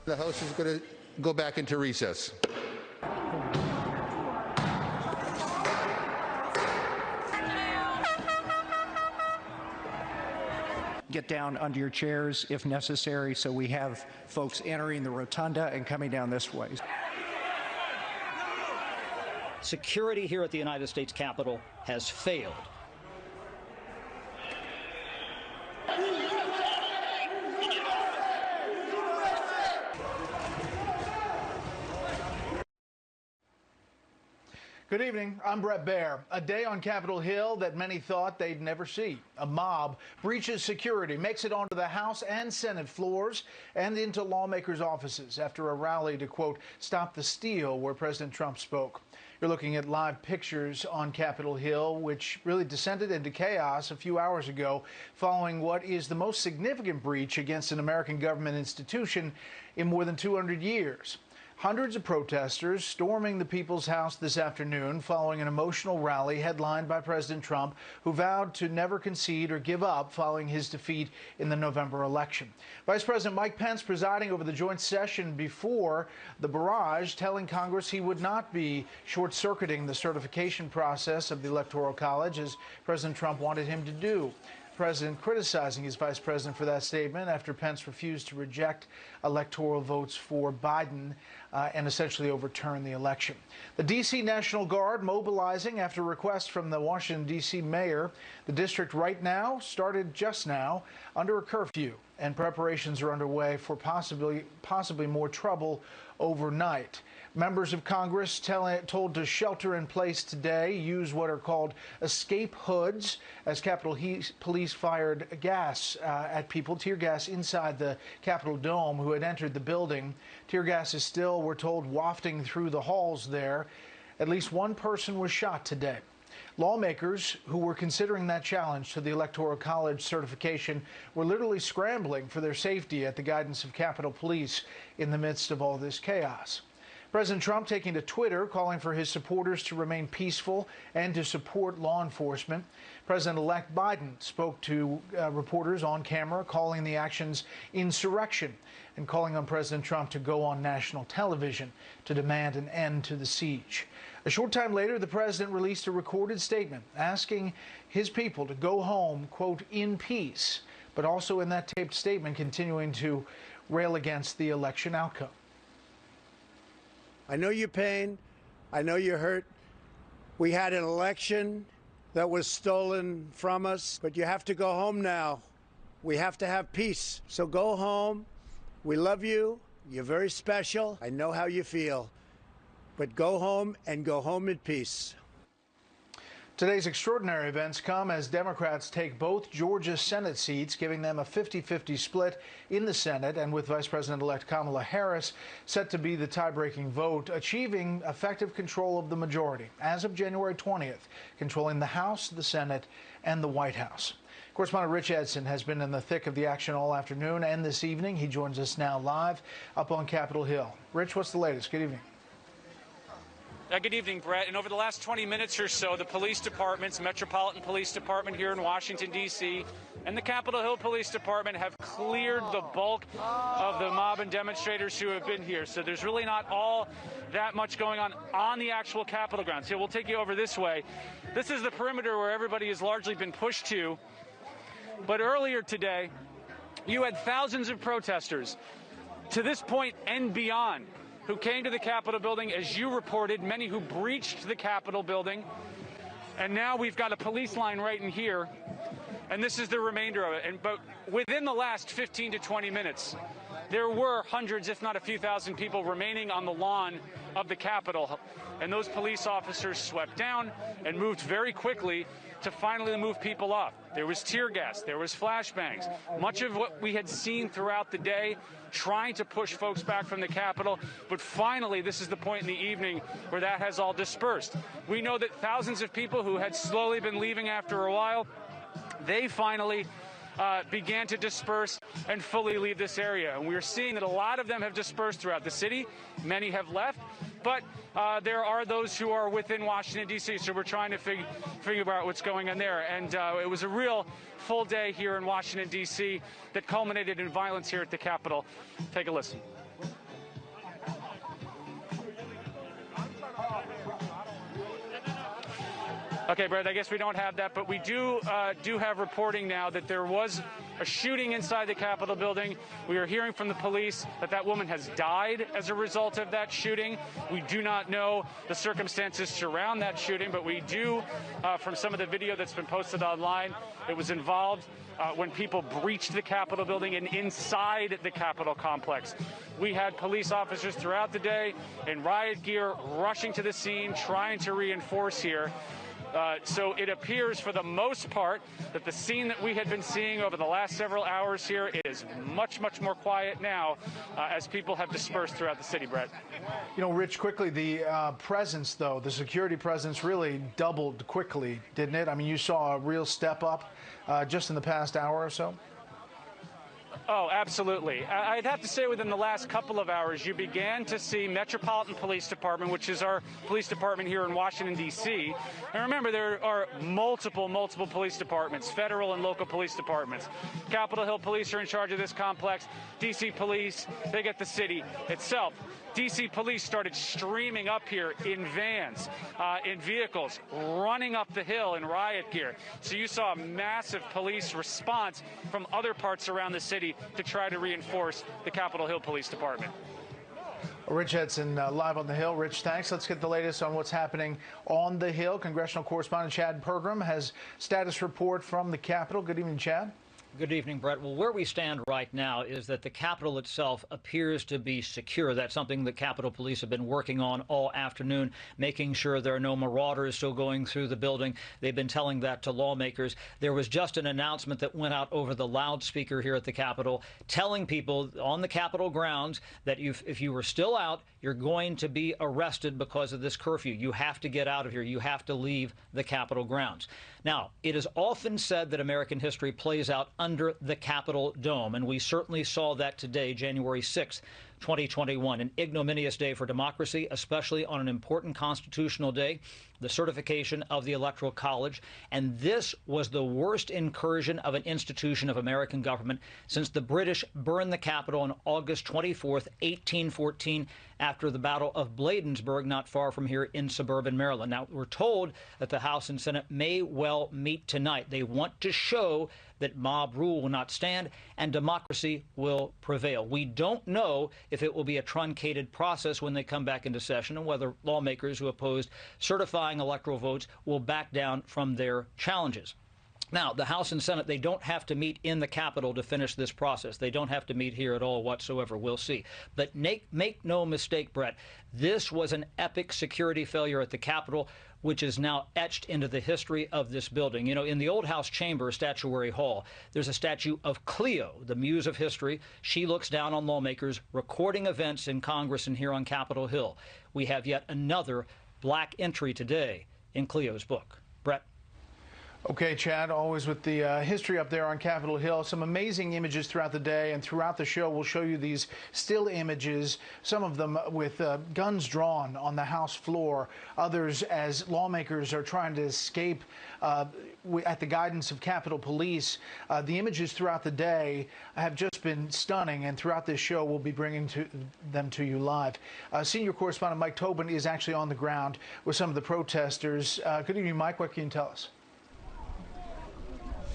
The House is going to go back into recess. Get down under your chairs if necessary, so we have folks entering the rotunda and coming down this way. Security here at the United States Capitol has failed. Good evening. I'm Brett Baer. A day on Capitol Hill that many thought they'd never see. A mob breaches security, makes it onto the House and Senate floors and into lawmakers' offices after a rally to, quote, stop the steal, where President Trump spoke. You're looking at live pictures on Capitol Hill, which really descended into chaos a few hours ago following what is the most significant breach against an American government institution in more than 200 years. Hundreds of protesters storming the People's House this afternoon following an emotional rally headlined by President Trump, who vowed to never concede or give up following his defeat in the November election. Vice President Mike Pence presiding over the joint session before the barrage, telling Congress he would not be short-circuiting the certification process of the Electoral College, as President Trump wanted him to do. President criticizing his vice president for that statement after Pence refused to reject electoral votes for Biden and essentially overturn the election. The D.C. National Guard mobilizing after request from the Washington, D.C. mayor. The district right now, started just now, under a curfew, and preparations are underway for possibly more trouble overnight. Members of Congress told to shelter in place today, use what are called escape hoods, as Capitol Police fired gas at people, tear gas inside the Capitol dome who had entered the building. Tear gas is still, we're told, wafting through the halls there. At least one person was shot today. Lawmakers who were considering that challenge to the Electoral College certification were literally scrambling for their safety at the guidance of Capitol Police in the midst of all this chaos. President Trump taking to Twitter, calling for his supporters to remain peaceful and to support law enforcement. President-elect Biden spoke to reporters on camera, calling the actions insurrection and calling on President Trump to go on national television to demand an end to the siege. A short time later, the president released a recorded statement asking his people to go home, quote, in peace, but also in that taped statement continuing to rail against the election outcome. I know your pain. I know you're hurt. We had an election that was stolen from us, but you have to go home now. We have to have peace. So go home. We love you. You're very special. I know how you feel. But go home and go home in peace. Today's extraordinary events come as Democrats take both Georgia Senate seats, giving them a 50-50 split in the Senate, and with Vice President-elect Kamala Harris set to be the tie-breaking vote, achieving effective control of the majority as of January 20th, controlling the House, the Senate, and the White House. Correspondent Rich Edson has been in the thick of the action all afternoon and this evening. He joins us now live up on Capitol Hill. Rich, what's the latest? Good evening. Good evening, Brett. And over the last 20 minutes or so, the police departments, Metropolitan Police Department here in Washington, D.C., and the Capitol Hill Police Department have cleared the bulk of the mob and demonstrators who have been here. So there's really not all that much going on the actual Capitol grounds. Here, we'll take you over this way. This is the perimeter where everybody has largely been pushed to. But earlier today, you had thousands of protesters to this point and beyond who came to the Capitol building, as you reported, many who breached the Capitol building. And now we've got a police line right in here, and this is the remainder of it. But within the last 15 to 20 minutes, there were hundreds, if not a few thousand people remaining on the lawn of the Capitol. And those police officers swept down and moved very quickly to finally move people off. There was tear gas, there was flashbangs, much of what we had seen throughout the day, trying to push folks back from the Capitol. But finally, this is the point in the evening where that has all dispersed. We know that thousands of people who had slowly been leaving after a while, they finally began to disperse and fully leave this area. And we're seeing that a lot of them have dispersed throughout the city. Many have left, but there are those who are within Washington, D.C., so we're trying to figure out what's going on there. And it was a real full day here in Washington, D.C. that culminated in violence here at the Capitol. Take a listen. Okay, Brett, I guess we don't have that, but we do have reporting now that there was a shooting inside the Capitol building. We are hearing from the police that that woman has died as a result of that shooting. We do not know the circumstances surround that shooting, but we do, from some of the video that's been posted online, it was involved when people breached the Capitol building and inside the Capitol complex. We had police officers throughout the day in riot gear rushing to the scene, trying to reinforce here. So it appears, for the most part, that the scene that we had been seeing over the last several hours here is much, much more quiet now as people have dispersed throughout the city, Brett. You know, Rich, quickly, the presence, though, the security presence really doubled quickly, didn't it? I mean, you saw a real step up just in the past hour or so. Oh, absolutely. I'd have to say within the last couple of hours, you began to see Metropolitan Police Department, which is our police department here in Washington, D.C. And remember, there are multiple police departments, federal and local police departments. Capitol Hill Police are in charge of this complex. D.C. Police, they get the city itself. D.C. police started streaming up here in vans, in vehicles, running up the hill in riot gear. So you saw a massive police response from other parts around the city to try to reinforce the Capitol Hill Police Department. Rich Edson, live on the Hill. Rich, thanks. Let's get the latest on what's happening on the Hill. Congressional correspondent Chad Pergram has status report from the Capitol. Good evening, Chad. Good evening, Brett. Well, where we stand right now is that the Capitol itself appears to be secure. That's something the Capitol Police have been working on all afternoon, making sure there are no marauders still going through the building. They've been telling that to lawmakers. There was just an announcement that went out over the loudspeaker here at the Capitol, telling people on the Capitol grounds that if you were still out, you're going to be arrested because of this curfew. You have to get out of here. You have to leave the Capitol grounds. Now, it is often said that American history plays out under the Capitol dome, and we certainly saw that today, January 6th, 2021, an ignominious day for democracy, especially on an important constitutional day, the certification of the Electoral College. And this was the worst incursion of an institution of American government since the British burned the Capitol on August 24th, 1814, after the Battle of Bladensburg, not far from here in suburban Maryland. Now, we're told that the House and Senate may well meet tonight. They want to show that mob rule will not stand and democracy will prevail. We don't know if it will be a truncated process when they come back into session and whether lawmakers who opposed certifying electoral votes will back down from their challenges. Now, the House and Senate, they don't have to meet in the Capitol to finish this process. They don't have to meet here at all whatsoever. We'll see. But make no mistake, Brett, this was an epic security failure at the Capitol, which is now etched into the history of this building. You know, in the old House chamber, Statuary Hall, there's a statue of Cleo, the muse of history. She looks down on lawmakers recording events in Congress and here on Capitol Hill. We have yet another black entry today in Cleo's book. Brett. Okay, Chad, always with the history up there on Capitol Hill. Some amazing images throughout the day, and throughout the show we'll show you these still images, some of them with guns drawn on the House floor, others as lawmakers are trying to escape at the guidance of Capitol Police. The images throughout the day have just been stunning, and throughout this show we'll be bringing them to you live. Senior correspondent Mike Tobin is actually on the ground with some of the protesters. Good evening, Mike. What can you tell us?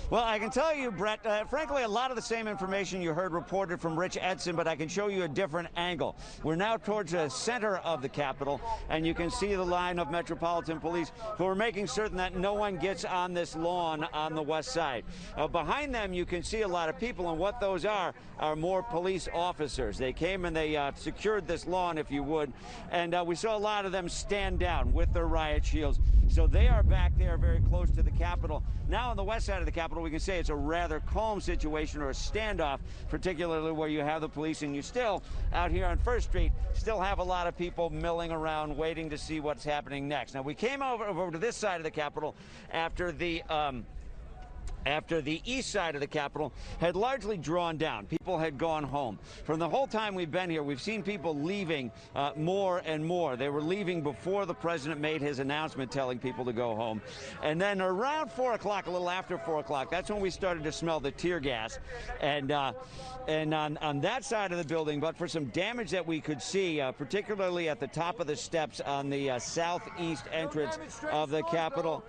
Well, I can tell you, Brett, frankly, a lot of the same information you heard reported from Rich Edson, but I can show you a different angle. We're now towards the center of the Capitol, and you can see the line of Metropolitan Police who are making certain that no one gets on this lawn on the west side. Behind them, you can see a lot of people, and what those are more police officers. They came and they secured this lawn, if you would, and we saw a lot of them stand down with their riot shields. So they are back there very close to the Capitol. Now on the west side of the Capitol, we can say it's a rather calm situation, or a standoff, particularly where you have the police, and you still, out here on First Street, still have a lot of people milling around waiting to see what's happening next. Now, we came over to this side of the Capitol after the east side of the Capitol had largely drawn down. People had gone home. From the whole time we've been here, we've seen people leaving more and more. They were leaving before the president made his announcement telling people to go home. And then around 4 o'clock, a little after 4 o'clock, that's when we started to smell the tear gas. And on that side of the building, but for some damage that we could see, particularly at the top of the steps on the southeast entrance of the Capitol.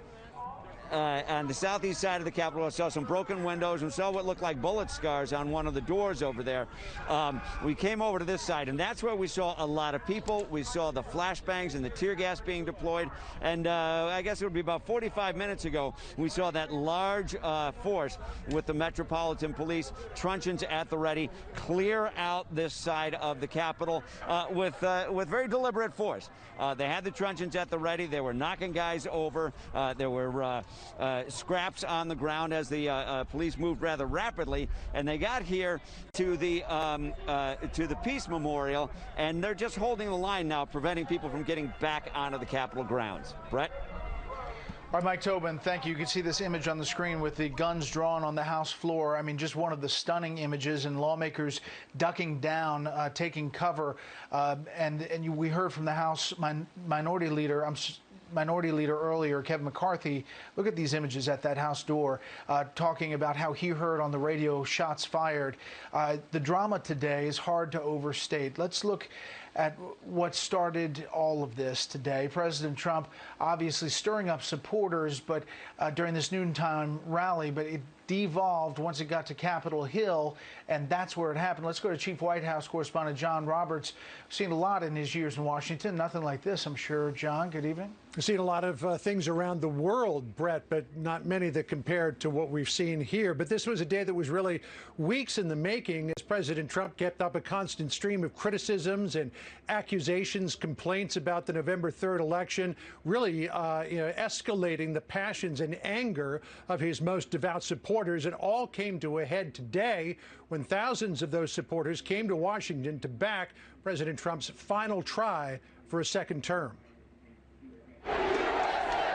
on the southeast side of the Capitol. I saw some broken windows and saw what looked like bullet scars on one of the doors over there. We came over to this side, and that's where we saw a lot of people. We saw the flashbangs and the tear gas being deployed, and I guess it would be about 45 minutes ago we saw that large force with the Metropolitan Police, truncheons at the ready, clear out this side of the Capitol with very deliberate force. They had the truncheons at the ready. They were knocking guys over. There were scraps on the ground as the police moved rather rapidly, and they got here to the Peace Memorial, and they're just holding the line now, preventing people from getting back onto the Capitol grounds. Brett? All right, Mike Tobin, thank you. You can see this image on the screen with the guns drawn on the House floor. I mean, just one of the stunning images, and lawmakers ducking down, taking cover. We heard from the House Minority Leader earlier, Kevin McCarthy. Look at these images at that House door, talking about how he heard on the radio shots fired. The drama today is hard to overstate. Let's look at what started all of this today. President Trump obviously stirring up supporters, but during this noontime rally, but it devolved once it got to Capitol Hill, and that's where it happened. Let's go to Chief White House correspondent John Roberts. Seen a lot in his years in Washington. Nothing like this, I'm sure. John, good evening. We've seen a lot of things around the world, Brett, but not many that compared to what we've seen here. But this was a day that was really weeks in the making as President Trump kept up a constant stream of criticisms and accusations, complaints about the November 3rd election, really escalating the passions and anger of his most devout supporters. It all came to a head today when thousands of those supporters came to Washington to back President Trump's final try for a second term.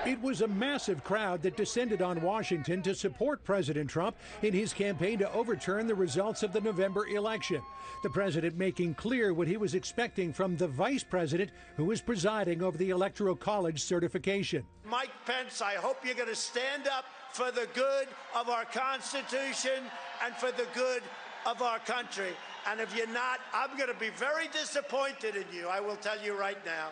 It was a massive crowd that descended on Washington to support President Trump in his campaign to overturn the results of the November election. The president making clear what he was expecting from the vice president who was presiding over the Electoral College certification. Mike Pence, I hope you're going to stand up for the good of our Constitution and for the good of our country. And if you're not, I'm going to be very disappointed in you. I will tell you right now.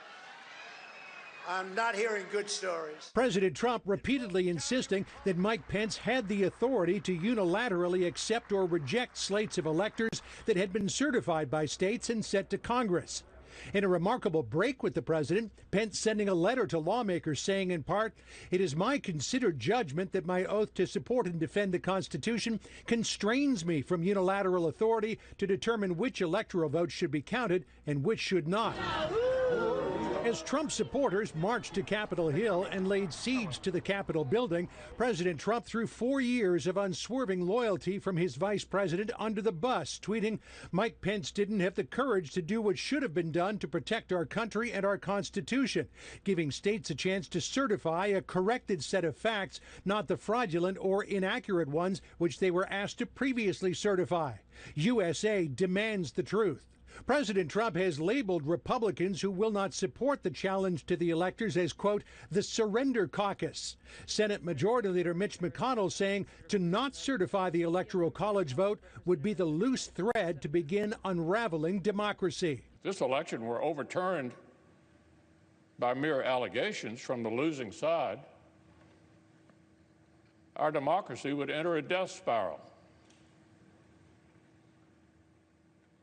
I'm not hearing good stories. President Trump repeatedly insisting that Mike Pence had the authority to unilaterally accept or reject slates of electors that had been certified by states and sent to Congress. In a remarkable break with the president, Pence sending a letter to lawmakers saying in part, "It is my considered judgment that my oath to support and defend the Constitution constrains me from unilateral authority to determine which electoral votes should be counted and which should not." As Trump supporters marched to Capitol Hill and laid siege to the Capitol building, President Trump threw 4 years of unswerving loyalty from his vice president under the bus, tweeting, "Mike Pence didn't have the courage to do what should have been done to protect our country and our Constitution, giving states a chance to certify a corrected set of facts, not the fraudulent or inaccurate ones which they were asked to previously certify. USA demands the truth." President Trump has labeled Republicans who will not support the challenge to the electors as, quote, the surrender caucus. Senate Majority Leader Mitch McConnell saying to not certify the Electoral College vote would be the loose thread to begin unraveling democracy. If this election were overturned by mere allegations from the losing side, our democracy would enter a death spiral.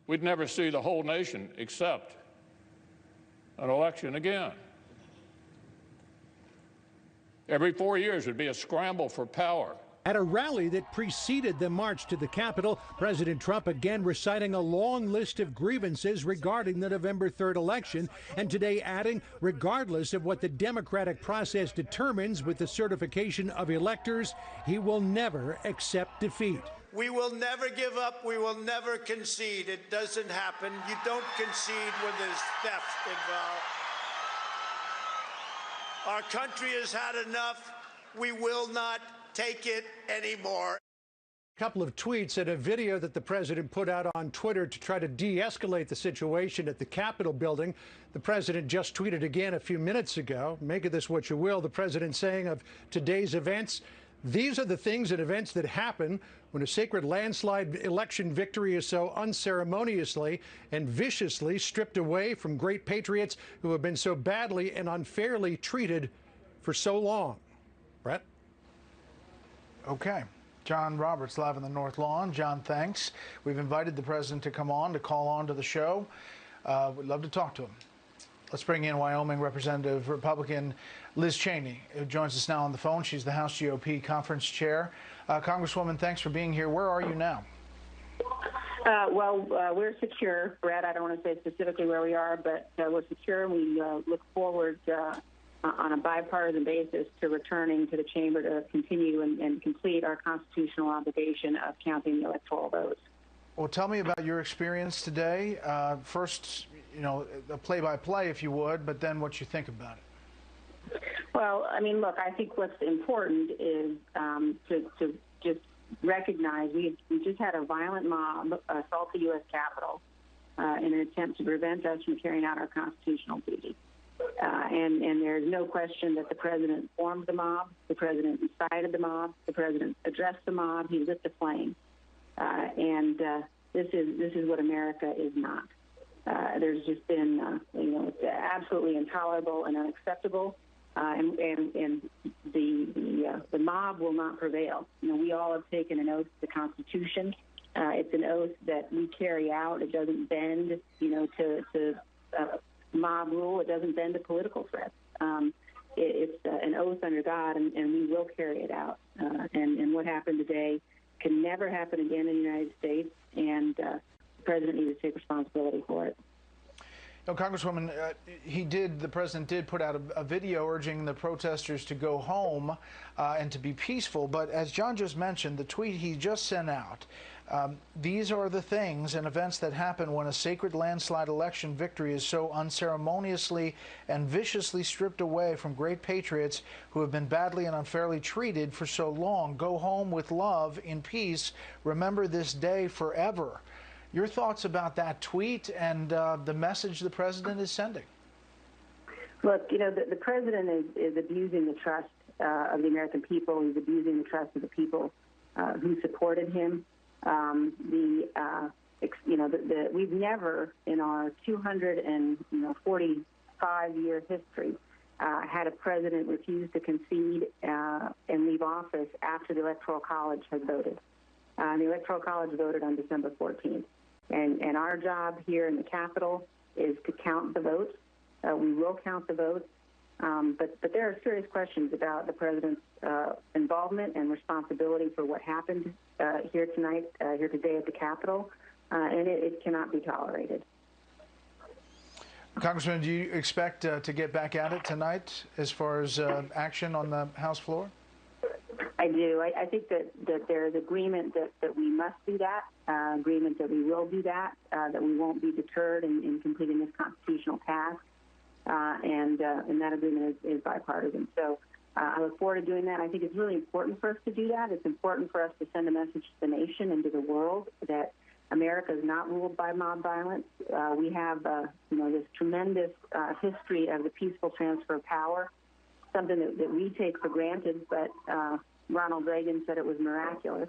We'd never see the whole nation accept an election again. Every 4 years would be a scramble for power. At a rally that preceded the march to the Capitol, President Trump again reciting a long list of grievances regarding the November 3rd election, and today adding, regardless of what the democratic process determines with the certification of electors, he will never accept defeat. We will never give up. We will never concede. It doesn't happen. You don't concede when there's theft involved. Our country has had enough. We will not take it anymore. A couple of tweets and a video that the president put out on Twitter to try to de-escalate the situation at the Capitol building. The president just tweeted again a few minutes ago. Make of this what you will. The president saying of today's events, "These are the things and events that happen when a sacred landslide election victory is so unceremoniously and viciously stripped away from great patriots who have been so badly and unfairly treated for so long." Brett? Okay. John Roberts live on the North Lawn. John, thanks. We've invited the president to come on, to call on to the show. We'd love to talk to him. Let's bring in Wyoming Representative Republican Liz Cheney, who joins us now on the phone. She's the House GOP conference chair. Congresswoman, thanks for being here. Where are you now? We're secure, Brett. I don't want to say specifically where we are, but we're secure. We look forward on a bipartisan basis to returning to the chamber to continue and complete our constitutional obligation of counting the electoral votes. Well, tell me about your experience today. First, a play-by-play, if you would, but then what you think about it. Well, I mean, look, I think what's important is to just recognize we just had a violent mob assault the U.S. Capitol in an attempt to prevent us from carrying out our constitutional duty. And there's no question that the president formed the mob, the president incited the mob, the president addressed the mob, he lit the flame. This is what America is not. There's just been, it's absolutely intolerable and unacceptable. And the mob will not prevail. We all have taken an oath to the Constitution. It's an oath that we carry out. It doesn't bend, to mob rule. It doesn't bend to political threats. It's an oath under God, and we will carry it out. And what happened today can never happen again in the United States, and the president needs to take responsibility for it. Congresswoman, the president did put out a video urging the protesters to go home and to be peaceful. But as John just mentioned, the tweet he just sent out, these are the things and events that happen when a sacred landslide election victory is so unceremoniously and viciously stripped away from great patriots who have been badly and unfairly treated for so long. Go home with love, in peace. Remember this day forever. Your thoughts about that tweet and the message the president is sending? Look, the president is abusing the trust of the American people. He's abusing the trust of the people who supported him. We've never, in our 245-year history, had a president refuse to concede and leave office after the Electoral College had voted. The Electoral College voted on December 14th. And our job here in the Capitol is to count the votes. We will count the votes. But there are serious questions about the president's involvement and responsibility for what happened here today at the Capitol, and it cannot be tolerated. Congressman, do you expect to get back at it tonight as far as action on the House floor? I do. I think that there is agreement that we must do that, agreement that we will do that, that we won't be deterred in completing this constitutional task, and that agreement is bipartisan. So I look forward to doing that. I think it's really important for us to do that. It's important for us to send a message to the nation and to the world that America is not ruled by mob violence. We have this tremendous history of the peaceful transfer of power, something that we take for granted, but Ronald Reagan said it was miraculous.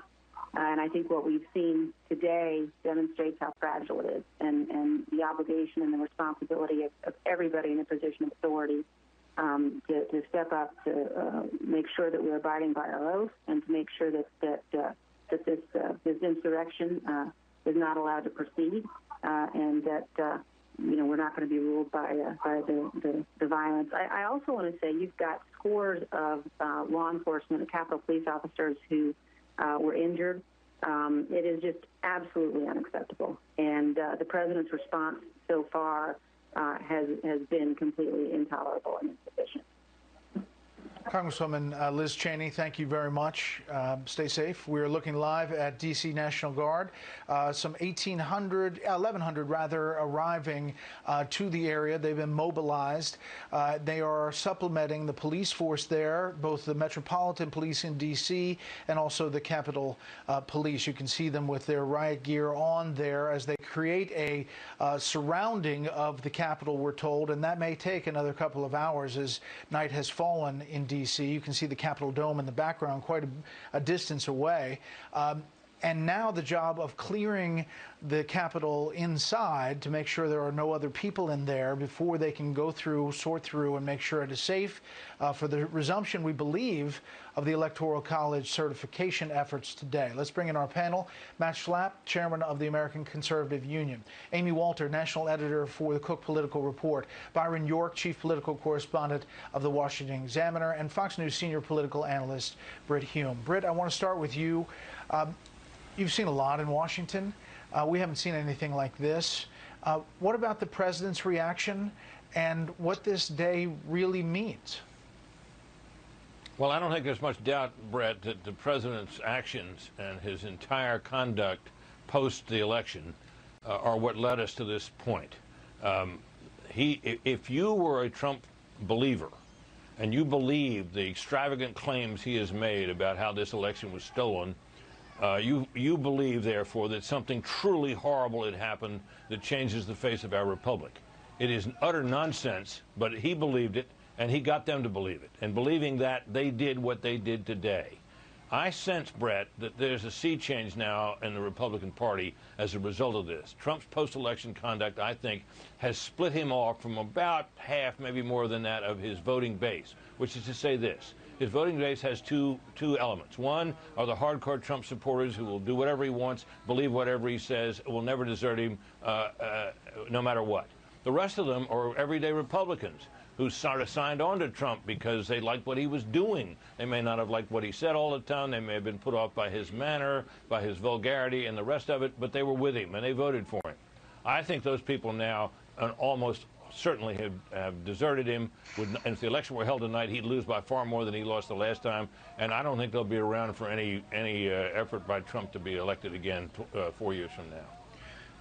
And I think what we've seen today demonstrates how fragile it is, and the obligation and the responsibility of everybody in a position of authority to step up to make sure that we're abiding by our oath and to make sure that this insurrection is not allowed to proceed, and that we're not going to be ruled by the violence. I also want to say you've got scores of law enforcement and Capitol Police officers who were injured. It is just absolutely unacceptable, and the president's response so far has been completely intolerable and insufficient. Congresswoman Liz Cheney, thank you very much. Stay safe. We're looking live at D.C. National Guard. Some 1,100 arriving to the area. They've been mobilized. They are supplementing the police force there, both the Metropolitan Police in D.C. and also the Capitol Police. You can see them with their riot gear on there as they create a surrounding of the Capitol, we're told, and that may take another couple of hours as night has fallen in D.C. You can see the Capitol Dome in the background quite a distance away. and now the job of clearing the Capitol inside to make sure there are no other people in there before they can go through, sort through, and make sure it is safe for the resumption, we believe, of the Electoral College certification efforts today. Let's bring in our panel. Matt Schlapp, chairman of the American Conservative Union. Amy Walter, national editor for the Cook Political Report. Byron York, chief political correspondent of the Washington Examiner. And Fox News senior political analyst Britt Hume. Britt, I want to start with you. You've seen a lot in Washington. We haven't seen anything like this. What about the president's reaction and what this day really means? Well, I don't think there's much doubt, Brett, that the president's actions and his entire conduct post the election are what led us to this point. If you were a Trump believer and you believe the extravagant claims he has made about how this election was stolen, you believe, therefore, that something truly horrible had happened that changes the face of our republic. It is utter nonsense, but he believed it, and he got them to believe it. And believing that, they did what they did today. I sense, Brett, that there's a sea change now in the Republican Party as a result of this. Trump's post-election conduct, I think, has split him off from about half, maybe more than that, of his voting base, which is to say this. His voting base has two elements. One are the hardcore Trump supporters who will do whatever he wants, believe whatever he says, will never desert him no matter what. The rest of them are everyday Republicans who sort of signed on to Trump because they liked what he was doing. They may not have liked what he said all the time. They may have been put off by his manner, by his vulgarity, and the rest of it, but they were with him, and they voted for him. I think those people now almost certainly have deserted him. And if the election were held tonight, he'd lose by far more than he lost the last time, and I don't think they'll be around for any effort by Trump to be elected again 4 years from now.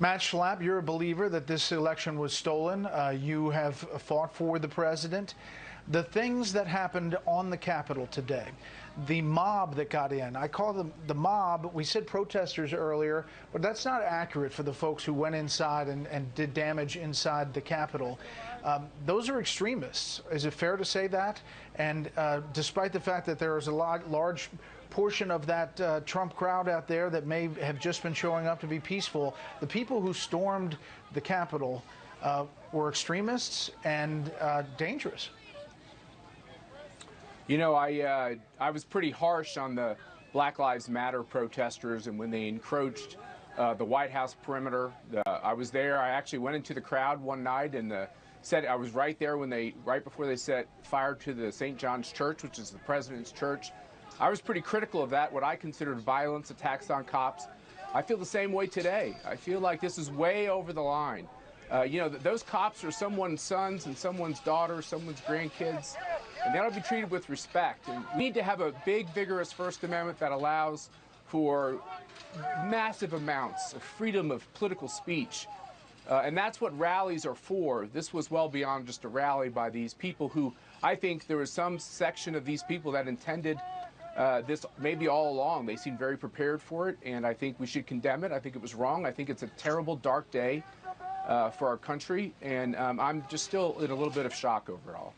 Matt Schlapp, you're a believer that this election was stolen. You have fought for the president. The things that happened on the Capitol today, the mob that got in, I call them the mob. We said protesters earlier, but that's not accurate for the folks who went inside and did damage inside the Capitol. Those are extremists. Is it fair to say that? And despite the fact that there is a large portion of that Trump crowd out there that may have just been showing up to be peaceful, the people who stormed the Capitol were extremists and dangerous. You know, I was pretty harsh on the Black Lives Matter protesters, and when they encroached the White House perimeter, I was there. I actually went into the crowd one night and said I was right there when right before they set fire to the St. John's Church, which is the president's church. I was pretty critical of that, what I considered violence, attacks on cops. I feel the same way today. I feel like this is way over the line. You know, those cops are someone's sons and someone's daughters, someone's grandkids, and they ought to be treated with respect. And we need to have a big, vigorous First Amendment that allows for massive amounts of freedom of political speech. And that's what rallies are for. This was well beyond just a rally by these people who, I think there was some section of these people that intended this maybe all along. They seemed very prepared for it, and I think we should condemn it. I think it was wrong. I think it's a terrible, dark day for our country, and I'm just still in a little bit of shock over it all.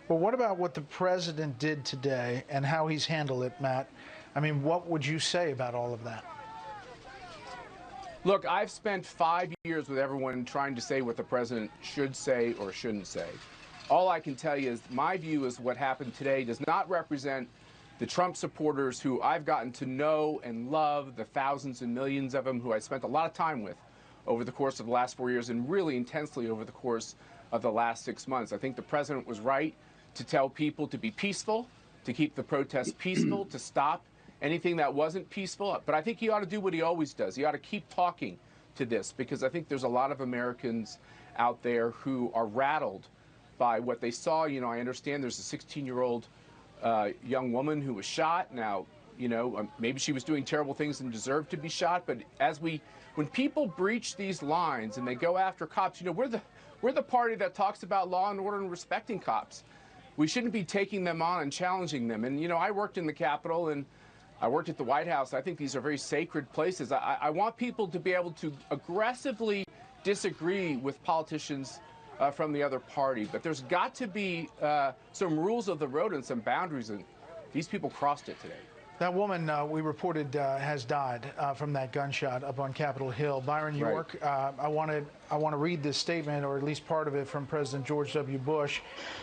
Well, what about what the president did today and how he's handled it, Matt? I mean, what would you say about all of that? Look, I've spent 5 years with everyone trying to say what the president should say or shouldn't say. All I can tell you is my view is what happened today does not represent the Trump supporters who I've gotten to know and love, the thousands and millions of them who I spent a lot of time with over the course of the last 4 years and really intensely over the course of the last 6 months. I think the president was right to tell people to be peaceful, to keep the protests peaceful, to stop anything that wasn't peaceful. But I think he ought to do what he always does. He ought to keep talking to this, because I think there's a lot of Americans out there who are rattled by what they saw. You know, I understand there's a 16-year-old young woman who was shot. Now, you know, maybe she was doing terrible things and deserved to be shot. But when people breach these lines and they go after cops, you know, we're the party that talks about law and order and respecting cops. We shouldn't be taking them on and challenging them. And, you know, I worked in the Capitol and I worked at the White House. I think these are very sacred places. I want people to be able to aggressively disagree with politicians from the other party. But there's got to be some rules of the road and some boundaries, and these people crossed it today. That woman we reported has died from that gunshot up on Capitol Hill. Byron York, I want to read this statement, or at least part of it, from President George W. Bush.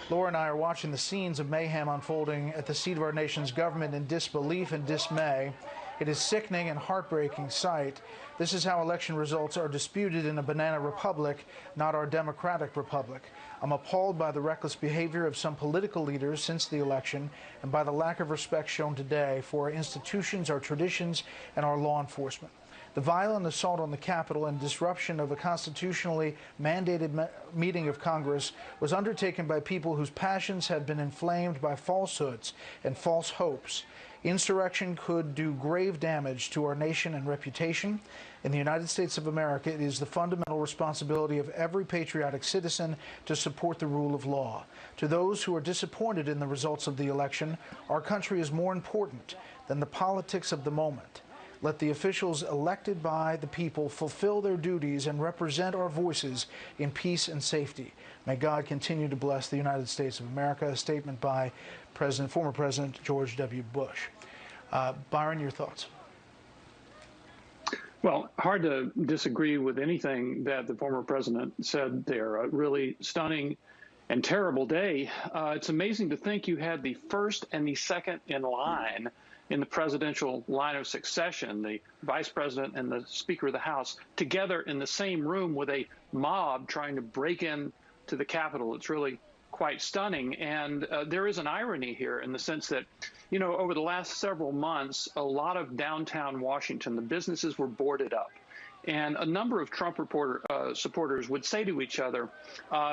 Laura and I are watching the scenes of mayhem unfolding at the seat of our nation's government in disbelief and dismay. It is sickening and heartbreaking sight. This is how election results are disputed in a banana republic, not our democratic republic. I'm appalled by the reckless behavior of some political leaders since the election and by the lack of respect shown today for our institutions, our traditions, and our law enforcement. The violent assault on the Capitol and disruption of a constitutionally mandated meeting of Congress was undertaken by people whose passions had been inflamed by falsehoods and false hopes. Insurrection could do grave damage to our nation and reputation. In the United States of America, it is the fundamental responsibility of every patriotic citizen to support the rule of law. To those who are disappointed in the results of the election, our country is more important than the politics of the moment. Let the officials elected by the people fulfill their duties and represent our voices in peace and safety. May God continue to bless the United States of America. A statement by former President George W. Bush. Byron, your thoughts? Well, hard to disagree with anything that the former president said there. A really stunning and terrible day. It's amazing to think you had the first and the second in line in the presidential line of succession, the vice president and the Speaker of the House, together in the same room with a mob trying to break in to the Capitol. It's really quite stunning. And there is an irony here in the sense that, you know, over the last several months, a lot of downtown Washington, the businesses were boarded up. And a number of Trump supporters would say to each other,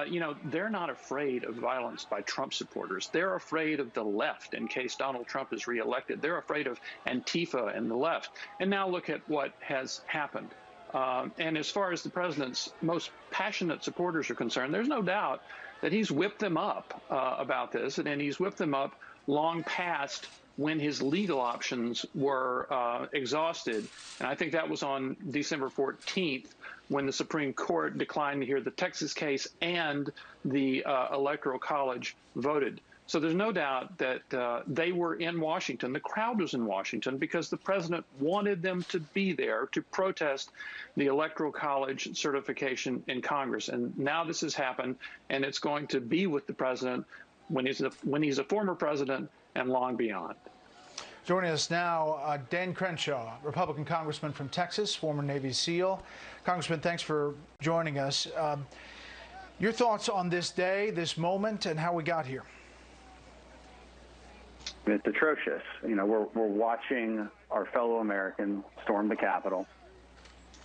you know, they're not afraid of violence by Trump supporters. They're afraid of the left in case Donald Trump is reelected. They're afraid of Antifa and the left. And now look at what has happened. And as far as the president's most passionate supporters are concerned, there's no doubt that he's whipped them up about this, and he's whipped them up long past when his legal options were exhausted. And I think that was on December 14th when the Supreme Court declined to hear the Texas case and the Electoral College voted. So there's no doubt that they were in Washington. The crowd was in Washington because the president wanted them to be there to protest the Electoral College certification in Congress. And now this has happened, and it's going to be with the president when he's a former president and long beyond. Joining us now, Dan Crenshaw, Republican congressman from Texas, former Navy SEAL. Congressman, thanks for joining us. Your thoughts on this day, this moment, and how we got here? It's atrocious. You know, we're watching our fellow Americans storm the Capitol.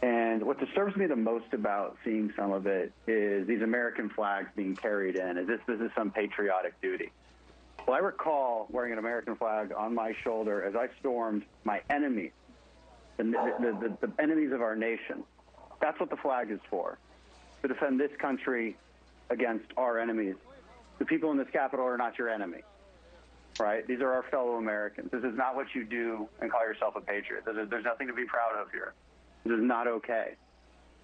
And what disturbs me the most about seeing some of it is these American flags being carried in as if this is some patriotic duty. Well, I recall wearing an American flag on my shoulder as I stormed my enemies, the enemies of our nation. That's what the flag is for, to defend this country against our enemies. The people in this Capitol are not your enemy, right? These are our fellow Americans. This is not what you do and call yourself a patriot. There's nothing to be proud of here. This is not okay.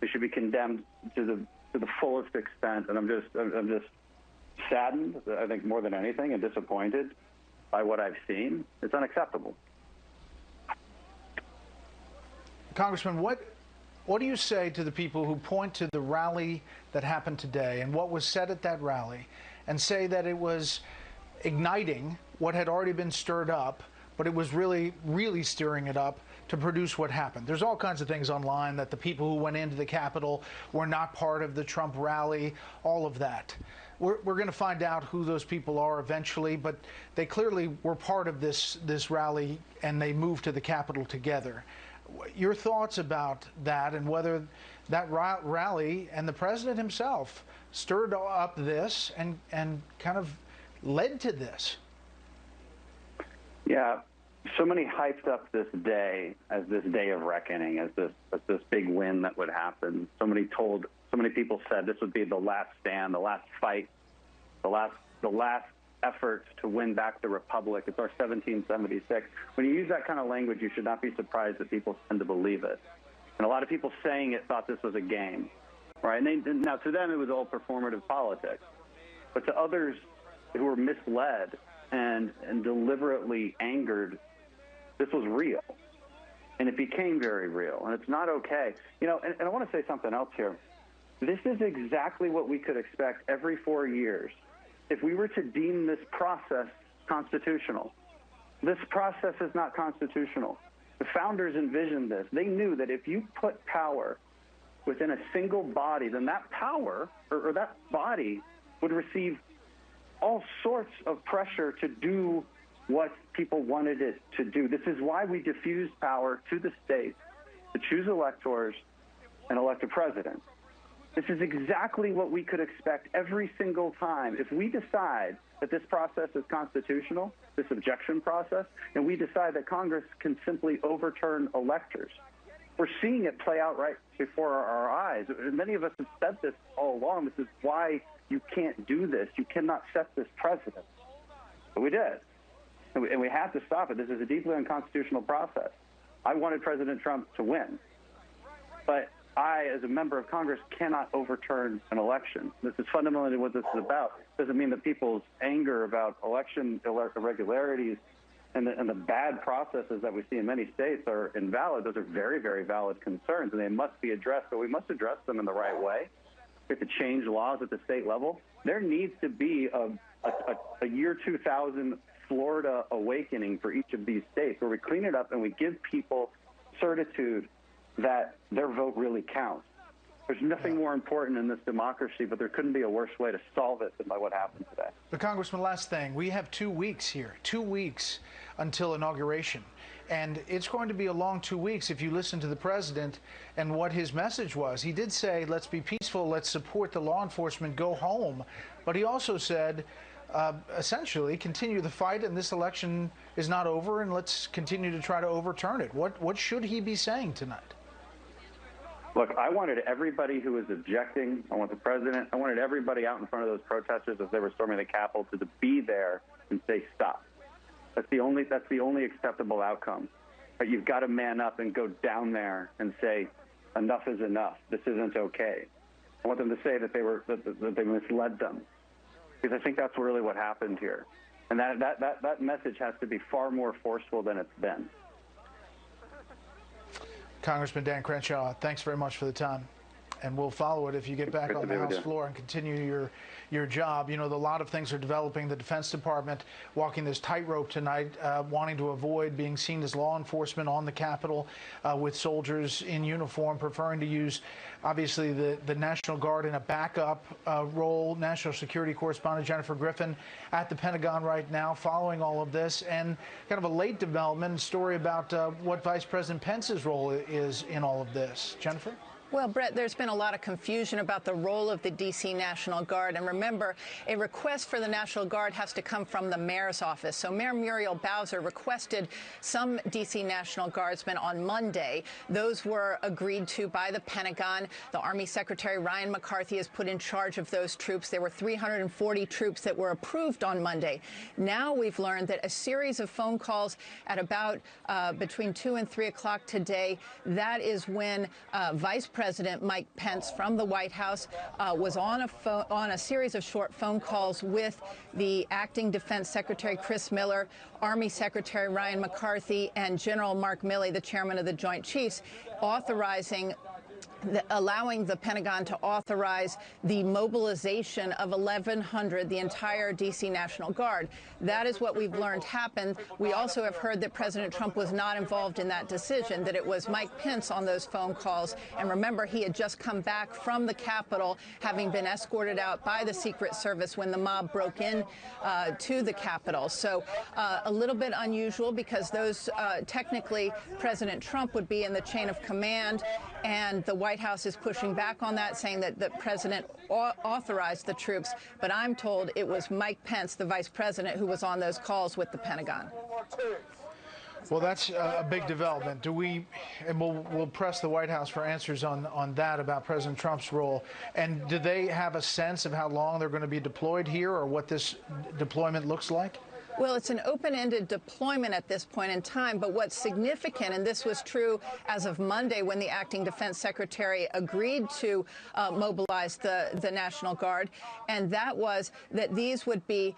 This should be condemned to the fullest extent, and I'm just saddened, I think, more than anything, and disappointed by what I've seen. It's unacceptable. Congressman, what do you say to the people who point to the rally that happened today and what was said at that rally and say that it was igniting what had already been stirred up, but it was really, really stirring it up to produce what happened? There's all kinds of things online that the people who went into the Capitol were not part of the Trump rally, all of that. We're going to find out who those people are eventually, but they clearly were part of this rally, and they moved to the Capitol together. Your thoughts about that and whether that rally and the president himself stirred up this and kind of led to this? Yeah, so many hyped up this day as this day of reckoning, as this big win that would happen. So many people said this would be the last stand, the last fight, the last effort to win back the republic. It's our 1776. When you use that kind of language, you should not be surprised that people tend to believe it. And a lot of people saying it thought this was a game, right? And now to them it was all performative politics, but to others who were misled and deliberately angered This was real. And it became very real. And it's not okay. You know, and I want to say something else here. This is exactly what we could expect every 4 years if we were to deem this process constitutional. This process is not constitutional. The founders envisioned this. They knew that if you put power within a single body, then that power or that body would receive all sorts of pressure to do what people wanted it to do. This is why we diffused power to the states to choose electors and elect a president. This is exactly what we could expect every single time. If we decide that this process is constitutional, this objection process, and we decide that Congress can simply overturn electors, we're seeing it play out right before our eyes. Many of us have said this all along. This is why you can't do this. You cannot set this precedent. But we did. And we have to stop it. This is a deeply unconstitutional process. I wanted President Trump to win. But I, as a member of Congress, cannot overturn an election. This is fundamentally what this is about. It doesn't mean that people's anger about election irregularities and the bad processes that we see in many states are invalid. Those are very, very valid concerns, and they must be addressed, but we must address them in the right way. We have to change laws at the state level. There needs to be a year 2000 Florida awakening for each of these states where we clean it up and we give people certitude that their vote really counts. There's nothing more important in this democracy, but there couldn't be a worse way to solve it than by what happened today. But Congressman, last thing, we have 2 weeks here, 2 weeks until inauguration. And it's going to be a long 2 weeks if you listen to the president and what his message was. He did say, let's be peaceful, let's support the law enforcement, go home. But he also said, essentially, continue the fight, and this election is not over, and let's continue to try to overturn it. What should he be saying tonight? Look, I wanted everybody who was objecting, I want the president, I wanted everybody out in front of those protesters as they were storming the Capitol to be there and say stop. That's the only acceptable outcome. But you've got to man up and go down there and say enough is enough. This isn't okay. I want them to say that they misled them, because I think that's really what happened here. And that message has to be far more forceful than it's been. Congressman Dan Crenshaw, thanks very much for the time. And we'll follow it if you get back on the House floor and continue your job. You know, a lot of things are developing. The Defense Department walking this tightrope tonight, wanting to avoid being seen as law enforcement on the Capitol with soldiers in uniform, preferring to use, obviously, the National Guard in a backup role. National Security Correspondent Jennifer Griffin at the Pentagon right now following all of this. And kind of a late development story about what Vice President Pence's role is in all of this. Jennifer? Well, Brett, there's been a lot of confusion about the role of the D.C. National Guard. And remember, a request for the National Guard has to come from the mayor's office. So Mayor Muriel Bowser requested some D.C. National Guardsmen on Monday. Those were agreed to by the Pentagon. The Army Secretary Ryan McCarthy is put in charge of those troops. There were 340 troops that were approved on Monday. Now we've learned that a series of phone calls at about between 2 and 3 o'clock today, that is when Vice President Mike Pence from the White House was on a series of short phone calls with the acting Defense Secretary Chris Miller, Army Secretary Ryan McCarthy, and General Mark Milley, the chairman of the Joint Chiefs, allowing the Pentagon to authorize the mobilization of 1,100, the entire D.C. National Guard. That is what we've learned happened. We also have heard that President Trump was not involved in that decision, that it was Mike Pence on those phone calls. And remember, he had just come back from the Capitol, having been escorted out by the Secret Service when the mob broke in to the Capitol. So a little bit unusual, because those technically President Trump would be in the chain of command, and the White House is pushing back on that, saying that the president authorized the troops. But I'm told it was Mike Pence, the vice president, who was on those calls with the Pentagon. Well, that's a big development. We'll press the White House for answers on that about President Trump's role. And do they have a sense of how long they're going to be deployed here, or what this deployment looks like? Well, it's an open-ended deployment at this point in time, but what's significant, and this was true as of Monday when the acting defense secretary agreed to mobilize the National Guard, and that was that these would be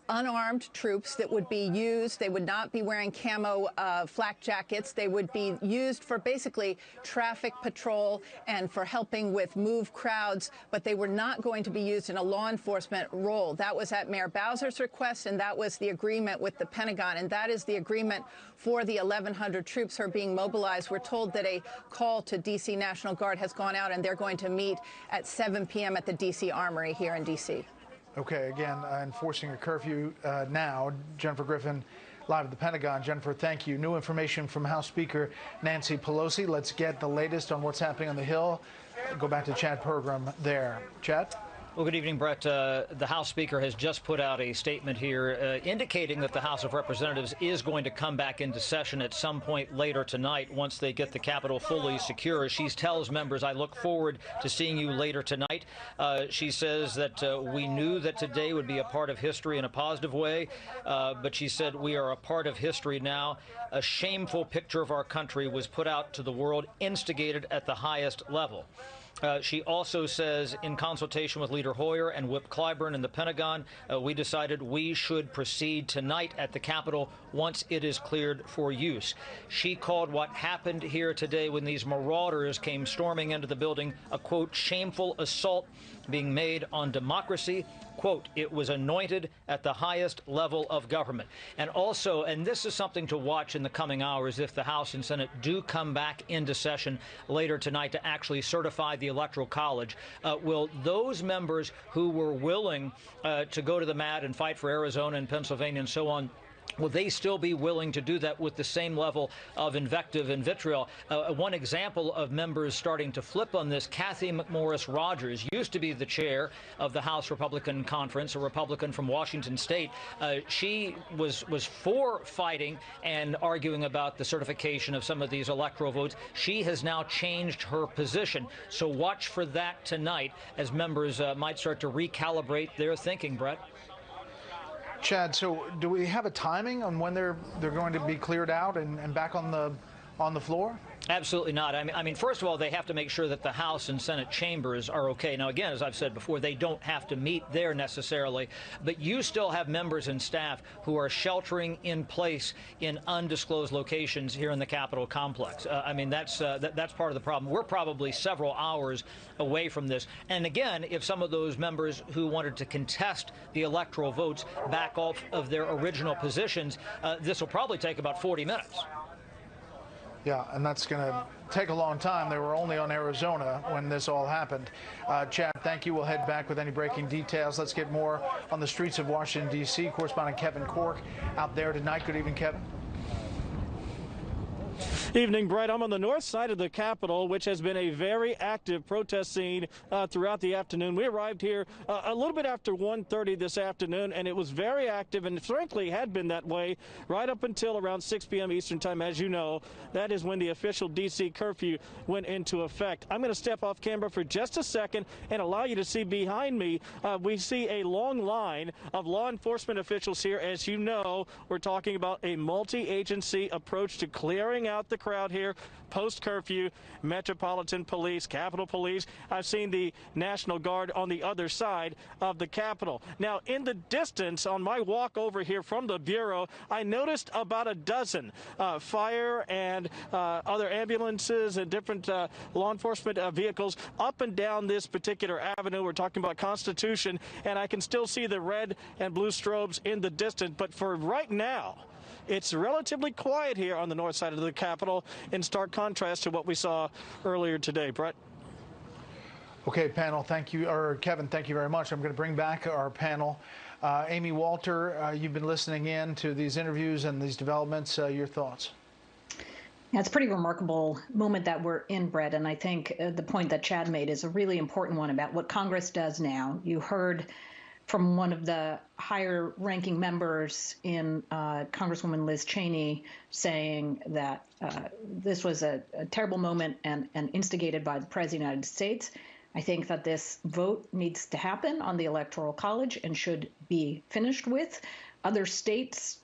unarmed troops that would be used. They would not be wearing camo flak jackets. They would be used for basically traffic patrol and for helping with move crowds, but they were not going to be used in a law enforcement role. That was at Mayor Bowser's request, and that was the agreement with the Pentagon, and that is the agreement for the 1,100 troops who are being mobilized. We're told that a call to D.C. National Guard has gone out, and they're going to meet at 7 p.m. at the D.C. Armory here in D.C. Okay, again, enforcing a curfew now. Jennifer Griffin, live at the Pentagon. Jennifer, thank you. New information from House Speaker Nancy Pelosi. Let's get the latest on what's happening on the Hill. Go back to Chad Pergram there. Chad? Well, good evening, Brett. The House Speaker has just put out a statement here indicating that the House of Representatives is going to come back into session at some point later tonight once they get the Capitol fully secure. She tells members, I look forward to seeing you later tonight. She says that we knew that today would be a part of history in a positive way, but she said we are a part of history now. A shameful picture of our country was put out to the world, instigated at the highest level. She also says, in consultation with Leader Hoyer and Whip Clyburn in the Pentagon, we decided we should proceed tonight at the Capitol once it is cleared for use. She called what happened here today when these marauders came storming into the building a, quote, shameful assault being made on democracy. Quote, it was anointed at the highest level of government. And also, and this is something to watch in the coming hours if the House and Senate do come back into session later tonight to actually certify the Electoral College, will those members who were willing to go to the mat and fight for Arizona and Pennsylvania and so on, will they still be willing to do that with the same level of invective and vitriol? One example of members starting to flip on this, Kathy McMorris Rogers used to be the chair of the House Republican Conference, a Republican from Washington State. She was for fighting and arguing about the certification of some of these electoral votes. She has now changed her position. So watch for that tonight as members might start to recalibrate their thinking, Brett. Chad, so do we have a timing on when they're going to be cleared out and back on the floor? Absolutely not. I mean, first of all, they have to make sure that the House and Senate chambers are okay. Now, again, as I've said before, they don't have to meet there necessarily, but you still have members and staff who are sheltering in place in undisclosed locations here in the Capitol complex. I mean, that's part of the problem. We're probably several hours away from this. And again, if some of those members who wanted to contest the electoral votes back off of their original positions, this will probably take about 40 minutes. Yeah, and that's going to take a long time. They were only on Arizona when this all happened. Chad, thank you. We'll head back with any breaking details. Let's get more on the streets of Washington, D.C. Correspondent Kevin Cork out there tonight. Good evening, Kevin. Evening, Brett. I'm on the north side of the Capitol, which has been a very active protest scene throughout the afternoon. We arrived here a little bit after 1:30 this afternoon, and it was very active and frankly had been that way right up until around 6 p.m. Eastern time. As you know, that is when the official D.C. curfew went into effect. I'm going to step off camera for just a second and allow you to see behind me. We see a long line of law enforcement officials here. As you know, we're talking about a multi-agency approach to clearing out the crowd here post-curfew. Metropolitan Police, Capitol Police. I've seen the National Guard on the other side of the Capitol. Now, in the distance, on my walk over here from the Bureau, I noticed about a dozen fire and other ambulances and different law enforcement vehicles up and down this particular avenue. We're talking about Constitution, and I can still see the red and blue strobes in the distance. But for right now, it's relatively quiet here on the north side of the Capitol, in stark contrast to what we saw earlier today. Brett? Okay, panel, thank you. Or Kevin, thank you very much. I'm going to bring back our panel. Amy Walter, you've been listening in to these interviews and these developments. Your thoughts? Yeah, it's a pretty remarkable moment that we're in, Brett, and I think the point that Chad made is a really important one about what Congress does now. You heard from one of the higher-ranking members in Congresswoman Liz Cheney saying that this was a terrible moment and instigated by the President of the United States. I think that this vote needs to happen on the Electoral College and should be finished with. Other states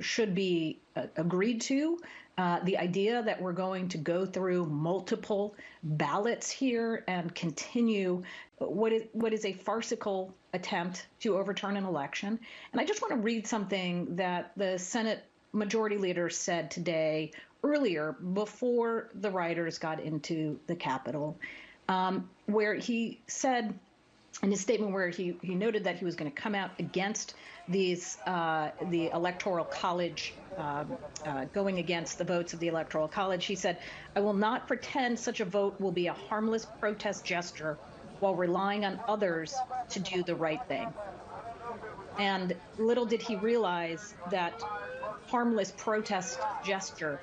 should be agreed to. The idea that we're going to go through multiple ballots here and continue what is a farcical attempt to overturn an election. And I just want to read something that the Senate Majority Leader said today, earlier, before the rioters got into the Capitol, where he said in his statement where he noted that he was going to come out against these the Electoral College, going against the votes of the Electoral College. He said, "I will not pretend such a vote will be a harmless protest gesture while relying on others to do the right thing." And little did he realize that harmless protest gesture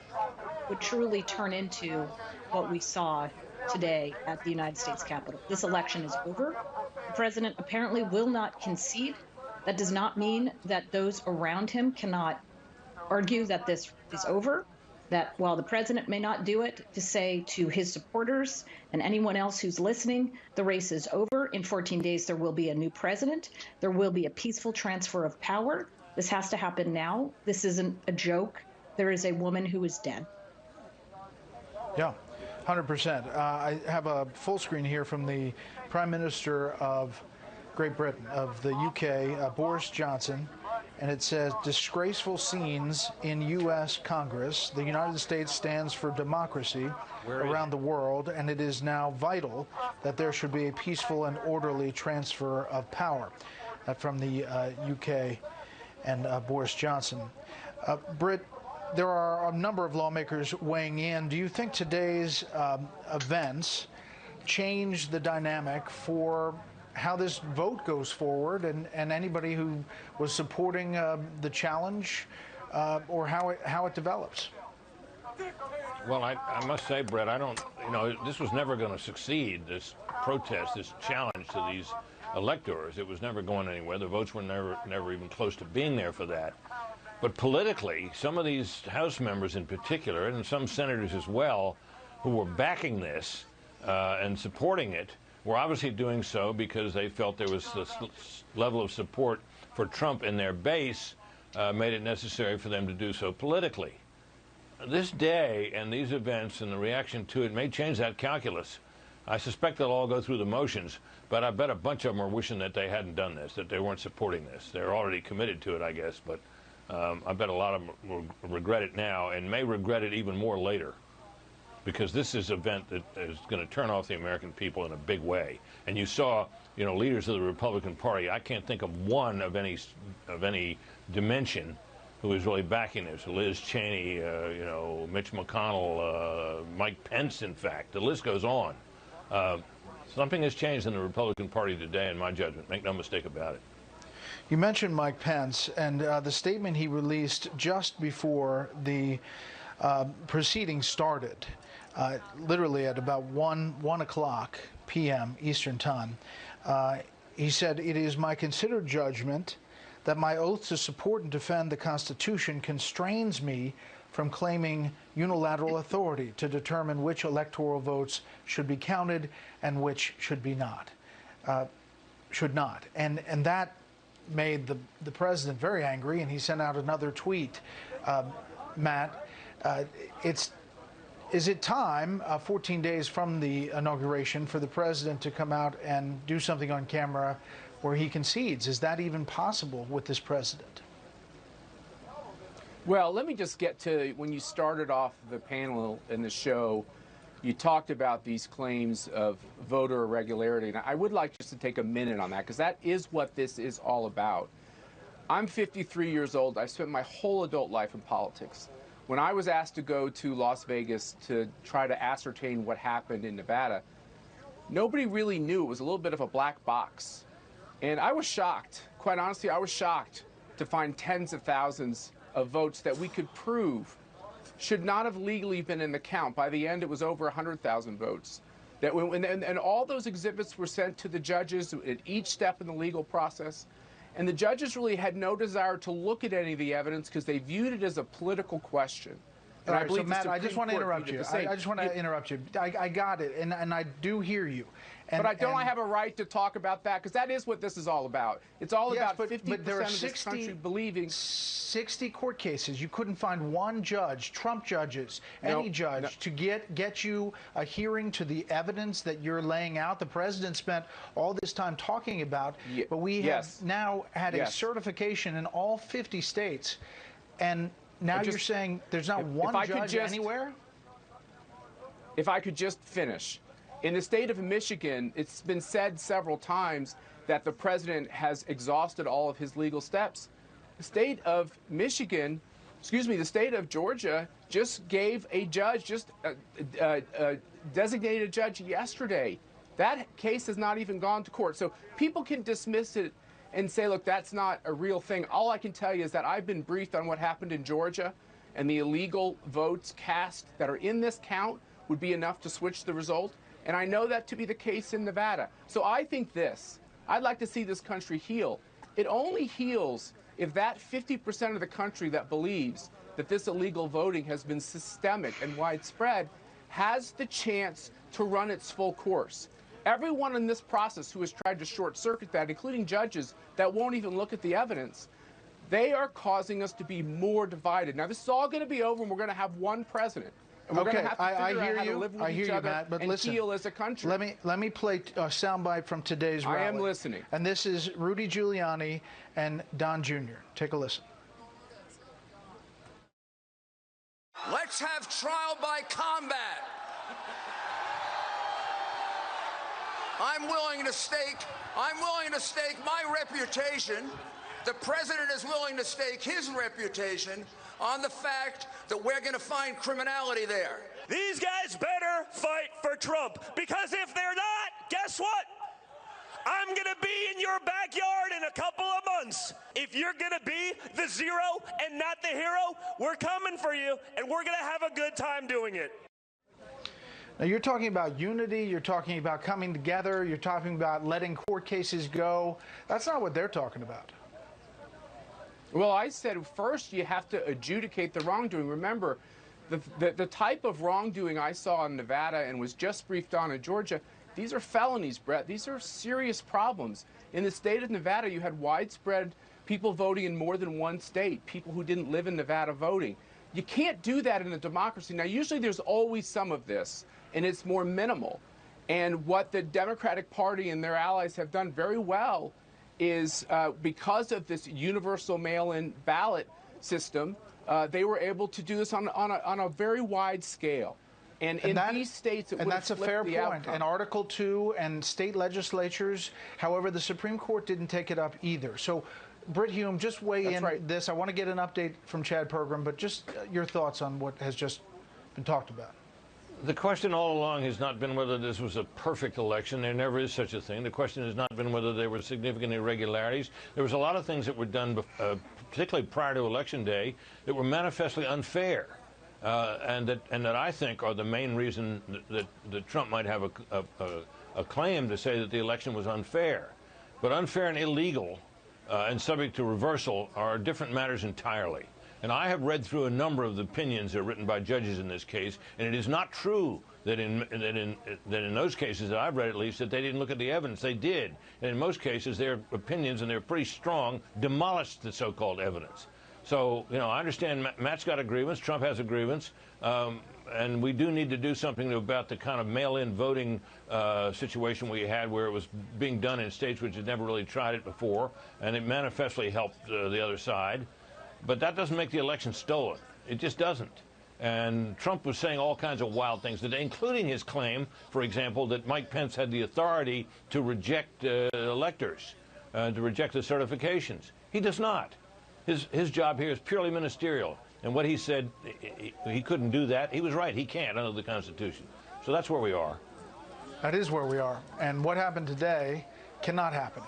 would truly turn into what we saw today at the United States Capitol. This election is over. The president apparently will not concede. That does not mean that those around him cannot argue that this is over, that while the president may not do it, to say to his supporters and anyone else who's listening, the race is over. In 14 days, there will be a new president. There will be a peaceful transfer of power. This has to happen now. This isn't a joke. There is a woman who is dead. Yeah, 100%. I have a full screen here from the Prime Minister of Great Britain, of the UK, Boris Johnson, and it says, "Disgraceful scenes in U.S. Congress. The United States stands for democracy around the world, and it is now vital that there should be a peaceful and orderly transfer of power." From the UK and Boris Johnson. Britt, there are a number of lawmakers weighing in. Do you think today's events change the dynamic for how this vote goes forward, and anybody who was supporting the challenge, or how it develops? Well, I must say, Brett, I don't, this was never going to succeed, this protest, this challenge to these electors. It was never going anywhere. The votes were never even close to being there for that. But politically, some of these House members in particular, and some senators as well, who were backing this and supporting it, were obviously doing so because they felt there was this level of support for Trump in their base, made it necessary for them to do so politically. This day and these events and the reaction to it may change that calculus. I suspect they'll all go through the motions, but I bet a bunch of them are wishing that they hadn't done this, that they weren't supporting this. They're already committed to it, I guess, but I bet a lot of them will regret it now and may regret it even more later, because this is an event that is going to turn off the American people in a big way. And you saw, leaders of the Republican Party, I can't think of one of any dimension who is really backing this. Liz Cheney, Mitch McConnell, Mike Pence, in fact. The list goes on. Something has changed in the Republican Party today, in my judgment. Make no mistake about it. You mentioned Mike Pence and the statement he released just before the proceedings started, literally at about 1 o'clock p.m. Eastern Time. He said, "It is my considered judgment that my oath to support and defend the Constitution constrains me from claiming unilateral authority to determine which electoral votes should be counted and which should not. And that made the president very angry, and he sent out another tweet. Matt, is it time, 14 days from the inauguration, for the president to come out and do something on camera where he concedes? Is that even possible with this president? Well, let me just get to when you started off the panel in the show, you talked about these claims of voter irregularity. And I would like just to take a minute on that, because that is what this is all about. I'm 53 years old. I spent my whole adult life in politics. When I was asked to go to Las Vegas to try to ascertain what happened in Nevada, nobody really knew. It was a little bit of a black box. And I was shocked. Quite honestly, I was shocked to find tens of thousands of votes that we could prove should not have legally been in the count. By the end, it was over 100,000 votes. And all those exhibits were sent to the judges at each step in the legal process. And the judges really had no desire to look at any of the evidence because they viewed it as a political question. All right, so believe the Matt, I Supreme just want to Court interrupt did you. the same. I just want to interrupt you. I got it, and I do hear you. And, but I have a right to talk about that because that is what this is all about. It's all about 50% of this country believing 60 court cases. You couldn't find one judge, Trump judges, any judge, to get you a hearing to the evidence that you're laying out. The president spent all this time talking about, but we have now had a certification in all 50 states, and now you're saying there's not one judge anywhere? If I could just finish. In the state of Michigan, it's been said several times that the president has exhausted all of his legal steps. The state of Michigan, the state of Georgia just gave a judge, designated a judge yesterday. That case has not even gone to court. So people can dismiss it and say, look, that's not a real thing. All I can tell you is that I've been briefed on what happened in Georgia, and the illegal votes cast that are in this count would be enough to switch the result. And I know that to be the case in Nevada. So I think I'd like to see this country heal. It only heals if that 50% of the country that believes that this illegal voting has been systemic and widespread has the chance to run its full course. Everyone in this process who has tried to short-circuit that, including judges that won't even look at the evidence, they are causing us to be more divided. Now, this is all going to be over, and we're going to have one president. And we're going to have to figure out how to live with each other Matt, but and listen, heal as a country. Let me play a soundbite from today's rally. I am listening. And this is Rudy Giuliani and Don Jr. Take a listen. Let's have trial by combat. I'm willing to stake my reputation. The president is willing to stake his reputation on the fact that we're going to find criminality there. These guys better fight for Trump, because if they're not, guess what? I'm going to be in your backyard in a couple of months. If you're going to be the zero and not the hero, we're coming for you, and we're going to have a good time doing it. Now, you're talking about unity, you're talking about coming together, you're talking about letting court cases go. That's not what they're talking about. Well, I said first you have to adjudicate the wrongdoing. Remember, the type of wrongdoing I saw in Nevada and was just briefed on in Georgia, these are felonies, Brett. These are serious problems. In the state of Nevada, you had widespread people voting in more than one state, people who didn't live in Nevada voting. You can't do that in a democracy. Now, usually there's always some of this, and it's more minimal. And what the Democratic Party and their allies have done very well is because of this universal mail-in ballot system, they were able to do this on a very wide scale. And in these states, it would have flipped the outcome. And that's a fair point. And Article 2 and state legislatures, however, the Supreme Court didn't take it up either. So, Britt Hume, just weigh in this. I want to get an update from Chad Pergram, but just your thoughts on what has just been talked about. The question all along has not been whether this was a perfect election. There never is such a thing. The question has not been whether there were significant irregularities. There was a lot of things that were done, particularly prior to Election Day, that were manifestly unfair, and that I think are the main reason that Trump might have a claim to say that the election was unfair. But unfair and illegal and subject to reversal are different matters entirely. And I have read through a number of the opinions that are written by judges in this case, and it is not true that in those cases that I've read, at least, that they didn't look at the evidence. They did. And in most cases, their opinions, and they're pretty strong, demolished the so-called evidence. So, you know, I understand Matt's got a grievance, Trump has a grievance, and we do need to do something about the kind of mail-in voting situation we had, where it was being done in states which had never really tried it before, and it manifestly helped the other side. But that doesn't make the election stolen. It just doesn't. And Trump was saying all kinds of wild things today, including his claim, for example, that Mike Pence had the authority to reject electors, to reject the certifications. He does not. His job here is purely ministerial. And what he said, he couldn't do that. He was right. He can't under the Constitution. So that's where we are. That is where we are. And what happened today cannot happen.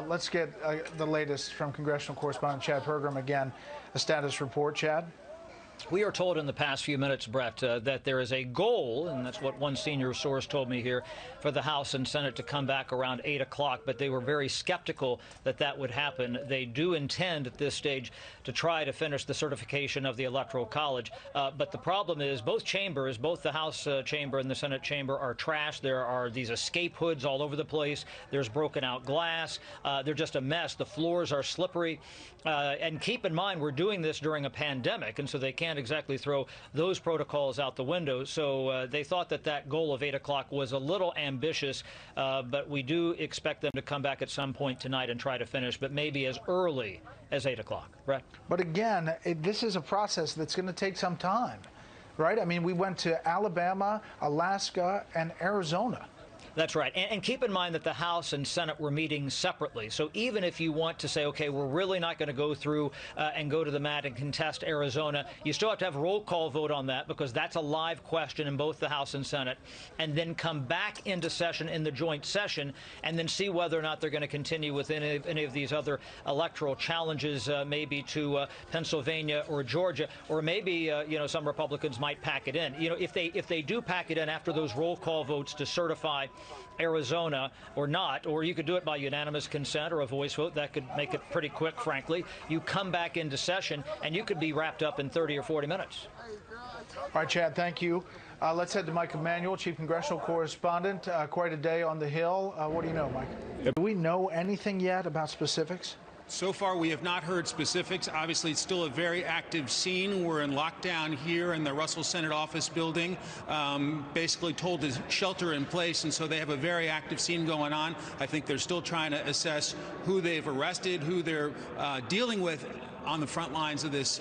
Let's get the latest from congressional correspondent Chad Pergram again. A status report, Chad. We are told in the past few minutes, Brett, that there is a goal, and that's what one senior source told me here, for the House and Senate to come back around 8 o'clock, but they were very skeptical that that would happen. They do intend at this stage to try to finish the certification of the Electoral College, but the problem is both chambers, both the House chamber and the Senate chamber, are trashed. There are these escape hoods all over the place. There's broken out glass. They're just a mess. The floors are slippery. And keep in mind, we're doing this during a pandemic, and so they can't exactly throw those protocols out the window. So they thought that that goal of 8 o'clock was a little ambitious, but we do expect them to come back at some point tonight and try to finish, but maybe as early as 8 o'clock. Right? But again, this is a process that's going to take some time, right? I mean, we went to Alabama, Alaska, and Arizona. That's right. And keep in mind that the House and Senate were meeting separately. So even if you want to say, okay, we're really not going to go through and go to the mat and contest Arizona, you still have to have a roll call vote on that because that's a live question in both the House and Senate, and then come back into session in the joint session and then see whether or not they're going to continue with any of these other electoral challenges, maybe to Pennsylvania or Georgia, or maybe, some Republicans might pack it in. If they do pack it in after those roll call votes to certify Arizona or not, or you could do it by unanimous consent or a voice vote. That could make it pretty quick, frankly. You come back into session, and you could be wrapped up in 30 or 40 minutes. All right, Chad, thank you. Let's head to Mike Emanuel, Chief Congressional Correspondent. Quite a day on the Hill. What do you know, Mike? Do we know anything yet about specifics? So far, we have not heard specifics. Obviously, it's still a very active scene. We're in lockdown here in the Russell Senate office building, basically told to shelter in place, and so they have a very active scene going on. I think they're still trying to assess who they've arrested, who they're dealing with on the front lines of this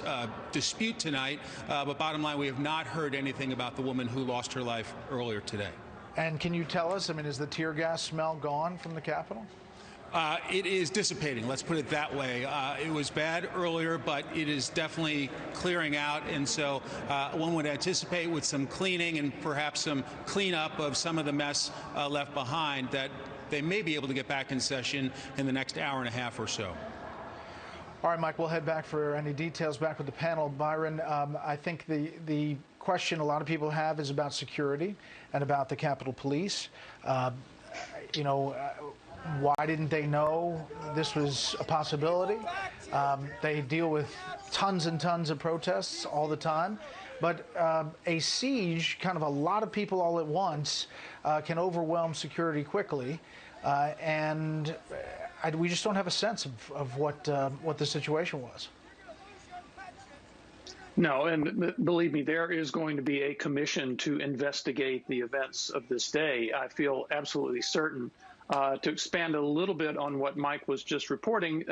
dispute tonight. But bottom line, we have not heard anything about the woman who lost her life earlier today. And can you tell us, is the tear gas smell gone from the Capitol? It is dissipating, let's put it that way. It was bad earlier, but it is definitely clearing out, and so one would anticipate with some cleaning and perhaps some cleanup of some of the mess left behind that they may be able to get back in session in the next hour and a half or so. All right, Mike, we'll head back for any details back with the panel. Byron, I think the question a lot of people have is about security and about the Capitol Police. Why didn't they know this was a possibility? They deal with tons and tons of protests all the time. But a siege, kind of a lot of people all at once, can overwhelm security quickly. And we just don't have a sense of what the situation was. No, and believe me, there is going to be a commission to investigate the events of this day. I feel absolutely certain. To expand a little bit on what Mike was just reporting,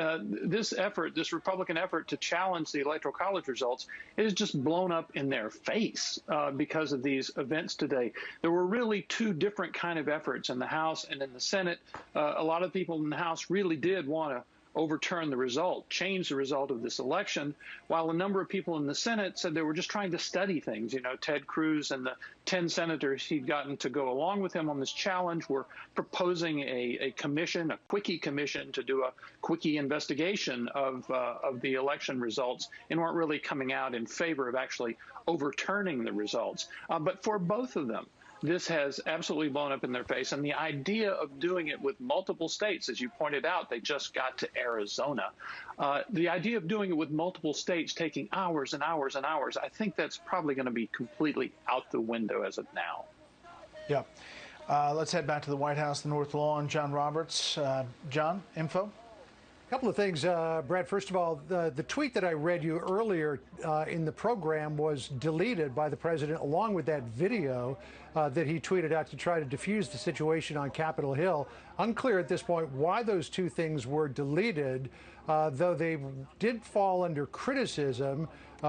this Republican effort to challenge the Electoral College results is just blown up in their face because of these events today. There were really two different kind of efforts in the House and in the Senate. A lot of people in the House really did want to overturn the result, change the result of this election, while a number of people in the Senate said they were just trying to study things. Ted Cruz and the 10 senators he'd gotten to go along with him on this challenge were proposing a commission, a quickie commission, to do a quickie investigation of the election results, and weren't really coming out in favor of actually overturning the results. But for both of them, this has absolutely blown up in their face. And the idea of doing it with multiple states, as you pointed out, they just got to Arizona. The idea of doing it with multiple states, taking hours and hours and hours, I think that's probably going to be completely out the window as of now. Yeah. Let's head back to the White House, the North Lawn. John Roberts. John, info? A couple of things, Brad. First of all, the tweet that I read you earlier in the program was deleted by the president, along with that video that he tweeted out to try to diffuse the situation on Capitol Hill. Unclear at this point why those two things were deleted, though they did fall under criticism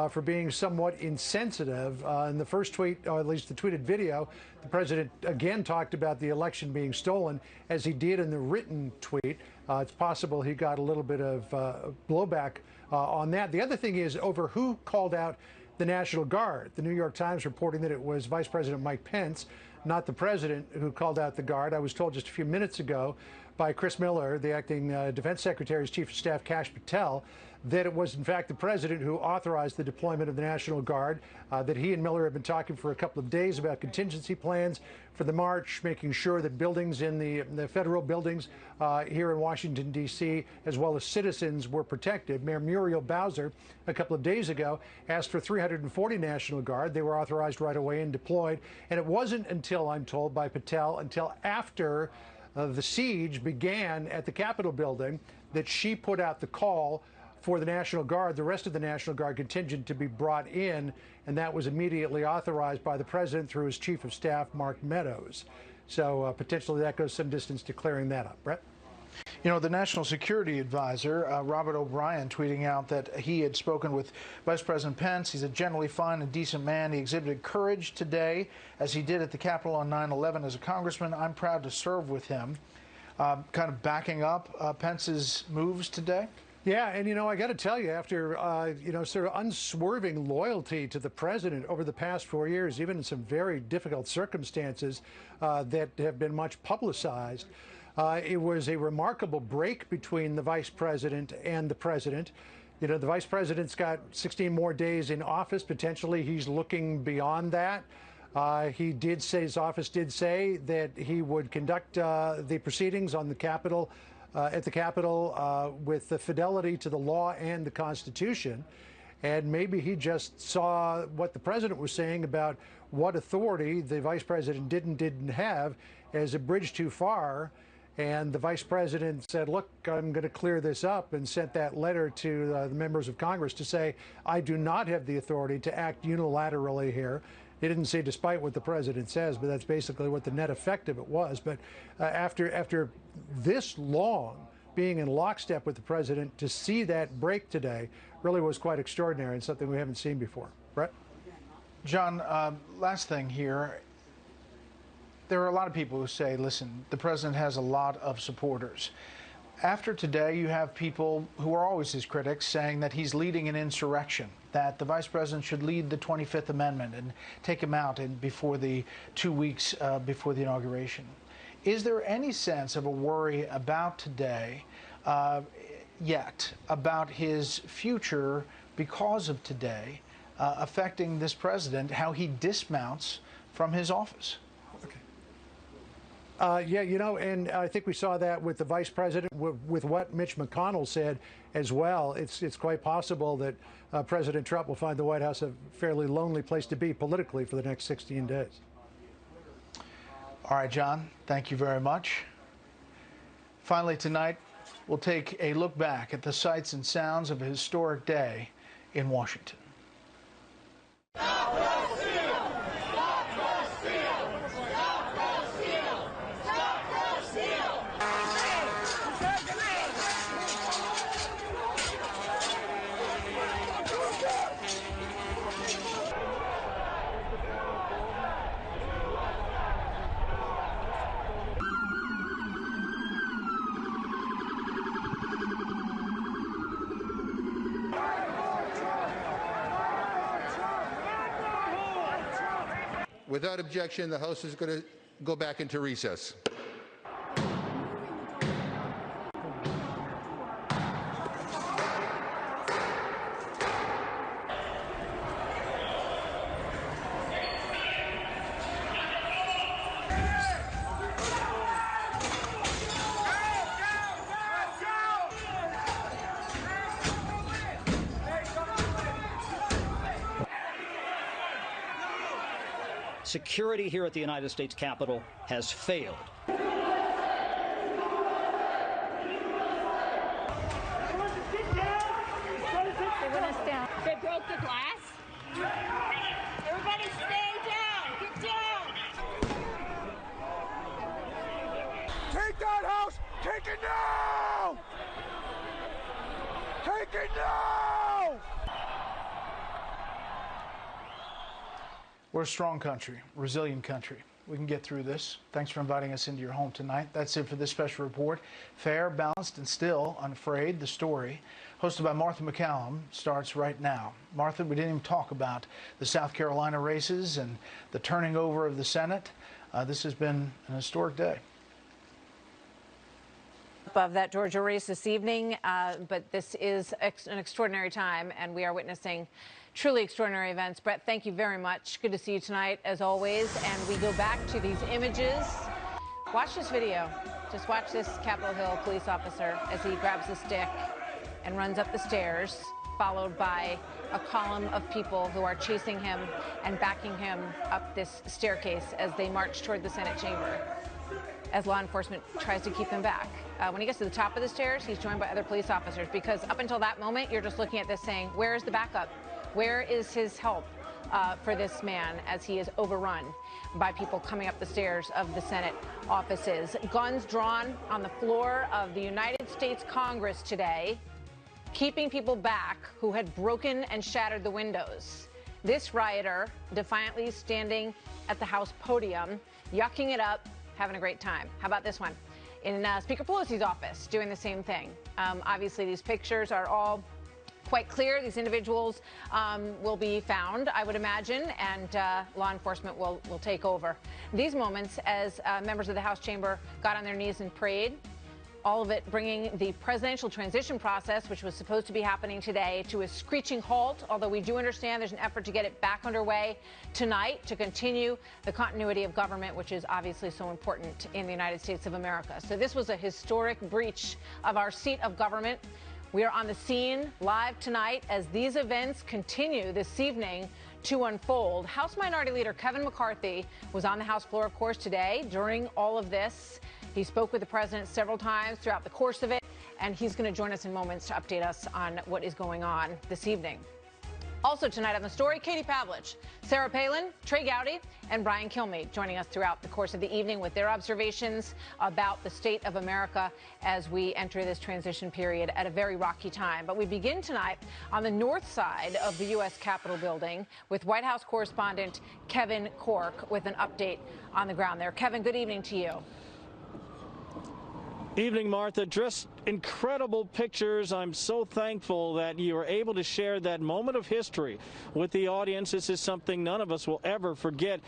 for being somewhat insensitive. In the first tweet, or at least the tweeted video, the president again talked about the election being stolen, as he did in the written tweet. It's possible he got a little bit of blowback on that. The other thing is over who called out the National Guard. The New York Times reporting that it was Vice President Mike Pence, not the president, who called out the Guard. I was told just a few minutes ago by Chris Miller, the acting Defense Secretary's Chief of Staff, Kash Patel, that it was, in fact, the president who authorized the deployment of the National Guard, that he and Miller have been talking for a couple of days about contingency plans for the march, making sure that buildings in the federal buildings here in Washington, D.C., as well as citizens, were protected. Mayor Muriel Bowser, a couple of days ago, asked for 340 National Guard. They were authorized right away and deployed. And it wasn't until, I'm told by Patel, until after the siege began at the Capitol building that she put out the call for the National Guard, the rest of the National Guard contingent, to be brought in, and that was immediately authorized by the president through his chief of staff, Mark Meadows. So potentially that goes some distance to clearing that up. Brett? You know, the National Security Advisor, Robert O'Brien, tweeting out that he had spoken with Vice President Pence. He's a generally fine and decent man. He exhibited courage today, as he did at the Capitol on 9/11 as a congressman. I'm proud to serve with him. Kind of backing up Pence's moves today. Yeah, and, you know, I got to tell you, after, you know, sort of unswerving loyalty to the president over the past 4 years, even in some very difficult circumstances that have been much publicized, it was a remarkable break between the vice president and the president. You know, the vice president's got 16 more days in office. Potentially, he's looking beyond that. He did say, his office did say that he would conduct the proceedings on the Capitol, at the Capitol, with the fidelity to the law and the Constitution. And maybe he just saw what the president was saying about what authority the vice president didn't have as a bridge too far. And the vice president said, look, I'm going to clear this up, and sent that letter to the members of Congress to say, I do not have the authority to act unilaterally here. He didn't say despite what the president says, but that's basically what the net effect of it was. But after this long being in lockstep with the president, to see that break today really was quite extraordinary and something we haven't seen before. Brett? John, last thing here. There are a lot of people who say, listen, the president has a lot of supporters. After today, you have people who are always his critics saying that he's leading an insurrection, that the vice president should lead the 25th Amendment and take him out before the 2 weeks before the inauguration. Is there any sense of a worry about today yet, about his future because of today, affecting this president, how he dismounts from his office? Yeah, you know, and I think we saw that with the vice president, with what Mitch McConnell said as well. It's quite possible that President Trump will find the White House a fairly lonely place to be politically for the next 16 days. All right, John, thank you very much. Finally tonight, we'll take a look back at the sights and sounds of a historic day in Washington. Without objection, the House is going to go back into recess. Security here at the United States Capitol has failed. Everyone sit down. They broke the glass. Everybody stay down. Get down. Take that house! Take it now! Take it now! We're a strong country, resilient country. We can get through this. Thanks for inviting us into your home tonight. That's it for this special report. Fair, balanced, and still unafraid. The story, hosted by Martha McCallum, starts right now. Martha, we didn't even talk about the South Carolina races and the turning over of the Senate. This has been an historic day. Of that Georgia race this evening, but this is an extraordinary time, and we are witnessing truly extraordinary events. Brett, thank you very much. Good to see you tonight, as always. And we go back to these images. Watch this video. Just watch this Capitol Hill police officer as he grabs the stick and runs up the stairs, followed by a column of people who are chasing him and backing him up this staircase as they march toward the Senate chamber, as law enforcement tries to keep him back. When he gets to the top of the stairs, he's joined by other police officers, because up until that moment, you're just looking at this saying, where is the backup? Where is his help for this man as he is overrun by people coming up the stairs of the Senate offices? Guns drawn on the floor of the United States Congress today, keeping people back who had broken and shattered the windows. This rioter defiantly standing at the House podium, yucking it up, having a great time. How about this one? In Speaker Pelosi's office, doing the same thing. Obviously, these pictures are all quite clear. These individuals will be found, I would imagine, and law enforcement will take over. These moments, as members of the House chamber got on their knees and prayed, all of it bringing the presidential transition process, which was supposed to be happening today, to a screeching halt, although we do understand there's an effort to get it back underway tonight to continue the continuity of government, which is obviously so important in the United States of America. So this was a historic breach of our seat of government. We are on the scene live tonight as these events continue this evening to unfold. House Minority Leader Kevin McCarthy was on the House floor, of course, today during all of this. He spoke with the president several times throughout the course of it, and he's going to join us in moments to update us on what is going on this evening. Also tonight on the story, Katie Pavlich, Sarah Palin, Trey Gowdy, and Brian Kilmeade joining us throughout the course of the evening with their observations about the state of America as we enter this transition period at a very rocky time. But we begin tonight on the north side of the U.S. Capitol building with White House correspondent Kevin Corke with an update on the ground there. Kevin, good evening to you. Evening, Martha. Just incredible pictures. I'm so thankful that you were able to share that moment of history with the audience. This is something none of us will ever forget.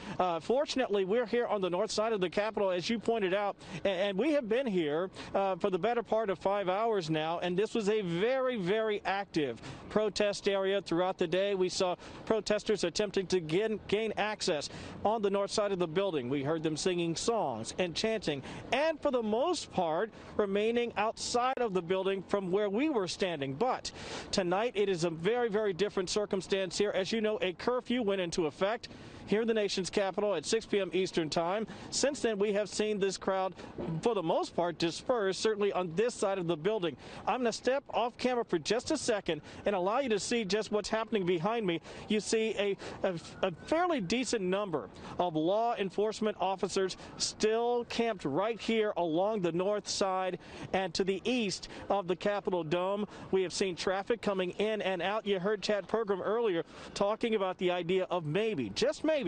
Fortunately, we're here on the north side of the Capitol, as you pointed out, and we have been here for the better part of 5 hours now, and this was a very, very active protest area throughout the day. We saw protesters attempting to gain access on the north side of the building. We heard them singing songs and chanting, and for the most part, remaining outside of the building from where we were standing. But tonight it is a very, very different circumstance here. As you know, a curfew went into effect here in the nation's capital at 6 p.m. Eastern time. Since then, we have seen this crowd, for the most part, disperse, certainly on this side of the building. I'm going to step off camera for just a second and allow you to see just what's happening behind me. You see a fairly decent number of law enforcement officers still camped right here along the north side and to the east of the Capitol Dome. We have seen traffic coming in and out. You heard Chad Pergram earlier talking about the idea of maybe, just maybe,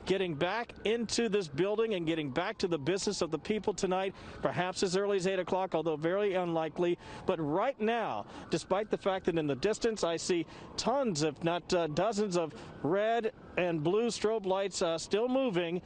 getting back into this building and getting back to the business of the people tonight, perhaps as early as 8 o'clock, although very unlikely. But right now, despite the fact that in the distance I see tons, if not dozens, of red and blue strobe lights still moving,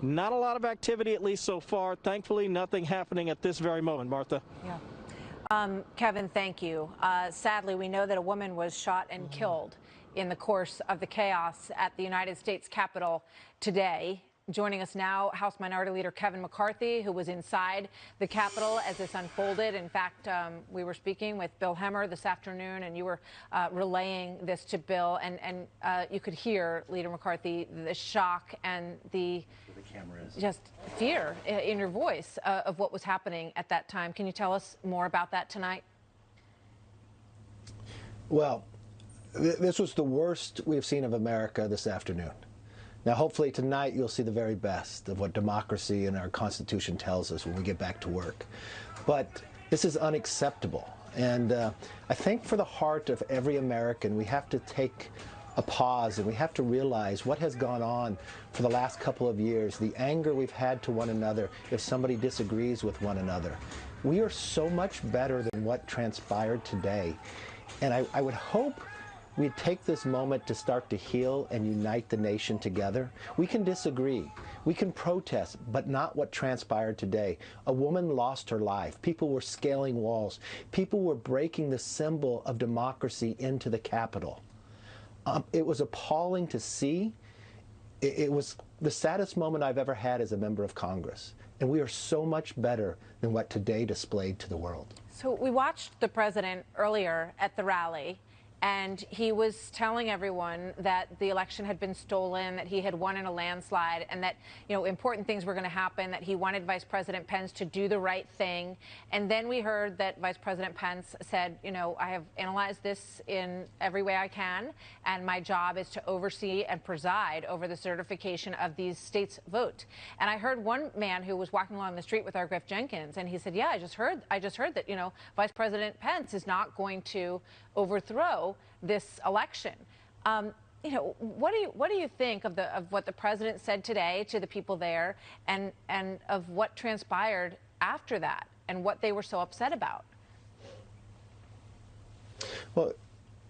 not a lot of activity, at least so far. Thankfully, nothing happening at this very moment, Martha. Yeah. Kevin, thank you. Sadly, we know that a woman was shot and killed in the course of the chaos at the United States Capitol today. Joining us now, House Minority Leader Kevin McCarthy, who was inside the Capitol as this unfolded. In fact, we were speaking with Bill Hemmer this afternoon, and you were relaying this to Bill, and you could hear, Leader McCarthy, the shock and the just fear in your voice of what was happening at that time. Can you tell us more about that tonight? Well, this was the worst we have seen of America this afternoon. Now, hopefully tonight you'll see the very best of what democracy and our Constitution tells us when we get back to work. But this is unacceptable. And I think for the heart of every American, we have to take a pause and we have to realize what has gone on for the last couple of years, the anger we've had to one another if somebody disagrees with one another. We are so much better than what transpired today. And I would hope we take this moment to start to heal and unite the nation together. We can disagree. We can protest, but not what transpired today. A woman lost her life. People were scaling walls. People were breaking the symbol of democracy into the Capitol. It was appalling to see. It was the saddest moment I've ever had as a member of Congress. And we are so much better than what today displayed to the world. So we watched the president earlier at the rally, and he was telling everyone that the election had been stolen, that he had won in a landslide, and that, you know, important things were going to happen, that he wanted Vice President Pence to do the right thing. And then we heard that Vice President Pence said, you know, I have analyzed this in every way I can, and my job is to oversee and preside over the certification of these states' vote. And I heard one man who was walking along the street with our Griff Jenkins, and he said, yeah, I just heard that, you know, Vice President Pence is not going to overthrow this election. You know, what do you think of what the president said today to the people there, and of what transpired after that, and what they were so upset about? Well,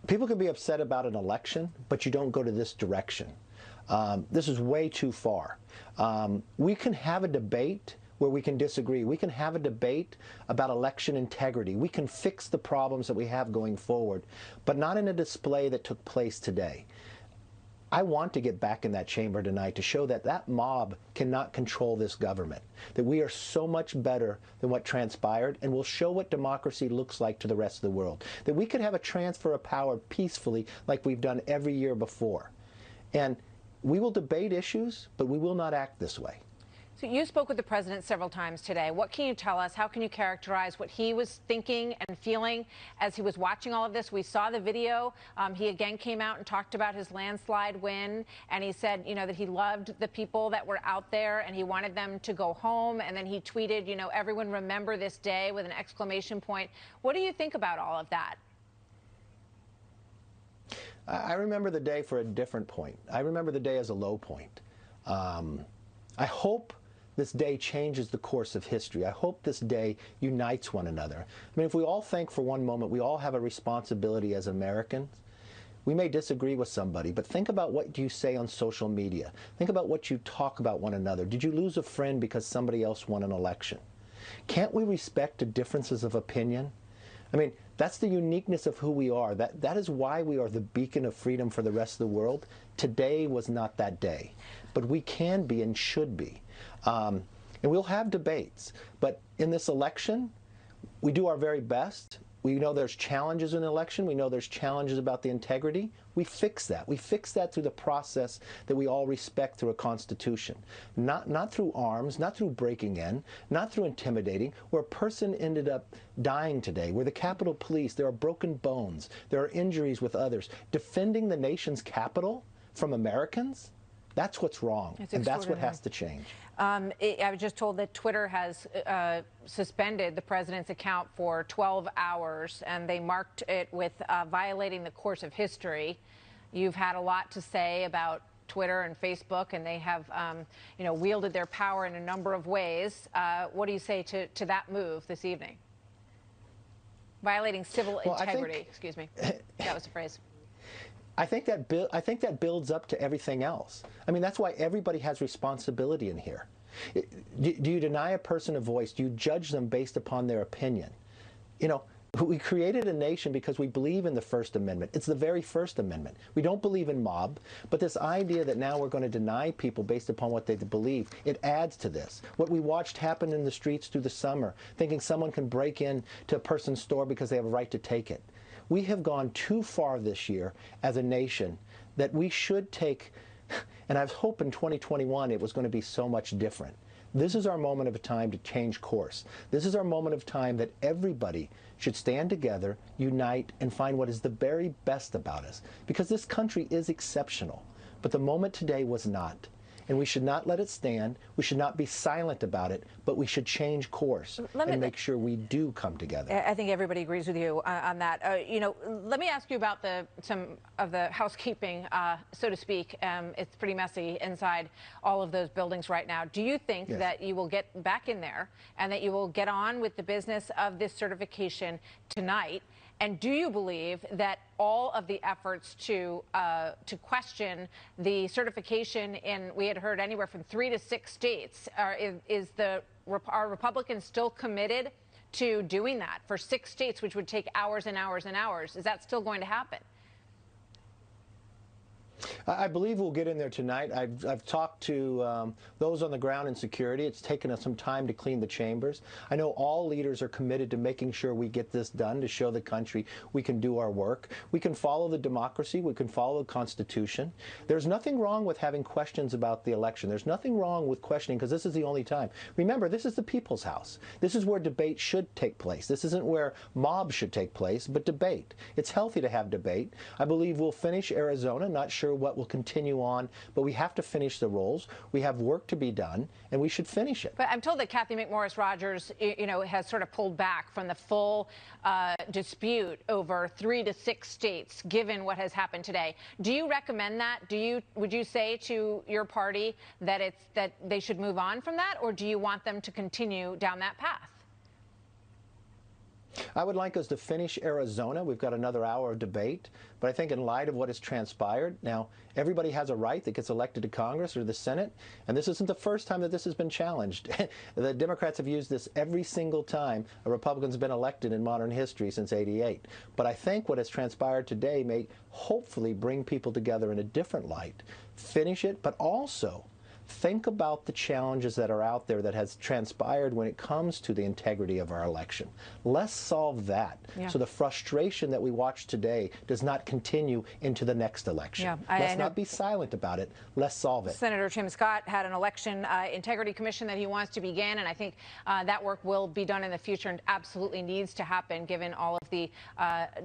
people can be upset about an election, but you don't go to this direction. This is way too far. We can have a debate where we can disagree. We can have a debate about election integrity. We can fix the problems that we have going forward, but not in a display that took place today. I want to get back in that chamber tonight to show that that mob cannot control this government, that we are so much better than what transpired, and will show what democracy looks like to the rest of the world, that we could have a transfer of power peacefully like we've done every year before. And we will debate issues, but we will not act this way. So you spoke with the president several times today. What can you tell us? How can you characterize what he was thinking and feeling as he was watching all of this? We saw the video. He again came out and talked about his landslide win, and he said, you know, that he loved the people that were out there and he wanted them to go home. And then he tweeted, you know, everyone remember this day with an exclamation point. What do you think about all of that? I remember the day for a different point. I remember the day as a low point. I hope this day changes the course of history. I hope this day unites one another. I mean, if we all think for one moment we all have a responsibility as Americans, we may disagree with somebody, but think about what you say on social media. Think about what you talk about one another. Did you lose a friend because somebody else won an election? Can't we respect the differences of opinion? I mean, that's the uniqueness of who we are. That is why we are the beacon of freedom for the rest of the world. Today was not that day, but we can be and should be. And we'll have debates, but in this election, we do our very best. We know there's challenges in the election. We know there's challenges about the integrity. We fix that. We fix that through the process that we all respect through a constitution. Not through arms, not through breaking in, not through intimidating, where a person ended up dying today, where the Capitol Police, there are broken bones, there are injuries with others. Defending the nation's capital from Americans? That's what's wrong, and that's what has to change. I was just told that Twitter has suspended the president's account for 12 hours, and they marked it with violating the course of history. You've had a lot to say about Twitter and Facebook, and they have, you know, wielded their power in a number of ways. What do you say to that move this evening? Violating civil integrity. Excuse me. That was the phrase. I think that builds up to everything else. I mean, that's why everybody has responsibility in here. Do you deny a person a voice? Do you judge them based upon their opinion? You know, we created a nation because we believe in the First Amendment. It's the very First Amendment. We don't believe in mob, but this idea that now we're going to deny people based upon what they believe, it adds to this. What we watched happen in the streets through the summer, thinking someone can break into a person's store because they have a right to take it. We have gone too far this year as a nation that we should take, and I was hoping 2021 it was going to be so much different. This is our moment of time to change course. This is our moment of time that everybody should stand together, unite, and find what is the very best about us. Because this country is exceptional, but the moment today was not. And we should not let it stand. We should not be silent about it, but we should change course and make sure we do come together. I think everybody agrees with you on that. You know, let me ask you about some of the housekeeping, so to speak. It's pretty messy inside all of those buildings right now. Do you think that you will get back in there and that you will get on with the business of this certification tonight? And do you believe that all of the efforts to question the certification in, we had heard anywhere from 3 to 6 states, are Republicans still committed to doing that for 6 states, which would take hours and hours and hours? Is that still going to happen? I believe we'll get in there tonight. I've talked to those on the ground in security. It's taken us some time to clean the chambers. I know all leaders are committed to making sure we get this done to show the country we can do our work. We can follow the democracy. We can follow the Constitution. There's nothing wrong with having questions about the election. There's nothing wrong with questioning, because this is the only time. Remember, this is the people's house. This is where debate should take place. This isn't where mobs should take place, but debate. It's healthy to have debate. I believe we'll finish Arizona. Not sure what will continue on, but we have to finish the rolls. We have work to be done, and we should finish it. But I'm told that Kathy McMorris Rodgers, has sort of pulled back from the full dispute over 3 to 6 states, given what has happened today. Do you recommend that? Would you say to your party that they should move on from that, or do you want them to continue down that path? I would like us to finish Arizona. We've got another hour of debate. But I think in light of what has transpired, now everybody has a right that gets elected to Congress or the Senate, and this isn't the first time that this has been challenged. The Democrats have used this every single time a Republican's been elected in modern history since '88. But I think what has transpired today may hopefully bring people together in a different light. Finish it, but also think about the challenges that are out there that has transpired when it comes to the integrity of our election. Let's solve that, so the frustration that we watched today does not continue into the next election. Let's not be silent about it. Let's solve it. Senator Tim Scott had an election integrity commission that he wants to begin, and I think that work will be done in the future and absolutely needs to happen given all of the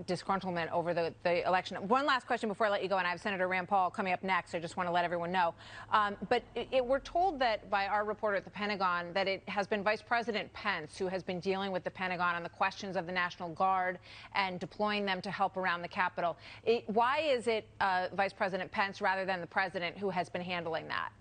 disgruntlement over the election. One last question before I let you go, and I have Senator Rand Paul coming up next. I just want to let everyone know. We're told that by our reporter at the Pentagon that it has been Vice President Pence who has been dealing with the Pentagon on the questions of the National Guard and deploying them to help around the Capitol. Why is it Vice President Pence rather than the President who has been handling that?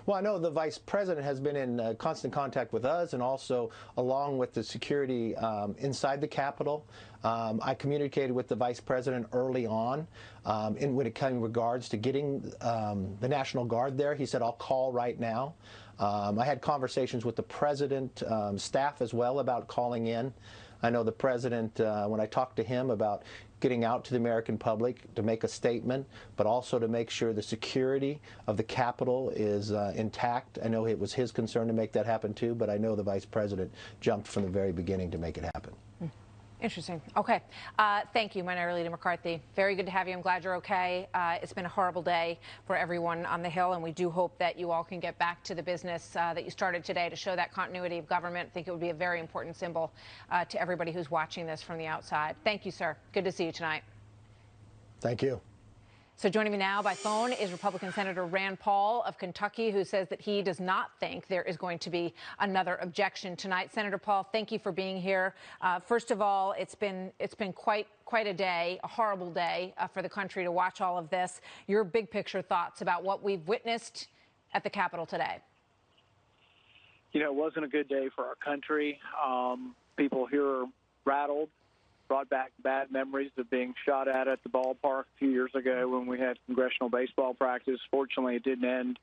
Well, I know the Vice President has been in constant contact with us, and also along with the security inside the Capitol. I communicated with the Vice President early on when it came in regards to getting the National Guard there. He said, I'll call right now. I had conversations with the President staff as well about calling in. I know the President, when I talked to him about getting out to the American public to make a statement, but also to make sure the security of the Capitol is intact. I know it was his concern to make that happen too, but I know the Vice President jumped from the very beginning to make it happen. Interesting. Okay. Thank you, Minority Leader McCarthy. Very good to have you. I'm glad you're okay. It's been a horrible day for everyone on the Hill, and we do hope that you all can get back to the business that you started today to show that continuity of government. I think it would be a very important symbol to everybody who's watching this from the outside. Thank you, sir. Good to see you tonight. Thank you. So joining me now by phone is Republican Senator Rand Paul of Kentucky, who says that he does not think there is going to be another objection tonight. Senator Paul, thank you for being here. First of all, it's been quite a day, a horrible day for the country to watch all of this. Your big picture thoughts about what we've witnessed at the Capitol today. It wasn't a good day for our country. People here are rattled. Brought back bad memories of being shot at the ballpark a few years ago when we had congressional baseball practice. Fortunately, it didn't end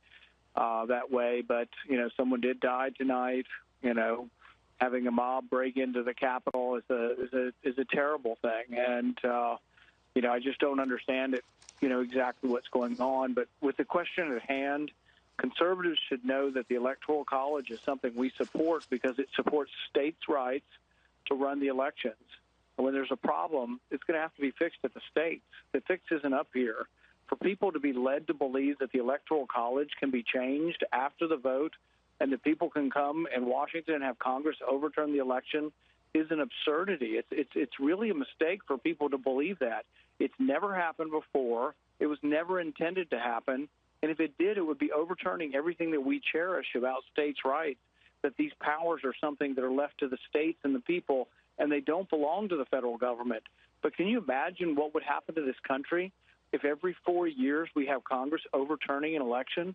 that way, but, someone did die tonight. Having a mob break into the Capitol is a terrible thing. And, I just don't understand it, exactly what's going on. But with the question at hand, conservatives should know that the Electoral College is something we support because it supports states' rights to run the elections. When there's a problem, it's going to have to be fixed at the states. The fix isn't up here. For people to be led to believe that the Electoral College can be changed after the vote and that people can come in Washington and have Congress overturn the election is an absurdity. It's really a mistake for people to believe that. It's never happened before. It was never intended to happen. And if it did, it would be overturning everything that we cherish about states' rights, that these powers are something that are left to the states and the people, and they don't belong to the federal government. But can you imagine what would happen to this country if every 4 years we have Congress overturning an election?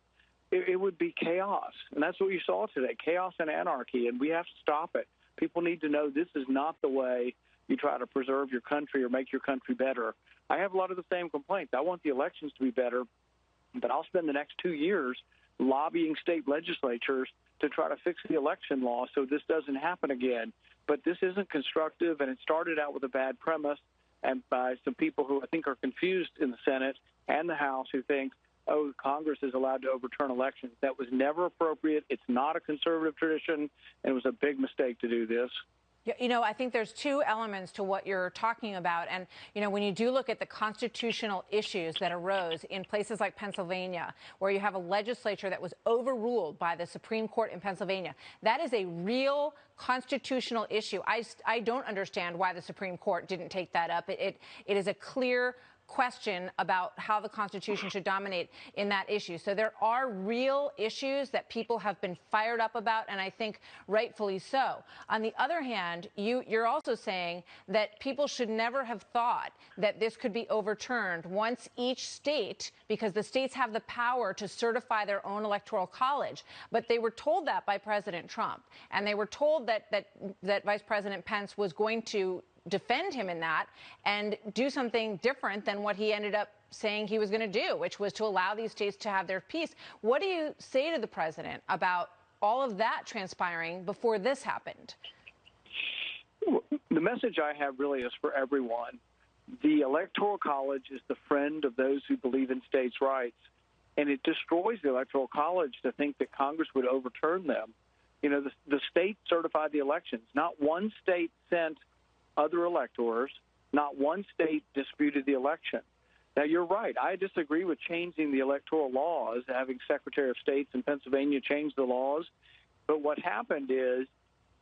it would be chaos. And that's what you saw today, chaos and anarchy, and we have to stop it. People need to know this is not the way you try to preserve your country or make your country better. I have a lot of the same complaints. I want the elections to be better, but I'll spend the next 2 years lobbying state legislatures to try to fix the election law so this doesn't happen again. But this isn't constructive, and it started out with a bad premise and by some people who I think are confused in the Senate and the House who think, oh, Congress is allowed to overturn elections. That was never appropriate. It's not a conservative tradition, and it was a big mistake to do this. You know, I think there's two elements to what you're talking about. And, you know, when you do look at the constitutional issues that arose in places like Pennsylvania, where you have a legislature that was overruled by the Supreme Court in Pennsylvania, that is a real constitutional issue. I don't understand why the Supreme Court didn't take that up. It is a clear question about how the Constitution should dominate in that issue. So there are real issues that people have been fired up about, and I think rightfully so. On the other hand, you're also saying that people should never have thought that this could be overturned once each state, because the states have the power to certify their own electoral college, but they were told that by President Trump, and they were told that Vice President Pence was going to defend him in that and do something different than what he ended up saying he was going to do, which was to allow these states to have their peace. What do you say to the president about all of that transpiring before this happened? The message I have really is for everyone. The Electoral College is the friend of those who believe in states' rights, and it destroys the Electoral College to think that Congress would overturn them. You know, the states certified the elections. Not one state sent other electors. Not one state disputed the election. Now, you're right. I disagree with changing the electoral laws, having Secretary of States in Pennsylvania change the laws. But what happened is,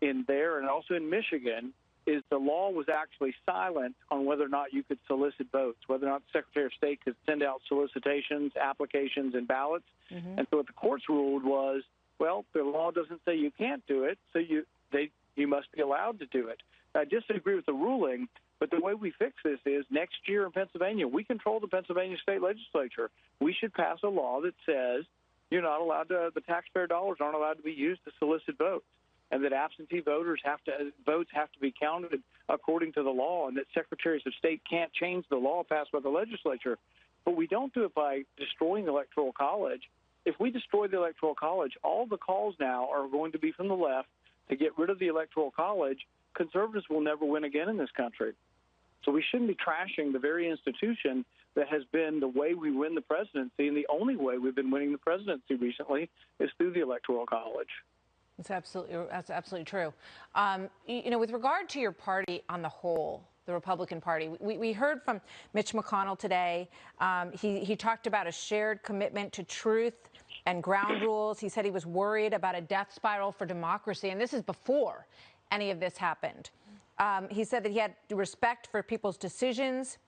in there and also in Michigan, is the law was actually silent on whether or not you could solicit votes, whether or not the Secretary of State could send out solicitations, applications, and ballots. And so what the courts ruled was, well, the law doesn't say you can't do it, so you must be allowed to do it. I disagree with the ruling, but the way we fix this is next year in Pennsylvania, we control the Pennsylvania state legislature. We should pass a law that says you're not allowed to, the taxpayer dollars aren't allowed to be used to solicit votes, and that absentee votes have to be counted according to the law, and that secretaries of state can't change the law passed by the legislature. But we don't do it by destroying the Electoral College. If we destroy the Electoral College, all the calls now are going to be from the left to get rid of the Electoral College. Conservatives will never win again in this country. So we shouldn't be trashing the very institution that has been the way we win the presidency, and the only way we've been winning the presidency recently is through the Electoral College. That's absolutely true. You know, with regard to your party on the whole, the Republican Party, we heard from Mitch McConnell today. He talked about a shared commitment to truth and ground rules. He said he was worried about a death spiral for democracy, and this is before any of this happened. He said that he had respect for people's decisions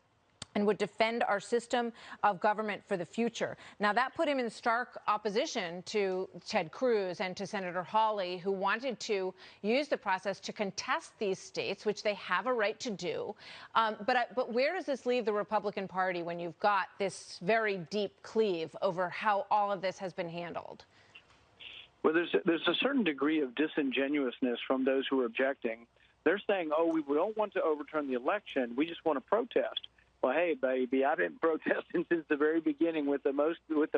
and would defend our system of government for the future. Now, that put him in stark opposition to Ted Cruz and to Senator Hawley, who wanted to use the process to contest these states, which they have a right to do. But where does this leave the Republican Party when you've got this very deep cleave over how all of this has been handled? Well, there's a certain degree of disingenuousness from those who are objecting. They're saying, oh, we don't want to overturn the election. We just want to protest. Well, hey, baby, I've been protesting since the very beginning with the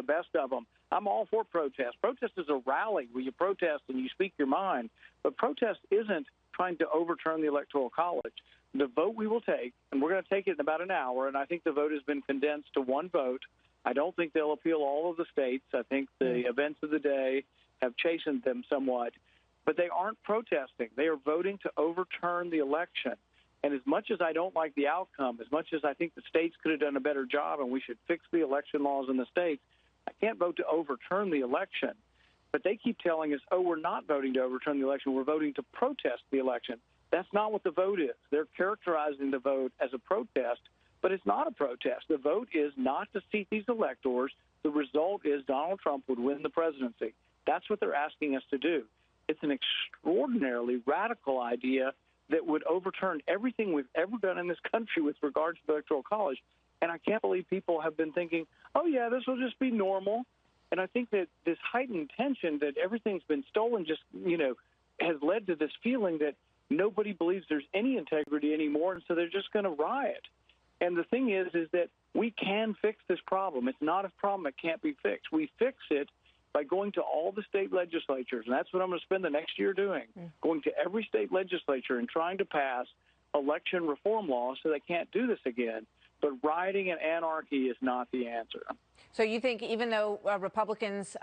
best of them. I'm all for protest. Protest is a rally where you protest and you speak your mind. But protest isn't trying to overturn the Electoral College. The vote we will take, and we're going to take it in about an hour, and I think the vote has been condensed to one vote. I don't think they'll appeal all of the states. I think the events of the day have chastened them somewhat. But they aren't protesting. They are voting to overturn the election. And as much as I don't like the outcome, as much as I think the states could have done a better job and we should fix the election laws in the states, I can't vote to overturn the election. But they keep telling us, oh, we're not voting to overturn the election. We're voting to protest the election. That's not what the vote is. They're characterizing the vote as a protest, but it's not a protest. The vote is not to seat these electors. The result is Donald Trump would win the presidency. That's what they're asking us to do. It's an extraordinarily radical idea that would overturn everything we've ever done in this country with regard to the Electoral College. And I can't believe people have been thinking, oh, yeah, this will just be normal. And I think that this heightened tension that everything's been stolen just, has led to this feeling that nobody believes there's any integrity anymore, and so they're just going to riot. And the thing is that we can fix this problem. It's not a problem that can't be fixed. We fix it by going to all the state legislatures, and that's what I'm going to spend the next year doing, going to every state legislature and trying to pass election reform laws so they can't do this again. But rioting and anarchy is not the answer. So you think even though Republicans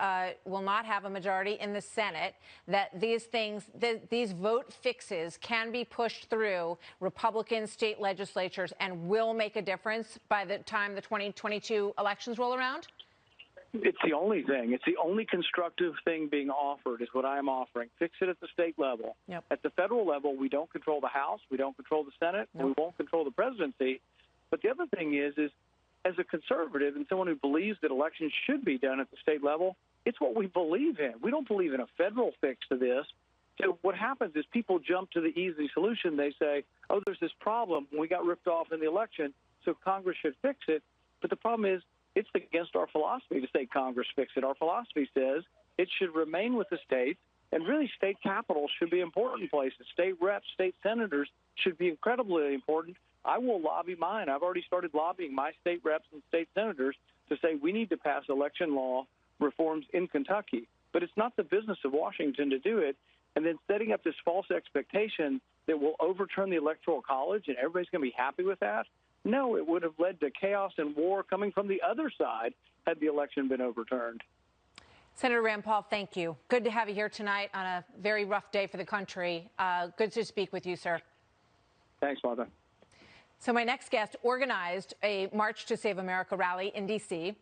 will not have a majority in the Senate, that these things, these vote fixes can be pushed through Republican state legislatures and will make a difference by the time the 2022 elections roll around? It's the only thing. It's the only constructive thing being offered is what I'm offering. Fix it at the state level. Yep. At the federal level, we don't control the House. We don't control the Senate. Nope. We won't control the presidency. But the other thing is as a conservative and someone who believes that elections should be done at the state level, it's what we believe in. We don't believe in a federal fix to this. So what happens is people jump to the easy solution. They say, oh, there's this problem. We got ripped off in the election, so Congress should fix it. But the problem is it's against our philosophy to say Congress fix it. Our philosophy says it should remain with the states, and really state capitals should be important places. State reps, state senators should be incredibly important. I will lobby mine. I've already started lobbying my state reps and state senators to say we need to pass election law reforms in Kentucky. But it's not the business of Washington to do it. And then setting up this false expectation that will overturn the Electoral College and everybody's going to be happy with that. No, it would have led to chaos and war coming from the other side had the election been overturned. Senator Rand Paul, thank you. Good to have you here tonight on a very rough day for the country. Good to speak with you, sir. Thanks, Martha. So my next guest organized a March to Save America rally in D.C.,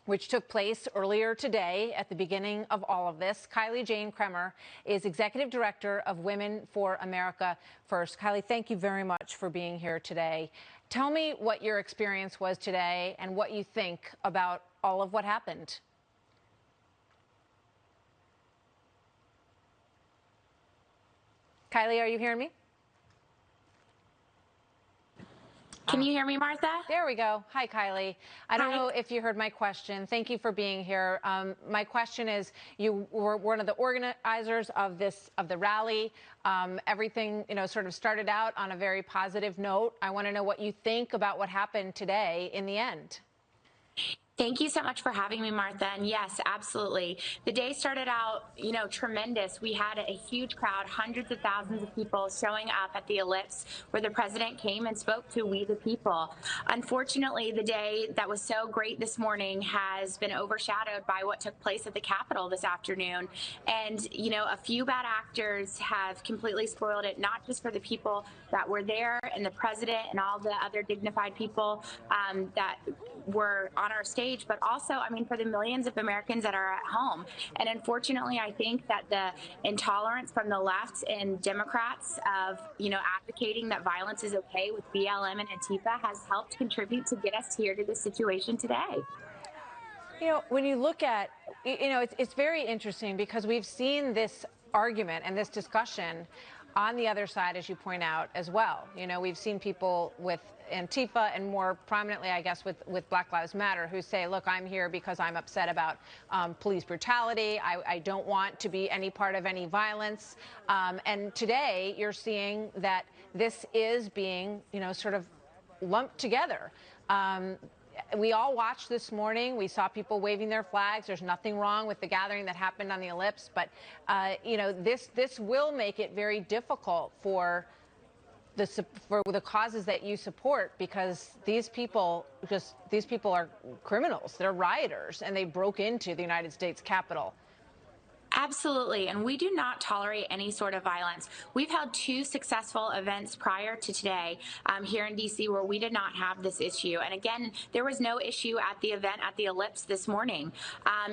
which took place earlier today at the beginning of all of this. Kylie Jane Kremer is Executive Director of Women for America First. Kylie, thank you very much for being here today. Tell me what your experience was today and what you think about all of what happened. Kylie, are you hearing me? Can you hear me, Martha? There we go. Hi, Kylie. I don't know if you heard my question. Thank you for being here. My question is, you were one of the organizers of the rally. Everything, sort of started out on a very positive note. I want to know what you think about what happened today in the end. Thank you so much for having me, Martha. And yes, absolutely. The day started out, tremendous. We had a huge crowd, hundreds of thousands of people showing up at the Ellipse where the president came and spoke to We the People. Unfortunately, the day that was so great this morning has been overshadowed by what took place at the Capitol this afternoon. And, a few bad actors have completely spoiled it, not just for the people that were there and the president and all the other dignified people that were on our stage, but also, for the millions of Americans that are at home. And unfortunately, I think that the intolerance from the left and Democrats of, advocating that violence is okay with BLM and Antifa has helped contribute to get us here to this situation today. When you look at, it's very interesting because we've seen this argument and this discussion on the other side, as you point out, as well. We've seen people with Antifa and more prominently, I guess, with Black Lives Matter who say, look, I'm here because I'm upset about police brutality. I don't want to be any part of any violence. And today you're seeing that this is being, sort of lumped together. We all watched this morning. We saw people waving their flags. There's nothing wrong with the gathering that happened on the Ellipse. But, this will make it very difficult for the causes that you support, because these people are criminals. They're rioters, and they broke into the United States Capitol. Absolutely, and we do not tolerate any sort of violence. We've held 2 successful events prior to today here in D.C. where we did not have this issue. And again, there was no issue at the event at the Ellipse this morning.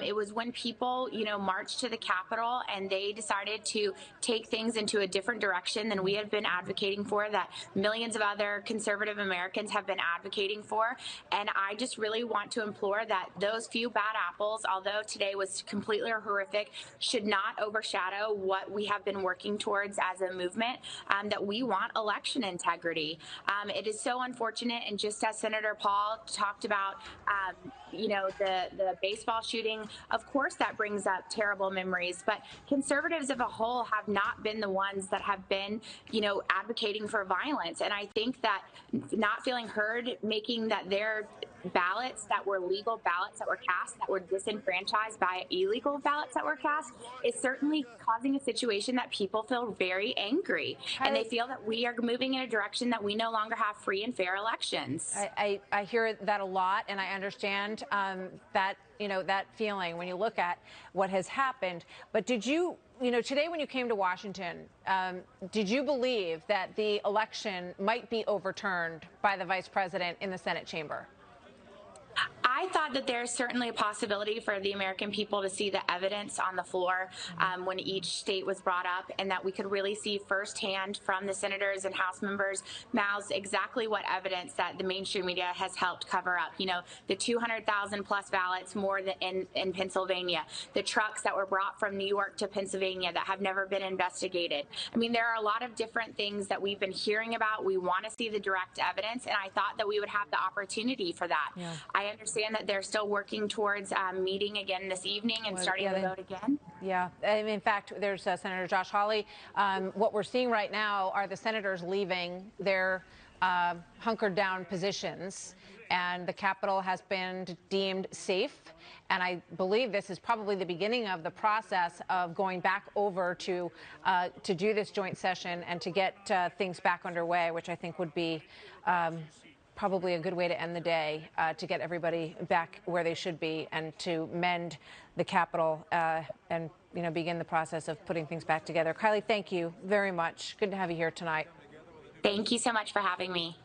It was when people, marched to the Capitol and they decided to take things into a different direction than we had been advocating for, that millions of other conservative Americans have been advocating for. And I just really want to implore that those few bad apples, although today was completely horrific, should not overshadow what we have been working towards as a movement, that we want election integrity. It is so unfortunate, and just as Senator Paul talked about, the baseball shooting, of course that brings up terrible memories, but conservatives as a whole have not been the ones that have been, advocating for violence. And I think that not feeling heard, making that their ballots that were legal ballots that were cast that were disenfranchised by illegal ballots that were cast is certainly causing a situation that people feel very angry, and they feel that we are moving in a direction that we no longer have free and fair elections. I hear that a lot, and I understand that that feeling when you look at what has happened. But did you today when you came to Washington, did you believe that the election might be overturned by the vice president in the Senate chamber? I thought that there's certainly a possibility for the American people to see the evidence on the floor when each state was brought up, and that we could really see firsthand from the senators and House members' mouths exactly what evidence that the mainstream media has helped cover up. The 200,000 plus ballots more than in Pennsylvania, the trucks that were brought from New York to Pennsylvania that have never been investigated. I mean, there are a lot of different things that we've been hearing about. We want to see the direct evidence, and I thought that we would have the opportunity for that. Yeah. I understand that they're still working towards meeting again this evening and starting the vote again. Yeah. In fact, there's Senator Josh Hawley. What we're seeing right now are the senators leaving their hunkered down positions, and the Capitol has been deemed safe. And I believe this is probably the beginning of the process of going back over to do this joint session and to get things back underway, which I think would be probably a good way to end the day, to get everybody back where they should be and to mend the Capitol and begin the process of putting things back together. Kylie, thank you very much. Good to have you here tonight. Thank you so much for having me.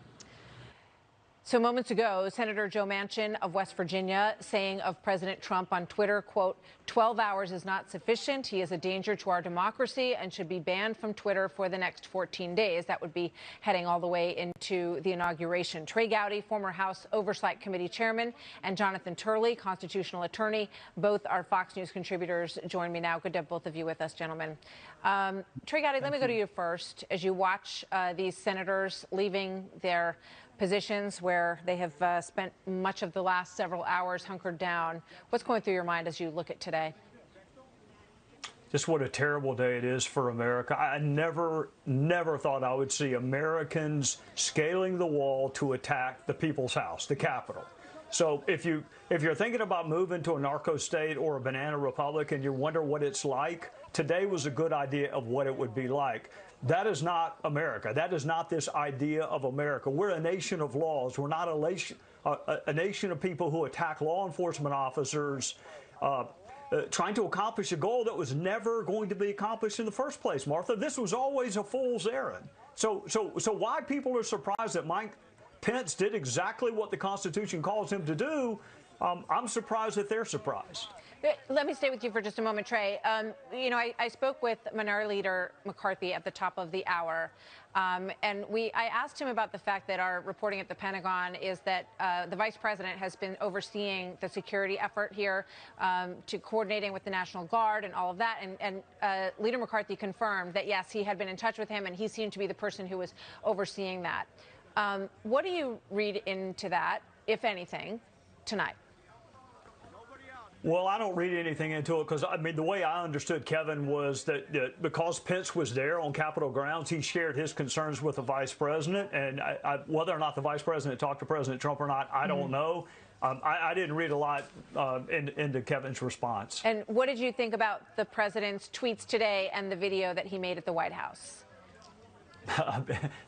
So moments ago, Senator Joe Manchin of West Virginia saying of President Trump on Twitter, quote, 12 hours is not sufficient. He is a danger to our democracy and should be banned from Twitter for the next 14 days. That would be heading all the way into the inauguration. Trey Gowdy, former House Oversight Committee chairman, and Jonathan Turley, constitutional attorney, both are Fox News contributors, join me now. Good to have both of you with us, gentlemen. Trey Gowdy, let me go to you first. As you watch these senators leaving their positions where they have spent much of the last several hours hunkered down, what's going through your mind as you look at today? Just what a terrible day it is for America. I never thought I would see Americans scaling the wall to attack the people's house, the Capitol. So if you're thinking about moving to a narco state or a banana republic and you wonder what it's like, today was a good idea of what it would be like. That is not America. That is not this idea of America. We're a nation of laws. We're not a nation of people who attack law enforcement officers trying to accomplish a goal that was never going to be accomplished in the first place, Martha. This was always a fool's errand. So why people are surprised that Mike Pence did exactly what the Constitution calls him to do, I'm surprised that they're surprised. Let me stay with you for just a moment, Trey. I spoke with Minority Leader McCarthy at the top of the hour, and I asked him about the fact that our reporting at the Pentagon is that the vice president has been overseeing the security effort here, to coordinating with the National Guard and all of that. And Leader McCarthy confirmed that, yes, he had been in touch with him, and he seemed to be the person who was overseeing that. What do you read into that, if anything, tonight? Well, I don't read anything into it because, I mean, the way I understood Kevin was that because Pence was there on Capitol grounds, he shared his concerns with the vice president. And whether or not the vice president talked to President Trump or not, I don't know. I didn't read a lot into Kevin's response. And what did you think about the president's tweets today and the video that he made at the White House?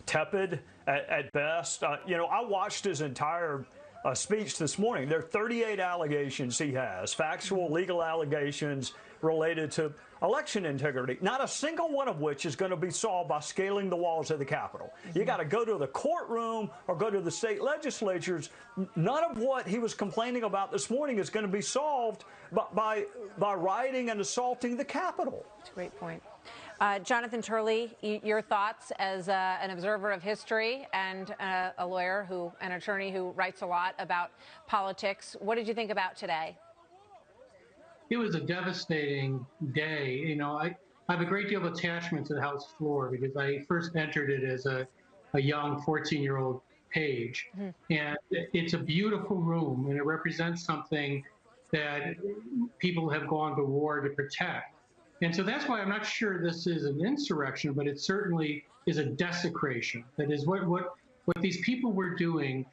Tepid at best. I watched his entire speech this morning. There are 38 allegations he has, factual, legal allegations related to election integrity, not a single one of which is going to be solved by scaling the walls of the Capitol. You got to go to the courtroom or go to the state legislatures. None of what he was complaining about this morning is going to be solved by rioting and assaulting the Capitol. That's a great point. Jonathan Turley, your thoughts as an observer of history and a lawyer an attorney who writes a lot about politics. What did you think about today? it was a devastating day. You know, I have a great deal of attachment to the House floor because I first entered it as a young 14-year-old page. And it's a beautiful room, and it represents something that people have gone to war to protect. And so that's why I'm not sure this is an insurrection, but it certainly is a desecration. That is what these people were doing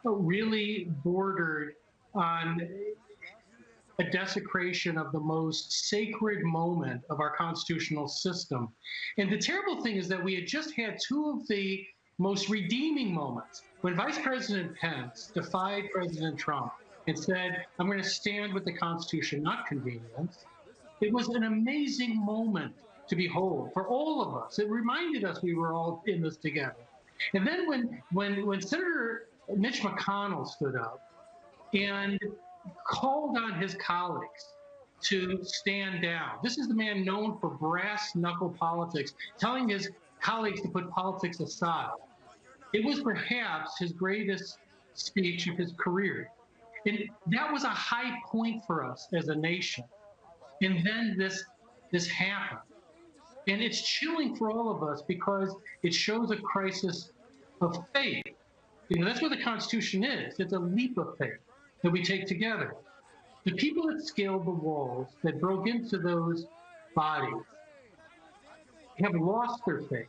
really bordered on a desecration of the most sacred moment of our constitutional system. And the terrible thing is that we had just had two of the most redeeming moments when Vice President Pence defied President Trump and said, I'm going to stand with the Constitution, not convenience. It was an amazing moment to behold for all of us. It reminded us we were all in this together. And then when Senator Mitch McConnell stood up and called on his colleagues to stand down. This is the man known for brass knuckle politics, telling his colleagues to put politics aside. It was perhaps his greatest speech of his career. And that was a high point for us as a nation. And then this happened. And it's chilling for all of us because it shows a crisis of faith. You know, that's what the Constitution is. It's a leap of faith that we take together. The people that scaled the walls, that broke into those bodies, have lost their faith.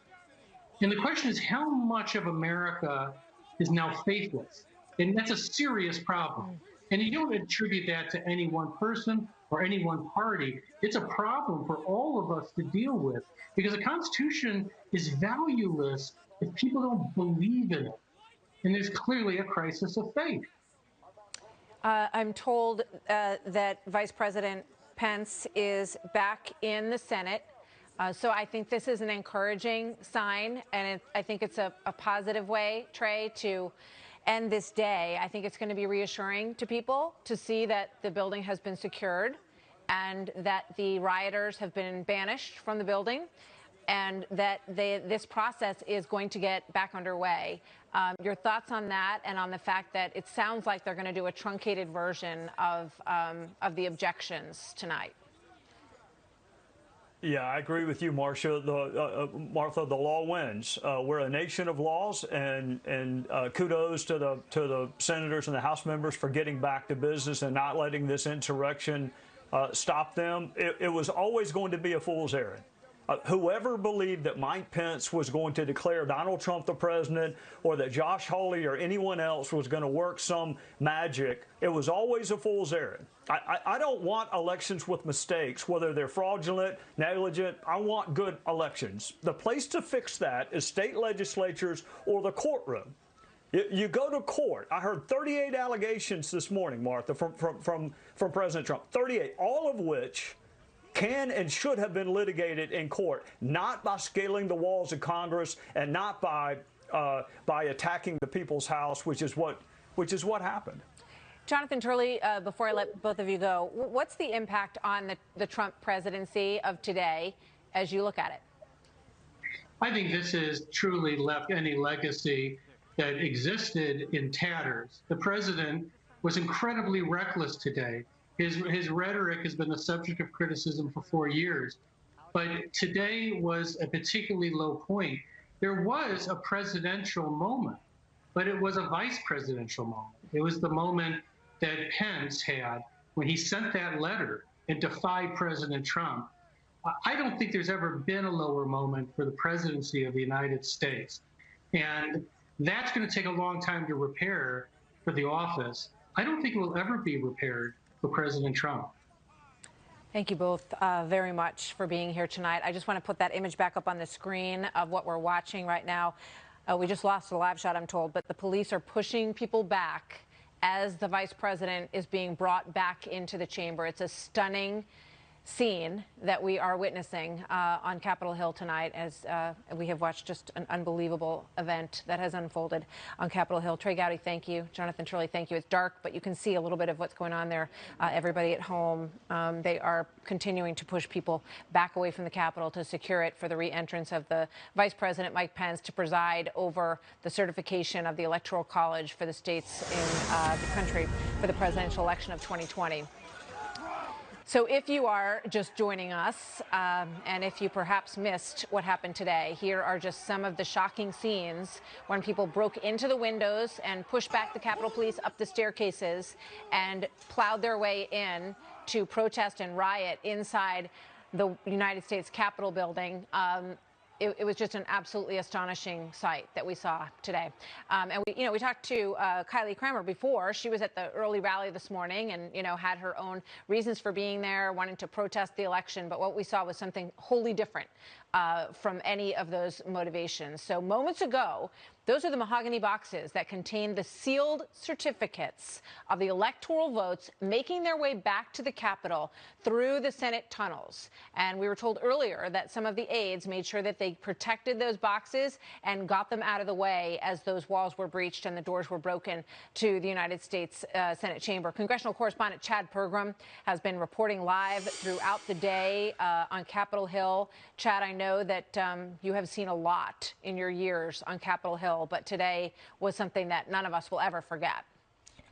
And the question is, how much of America is now faithless? And that's a serious problem. And you don't attribute that to any one person or any one party. It's a problem for all of us to deal with because the Constitution is valueless if people don't believe in it. And there's clearly a crisis of faith. I'm told that Vice President Pence is back in the Senate. So I think this is an encouraging sign, and I think it's a positive way, Trey, to end this day. I think it's going to be reassuring to people to see that the building has been secured and that the rioters have been banished from the building and that this process is going to get back underway. Your thoughts on that and on the fact that it sounds like they're going to do a truncated version of the objections tonight? Yeah, I agree with you, Martha. Martha, the law wins. We're a nation of laws, and kudos to the senators and the House members for getting back to business and not letting this insurrection stop them. It was always going to be a fool's errand. Whoever believed that Mike Pence was going to declare Donald Trump the president or that Josh Hawley or anyone else was going to work some magic, it was always a fool's errand. I don't want elections with mistakes, whether they're fraudulent, negligent. I want good elections. The place to fix that is state legislatures or the courtroom. You go to court. I heard 38 allegations this morning, Martha, from President Trump, 38, all of which can and should have been litigated in court, not by scaling the walls of Congress and not by attacking the people's house, which is what happened. Jonathan Turley, before I let both of you go, what's the impact on the Trump presidency of today as you look at it? I think this has truly left any legacy that existed in tatters. The president was incredibly reckless today. His rhetoric has been the subject of criticism for 4 years, but today was a particularly low point. There was a presidential moment, but it was a vice presidential moment. It was the moment that Pence had when he sent that letter and defied President Trump. I don't think there's ever been a lower moment for the presidency of the United States. And that's going to take a long time to repair for the office. I don't think it will ever be repaired for President Trump. Thank you both very much for being here tonight. I just want to put that image back up on the screen of what we're watching right now. We just lost a live shot, I'm told, but the police are pushing people back as the vice president is being brought back into the chamber. It's a stunning scene that we are witnessing on Capitol Hill tonight as we have watched just an unbelievable event that has unfolded on Capitol Hill. Trey Gowdy, thank you. Jonathan Turley, thank you. It's dark, but you can see a little bit of what's going on there. Everybody at home, they are continuing to push people back away from the Capitol to secure it for the re-entrance of the Vice President Mike Pence to preside over the certification of the Electoral College for the states in the country for the presidential election of 2020. So if you are just joining us, and if you perhaps missed what happened today, here are just some of the shocking scenes when people broke into the windows and pushed back the Capitol Police up the staircases and plowed their way in to protest and riot inside the United States Capitol building. It was just an absolutely astonishing sight that we saw today. And we talked to Kylie Kramer before. She was at the early rally this morning and, had her own reasons for being there, wanting to protest the election. But what we saw was something wholly different from any of those motivations. So moments ago, those are the mahogany boxes that contain the sealed certificates of the electoral votes making their way back to the Capitol through the Senate tunnels. And we were told earlier that some of the aides made sure that they protected those boxes and got them out of the way as those walls were breached and the doors were broken to the United States Senate chamber. Congressional correspondent Chad Pergram has been reporting live throughout the day on Capitol Hill. Chad, I know that you have seen a lot in your years on Capitol Hill, but today was something that none of us will ever forget.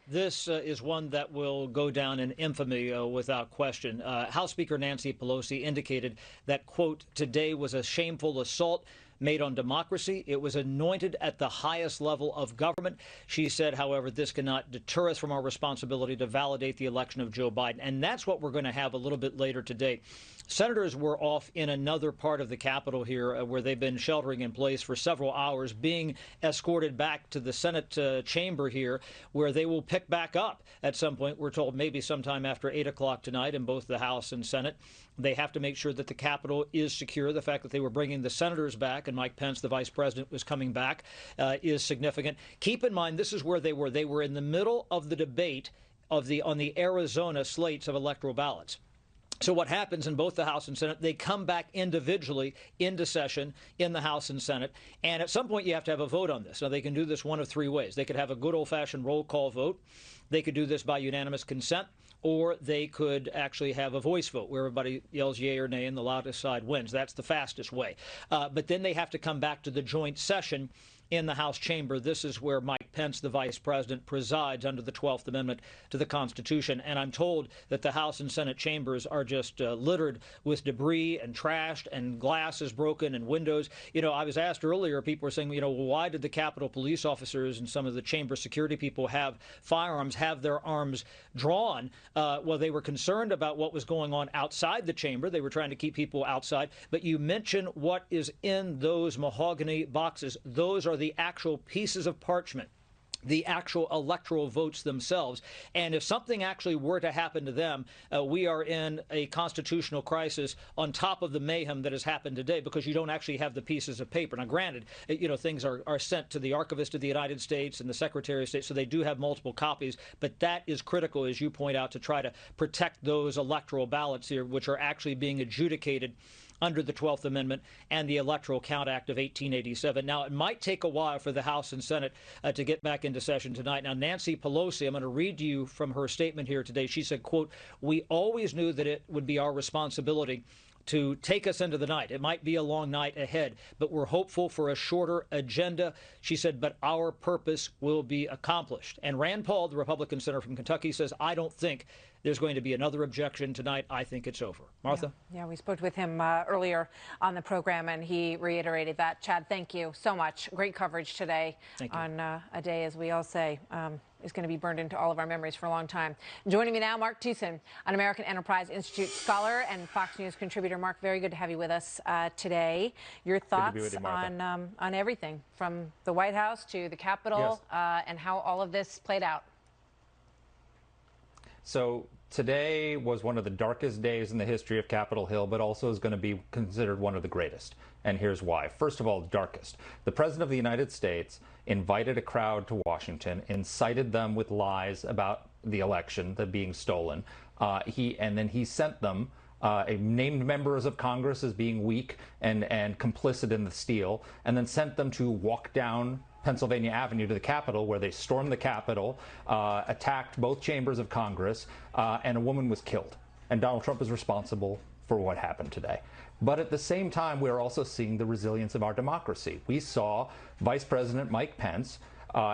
This is one that will go down in infamy without question. House Speaker Nancy Pelosi indicated that, quote, today was a shameful assault made on democracy. It was anointed at the highest level of government. She said, however, this cannot deter us from our responsibility to validate the election of Joe Biden. And that's what we're going to have a little bit later today. Senators were off in another part of the Capitol here where they've been sheltering in place for several hours, being escorted back to the Senate chamber here, where they will pick back up at some point. We're told maybe sometime after 8 o'clock tonight in both the House and Senate. They have to make sure that the Capitol is secure. The fact that they were bringing the senators back and Mike Pence, the vice president, was coming back is significant. Keep in mind, this is where they were. They were in the middle of the debate on the Arizona slates of electoral ballots. So what happens in both the House and Senate, they come back individually into session in the House and Senate. And at some point, you have to have a vote on this. Now, they can do this one of three ways. They could have a good old-fashioned roll call vote. They could do this by unanimous consent. Or they could actually have a voice vote where everybody yells yay or nay and the loudest side wins. That's the fastest way. But then they have to come back to the joint session in the House chamber. This is where Mike Pence, the vice president, presides under the 12th Amendment to the Constitution. And I'm told that the House and Senate chambers are just littered with debris and trashed and glass is broken and windows. I was asked earlier, people were saying, well, why did the Capitol police officers and some of the chamber security people have firearms, have their arms drawn? Well, they were concerned about what was going on outside the chamber. They were trying to keep people outside. But you mentioned what is in those mahogany boxes. Those are the actual pieces of parchment, the actual electoral votes themselves. And if something actually were to happen to them, we are in a constitutional crisis on top of the mayhem that has happened today because you don't actually have the pieces of paper. Now, granted, things are sent to the Archivist of the United States and the Secretary of State, so they do have multiple copies. But that is critical, as you point out, to try to protect those electoral ballots here, which are actually being adjudicated under the 12th Amendment and the Electoral Count Act of 1887. Now, it might take a while for the House and Senate to get back into session tonight. Now, Nancy Pelosi, I'm going to read to you from her statement here today. She said, quote, we always knew that it would be our responsibility to take us into the night. It might be a long night ahead, but we're hopeful for a shorter agenda. She said, but our purpose will be accomplished. And Rand Paul, the Republican senator from Kentucky, says, I don't think there's going to be another objection tonight. I think it's over. Martha? Yeah, we spoke with him earlier on the program, and he reiterated that. Chad, thank you so much. Great coverage today on a day, as we all say, is going to be burned into all of our memories for a long time. Joining me now, Mark Tucson, an American Enterprise Institute scholar and Fox News contributor. Mark, very good to have you with us today. Your thoughts on everything from the White House to the Capitol and how all of this played out. So today was one of the darkest days in the history of Capitol Hill, but also is going to be considered one of the greatest. And here's why. First of all, darkest. The President of the United States invited a crowd to Washington, incited them with lies about the election, that being stolen. And then he sent them named members of Congress as being weak and complicit in the steal, and then sent them to walk down Pennsylvania Avenue to the Capitol, where they stormed the Capitol, attacked both chambers of Congress, and a woman was killed. And Donald Trump is responsible for what happened today. But at the same time, we are also seeing the resilience of our democracy. We saw Vice President Mike Pence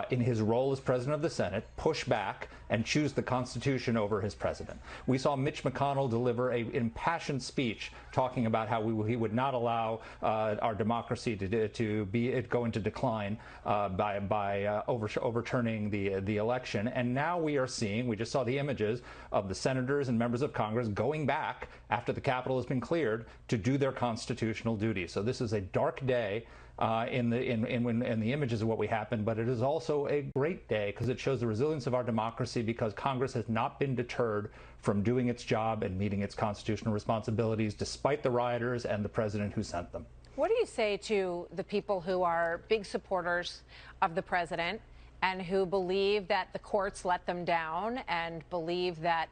in his role as president of the Senate, push back and choose the Constitution over his president. We saw Mitch McConnell deliver an impassioned speech talking about how he would not allow our democracy to go into decline by overturning the election. And now we are seeing, we just saw the images of the senators and members of Congress going back after the Capitol has been cleared to do their constitutional duty. So this is a dark day in the images of what we happened, but it is also a great day because it shows the resilience of our democracy, because Congress has not been deterred from doing its job and meeting its constitutional responsibilities despite the rioters and the president who sent them. What do you say to the people who are big supporters of the president and who believe that the courts let them down and believe that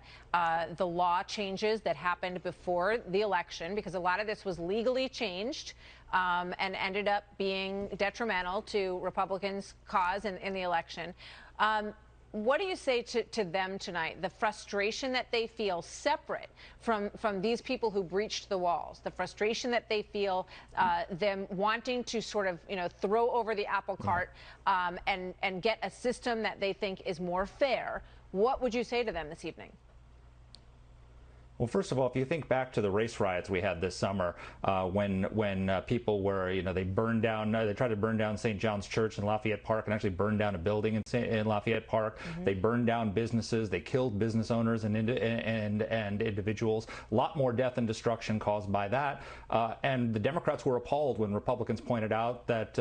the law changes that happened before the election, because a lot of this was legally changed and ended up being detrimental to Republicans' cause in the election. What do you say to them tonight? The frustration that they feel separate from these people who breached the walls, the frustration that they feel, them wanting to sort of, throw over the apple cart and get a system that they think is more fair. What would you say to them this evening? Well, first of all, if you think back to the race riots we had this summer, when people were, they burned down, they tried to burn down St. John's Church in Lafayette Park and actually burned down a building in Lafayette Park. Mm-hmm. They burned down businesses. They killed business owners and individuals. A lot more death and destruction caused by that. And the Democrats were appalled when Republicans pointed out that,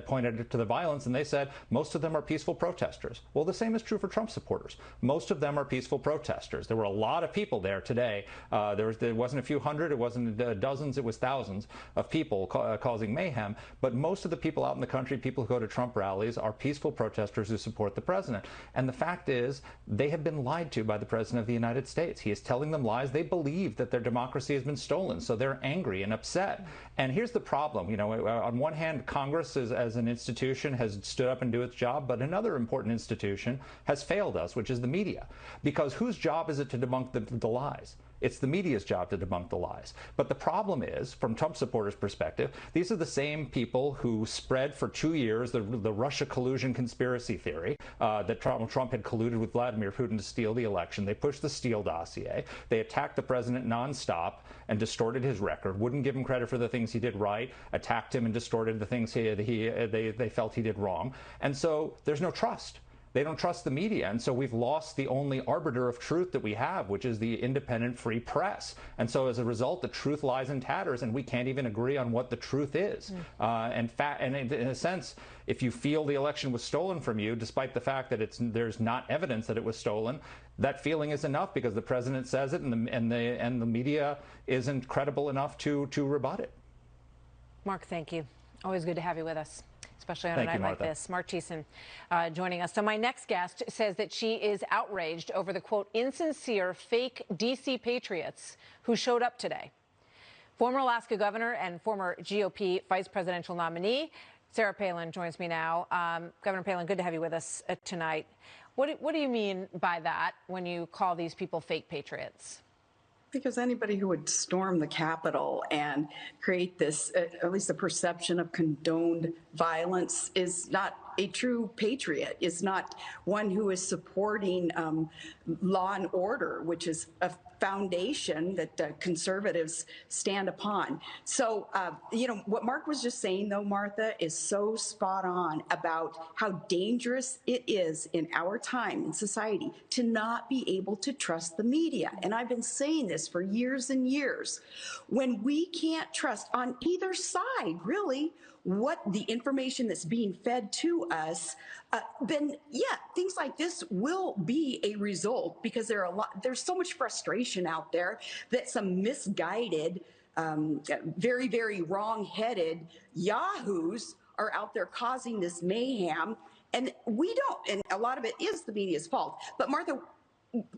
pointed to the violence, and they said most of them are peaceful protesters. Well, the same is true for Trump supporters. Most of them are peaceful protesters. There were a lot of people there today. There wasn't a few hundred, it wasn't dozens, it was thousands of people causing mayhem. But most of the people out in the country, people who go to Trump rallies, are peaceful protesters who support the president. And the fact is, they have been lied to by the president of the United States. He is telling them lies. They believe that their democracy has been stolen, so they're angry and upset. And here's the problem. On one hand, Congress as an institution has stood up and do its job, but another important institution has failed us, which is the media. Because whose job is it to debunk the lies? It's the media's job to debunk the lies. But the problem is, from Trump supporters' perspective, these are the same people who spread for 2 years the Russia collusion conspiracy theory, that Trump had colluded with Vladimir Putin to steal the election. They pushed the Steele dossier. They attacked the president nonstop and distorted his record, wouldn't give him credit for the things he did right, attacked him and distorted the things they felt he did wrong. And so there's no trust. They don't trust the media, and so we've lost the only arbiter of truth that we have, which is the independent free press. And so as a result, the truth lies in tatters, and we can't even agree on what the truth is. And in a sense, if you feel the election was stolen from you, despite the fact that there's not evidence that it was stolen, that feeling is enough because the president says it, and the media isn't credible enough to rebut it. Mark, thank you. Always good to have you with us, especially on a night like this. Mark Thiessen joining us. So my next guest says that she is outraged over the, quote, insincere fake D.C. patriots who showed up today. Former Alaska governor and former GOP vice presidential nominee Sarah Palin joins me now. Governor Palin, good to have you with us tonight. What do you mean by that when you call these people fake patriots? Because anybody who would storm the Capitol and create this, at least a perception of condoned violence, is not a true patriot, is not one who is supporting law and order, which is a foundation that conservatives stand upon. So, what Mark was just saying, though, Martha, is so spot on about how dangerous it is in our time in society to not be able to trust the media. And I've been saying this for years and years. When we can't trust on either side, really, what the information that's being fed to us, then things like this will be a result, because there's so much frustration out there that some misguided, very, very wrong-headed yahoos are out there causing this mayhem. And and a lot of it is the media's fault. But Martha,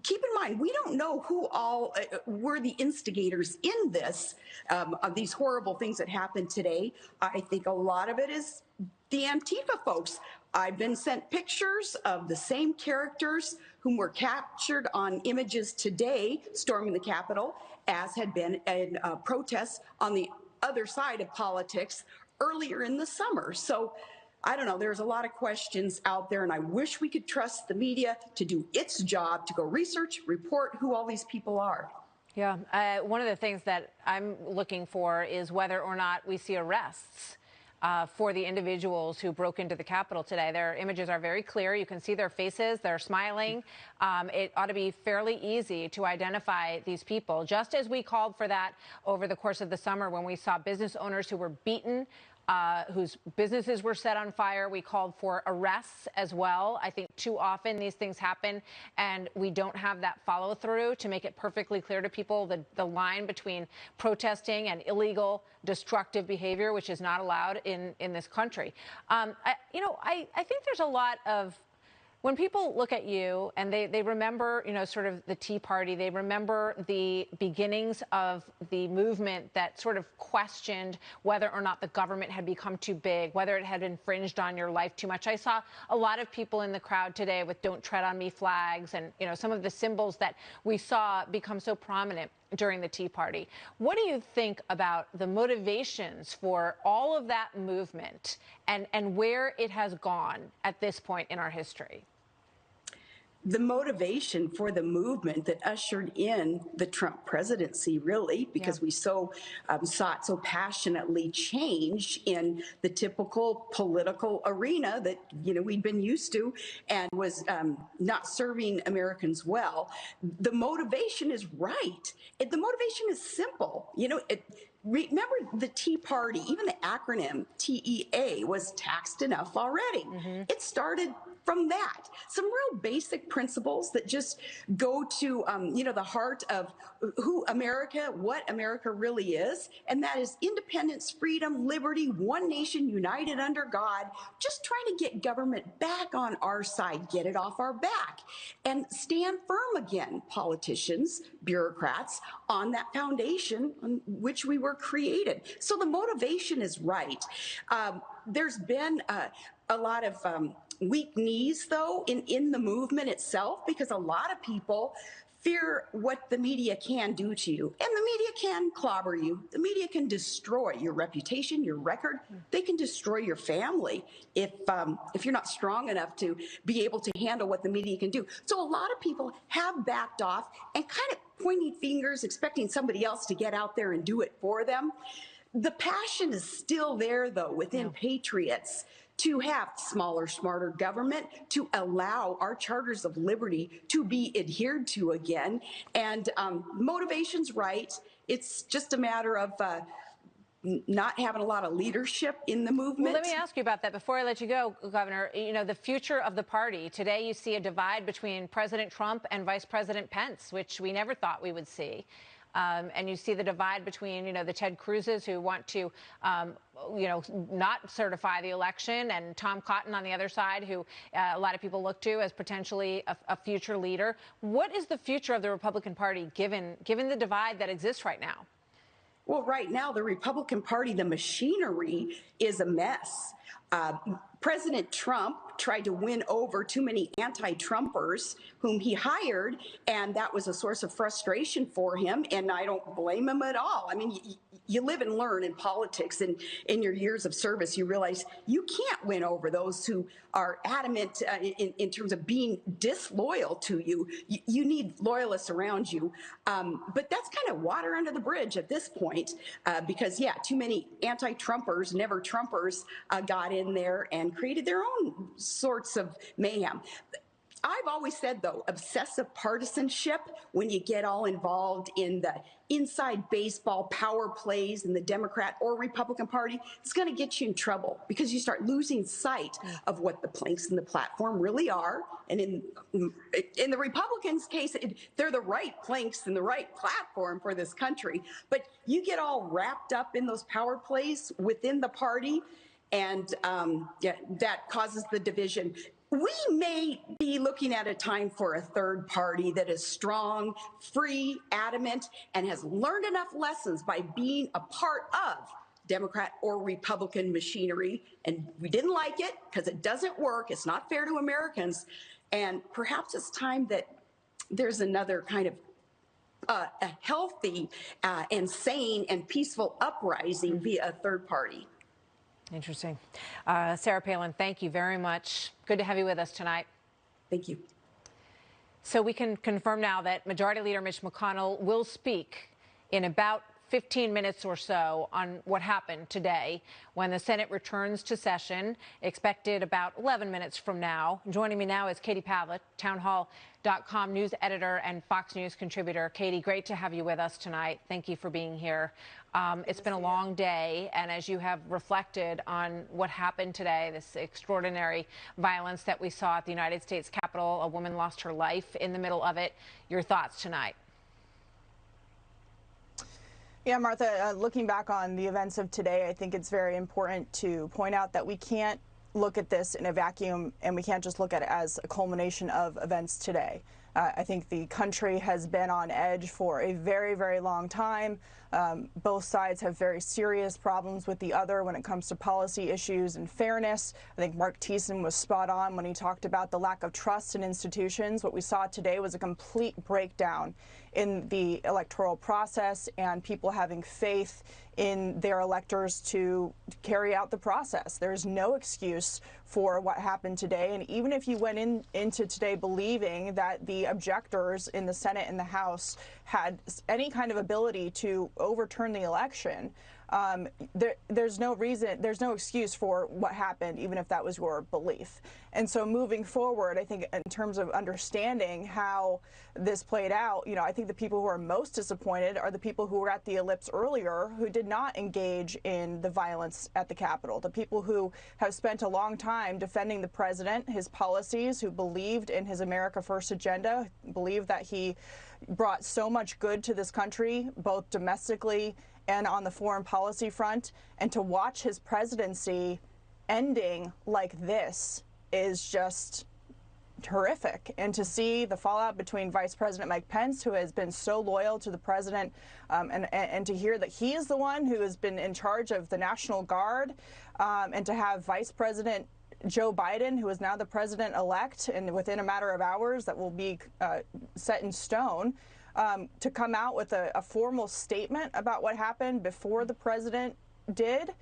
keep in mind, we don't know who all were the instigators in this, of these horrible things that happened today. I think a lot of it is the Antifa folks. I've been sent pictures of the same characters whom were captured on images today storming the Capitol, as had been in protests on the other side of politics earlier in the summer. So I don't know, there's a lot of questions out there, and I wish we could trust the media to do its job, to go research, report who all these people are. Yeah, one of the things that I'm looking for is whether or not we see arrests for the individuals who broke into the Capitol today. Their images are very clear. You can see their faces. They're smiling. It ought to be fairly easy to identify these people, just as we called for that over the course of the summer when we saw business owners who were beaten, whose businesses were set on fire. We called for arrests as well. I think too often these things happen and we don't have that follow through to make it perfectly clear to people the line between protesting and illegal destructive behavior, which is not allowed in this country. I think there's a lot of, when people look at you and they remember, sort of the Tea Party, they remember the beginnings of the movement that sort of questioned whether or not the government had become too big, whether it had infringed on your life too much. I saw a lot of people in the crowd today with "Don't Tread on Me" flags and, some of the symbols that we saw become so prominent during the Tea Party. What do you think about the motivations for all of that movement and where it has gone at this point in our history? The motivation for the movement that ushered in the Trump presidency, really, because we sought so passionately change in the typical political arena that, we'd been used to and was not serving Americans well. The motivation is right. The motivation is simple. Remember the Tea Party, even the acronym TEA was taxed enough already. It started from that. Some real basic principles that just go to, the heart of what America really is, and that is independence, freedom, liberty, one nation united under God, just trying to get government back on our side, get it off our back, and stand firm again, politicians, bureaucrats, on that foundation on which we were created. So the motivation is right. There's been a lot of weak knees, though, in the movement itself, because a lot of people fear what the media can do to you. And the media can clobber you. The media can destroy your reputation, your record. They can destroy your family if you're not strong enough to be able to handle what the media can do. So a lot of people have backed off and kind of pointing fingers, expecting somebody else to get out there and do it for them. The passion is still there, though, within patriots to have smaller, smarter government, to allow our charters of liberty to be adhered to again. And motivation's right. It's just a matter of not having a lot of leadership in the movement. Well, let me ask you about that before I let you go, Governor. The future of the party. Today you see a divide between President Trump and Vice President Pence, which we never thought we would see. And you see the divide between, the Ted Cruzes who want to, not certify the election, and Tom Cotton on the other side, who a lot of people look to as potentially a future leader. What is the future of the Republican Party given the divide that exists right now? Well, right now, the Republican Party, the machinery is a mess. President Trump tried to win over too many anti-Trumpers whom he hired, and that was a source of frustration for him, and I don't blame him at all. I mean, you live and learn in politics, and in your years of service, you realize you can't win over those who are adamant in terms of being disloyal to you. You need loyalists around you, but that's kind of water under the bridge at this point, because, too many anti-Trumpers, never Trumpers, got in there and created their own sorts of mayhem. I've always said, though, obsessive partisanship, when you get all involved in the inside baseball power plays in the Democrat or Republican Party, it's going to get you in trouble because you start losing sight of what the planks in the platform really are. And in the Republicans' case, they're the right planks and the right platform for this country. But you get all wrapped up in those power plays within the party, and that causes the division. We may be looking at a time for a third party that is strong, free, adamant, and has learned enough lessons by being a part of Democrat or Republican machinery. And we didn't like it because it doesn't work. It's not fair to Americans. And perhaps it's time that there's another kind of a healthy and sane and peaceful uprising via a third party. Interesting. Sarah Palin, thank you very much. Good to have you with us tonight. Thank you. So we can confirm now that Majority Leader Mitch McConnell will speak in about 15 minutes or so on what happened today when the Senate returns to session, expected about 11 minutes from now. Joining me now is Katie Pavlik, townhall.com news editor and Fox News contributor. Katie, great to have you with us tonight. Thank you for being here. It's been a long day, and as you have reflected on what happened today, this extraordinary violence that we saw at the United States Capitol, a woman lost her life in the middle of it. Your thoughts tonight? Yeah, Martha, looking back on the events of today, I think it's very important to point out that we can't look at this in a vacuum, and we can't just look at it as a culmination of events today. I think the country has been on edge for a very, very long time. Both sides have very serious problems with the other when it comes to policy issues and fairness. I think Mark Thiessen was spot on when he talked about the lack of trust in institutions. What we saw today was a complete breakdown in the electoral process and people having faith in their electors to carry out the process. There's no excuse for what happened today. And even if you went into today believing that the objectors in the Senate and the House had any kind of ability to overturn the election, there's no reason, there's no excuse for what happened, even if that was your belief. And so moving forward, I think in terms of understanding how this played out, you know, I think the people who are most disappointed are the people who were at the ellipse earlier who did not engage in the violence at the Capitol, the people who have spent a long time defending the president, his policies, who believed in his America First agenda, believed that he brought so much good to this country, both domestically and on the foreign policy front. And to watch his presidency ending like this is just horrific. And to see the fallout between Vice President Mike Pence, who has been so loyal to the president, and to hear that he is the one who has been in charge of the National Guard, and to have Vice President Joe Biden, who is now the president-elect, and within a matter of hours that will be set in stone, to come out with a formal statement about what happened before the president did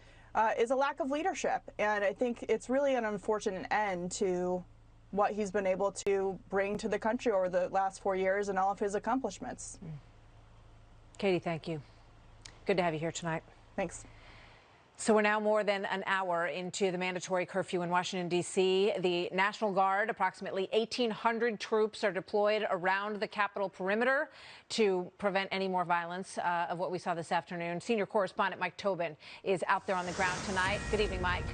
is a lack of leadership. And I think it's really an unfortunate end to what he's been able to bring to the country over the last 4 years and all of his accomplishments. Katie, thank you. Good to have you here tonight. Thanks. So we're now more than an hour into the mandatory curfew in Washington, D.C. The National Guard, approximately 1,800 troops are deployed around the Capitol perimeter to prevent any more violence of what we saw this afternoon. Senior correspondent Mike Tobin is out there on the ground tonight. Good evening, Mike.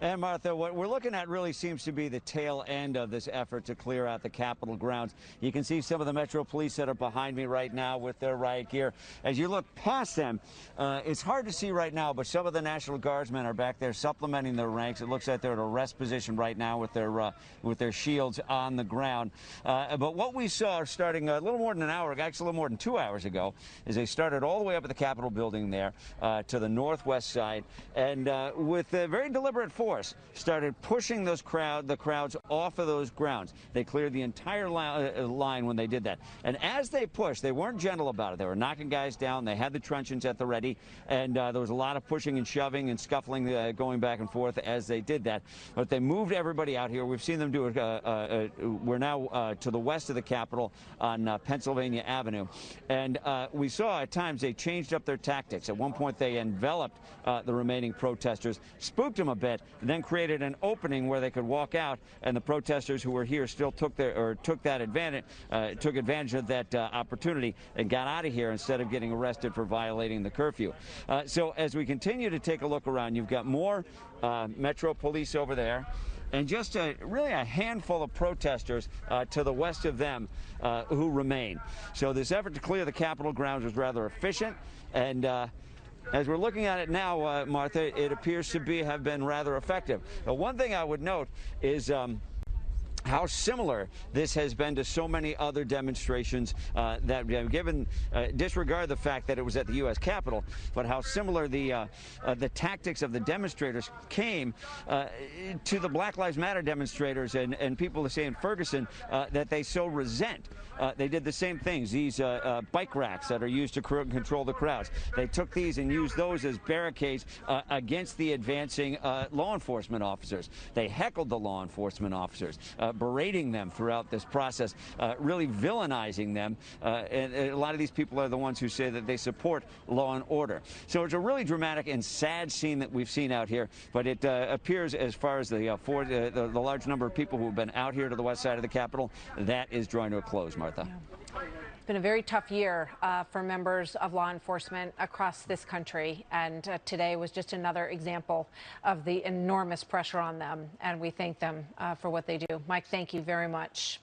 And Martha, what we're looking at really seems to be the tail end of this effort to clear out the Capitol grounds. You can see some of the Metro Police that are behind me right now with their riot gear. As you look past them, it's hard to see right now, but some of the National Guardsmen are back there supplementing their ranks. It looks like they're at a rest position right now with their shields on the ground. But what we saw starting a little more than an hour, actually a little more than 2 hours ago, is they started all the way up at the Capitol building there to the northwest side, and with a very deliberate force, started pushing the crowds off of those grounds. They cleared the entire line when they did that. And as they pushed, they weren't gentle about it. They were knocking guys down. They had the truncheons at the ready, and there was a lot of pushing and shoving and scuffling going back and forth as they did that. But they moved everybody out here. We've seen them do it. We're now to the west of the Capitol on Pennsylvania Avenue. And we saw at times they changed up their tactics. At one point, they enveloped the remaining protesters, spooked them a bit, and then created an opening where they could walk out, and the protesters who were here still took advantage of that opportunity and got out of here instead of getting arrested for violating the curfew. So as we continue to take a look around, you've got more Metro Police over there, and just really a handful of protesters to the west of them who remain. So this effort to clear the Capitol grounds was rather efficient, and as we're looking at it now, Martha, it appears to have been rather effective. One thing I would note is how similar this has been to so many other demonstrations that we have given, disregard the fact that it was at the U.S. Capitol, but how similar the tactics of the demonstrators came to the Black Lives Matter demonstrators and people say in Ferguson that they so resent. They did the same things. These bike racks that are used to control the crowds. They took these and used those as barricades against the advancing law enforcement officers. They heckled the law enforcement officers, berating them throughout this process, really villainizing them. And a lot of these people are the ones who say that they support law and order. So it's a really dramatic and sad scene that we've seen out here. But it appears, as far as the large number of people who have been out here to the west side of the Capitol, that is drawing to a close, Martha. It's been a very tough year for members of law enforcement across this country, and today was just another example of the enormous pressure on them, and we thank them for what they do. Mike, thank you very much.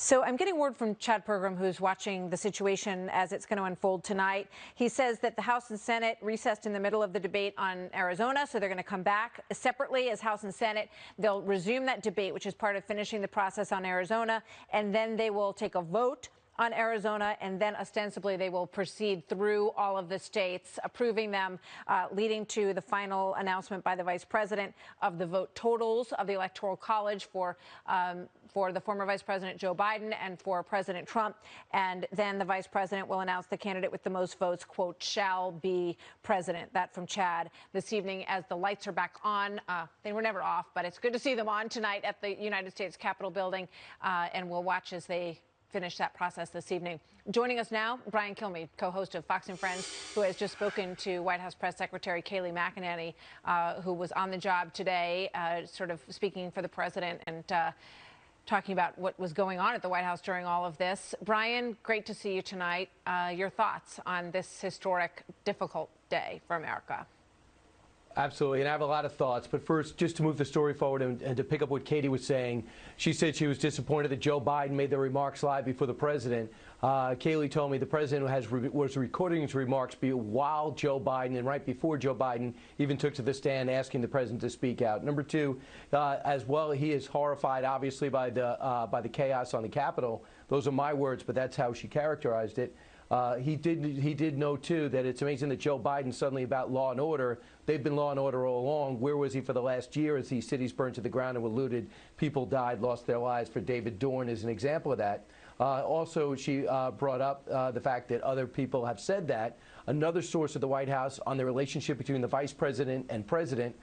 So I'm getting word from Chad Pergram, who's watching the situation as it's going to unfold tonight. He says that the House and Senate recessed in the middle of the debate on Arizona, so they're going to come back separately as House and Senate. They'll resume that debate, which is part of finishing the process on Arizona, and then they will take a vote on Arizona, and then ostensibly they will proceed through all of the states, approving them, leading to the final announcement by the vice president of the vote totals of the Electoral College for the former Vice President Joe Biden and for President Trump. And then the vice president will announce the candidate with the most votes, quote, shall be president. That from Chad this evening as the lights are back on. They were never off, but it's good to see them on tonight at the United States Capitol building. And we'll watch as they finish that process this evening. Joining us now, Brian Kilmeade, co-host of Fox and Friends, who has just spoken to White House Press Secretary Kayleigh McEnany, who was on the job today, sort of speaking for the president and talking about what was going on at the White House during all of this. Brian, great to see you tonight. Your thoughts on this historic, difficult day for America? Absolutely, and I have a lot of thoughts. But first, just to move the story forward and to pick up what Katie was saying, she said she was disappointed that Joe Biden made the remarks live before the president. Kayleigh told me the president was recording his remarks while Joe Biden and right before Joe Biden even took to the stand asking the president to speak out. Number two, as well, he is horrified, obviously, by the chaos on the Capitol. Those are my words, but that's how she characterized it. He did know, too, that it's amazing that Joe Biden suddenly about law and order. They've been law and order all along. Where was he for the last year as these cities burned to the ground and were looted? People died, lost their lives. For David Dorn is an example of that. Also, she brought up the fact that other people have said that. Another source at the White House on the relationship between the vice president and president,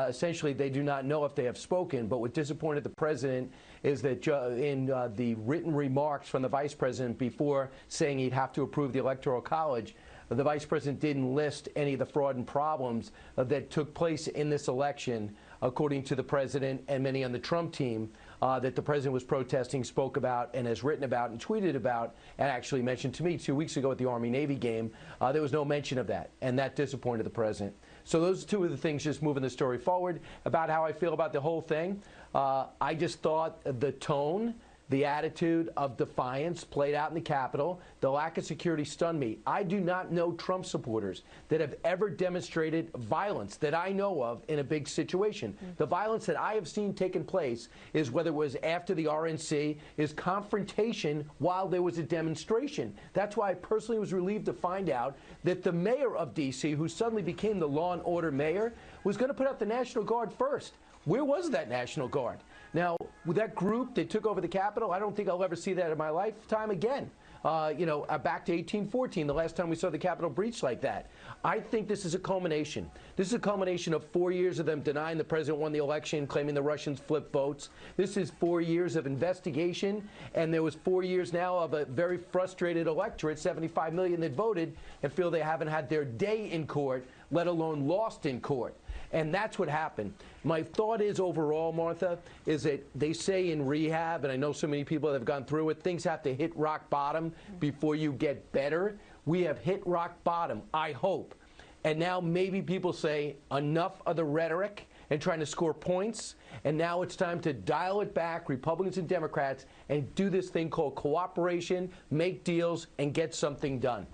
essentially they do not know if they have spoken. But what disappointed the president is that in the written remarks from the vice president before saying he'd have to approve the Electoral College, the vice president didn't list any of the fraud and problems that took place in this election, according to the president and many on the Trump team, that the president was protesting, spoke about, and has written about and tweeted about, and actually mentioned to me 2 weeks ago at the Army-Navy game. There was no mention of that, and that disappointed the president. So those two are the things just moving the story forward. About how I feel about the whole thing, I just thought the tone, the attitude of defiance played out in the Capitol. The lack of security stunned me. I do not know Trump supporters that have ever demonstrated violence that I know of in a big situation. The violence that I have seen taking place is whether it was after the RNC, is confrontation while there was a demonstration. That's why I personally was relieved to find out that the mayor of D.C., who suddenly became the law and order mayor, was going to put up the National Guard first. Where was that National Guard? Now, with that group that took over the Capitol, I don't think I'll ever see that in my lifetime again. Back to 1814, the last time we saw the Capitol breached like that. I think this is a culmination. This is a culmination of 4 years of them denying the president won the election, claiming the Russians flipped votes. This is 4 years of investigation, and there was 4 years now of a very frustrated electorate, 75 million that voted, and feel they haven't had their day in court, let alone lost in court. And that's what happened. My thought is overall, Martha, is that they say in rehab, and I know so many people that have gone through it, things have to hit rock bottom before you get better. We have hit rock bottom, I hope. And now maybe people say enough of the rhetoric and trying to score points, and now it's time to dial it back, Republicans and Democrats, and do this thing called cooperation, make deals, and get something done.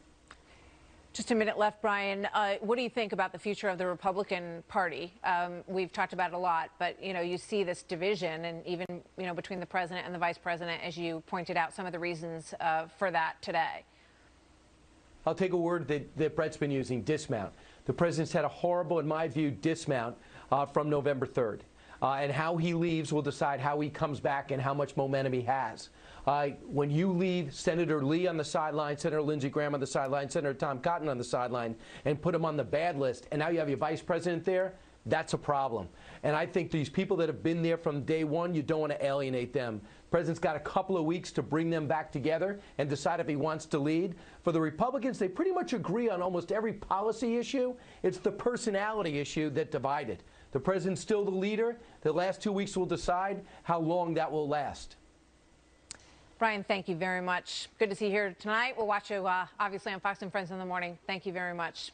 Just a minute left, Brian. What do you think about the future of the Republican Party? We've talked about it a lot, but, you see this division and even, between the president and the vice president, as you pointed out, some of the reasons for that today. I'll take a word that Brett's been using, dismount. The president's had a horrible, in my view, dismount from November 3rd. And how he leaves will decide how he comes back and how much momentum he has. When you leave Senator Lee on the sideline, Senator Lindsey Graham on the sideline, Senator Tom Cotton on the sideline, and put him on the bad list, and now you have your vice president there, that's a problem. And I think these people that have been there from day one, you don't want to alienate them. The president's got a couple of weeks to bring them back together and decide if he wants to lead. For the Republicans, they pretty much agree on almost every policy issue. It's the personality issue that divided. The president's still the leader. The last 2 weeks will decide how long that will last. Brian, thank you very much. Good to see you here tonight. We'll watch you, obviously, on Fox and Friends in the morning. Thank you very much.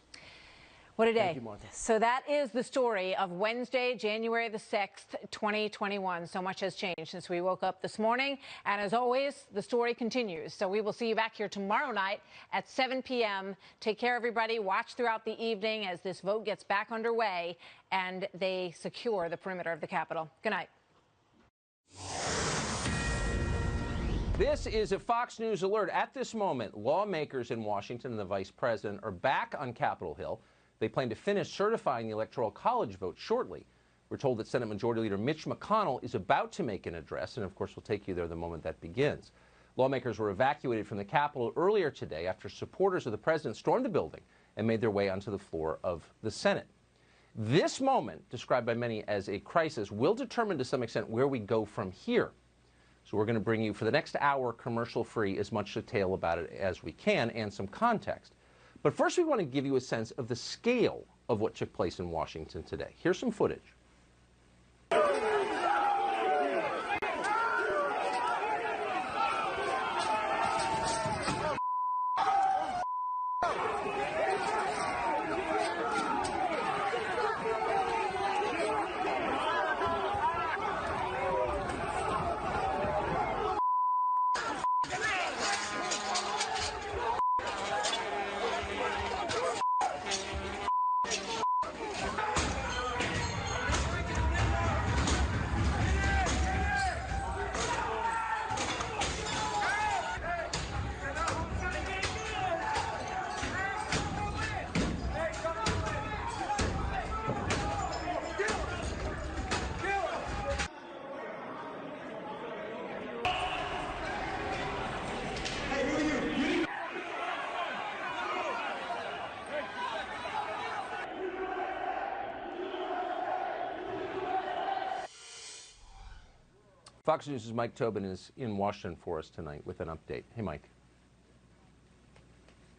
What a day. Thank you, Martha. So that is the story of Wednesday, January the 6th, 2021. So much has changed since we woke up this morning. And as always, the story continues. So we will see you back here tomorrow night at 7 p.m. Take care, everybody. Watch throughout the evening as this vote gets back underway and they secure the perimeter of the Capitol. Good night. This is a Fox News alert. At this moment, lawmakers in Washington and the vice president are back on Capitol Hill. They plan to finish certifying the Electoral College vote shortly. We're told that Senate Majority Leader Mitch McConnell is about to make an address, and of course we'll take you there the moment that begins. Lawmakers were evacuated from the Capitol earlier today after supporters of the president stormed the building and made their way onto the floor of the Senate. This moment, described by many as a crisis, will determine to some extent where we go from here. So we're going to bring you, for the next hour, commercial-free, as much detail about it as we can and some context. But first, we want to give you a sense of the scale of what took place in Washington today. Here's some footage. Fox News' Mike Tobin is in Washington for us tonight with an update. Hey, Mike.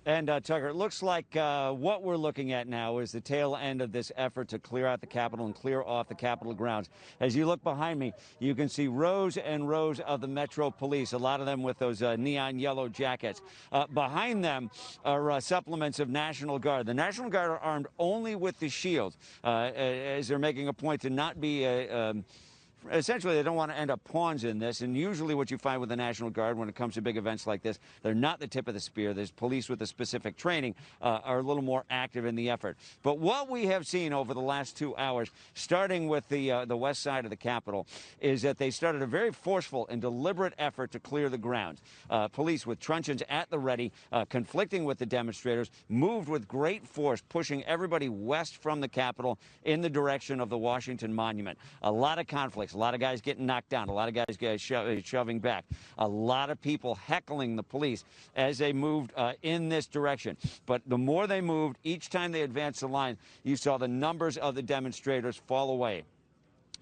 And Tucker, it looks like what we're looking at now is the tail end of this effort to clear out the Capitol and clear off the Capitol grounds. As you look behind me, you can see rows and rows of the Metro Police, a lot of them with those neon yellow jackets. Behind them are supplements of National Guard. The National Guard are armed only with the shield, as they're making a point to not be essentially, they don't want to end up pawns in this. And usually what you find with the National Guard when it comes to big events like this, they're not the tip of the spear. There's police with a specific training are a little more active in the effort. But what we have seen over the last 2 hours, starting with the west side of the Capitol, is that they started a very forceful and deliberate effort to clear the grounds. Police with truncheons at the ready, conflicting with the demonstrators, moved with great force, pushing everybody west from the Capitol in the direction of the Washington Monument. A lot of conflicts. A lot of guys getting knocked down, a lot of guys shoving back, a lot of people heckling the police as they moved in this direction. But the more they moved, each time they advanced the line, you saw the numbers of the demonstrators fall away.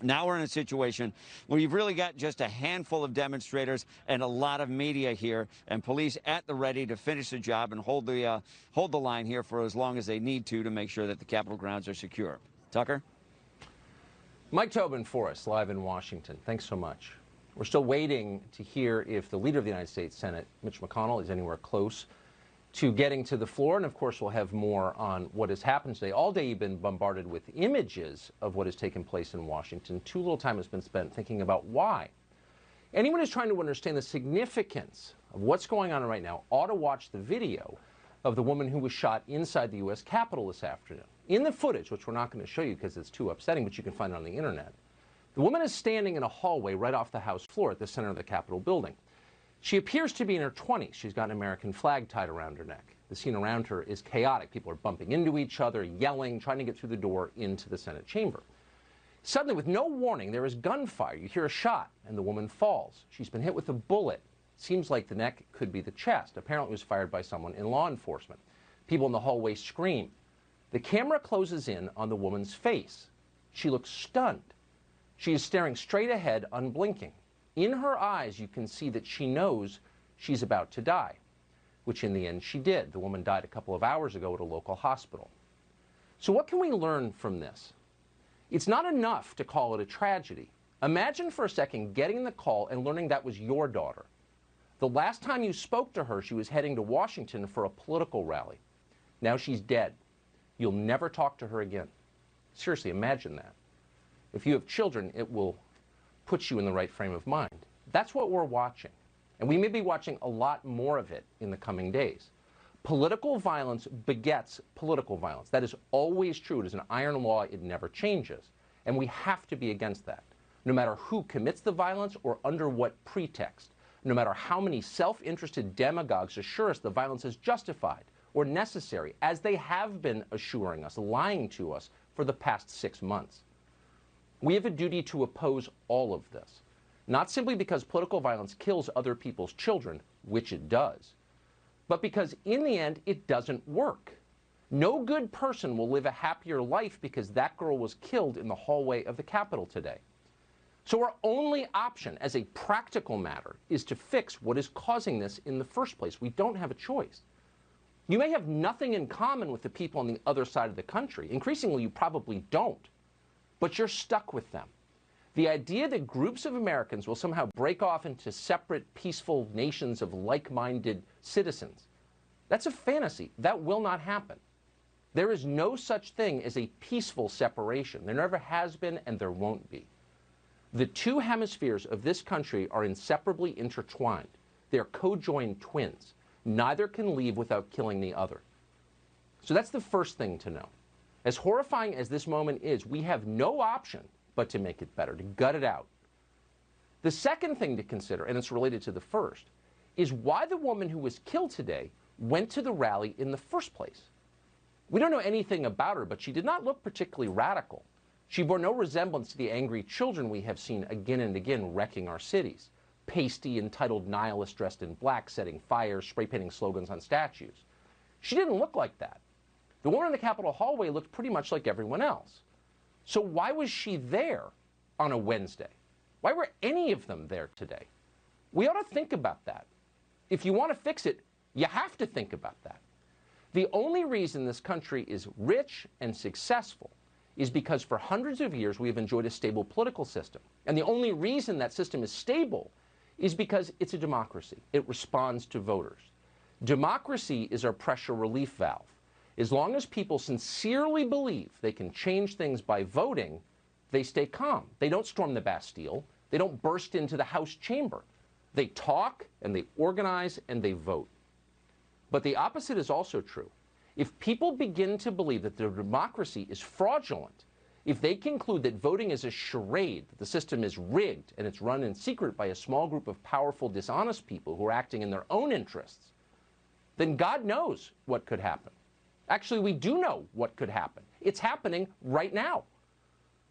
Now we're in a situation where you've really got just a handful of demonstrators and a lot of media here, and police at the ready to finish the job and hold the line here for as long as they need to make sure that the Capitol grounds are secure. Tucker? Mike Tobin for us, live in Washington. Thanks so much. We're still waiting to hear if the leader of the United States Senate, Mitch McConnell, is anywhere close to getting to the floor. And of course, we'll have more on what has happened today. All day you've been bombarded with images of what has taken place in Washington. Too little time has been spent thinking about why. Anyone who's trying to understand the significance of what's going on right now ought to watch the video of the woman who was shot inside the U.S. Capitol this afternoon. In the footage, which we're not going to show you because it's too upsetting, but you can find it on the internet, the woman is standing in a hallway right off the House floor at the center of the Capitol building. She appears to be in her 20s. She's got an American flag tied around her neck. The scene around her is chaotic. People are bumping into each other, yelling, trying to get through the door into the Senate chamber. Suddenly, with no warning, there is gunfire. You hear a shot, and the woman falls. She's been hit with a bullet. Seems like the neck could be the chest. Apparently, it was fired by someone in law enforcement. People in the hallway scream. The camera closes in on the woman's face. She looks stunned. She is staring straight ahead, unblinking. In her eyes, you can see that she knows she's about to die, which in the end she did. The woman died a couple of hours ago at a local hospital. So what can we learn from this? It's not enough to call it a tragedy. Imagine for a second getting the call and learning that was your daughter. The last time you spoke to her, she was heading to Washington for a political rally. Now she's dead. You'll never talk to her again. Seriously, imagine that. If you have children, it will put you in the right frame of mind. That's what we're watching. And we may be watching a lot more of it in the coming days. Political violence begets political violence. That is always true. It is an iron law. It never changes. And we have to be against that, no matter who commits the violence or under what pretext, no matter how many self-interested demagogues assure us the violence is justified or necessary, as they have been assuring us, lying to us for the past 6 months. We have a duty to oppose all of this, not simply because political violence kills other people's children, which it does, but because in the end, it doesn't work. No good person will live a happier life because that girl was killed in the hallway of the Capitol today. So our only option as a practical matter is to fix what is causing this in the first place. We don't have a choice. You may have nothing in common with the people on the other side of the country. Increasingly, you probably don't. But you're stuck with them. The idea that groups of Americans will somehow break off into separate, peaceful nations of like-minded citizens, that's a fantasy. That will not happen. There is no such thing as a peaceful separation. There never has been, and there won't be. The two hemispheres of this country are inseparably intertwined. They're co-joined twins. Neither can leave without killing the other. So that's the first thing to know. As horrifying as this moment is, we have no option but to make it better, to gut it out. The second thing to consider, and it's related to the first, is why the woman who was killed today went to the rally in the first place. We don't know anything about her, but she did not look particularly radical. She bore no resemblance to the angry children we have seen again and again wrecking our cities. Pasty, entitled nihilists dressed in black, setting fires, spray painting slogans on statues. She didn't look like that. The woman in the Capitol hallway looked pretty much like everyone else. So why was she there on a Wednesday? Why were any of them there today? We ought to think about that. If you want to fix it, you have to think about that. The only reason this country is rich and successful is because for hundreds of years we have enjoyed a stable political system. And the only reason that system is stable is because it's a democracy. It responds to voters. Democracy is our pressure relief valve. As long as people sincerely believe they can change things by voting, they stay calm. They don't storm the Bastille. They don't burst into the House chamber. They talk and they organize and they vote. But the opposite is also true. If people begin to believe that their democracy is fraudulent, if they conclude that voting is a charade, that the system is rigged and it's run in secret by a small group of powerful, dishonest people who are acting in their own interests, then God knows what could happen. Actually, we do know what could happen. It's happening right now.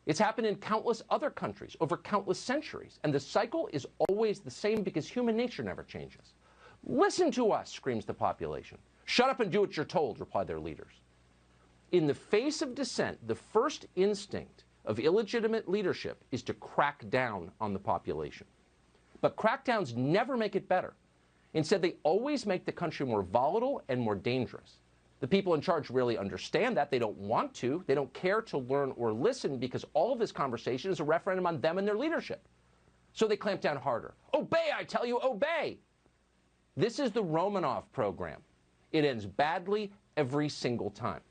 It's happened in countless other countries over countless centuries. And the cycle is always the same because human nature never changes. Listen to us, screams the population. Shut up and do what you're told, reply their leaders. In the face of dissent, the first instinct of illegitimate leadership is to crack down on the population. But crackdowns never make it better. Instead, they always make the country more volatile and more dangerous. The people in charge really understand that. They don't want to. They don't care to learn or listen because all of this conversation is a referendum on them and their leadership. So they clamp down harder. Obey, I tell you, obey. This is the Romanov program. It ends badly every single time.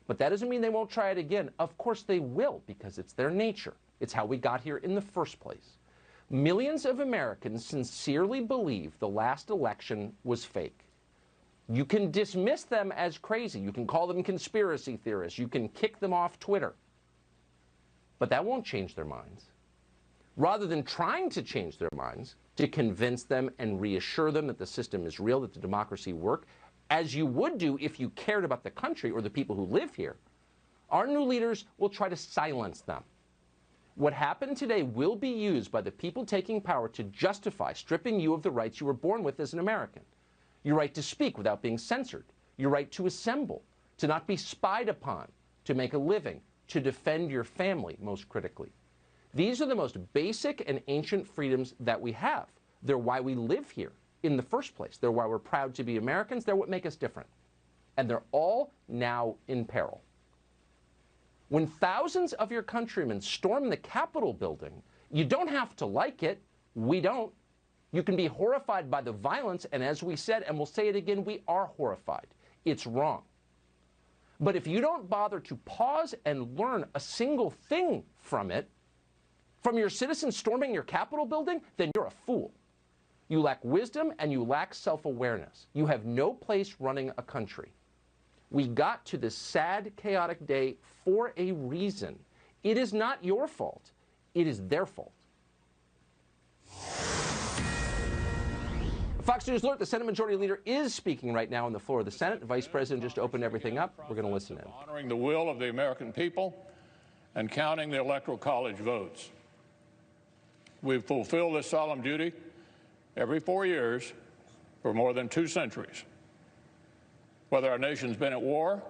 But that doesn't mean they won't try it again. Of course they will, because it's their nature. It's how we got here in the first place. Millions of Americans sincerely believe the last election was fake. You can dismiss them as crazy. You can call them conspiracy theorists. You can kick them off Twitter. But that won't change their minds. Rather than trying to change their minds, to convince them and reassure them that the system is real, that the democracy works, as you would do if you cared about the country or the people who live here, our new leaders will try to silence them. What happened today will be used by the people taking power to justify stripping you of the rights you were born with as an American. Your right to speak without being censored. Your right to assemble, to not be spied upon, to make a living, to defend your family, most critically. These are the most basic and ancient freedoms that we have. They're why we live here in the first place. They're why we're proud to be Americans. They're what make us different. And they're all now in peril. When thousands of your countrymen storm the Capitol building, you don't have to like it. We don't. You can be horrified by the violence, and as we said, and we'll say it again, we are horrified. It's wrong. But if you don't bother to pause and learn a single thing from it, from your citizens storming your Capitol building, then you're a fool. You lack wisdom and you lack self-awareness. You have no place running a country. We got to this sad, chaotic day for a reason. It is not your fault. It is their fault. Fox News alert, the Senate Majority Leader is speaking right now on the floor of the Senate. The Vice President just opened everything up. We're going to listen in. Honoring the will of the American people and counting the Electoral College votes. We've fulfilled this solemn duty every 4 years for more than 2 centuries. Whether our nation's been at war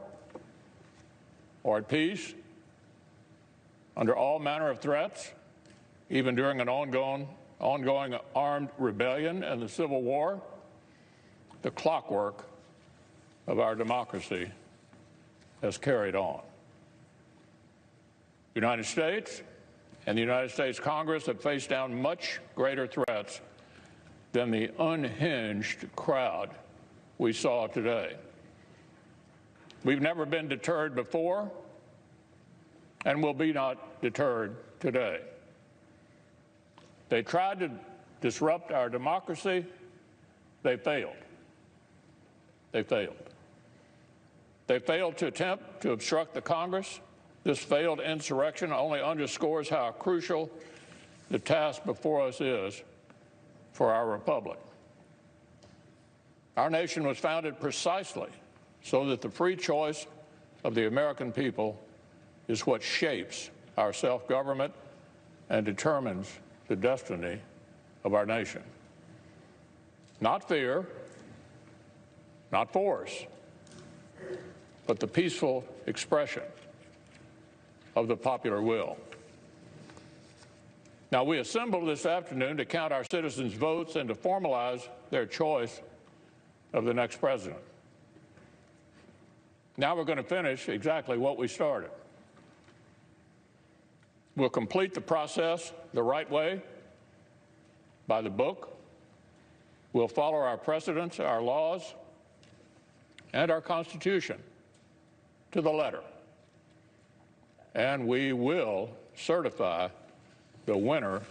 or at peace, under all manner of threats, even during an ongoing armed rebellion and the Civil War, the clockwork of our democracy has carried on. The United States and the United States Congress have faced down much greater threats than the unhinged crowd we saw today. We've never been deterred before and will be not deterred today. They tried to disrupt our democracy. They failed. They failed. They failed to attempt to obstruct the Congress. This failed insurrection only underscores how crucial the task before us is for our republic. Our nation was founded precisely so that the free choice of the American people is what shapes our self-government and determines the destiny of our nation. Not fear, not force, but the peaceful expression of the popular will. Now, we assembled this afternoon to count our citizens' votes and to formalize their choice of the next president. Now we're going to finish exactly what we started. We'll complete the process the right way, by the book. We'll follow our precedents, our laws, and our Constitution to the letter. And we will certify the winner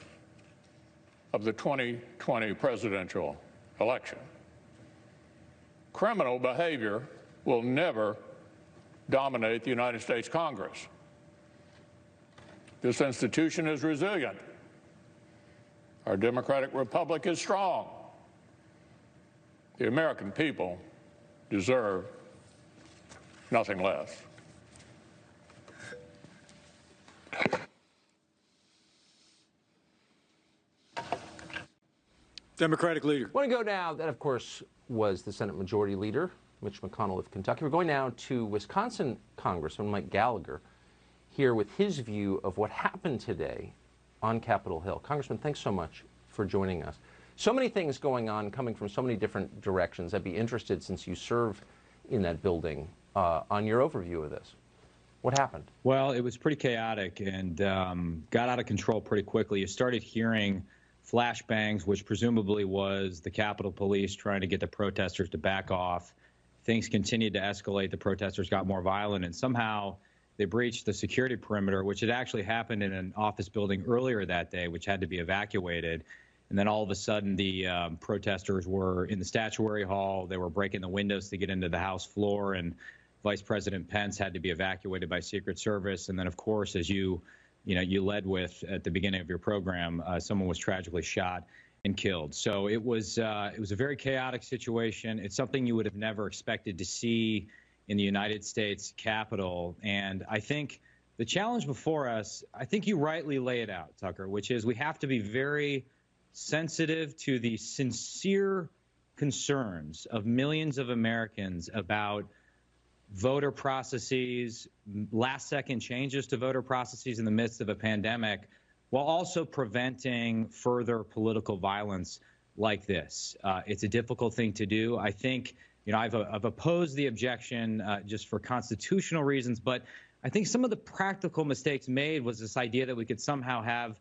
of the 2020 presidential election. Criminal behavior will never dominate the United States Congress. This institution is resilient. Our democratic republic is strong. The American people deserve nothing less. Democratic leader. I want to go now. That, of course, was the Senate Majority Leader, Mitch McConnell of Kentucky. We're going now to Wisconsin Congressman Mike Gallagher, here with his view of what happened today on Capitol Hill. Congressman, thanks so much for joining us. So many things going on, coming from so many different directions. I'd be interested, since you serve in that building, on your overview of this. What happened? Well, it was pretty chaotic and got out of control pretty quickly. You started hearing flashbangs, which presumably was the Capitol Police trying to get the protesters to back off. Things continued to escalate. The protesters got more violent, and somehow they breached the security perimeter, which had actually happened in an office building earlier that day, which had to be evacuated. And then all of a sudden, the protesters were in the Statuary Hall. They were breaking the windows to get into the House floor, and Vice President Pence had to be evacuated by Secret Service. And then, of course, as you led with at the beginning of your program, someone was tragically shot and killed. So it was a very chaotic situation. It's something you would have never expected to see in the United States Capitol. And I think the challenge before us, I think you rightly lay it out, Tucker, which is we have to be very sensitive to the sincere concerns of millions of Americans about voter processes, last-second changes to voter processes in the midst of a pandemic, while also preventing further political violence like this. It's a difficult thing to do. I think, I've opposed the objection just for constitutional reasons, but I think some of the practical mistakes made was this idea that we could somehow have,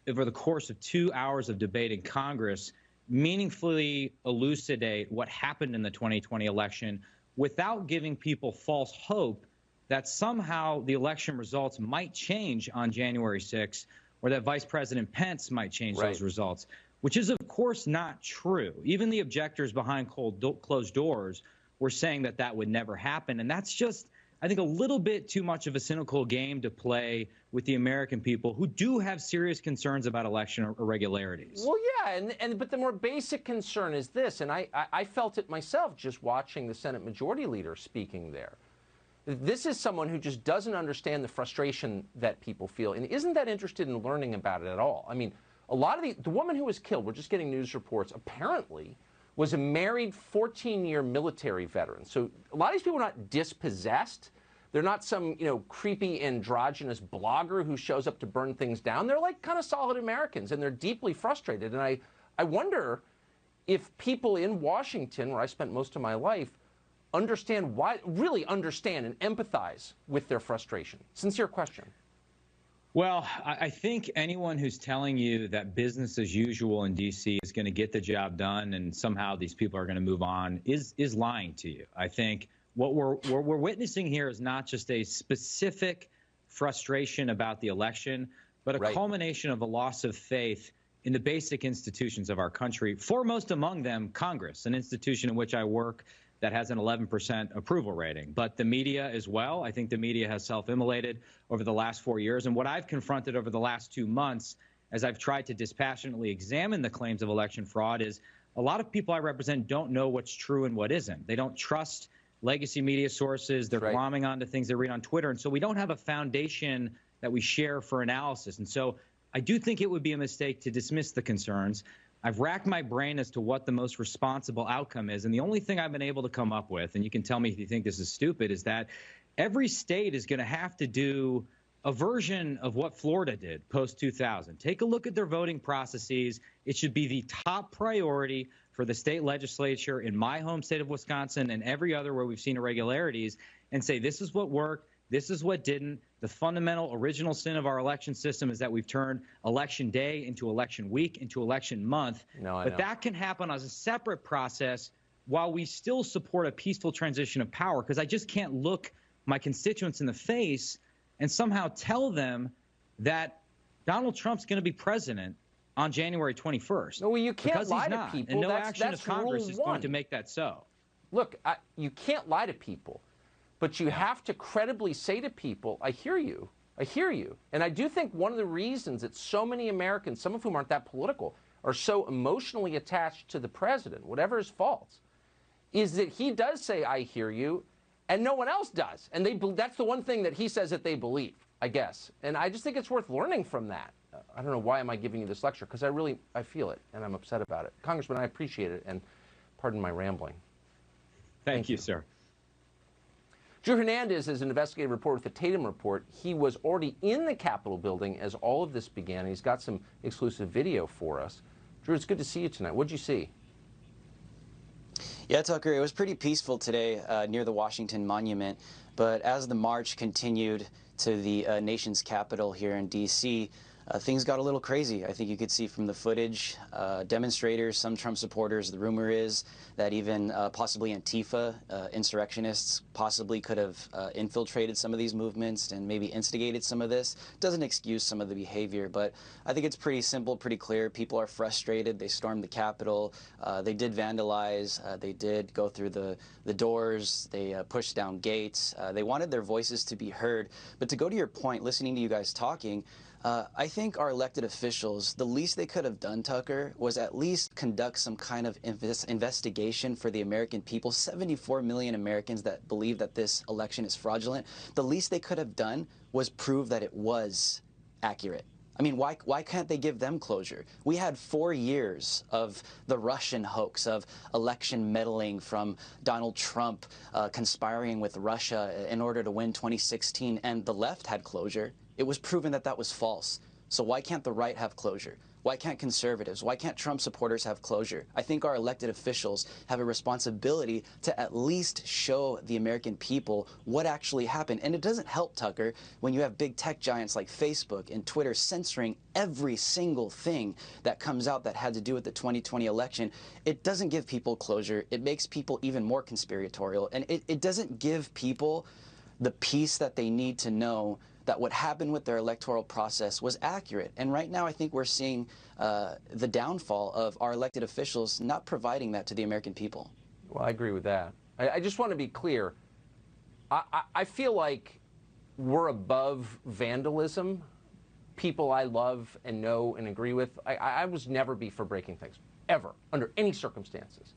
over the course of 2 hours of debate in Congress, meaningfully elucidate what happened in the 2020 election without giving people false hope that somehow the election results might change on January 6th, or that Vice President Pence might change those results, which is, of course, not true. Even the objectors behind closed doors were saying that that would never happen. And that's just, I think, a little bit too much of a cynical game to play with the American people who do have serious concerns about election irregularities. Well, yeah, but the more basic concern is this, and I felt it myself just watching the Senate Majority Leader speaking there. This is someone who just doesn't understand the frustration that people feel and isn't that interested in learning about it at all. I mean, a lot of the woman who was killed, we're just getting news reports, apparently was a married 14-year military veteran. So a lot of these people are not dispossessed. They're not some, creepy androgynous blogger who shows up to burn things down. They're like kind of solid Americans, and they're deeply frustrated. And I wonder if people in Washington, where I spent most of my life, really understand and empathize with their frustration. Sincere question. Well, I think anyone who's telling you that business as usual in D.C. is going to get the job done and somehow these people are going to move on is lying to you. I think what we're witnessing here is not just a specific frustration about the election, but a culmination of a loss of faith in the basic institutions of our country, foremost among them Congress, an institution in which I work that has an 11% approval rating. But the media as well. I think the media has self-immolated over the last 4 years. And what I've confronted over the last 2 months, as I've tried to dispassionately examine the claims of election fraud, is a lot of people I represent don't know what's true and what isn't. They don't trust legacy media sources. They're glomming onto things they read on Twitter. And so we don't have a foundation that we share for analysis. And so I do think it would be a mistake to dismiss the concerns. I've racked my brain as to what the most responsible outcome is, and the only thing I've been able to come up with, and you can tell me if you think this is stupid, is that every state is going to have to do a version of what Florida did post-2000. Take a look at their voting processes. It should be the top priority for the state legislature in my home state of Wisconsin and every other where we've seen irregularities, and say this is what worked, this is what didn't. The fundamental original sin of our election system is that we've turned election day into election week into election month. But that can happen as a separate process while we still support a peaceful transition of power, because I just can't look my constituents in the face and somehow tell them that Donald Trump's going to be president on January 21st. No, well, you can't because lie he's to not. people. And no That's action of Congress rule is going one. to make that so. Look, you can't lie to people. But you have to credibly say to people, I hear you. I hear you. And I do think one of the reasons that so many Americans, some of whom aren't that political, are so emotionally attached to the president, whatever his faults, is that he does say, I hear you, and no one else does. And that's the one thing that he says that they believe, I guess. And I just think it's worth learning from that. I don't know, why am I giving you this lecture? Because I feel it, and I'm upset about it. Congressman, I appreciate it, and pardon my rambling. Thank you, sir. Drew Hernandez is an investigative reporter with the Tatum Report. He was already in the Capitol building as all of this began. He's got some exclusive video for us. Drew, it's good to see you tonight. What'd you see? Yeah, Tucker, it was pretty peaceful today near the Washington Monument. But as the march continued to the nation's capital here in D.C., things got a little crazy. I think you could see from the footage, demonstrators, some Trump supporters, the rumor is that even possibly Antifa, insurrectionists, possibly could have infiltrated some of these movements and maybe instigated some of this. Doesn't excuse some of the behavior, but I think it's pretty simple, pretty clear. People are frustrated. They stormed the Capitol. They did vandalize. They did go through the doors. They pushed down gates. They wanted their voices to be heard. But to go to your point, listening to you guys talking, I think our elected officials, the least they could have done, Tucker, was at least conduct some kind of investigation for the American people. 74 million Americans that believe that this election is fraudulent. The least they could have done was prove that it was accurate. I mean, why can't they give them closure? We had 4 years of the Russian hoax, of election meddling from Donald Trump conspiring with Russia in order to win 2016, and the left had closure. It was proven that that was false. So why can't the right have closure? Why can't conservatives? Why can't Trump supporters have closure? I think our elected officials have a responsibility to at least show the American people what actually happened. And it doesn't help, Tucker, when you have big tech giants like Facebook and Twitter censoring every single thing that comes out that had to do with the 2020 election. It doesn't give people closure. It makes people even more conspiratorial. And it doesn't give people the peace that they need to know that what happened with their electoral process was accurate. And right now I think we're seeing the downfall of our elected officials not providing that to the American people. Well, I agree with that. I just want to be clear. I feel like we're above vandalism. People I love and know and agree with, I was never be for breaking things, ever, under any circumstances.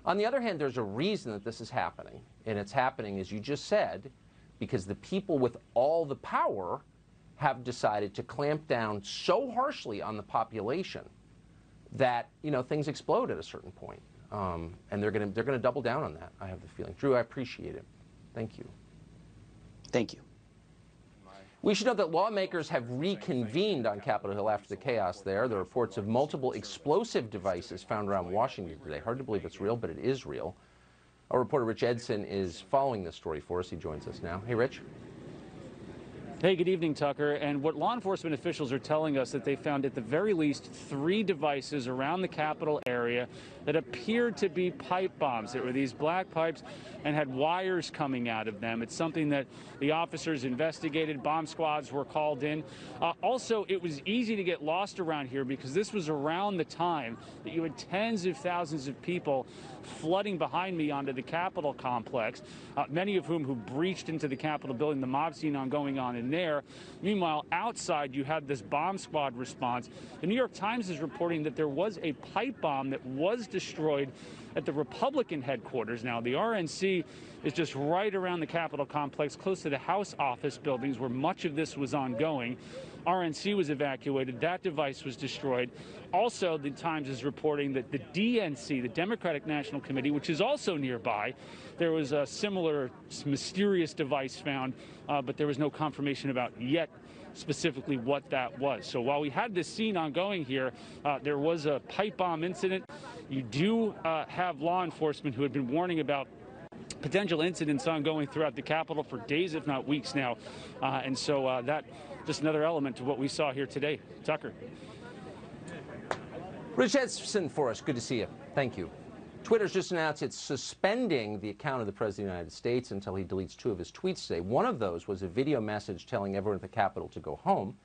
On the other hand, there's a reason that this is happening. And it's happening, as you just said, because the people with all the power have decided to clamp down so harshly on the population that, you know, things explode at a certain point. And they're going to double down on that, I have the feeling. Drew, I appreciate it. Thank you. Thank you. We should note that lawmakers have reconvened on Capitol Hill after the chaos there. The reports of multiple explosive devices found around Washington today. Hard to believe it's real, but it is real. Our reporter Rich Edson is following this story for us. He joins us now. Hey, Rich. Hey, good evening, Tucker. And what law enforcement officials are telling us that they found at the very least 3 devices around the Capitol area that appeared to be pipe bombs. There were these black pipes and had wires coming out of them. It's something that the officers investigated. Bomb squads were called in. Also, it was easy to get lost around here because this was around the time that you had tens of thousands of people flooding behind me onto the Capitol complex, many of whom who breached into the Capitol building, the mob scene going on in there. Meanwhile, outside, you had this bomb squad response. The New York Times is reporting that there was a pipe bomb that was destroyed at the Republican headquarters. Now, the RNC is just right around the Capitol complex, close to the House office buildings where much of this was ongoing. RNC was evacuated. That device was destroyed. Also, the Times is reporting that the DNC, the Democratic National Committee, which is also nearby, there was a similar mysterious device found, but there was no confirmation about yet specifically what that was. So while we had this scene ongoing here, there was a pipe bomb incident. You do have law enforcement who had been warning about potential incidents ongoing throughout the Capitol for days, if not weeks now. And so that just another element to what we saw here today. Tucker. Rich Edson for us. Good to see you. Thank you. Twitter's just announced it's suspending the account of the President of the United States until he deletes 2 of his tweets today. One of those was a video message telling everyone at the Capitol to go home.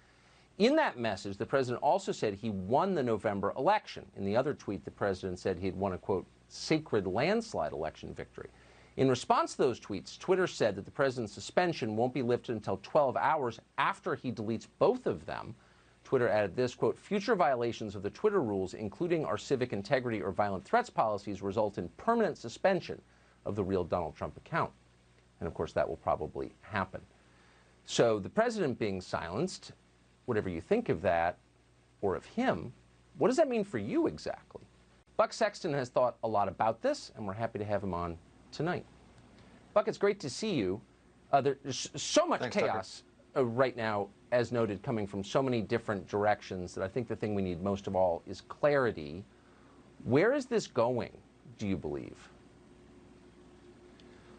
In that message, the president also said he won the November election. In the other tweet, the president said he had won a, quote, sacred landslide election victory. In response to those tweets, Twitter said that the president's suspension won't be lifted until 12 hours after he deletes both of them. Twitter added this, quote, future violations of the Twitter rules, including our civic integrity or violent threats policies, result in permanent suspension of the real Donald Trump account. And of course, that will probably happen. So the president being silenced, whatever you think of that or of him, what does that mean for you exactly? Buck Sexton has thought a lot about this, and we're happy to have him on tonight. Buck, it's great to see you. There's so much chaos right now, as noted, coming from so many different directions that I think the thing we need most of all is clarity. Where is this going, do you believe?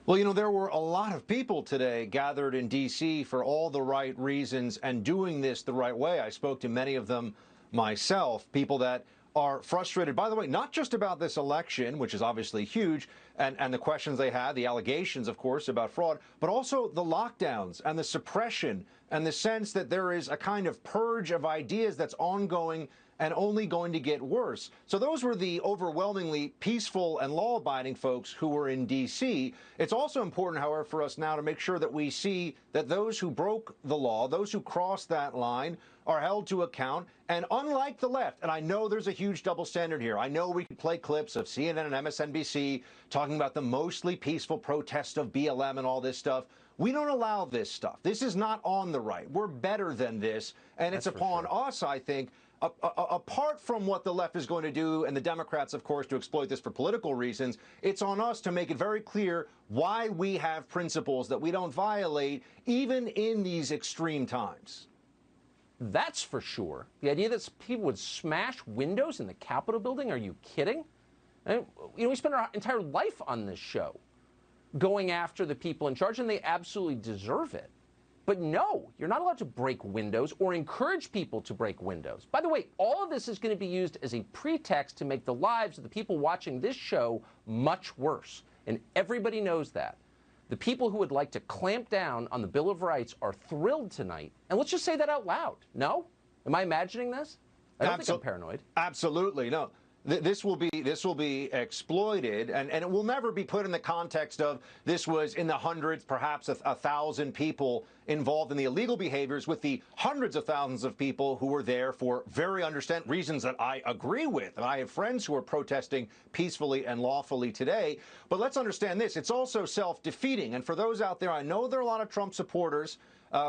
Well, you know, there were a lot of people today gathered in D.C. for all the right reasons and doing this the right way. I spoke to many of them myself, people that are frustrated, by the way, not just about this election, which is obviously huge, and the questions they had, the allegations, of course, about fraud, but also the lockdowns and the suppression and the sense that there is a kind of purge of ideas that's ongoing and only going to get worse. So those were the overwhelmingly peaceful and law-abiding folks who were in D.C. It's also important, however, for us now to make sure that we see that those who broke the law, those who crossed that line, are held to account. And unlike the left, and I know there's a huge double standard here. I know we can play clips of CNN and MSNBC talking about the mostly peaceful protest of BLM and all this stuff. We don't allow this stuff. This is not on the right. We're better than this. And it's upon us, I think, apart from what the left is going to do, and the Democrats, of course, to exploit this for political reasons, it's on us to make it very clear why we have principles that we don't violate, even in these extreme times. That's for sure. The idea that people would smash windows in the Capitol building, are you kidding? And, you know, we spend our entire life on this show going after the people in charge, and they absolutely deserve it. But no, you're not allowed to break windows or encourage people to break windows. By the way, all of this is going to be used as a pretext to make the lives of the people watching this show much worse. And everybody knows that. The people who would like to clamp down on the Bill of Rights are thrilled tonight. And let's just say that out loud. No? Am I imagining this? I don't think I'm paranoid. Absolutely. No. This will be exploited, and it will never be put in the context of this was in the hundreds, perhaps 1,000 people involved in the illegal behaviors, with the hundreds of thousands of people who were there for very reasons that I agree with. And I have friends who are protesting peacefully and lawfully today. But let's understand this. It's also self-defeating. And for those out there, I know there are a lot of Trump supporters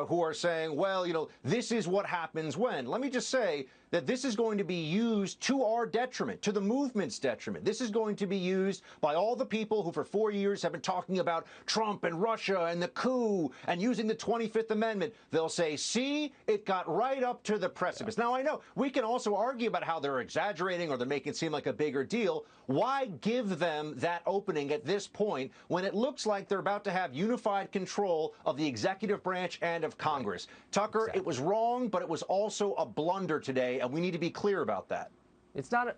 who are saying, well, you know, this is what happens when. Let me just say that this is going to be used to our detriment, to the movement's detriment. This is going to be used by all the people who for 4 years have been talking about Trump and Russia and the coup and using the 25th Amendment. They'll say, see, it got right up to the precipice. Now, I know we can also argue about how they're exaggerating or they're making it seem like a bigger deal. Why give them that opening at this point when it looks like they're about to have unified control of the executive branch and of Congress? Tucker, it was wrong, but it was also a blunder today, and we need to be clear about that. It's not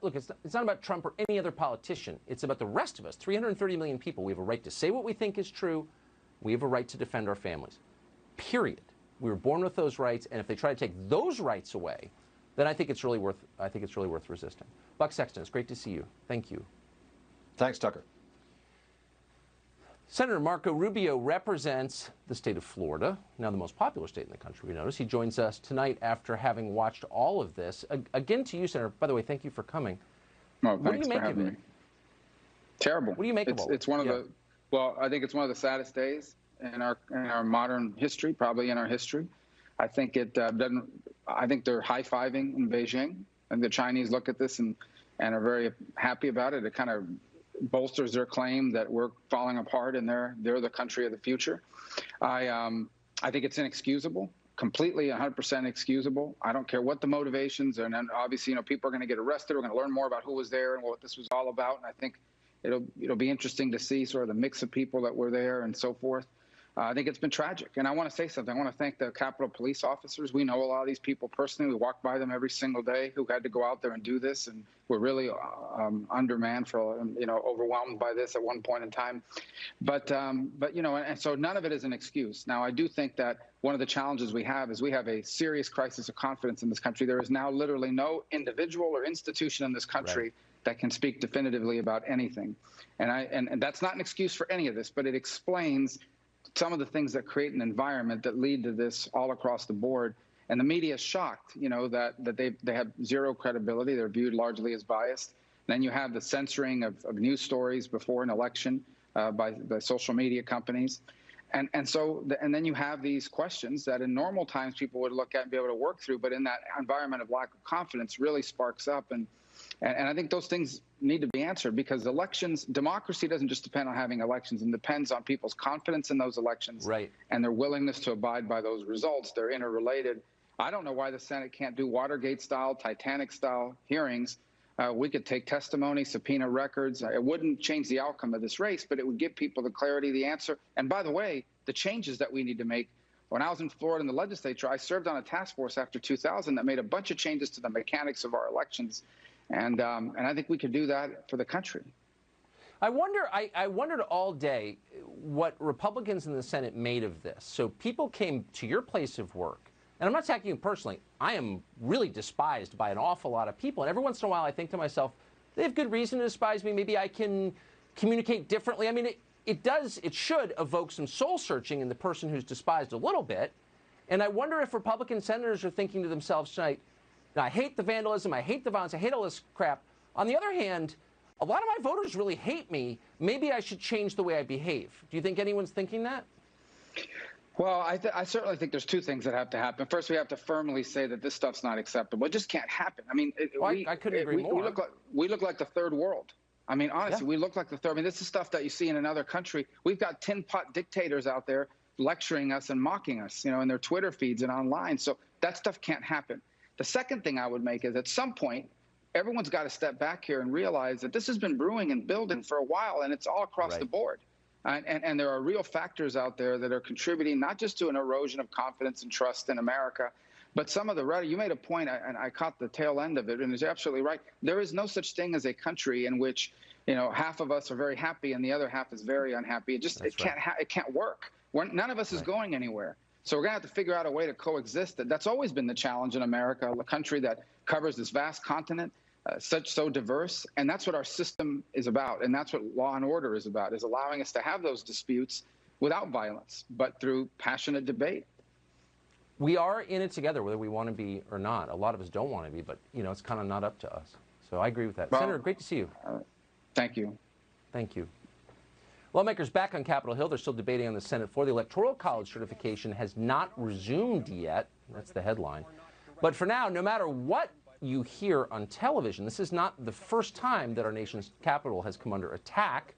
about Trump or any other politician. It's about the rest of us, 330 million people. We have a right to say what we think is true. We have a right to defend our families. Period. We were born with those rights, and if they try to take those rights away, then I think it's really worth resisting. Buck Sexton, it's great to see you. Thank you. Thanks, Tucker. Senator Marco Rubio represents the state of Florida, now the most popular state in the country, we notice. He joins us tonight after having watched all of this. Again to you, Senator. By the way, thank you for coming. Well, thanks for having me. Terrible. What do you make of all it's one of the, well, I think it's one of the saddest days in our modern history, probably in our history. I think I think they're high-fiving in Beijing, and the Chinese look at this and are very happy about it. It kind of bolsters their claim that we're falling apart and they're the country of the future. I think it's inexcusable, completely 100% excusable. I don't care what the motivations are. And obviously, you know, people are going to get arrested. We're going to learn more about who was there and what this was all about. And I think it'll be interesting to see sort of the mix of people that were there and so forth. I think it's been tragic. And I want to say something. I want to thank the Capitol Police officers. We know a lot of these people personally. We walk by them every single day who had to go out there and do this. And we're really undermanned for, you know, overwhelmed by this at one point in time. But you know, and so none of it is an excuse. Now, I do think that one of the challenges we have is we have a serious crisis of confidence in this country. There is now literally no individual or institution in this country that can speak definitively about anything. And that's not an excuse for any of this, but it explains some of the things that create an environment that lead to this all across the board. And the media is shocked, you know, that they have zero credibility. They're viewed largely as biased. Then you have the censoring of news stories before an election by the social media companies. And then you have these questions that in normal times people would look at and be able to work through, but in that environment of lack of confidence really sparks up. And I think those things need to be answered, because elections, democracy doesn't just depend on having elections. It depends on people's confidence in those elections and their willingness to abide by those results. They're interrelated. I don't know why the Senate can't do Watergate-style, Titanic-style hearings We could take testimony, subpoena records. It wouldn't change the outcome of this race, but it would give people the clarity, the answer. And by the way, the changes that we need to make. When I was in Florida in the legislature, I served on a task force after 2000 that made a bunch of changes to the mechanics of our elections. And I think we could do that for the country. I wondered all day what Republicans in the Senate made of this. So people came to your place of work. And I'm not attacking you personally. I am really despised by an awful lot of people. And every once in a while, I think to myself, they have good reason to despise me. Maybe I can communicate differently. I mean, it should evoke some soul searching in the person who's despised a little bit. And I wonder if Republican senators are thinking to themselves tonight, I hate the vandalism, I hate the violence, I hate all this crap. On the other hand, a lot of my voters really hate me. Maybe I should change the way I behave. Do you think anyone's thinking that? Well, I certainly think there's two things that have to happen. First, we have to firmly say that this stuff's not acceptable. It just can't happen. I mean, I couldn't agree more. We look like the third world. I mean, honestly, we look like the third. I mean, this is stuff that you see in another country. We've got tin pot dictators out there lecturing us and mocking us, in their Twitter feeds and online. So that stuff can't happen. The second thing I would make is at some point, everyone's got to step back here and realize that this has been brewing and building for a while, and it's all across the board. And there are real factors out there that are contributing not just to an erosion of confidence and trust in America, but some of the rhetoric. You made a point, and I caught the tail end of it, and you're absolutely right. There is no such thing as a country in which half of us are very happy and the other half is very unhappy. It can't work. None of us is going anywhere. So we're going to have to figure out a way to coexist. That's always been the challenge in America, a country that covers this vast continent. So diverse, and that's what our system is about, and that's what law and order is about, is allowing us to have those disputes without violence, but through passionate debate. We are in it together, whether we want to be or not. A lot of us don't want to be, but it's kind of not up to us. So I agree with that. Well, Senator, great to see you. Thank you. Thank you. Lawmakers back on Capitol Hill. They're still debating on the Senate floor. The Electoral College certification has not resumed yet. That's the headline. But for now, no matter what you hear on television, this is not the first time that our nation's capital has come under attack.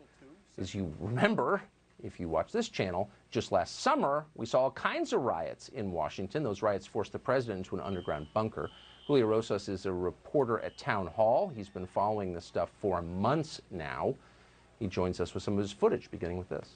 As you remember, if you watch this channel, just last summer, we saw all kinds of riots in Washington. Those riots forced the president into an underground bunker. Julio Rosas is a reporter at Town Hall. He's been following this stuff for months now. He joins us with some of his footage, beginning with this.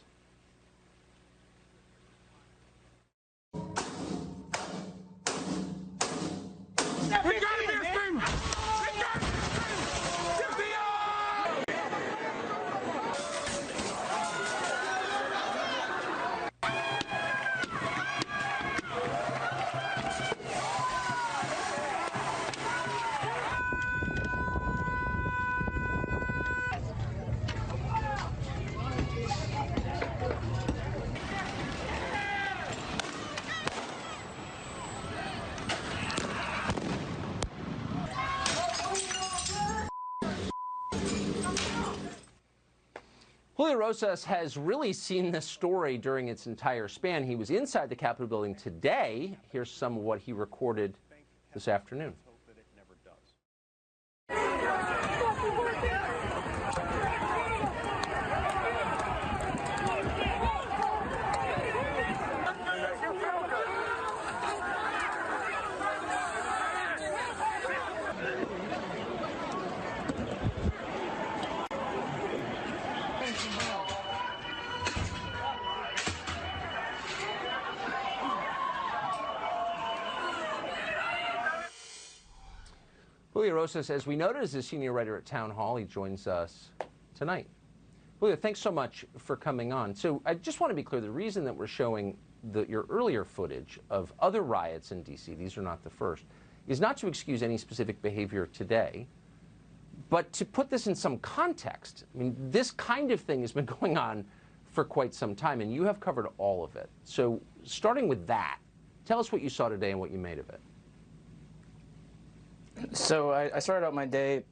Julio Rosas has really seen this story during its entire span. He was inside the Capitol building today. Here's some of what he recorded this afternoon. Julio Rosas, as we noted, is a senior writer at Town Hall. He joins us tonight. Julio, thanks so much for coming on. So I just want to be clear, the reason that we're showing your earlier footage of other riots in D.C., these are not the first, is not to excuse any specific behavior today, but to put this in some context. I mean, this kind of thing has been going on for quite some time, and you have covered all of it. So starting with that, tell us what you saw today and what you made of it. So I started out my day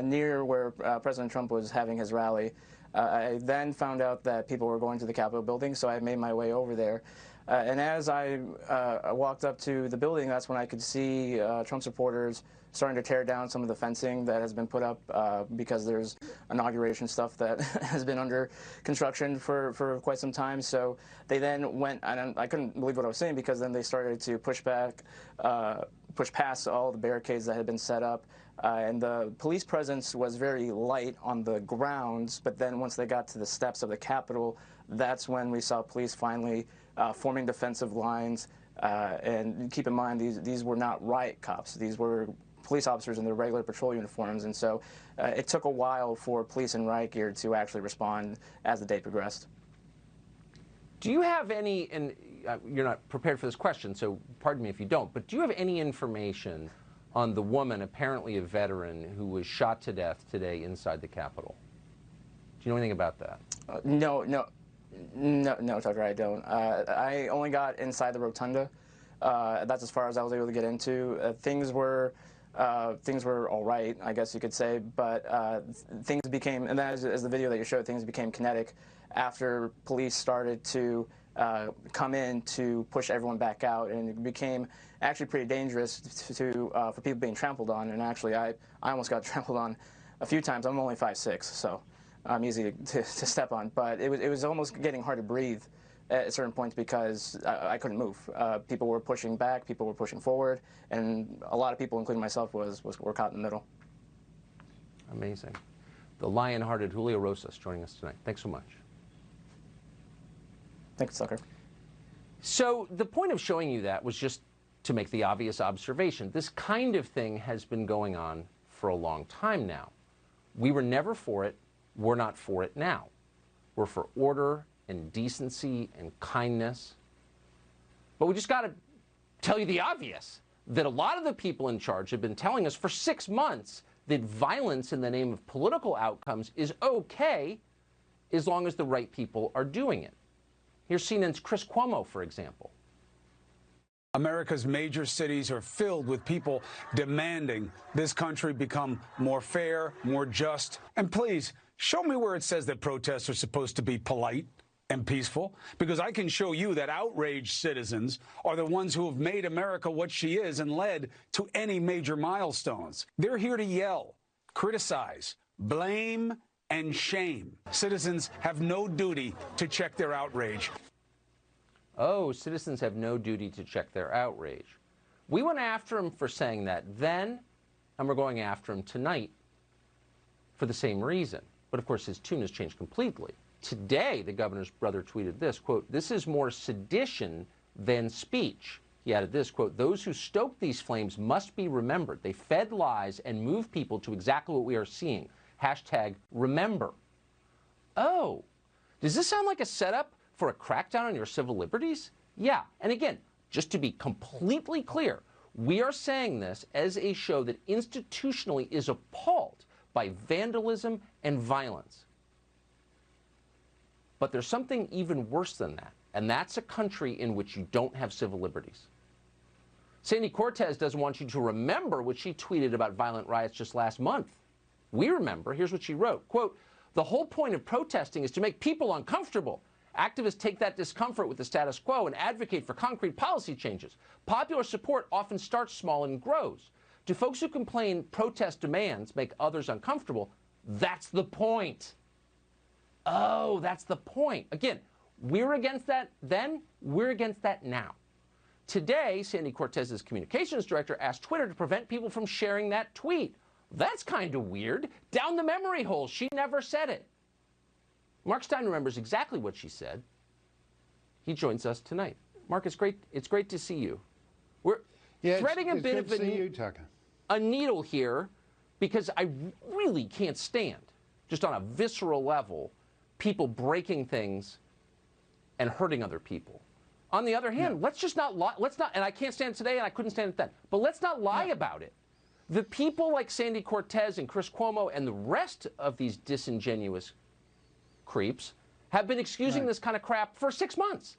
near where President Trump was having his rally. I then found out that people were going to the Capitol building, so I made my way over there. And as I walked up to the building, that's when I could see Trump supporters starting to tear down some of the fencing that has been put up because there's inauguration stuff that has been under construction for quite some time. So they then went, and I couldn't believe what I was saying, because then they started to push past all the barricades that had been set up. And the police presence was very light on the grounds, but then once they got to the steps of the Capitol, that's when we saw police finally forming defensive lines. And keep in mind, these were not riot cops. These were police officers in their regular patrol uniforms. And so it took a while for police in riot gear to actually respond as the day progressed. Do you have any, and you're not prepared for this question, so pardon me if you don't, but do you have any information on the woman, apparently a veteran, who was shot to death today inside the Capitol? Do you know anything about that? No, Tucker, I don't. I only got inside the rotunda. That's as far as I was able to get into. Things were all right, I guess you could say, but things became, and then as the video that you showed, things became kinetic after police started to come in to push everyone back out, and it became actually pretty dangerous for people being trampled on. And actually, I almost got trampled on a few times. I'm only 5'6", so I'm easy to step on. But it was almost getting hard to breathe at certain points because I couldn't move. People were pushing back, people were pushing forward, and a lot of people, including myself, were caught in the middle. Amazing. The lion-hearted Julio Rosas joining us tonight. Thanks so much. Thanks, Tucker. So the point of showing you that was just to make the obvious observation. This kind of thing has been going on for a long time now. We were never for it. We're not for it now. We're for order and decency and kindness. But we just got to tell you the obvious, that a lot of the people in charge have been telling us for 6 months that violence in the name of political outcomes is okay as long as the right people are doing it. Here's CNN's Chris Cuomo, for example. America's major cities are filled with people demanding this country become more fair, more just. And please, show me where it says that protests are supposed to be polite and peaceful, because I can show you that outraged citizens are the ones who have made America what she is and led to any major milestones. They're here to yell, criticize, blame, and shame. Citizens have no duty to check their outrage. Oh, citizens have no duty to check their outrage. We went after him for saying that then, and we're going after him tonight for the same reason. But of course, his tune has changed completely. Today, the governor's brother tweeted this, quote, "This is more sedition than speech." He added this, quote, "Those who stoked these flames must be remembered. They fed lies and moved people to exactly what we are seeing. Hashtag remember." Oh, does this sound like a setup for a crackdown on your civil liberties? Yeah, and again, just to be completely clear, we are saying this as a show that institutionally is appalled by vandalism and violence. But there's something even worse than that, and that's a country in which you don't have civil liberties. Sandy Cortez doesn't want you to remember what she tweeted about violent riots just last month. We remember. Here's what she wrote, quote, "The whole point of protesting is to make people uncomfortable. Activists take that discomfort with the status quo and advocate for concrete policy changes. Popular support often starts small and grows. To folks who complain protest demands make others uncomfortable, that's the point." Oh, that's the point. Again, we're against that then, we're against that now. Today, Sandy Cortez's communications director asked Twitter to prevent people from sharing that tweet. That's kind of weird. Down the memory hole, she never said it. Mark Stein remembers exactly what she said. He joins us tonight. Mark, it's great to see you. We're threading a bit of a needle here because I really can't stand, just on a visceral level, people breaking things and hurting other people. On the other hand, let's just not lie. And I can't stand it today and I couldn't stand it then, but let's not lie about it. The people like Sandy Cortez and Chris Cuomo and the rest of these disingenuous creeps have been excusing this kind of crap for 6 months.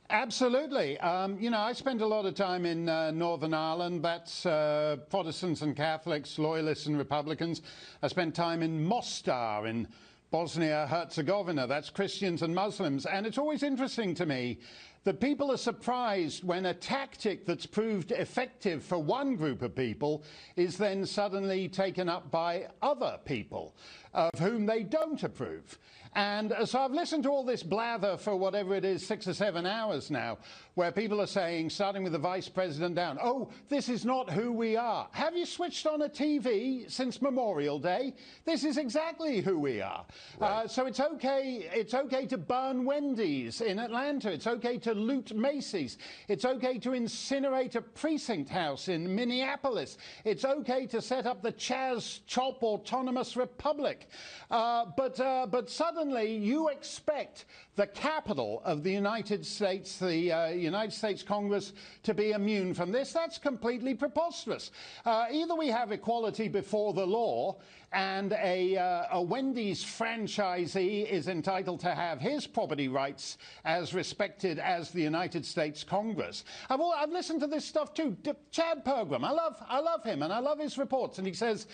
Absolutely. You know, I spent a lot of time in Northern Ireland. That's Protestants and Catholics, Loyalists and Republicans. I spent time in Mostar in Bosnia-Herzegovina. That's Christians and Muslims. And it's always interesting to me that people are surprised when a tactic that's proved effective for one group of people is then suddenly taken up by other people of whom they don't approve. And so I've listened to all this blather for whatever it is, 6 or 7 hours now, where people are saying, starting with the vice president down, oh, this is not who we are. Have you switched on a TV since Memorial Day? This is exactly who we are. Right. So it's okay to burn Wendy's in Atlanta. It's okay to loot Macy's. It's okay to incinerate a precinct house in Minneapolis. It's okay to set up the Chaz Chop Autonomous Republic. But suddenly you expect the capital of the United States, the United States Congress, to be immune from this. That's completely preposterous. Either we have equality before the law and a Wendy's franchisee is entitled to have his property rights as respected as the United States Congress. I've listened to this stuff too. Chad Pergram, I love him and I love his reports, and he says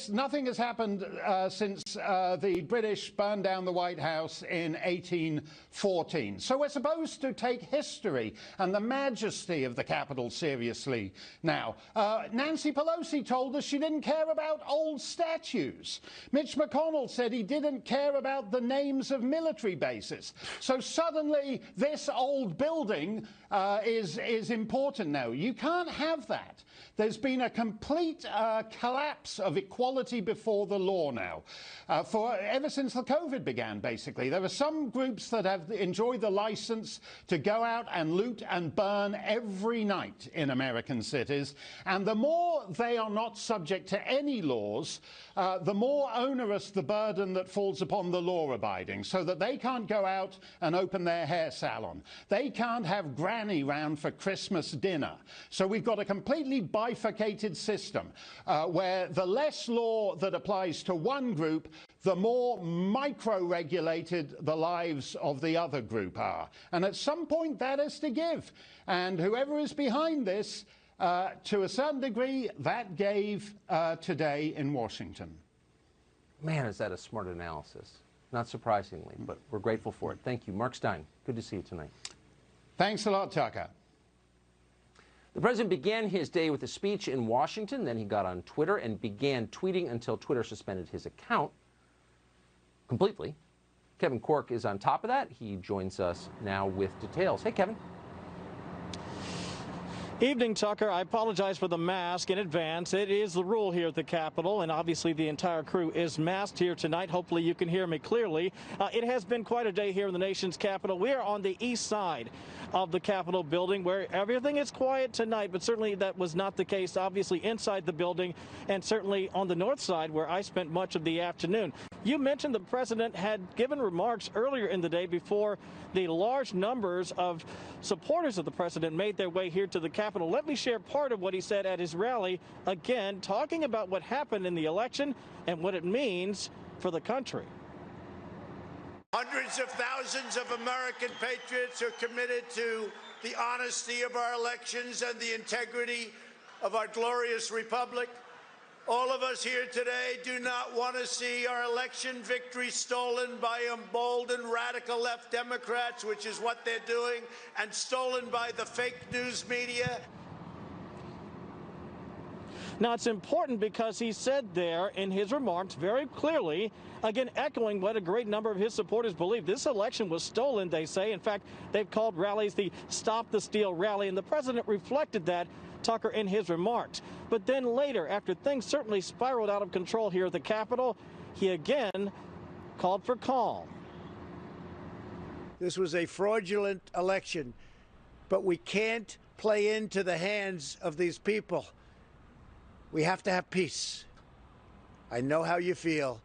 nothing has happened since the British burned down the White House in 1814. So we're supposed to take history and the majesty of the Capitol seriously now. Nancy Pelosi told us she didn't care about old statues. Mitch McConnell said he didn't care about the names of military bases. So suddenly this old building is important now. You can't have that. There's been a complete collapse of equality before the law now. Ever since the COVID began, basically. There are some groups that have enjoyed the license to go out and loot and burn every night in American cities. And the more they are not subject to any laws, the more onerous the burden that falls upon the law-abiding, so that they can't go out and open their hair salon. They can't have granny round for Christmas dinner. So we've got a completely bifurcated system where the less law that applies to one group, the more micro-regulated the lives of the other group are. And at some point that is to give. And whoever is behind this, to a certain degree, that gave today in Washington. Man, is that a smart analysis. Not surprisingly, but we're grateful for it. Thank you. Mark Stein, good to see you tonight. Thanks a lot, Tucker. The president began his day with a speech in Washington. Then he got on Twitter and began tweeting until Twitter suspended his account completely. Kevin Corke is on top of that. He joins us now with details. Hey, Kevin. Evening, Tucker. I apologize for the mask in advance. It is the rule here at the Capitol, and obviously the entire crew is masked here tonight. Hopefully you can hear me clearly. It has been quite a day here in the nation's capital. We are on the east side of the Capitol building, where everything is quiet tonight, but certainly that was not the case, obviously, inside the building, and certainly on the north side, where I spent much of the afternoon. You mentioned the president had given remarks earlier in the day before the large numbers of supporters of the president made their way here to the Capitol. Let me share part of what he said at his rally, again, talking about what happened in the election and what it means for the country. Hundreds of thousands of American patriots are committed to the honesty of our elections and the integrity of our glorious republic. All of us here today do not want to see our election victory stolen by emboldened radical left Democrats, which is what they're doing, and stolen by the fake news media. Now, it's important because he said there in his remarks very clearly, again, echoing what a great number of his supporters believe. This election was stolen, they say. In fact, they've called rallies the Stop the Steal rally, and the president reflected that, Tucker, in his remarks. But then later, after things certainly spiraled out of control here at the Capitol, he again called for calm. This was a fraudulent election, but we can't play into the hands of these people. We have to have peace. I know how you feel,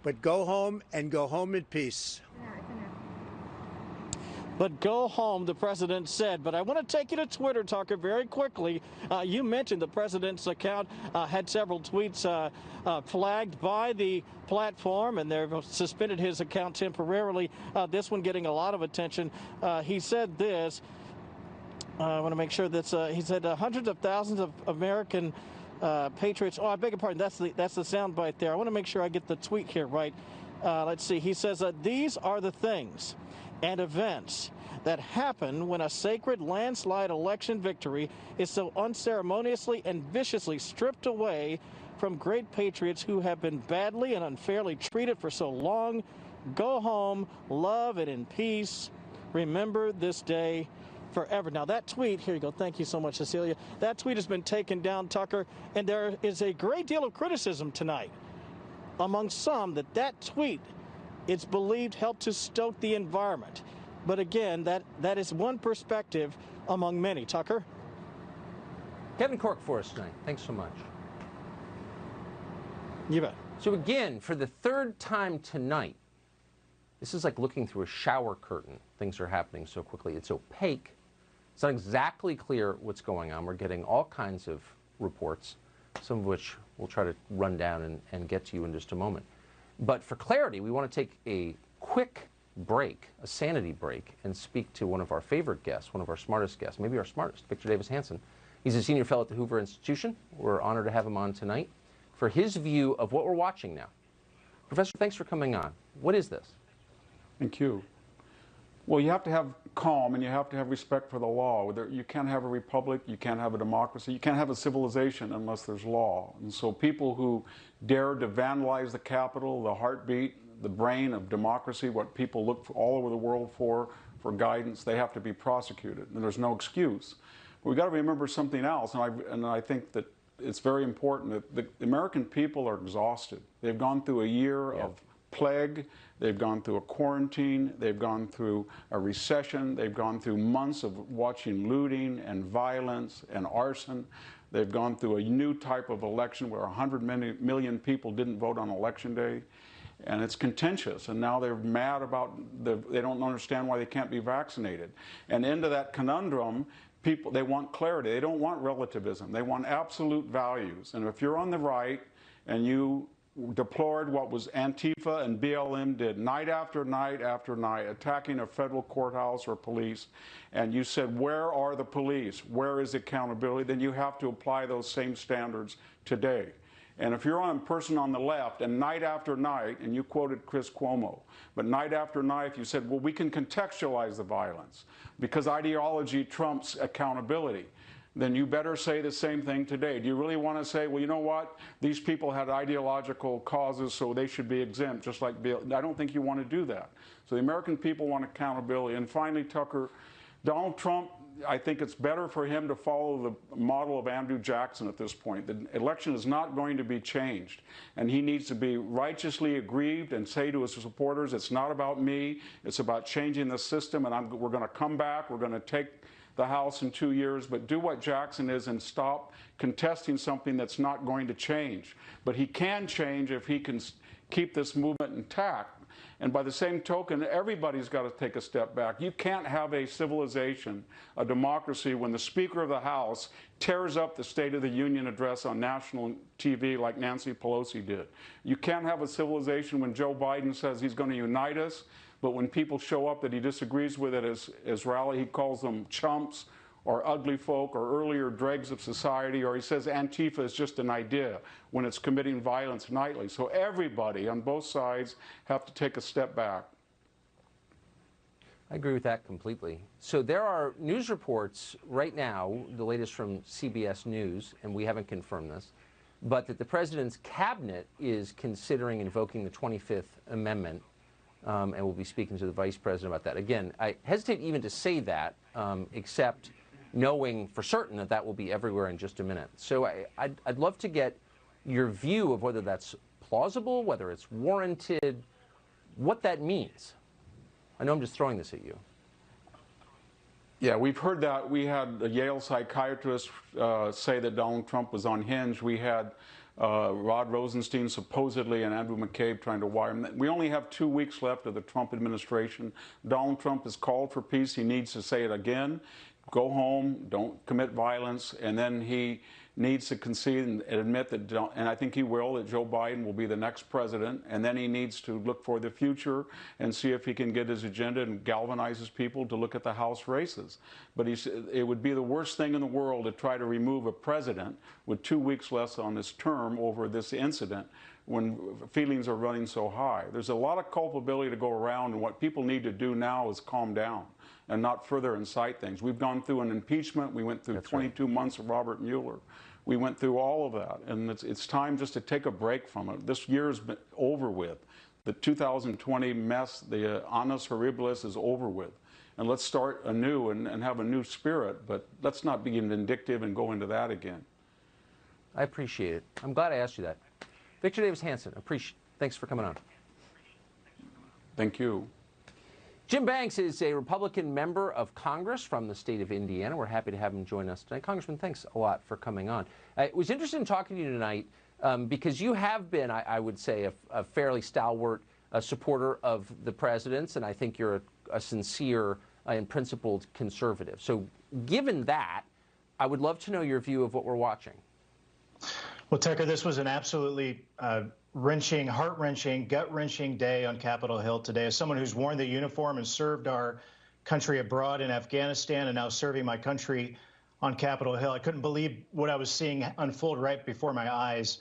but go home and go home in peace. But go home, the president said. But I want to take you to Twitter, Tucker, very quickly. You mentioned the president's account had several tweets flagged by the platform, and they've suspended his account temporarily. This one getting a lot of attention. He said this. I want to make sure that's, he said hundreds of thousands of American patriots. Oh, I beg your pardon. That's the soundbite there. I want to make sure I get the tweet here right. Let's see. He says, these are the things. and events that happen when a sacred landslide election victory is so unceremoniously and viciously stripped away from great patriots who have been badly and unfairly treated for so long. Go home, love, and in peace. Remember this day forever. Now, that tweet, here you go. Thank you so much, Cecilia. That tweet has been taken down, Tucker, and there is a great deal of criticism tonight among some that tweet, it's believed, helped to stoke the environment. But again, that is one perspective among many. Tucker? Kevin Cork for us tonight. Thanks so much. You bet. So again, for the third time tonight, this is like looking through a shower curtain. Things are happening so quickly. It's opaque. It's not exactly clear what's going on. We're getting all kinds of reports, some of which we'll try to run down and get to you in just a moment. But for clarity, we want to take a quick break, a sanity break, and speak to one of our favorite guests, one of our smartest guests, maybe our smartest, Victor Davis Hanson. He's a senior fellow at the Hoover Institution. We're honored to have him on tonight for his view of what we're watching now. Professor, thanks for coming on. What is this? Thank you. Well, you have to have calm and you have to have respect for the law. You can't have a republic, you can't have a democracy, you can't have a civilization unless there's law. And so people who dare to vandalize the Capitol, the heartbeat, the brain of democracy, what people look for all over the world for guidance, they have to be prosecuted. And there's no excuse. But we've got to remember something else, and I think that it's very important that the American people are exhausted. They've gone through a year of plague, they've gone through a quarantine, they've gone through a recession, they've gone through months of watching looting and violence and arson. They've gone through a new type of election where 100 million people didn't vote on election day. And it's contentious, and now they're mad about, they don't understand why they can't be vaccinated. And into that conundrum, people, they want clarity. They don't want relativism. They want absolute values. And if you're on the right and you deplored what was Antifa and BLM did night after night after night, attacking a federal courthouse or police, and you said, where are the police? Where is accountability? Then you have to apply those same standards today. And if you're a person on the left, and night after night, and you quoted Chris Cuomo, but night after night you said, well, we can contextualize the violence because ideology trumps accountability, then you better say the same thing today. Do you really want to say, well, you know what? These people had ideological causes, so they should be exempt, just like Bill. I don't think you want to do that. So the American people want accountability. And finally, Tucker, Donald Trump, I think it's better for him to follow the model of Andrew Jackson at this point. The election is not going to be changed, and he needs to be righteously aggrieved and say to his supporters, it's not about me, it's about changing the system, and we're going to come back, we're going to take the House in 2 years, but do what Jackson is and stop contesting something that's not going to change. But he can change if he can keep this movement intact. And by the same token, everybody's got to take a step back. You can't have a civilization, a democracy, when the Speaker of the House tears up the State of the Union address on national TV like Nancy Pelosi did. You can't have a civilization when Joe Biden says he's going to unite us, but when people show up that he disagrees with at his rally, he calls them chumps or ugly folk or earlier dregs of society, or he says Antifa is just an idea when it's committing violence nightly. So everybody on both sides have to take a step back. I agree with that completely. So there are news reports right now, the latest from CBS News, and we haven't confirmed this, but that the president's cabinet is considering invoking the 25th Amendment, and we'll be speaking to the vice president about that. Again, I hesitate even to say that, except knowing for certain that that will be everywhere in just a minute. So I'd love to get your view of whether that's plausible, whether it's warranted, what that means. I know I'm just throwing this at you. Yeah, we've heard that. We had a Yale psychiatrist say that Donald Trump was unhinged. We had Rod Rosenstein supposedly and Andrew McCabe trying to wire him. We only have 2 weeks left of the Trump administration. Donald Trump has called for peace. He needs to say it again. Go home, don't commit violence, and then he needs to concede and admit that, and I think he will, that Joe Biden will be the next president, and then he needs to look for the future and see if he can get his agenda and galvanize his people to look at the House races. But it would be the worst thing in the world to try to remove a president with 2 weeks less on his term over this incident when feelings are running so high. There's a lot of culpability to go around, and what people need to do now is calm down and not further incite things. We've gone through an impeachment. We went through 22 months of Robert Mueller. We went through all of that, and it's time just to take a break from it. This year's been over with. The 2020 mess, the annus horribilis is over with. And let's start anew and have a new spirit, but let's not be vindictive and go into that again. I appreciate it. I'm glad I asked you that. Victor Davis Hanson, thanks for coming on. Thank you. Jim Banks is a Republican member of Congress from the state of Indiana. We're happy to have him join us tonight. Congressman, thanks a lot for coming on. It was interesting talking to you tonight because you have been, I would say, a fairly stalwart supporter of the president's, and I think you're a sincere and principled conservative. So given that, I would love to know your view of what we're watching. Well, Tucker, this was an absolutely wrenching, heart-wrenching, gut-wrenching day on Capitol Hill today. As someone who's worn the uniform and served our country abroad in Afghanistan and now serving my country on Capitol Hill, I couldn't believe what I was seeing unfold right before my eyes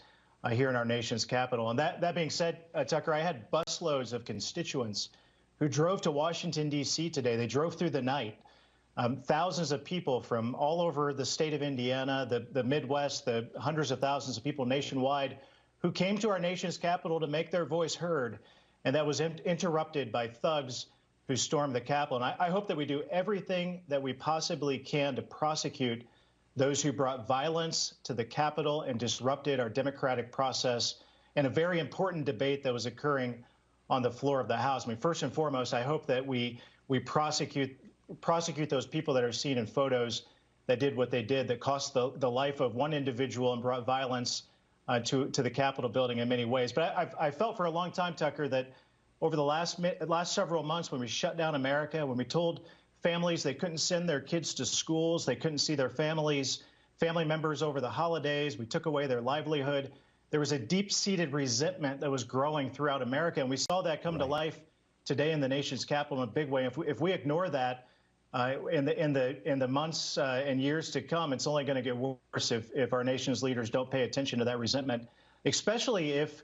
here in our nation's capital. And that being said, Tucker, I had busloads of constituents who drove to Washington, D.C. today. They drove through the night. Thousands of people from all over the state of Indiana, the Midwest, the hundreds of thousands of people nationwide who came to our nation's capital to make their voice heard. And that was interrupted by thugs who stormed the Capitol. And I hope that we do everything that we possibly can to prosecute those who brought violence to the Capitol and disrupted our democratic process and a very important debate that was occurring on the floor of the House. I mean, first and foremost, I hope that we prosecute those people that are seen in photos that did what they did, that cost the life of one individual and brought violence to the Capitol building in many ways. But I felt for a long time, Tucker, that over the last several months, when we shut down America, when we told families they couldn't send their kids to schools, they couldn't see their family members over the holidays, we took away their livelihood, there was a deep-seated resentment that was growing throughout America, and we saw that come to life today in the nation's capital in a big way. If we ignore that in the months and years to come, it's only going to get worse if our nation's leaders don't pay attention to that resentment, especially if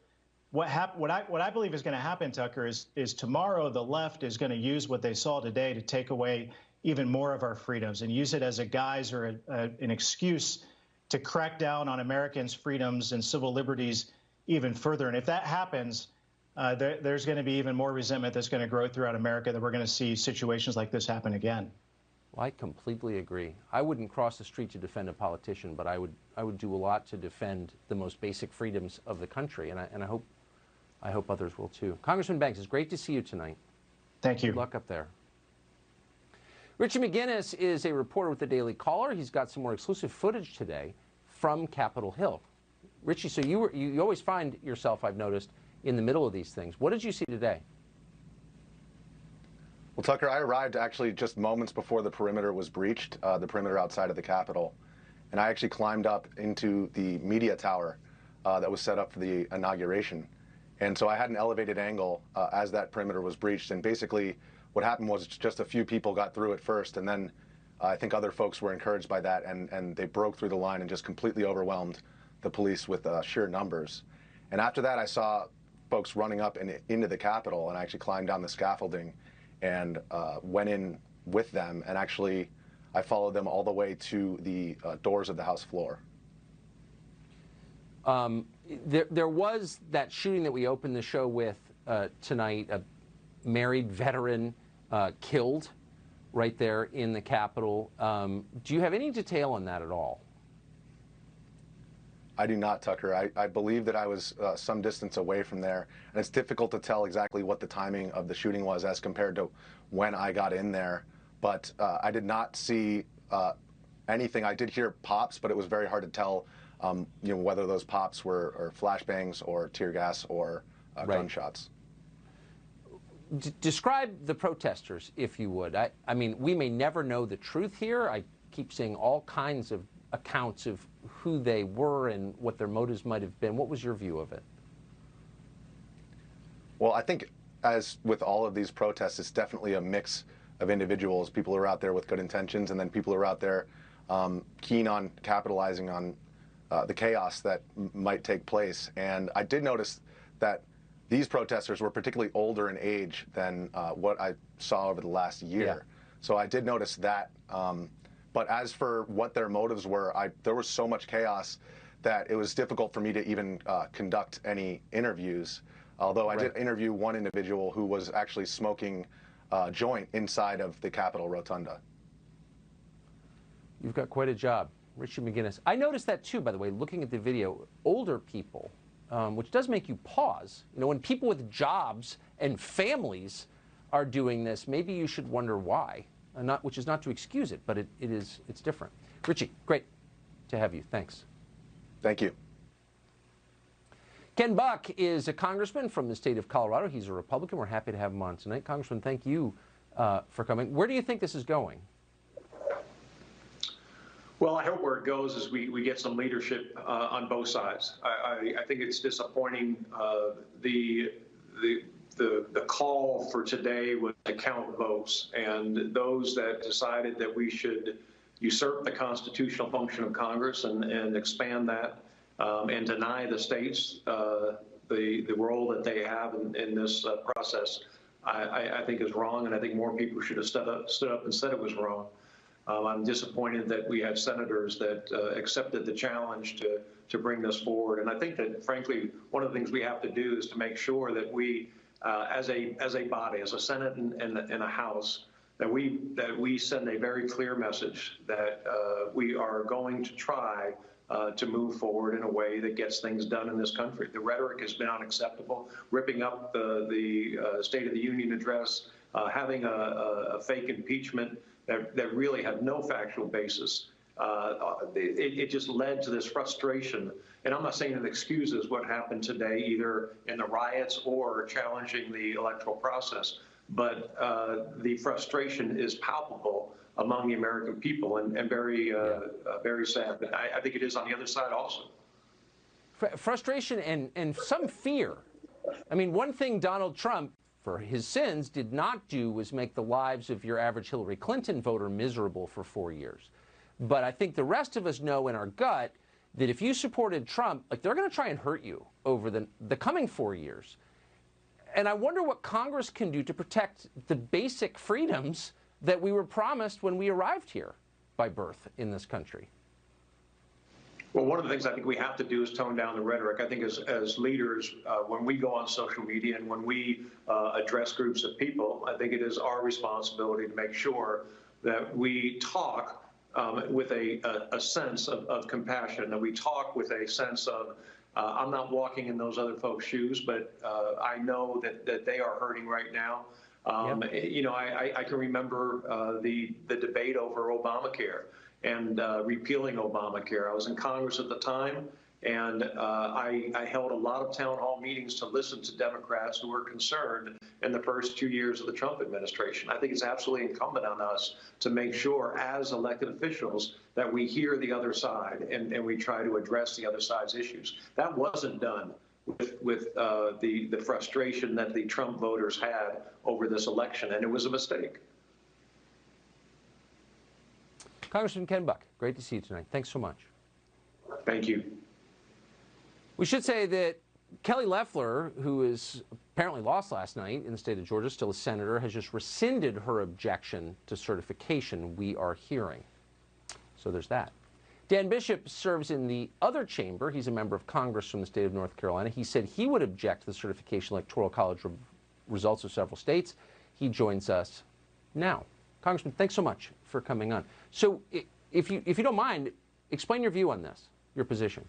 what I believe is going to happen, Tucker, is tomorrow the left is going to use what they saw today to take away even more of our freedoms and use it as a guise or an excuse to crack down on Americans' freedoms and civil liberties even further. And if that happens, there's going to be even more resentment that's going to grow throughout America, that we're going to see situations like this happen again. Well, I completely agree. I wouldn't cross the street to defend a politician, but I would do a lot to defend the most basic freedoms of the country, and I hope others will too. Congressman Banks, it's great to see you tonight. Thank you. Good luck up there. Richie McGinnis is a reporter with the Daily Caller. He's got some more exclusive footage today from Capitol Hill. Richie, so you always find yourself, I've noticed, in the middle of these things. What did you see today? Well, Tucker, I arrived actually just moments before the perimeter was breached, the perimeter outside of the Capitol. And I actually climbed up into the media tower that was set up for the inauguration. And so I had an elevated angle as that perimeter was breached. And basically what happened was just a few people got through at first. And then I think other folks were encouraged by that. And they broke through the line and just completely overwhelmed the police with sheer numbers. And after that, I saw folks running up into the Capitol, and I actually climbed down the scaffolding and went in with them. And actually, I followed them all the way to the doors of the House floor. There was that shooting that we opened the show with tonight, a married veteran killed right there in the Capitol. Do you have any detail on that at all? I do not, Tucker. I believe that I was some distance away from there, and it's difficult to tell exactly what the timing of the shooting was as compared to when I got in there. But I did not see anything. I did hear pops, but it was very hard to tell whether those pops were flashbangs or tear gas or gunshots. Describe the protesters, if you would. I mean, we may never know the truth here. I keep seeing all kinds of accounts of who they were and what their motives might have been. What was your view of it? Well, I think as with all of these protests, it's definitely a mix of individuals, people who are out there with good intentions, and then people who are out there keen on capitalizing on the chaos that might take place. And I did notice that these protesters were particularly older in age than what I saw over the last year. Yeah. So I did notice that. But as for what their motives were, there was so much chaos that it was difficult for me to even conduct any interviews. Although I did interview one individual who was actually smoking a joint inside of the Capitol Rotunda. You've got quite a job, Richard McGinnis. I noticed that too, by the way, looking at the video. Older people, which does make you pause. You know, when people with jobs and families are doing this, maybe you should wonder why. Which is not to excuse it, but it's different. Richie, great to have you. Thanks. Thank you. Ken Buck is a congressman from the state of Colorado. He's a Republican. We're happy to have him on tonight. Congressman, thank you for coming. Where do you think this is going? Well, I hope where it goes is we get some leadership on both sides. I think it's disappointing. The call for today was to count votes, and those that decided that we should usurp the constitutional function of Congress and expand that and deny the states the role that they have in this process, I think is wrong, and I think more people should have stood up and said it was wrong. I'm disappointed that we had senators that accepted the challenge to bring this forward, and I think that, frankly, one of the things we have to do is to make sure that we as a body, as a Senate and a House, that we send a very clear message that we are going to try to move forward in a way that gets things done in this country. The rhetoric has been unacceptable, ripping up the State of the Union address, having a fake impeachment that really had no factual basis. It just led to this frustration. And I'm not saying it excuses what happened today, either in the riots or challenging the electoral process, but the frustration is palpable among the American people and very sad. But I think it is on the other side also. Frustration and some fear. I mean, one thing Donald Trump, for his sins, did not do was make the lives of your average Hillary Clinton voter miserable for 4 years. But I think the rest of us know in our gut that if you supported Trump, like, they're going to try and hurt you over the coming 4 years. And I wonder what Congress can do to protect the basic freedoms that we were promised when we arrived here by birth in this country. Well, one of the things I think we have to do is tone down the rhetoric. I think as leaders, when we go on social media and when we address groups of people, I think it is our responsibility to make sure that we talk with a sense of compassion, that we talk with a sense of, I'm not walking in those other folks' shoes, but I know that they are hurting right now. You know, I can remember the debate over Obamacare and repealing Obamacare. I was in Congress at the time, and I held a lot of town hall meetings to listen to Democrats who were concerned in the first 2 years of the Trump administration. I think it's absolutely incumbent on us to make sure, as elected officials, that we hear the other side and we try to address the other side's issues. That wasn't done with the frustration that the Trump voters had over this election, and it was a mistake. Congressman Ken Buck, great to see you tonight. Thanks so much. Thank you. We should say that Kelly Loeffler, who is apparently lost last night in the state of Georgia, still a senator, has just rescinded her objection to certification, we are hearing. So there's that. Dan Bishop serves in the other chamber. He's a member of Congress from the state of North Carolina. He said he would object to the certification electoral college results of several states. He joins us now. Congressman, thanks so much for coming on. So if you don't mind, explain your view on this, your position.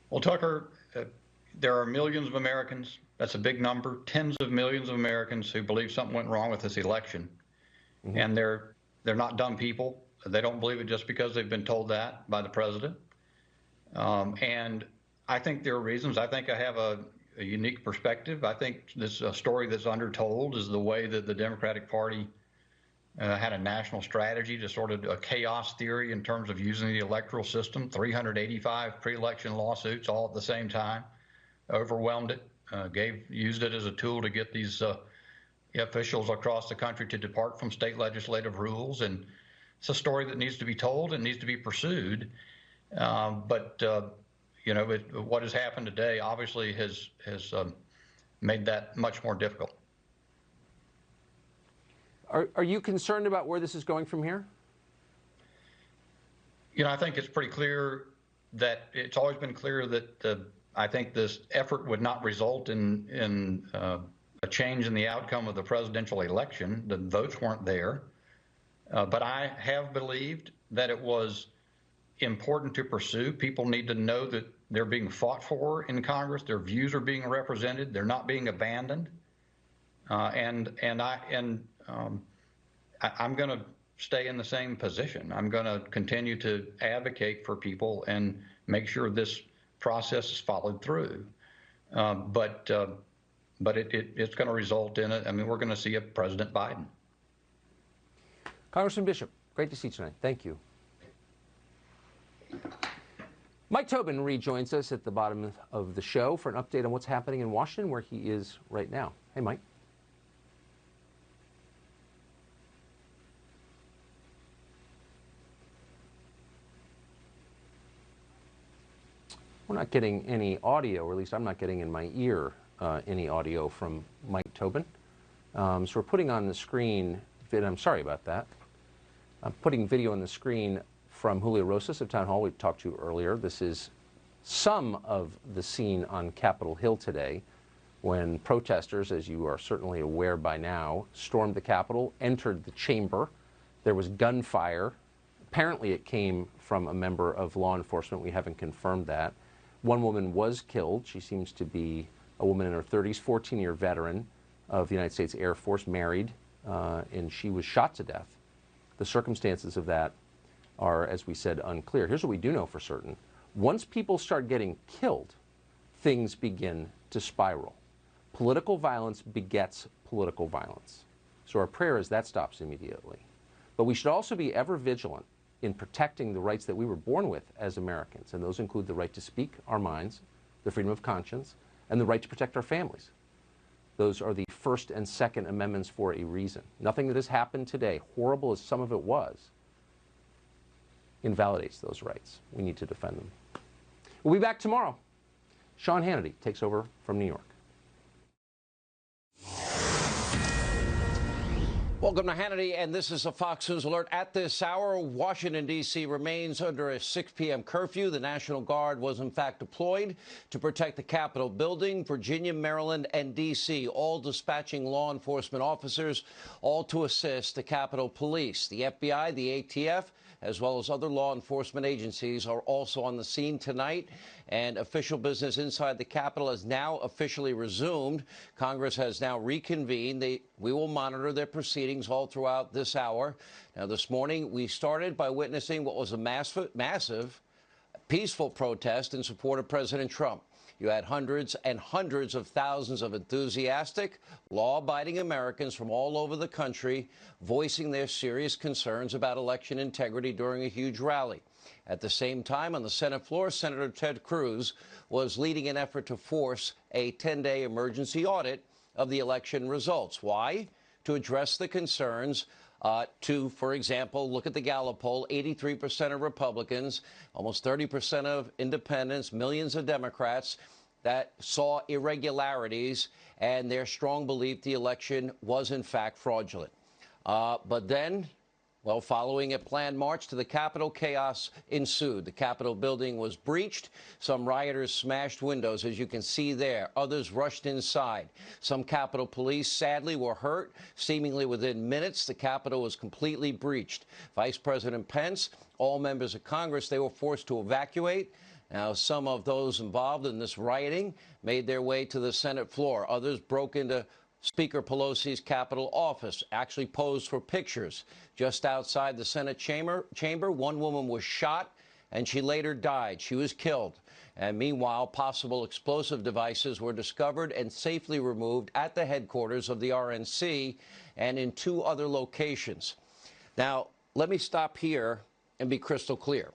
Well, Tucker, there are millions of Americans, that's a big number, tens of millions of Americans who believe something went wrong with this election. Mm-hmm. And they're not dumb people. They don't believe it just because they've been told that by the president. And I think there are reasons. I think I have a unique perspective. I think this story that's undertold is the way that the Democratic Party had a national strategy to sort of a chaos theory in terms of using the electoral system. 385 pre-election lawsuits all at the same time, overwhelmed it, used it as a tool to get these officials across the country to depart from state legislative rules. And it's a story that needs to be told and needs to be pursued. But what has happened today obviously has made that much more difficult. Are you concerned about where this is going from here? I think it's pretty clear that it's always been clear that I think this effort would not result in a change in the outcome of the presidential election. The votes weren't there. But I have believed that it was important to pursue. People need to know that they're being fought for in Congress. Their views are being represented. They're not being abandoned. I'm going to stay in the same position. I'm going to continue to advocate for people and make sure this process is followed through. But it's going to result in we're going to see a President Biden. Congressman Bishop, great to see you tonight. Thank you. Mike Tobin rejoins us at the bottom of the show for an update on what's happening in Washington, where he is right now. Hey, Mike. We're not getting any audio, or at least I'm not getting in my ear any audio from Mike Tobin. So we're putting on the screen, I'm sorry about that. I'm putting video on the screen from Julio Rosas of Town Hall we talked to earlier. This is some of the scene on Capitol Hill today when protesters, as you are certainly aware by now, stormed the Capitol, entered the chamber. There was gunfire. Apparently it came from a member of law enforcement. We haven't confirmed that. One woman was killed. She seems to be a woman in her 30s, 14-year veteran of the United States Air Force, married, and she was shot to death. The circumstances of that are, as we said, unclear. Here's what we do know for certain. Once people start getting killed, things begin to spiral. Political violence begets political violence. So our prayer is that stops immediately. But we should also be ever vigilant in protecting the rights that we were born with as Americans, and those include the right to speak our minds, the freedom of conscience, and the right to protect our families. Those are the First and Second Amendments for a reason. Nothing that has happened today, horrible as some of it was, invalidates those rights. We need to defend them. We'll be back tomorrow. Sean Hannity takes over from New York. Welcome to Hannity, and this is a Fox News alert. At this hour, Washington, D.C. remains under a 6 p.m. curfew. The National Guard was, in fact, deployed to protect the Capitol building. Virginia, Maryland, and D.C. all dispatching law enforcement officers, all to assist the Capitol Police. The FBI, the ATF, as well as other law enforcement agencies are also on the scene tonight, and official business inside the Capitol has now officially resumed. Congress has now reconvened. We will monitor their proceedings all throughout this hour. Now, this morning, we started by witnessing what was a massive, peaceful protest in support of President Trump. You had hundreds and hundreds of thousands of enthusiastic, law-abiding Americans from all over the country voicing their serious concerns about election integrity during a huge rally. At the same time, on the Senate floor, Senator Ted Cruz was leading an effort to force a 10-day emergency audit of the election results. Why? To address the concerns for example, look at the Gallup poll, 83% of Republicans, almost 30% of independents, millions of Democrats that saw irregularities and their strong belief the election was, in fact, fraudulent. But then, well, following a planned march to the Capitol, chaos ensued. The Capitol building was breached. Some rioters smashed windows, as you can see there. Others rushed inside. Some Capitol police, sadly, were hurt. Seemingly within minutes, the Capitol was completely breached. Vice President Pence, all members of Congress, they were forced to evacuate. Now, some of those involved in this rioting made their way to the Senate floor. Others broke into Speaker Pelosi's Capitol office, actually posed for pictures. Just outside the Senate chamber, one woman was shot, and she later died. She was killed. And meanwhile, possible explosive devices were discovered and safely removed at the headquarters of the RNC and in 2 other locations. Now, let me stop here and be crystal clear.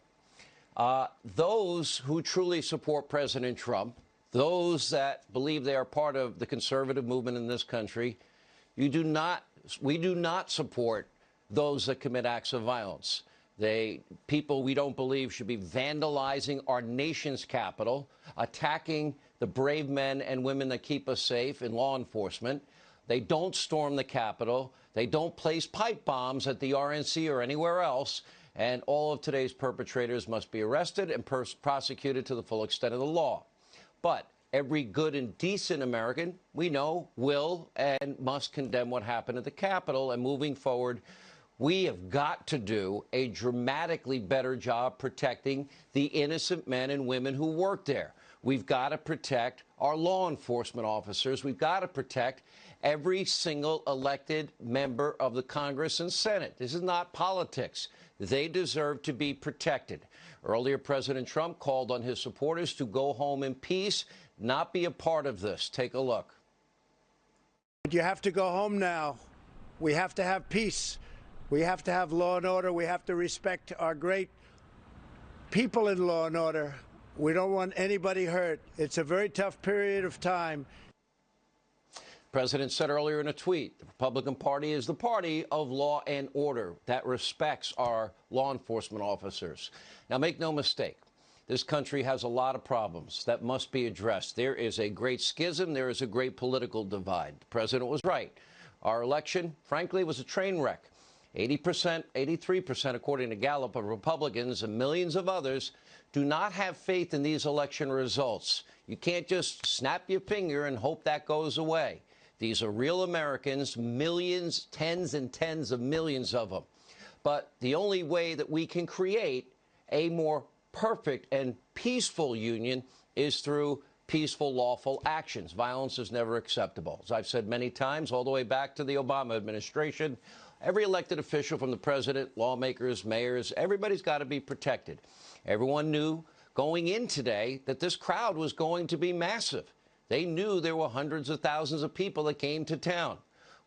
Those who truly support President Trump, those that believe they are part of the conservative movement in this country, we do not support those that commit acts of violence. People we don't believe should be vandalizing our nation's capital, attacking the brave men and women that keep us safe in law enforcement. They don't storm the Capitol. They don't place pipe bombs at the RNC or anywhere else. And all of today's perpetrators must be arrested and prosecuted to the full extent of the law. But every good and decent American, we know, will and must condemn what happened at the Capitol. And moving forward, we have got to do a dramatically better job protecting the innocent men and women who work there. We've got to protect our law enforcement officers. We've got to protect every single elected member of the Congress and Senate. This is not politics. They deserve to be protected. Earlier, President Trump called on his supporters to go home in peace, not be a part of this. Take a look. You have to go home now. We have to have peace. We have to have law and order. We have to respect our great people in law and order. We don't want anybody hurt. It's a very tough period of time. The president said earlier in a tweet, the Republican Party is the party of law and order that respects our law enforcement officers. Now, make no mistake, this country has a lot of problems that must be addressed. There is a great schism. There is a great political divide. The president was right. Our election, frankly, was a train wreck. 80%, 83%, according to Gallup, of Republicans and millions of others do not have faith in these election results. You can't just snap your finger and hope that goes away. These are real Americans, millions, tens and tens of millions of them. But the only way that we can create a more perfect and peaceful union is through peaceful, lawful actions. Violence is never acceptable. As I've said many times, all the way back to the Obama administration, every elected official from the president, lawmakers, mayors, everybody's got to be protected. Everyone knew going in today that this crowd was going to be massive. They knew there were hundreds of thousands of people that came to town.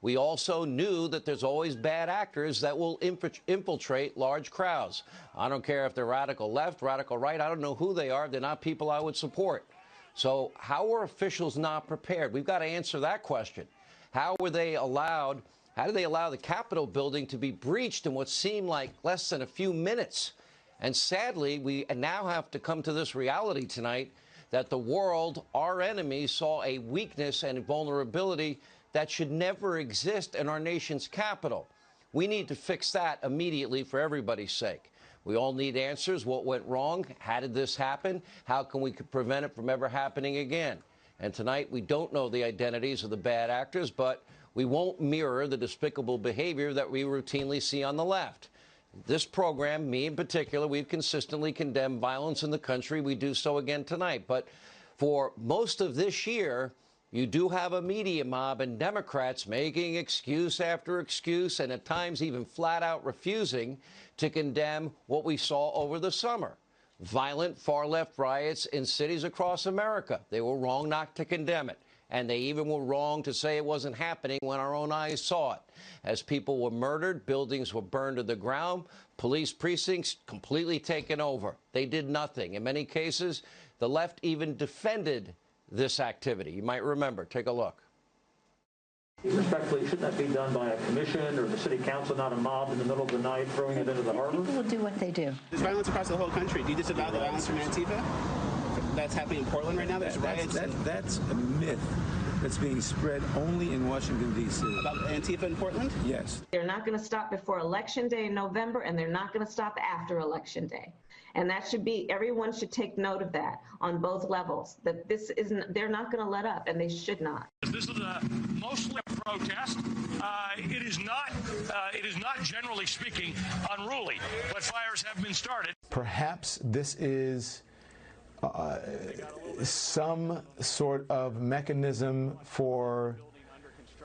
We also knew that there's always bad actors that will infiltrate large crowds. I don't care if they're radical left, radical right. I don't know who they are. They're not people I would support. So how were officials not prepared? We've got to answer that question. How were they allowed? How did they allow the Capitol building to be breached in what seemed like less than a few minutes? And sadly, we now have to come to this reality tonight that the world, our enemies, saw a weakness and vulnerability that should never exist in our nation's capital. We need to fix that immediately for everybody's sake. We all need answers. What went wrong? How did this happen? How can we prevent it from ever happening again? And tonight, we don't know the identities of the bad actors, but we won't mirror the despicable behavior that we routinely see on the left. This program, me in particular, we've consistently condemned violence in the country. We do so again tonight. But for most of this year, you do have a media mob and Democrats making excuse after excuse and at times even flat out refusing to condemn what we saw over the summer. Violent far-left riots in cities across America. They were wrong not to condemn it. And they even were wrong to say it wasn't happening when our own eyes saw it. As people were murdered, buildings were burned to the ground, police precincts completely taken over. They did nothing. In many cases, the left even defended this activity. You might remember. Take a look. Respectfully, shouldn't that be done by a commission or the city council, not a mob in the middle of the night throwing it into the harbor? People will do what they do. There's violence across the whole country. Do you disavow the violence from Antifa? That's happening in Portland right now? There's riots. That's a myth that's being spread only in Washington, D.C. About Antifa in Portland? Yes. They're not going to stop before Election Day in November, and they're not going to stop after Election Day. And that should be, everyone should take note of that on both levels, that this isn't, they're not going to let up, and they should not. This is mostly a protest. It is not, generally speaking, unruly, but fires have been started. Perhaps this is some sort of mechanism for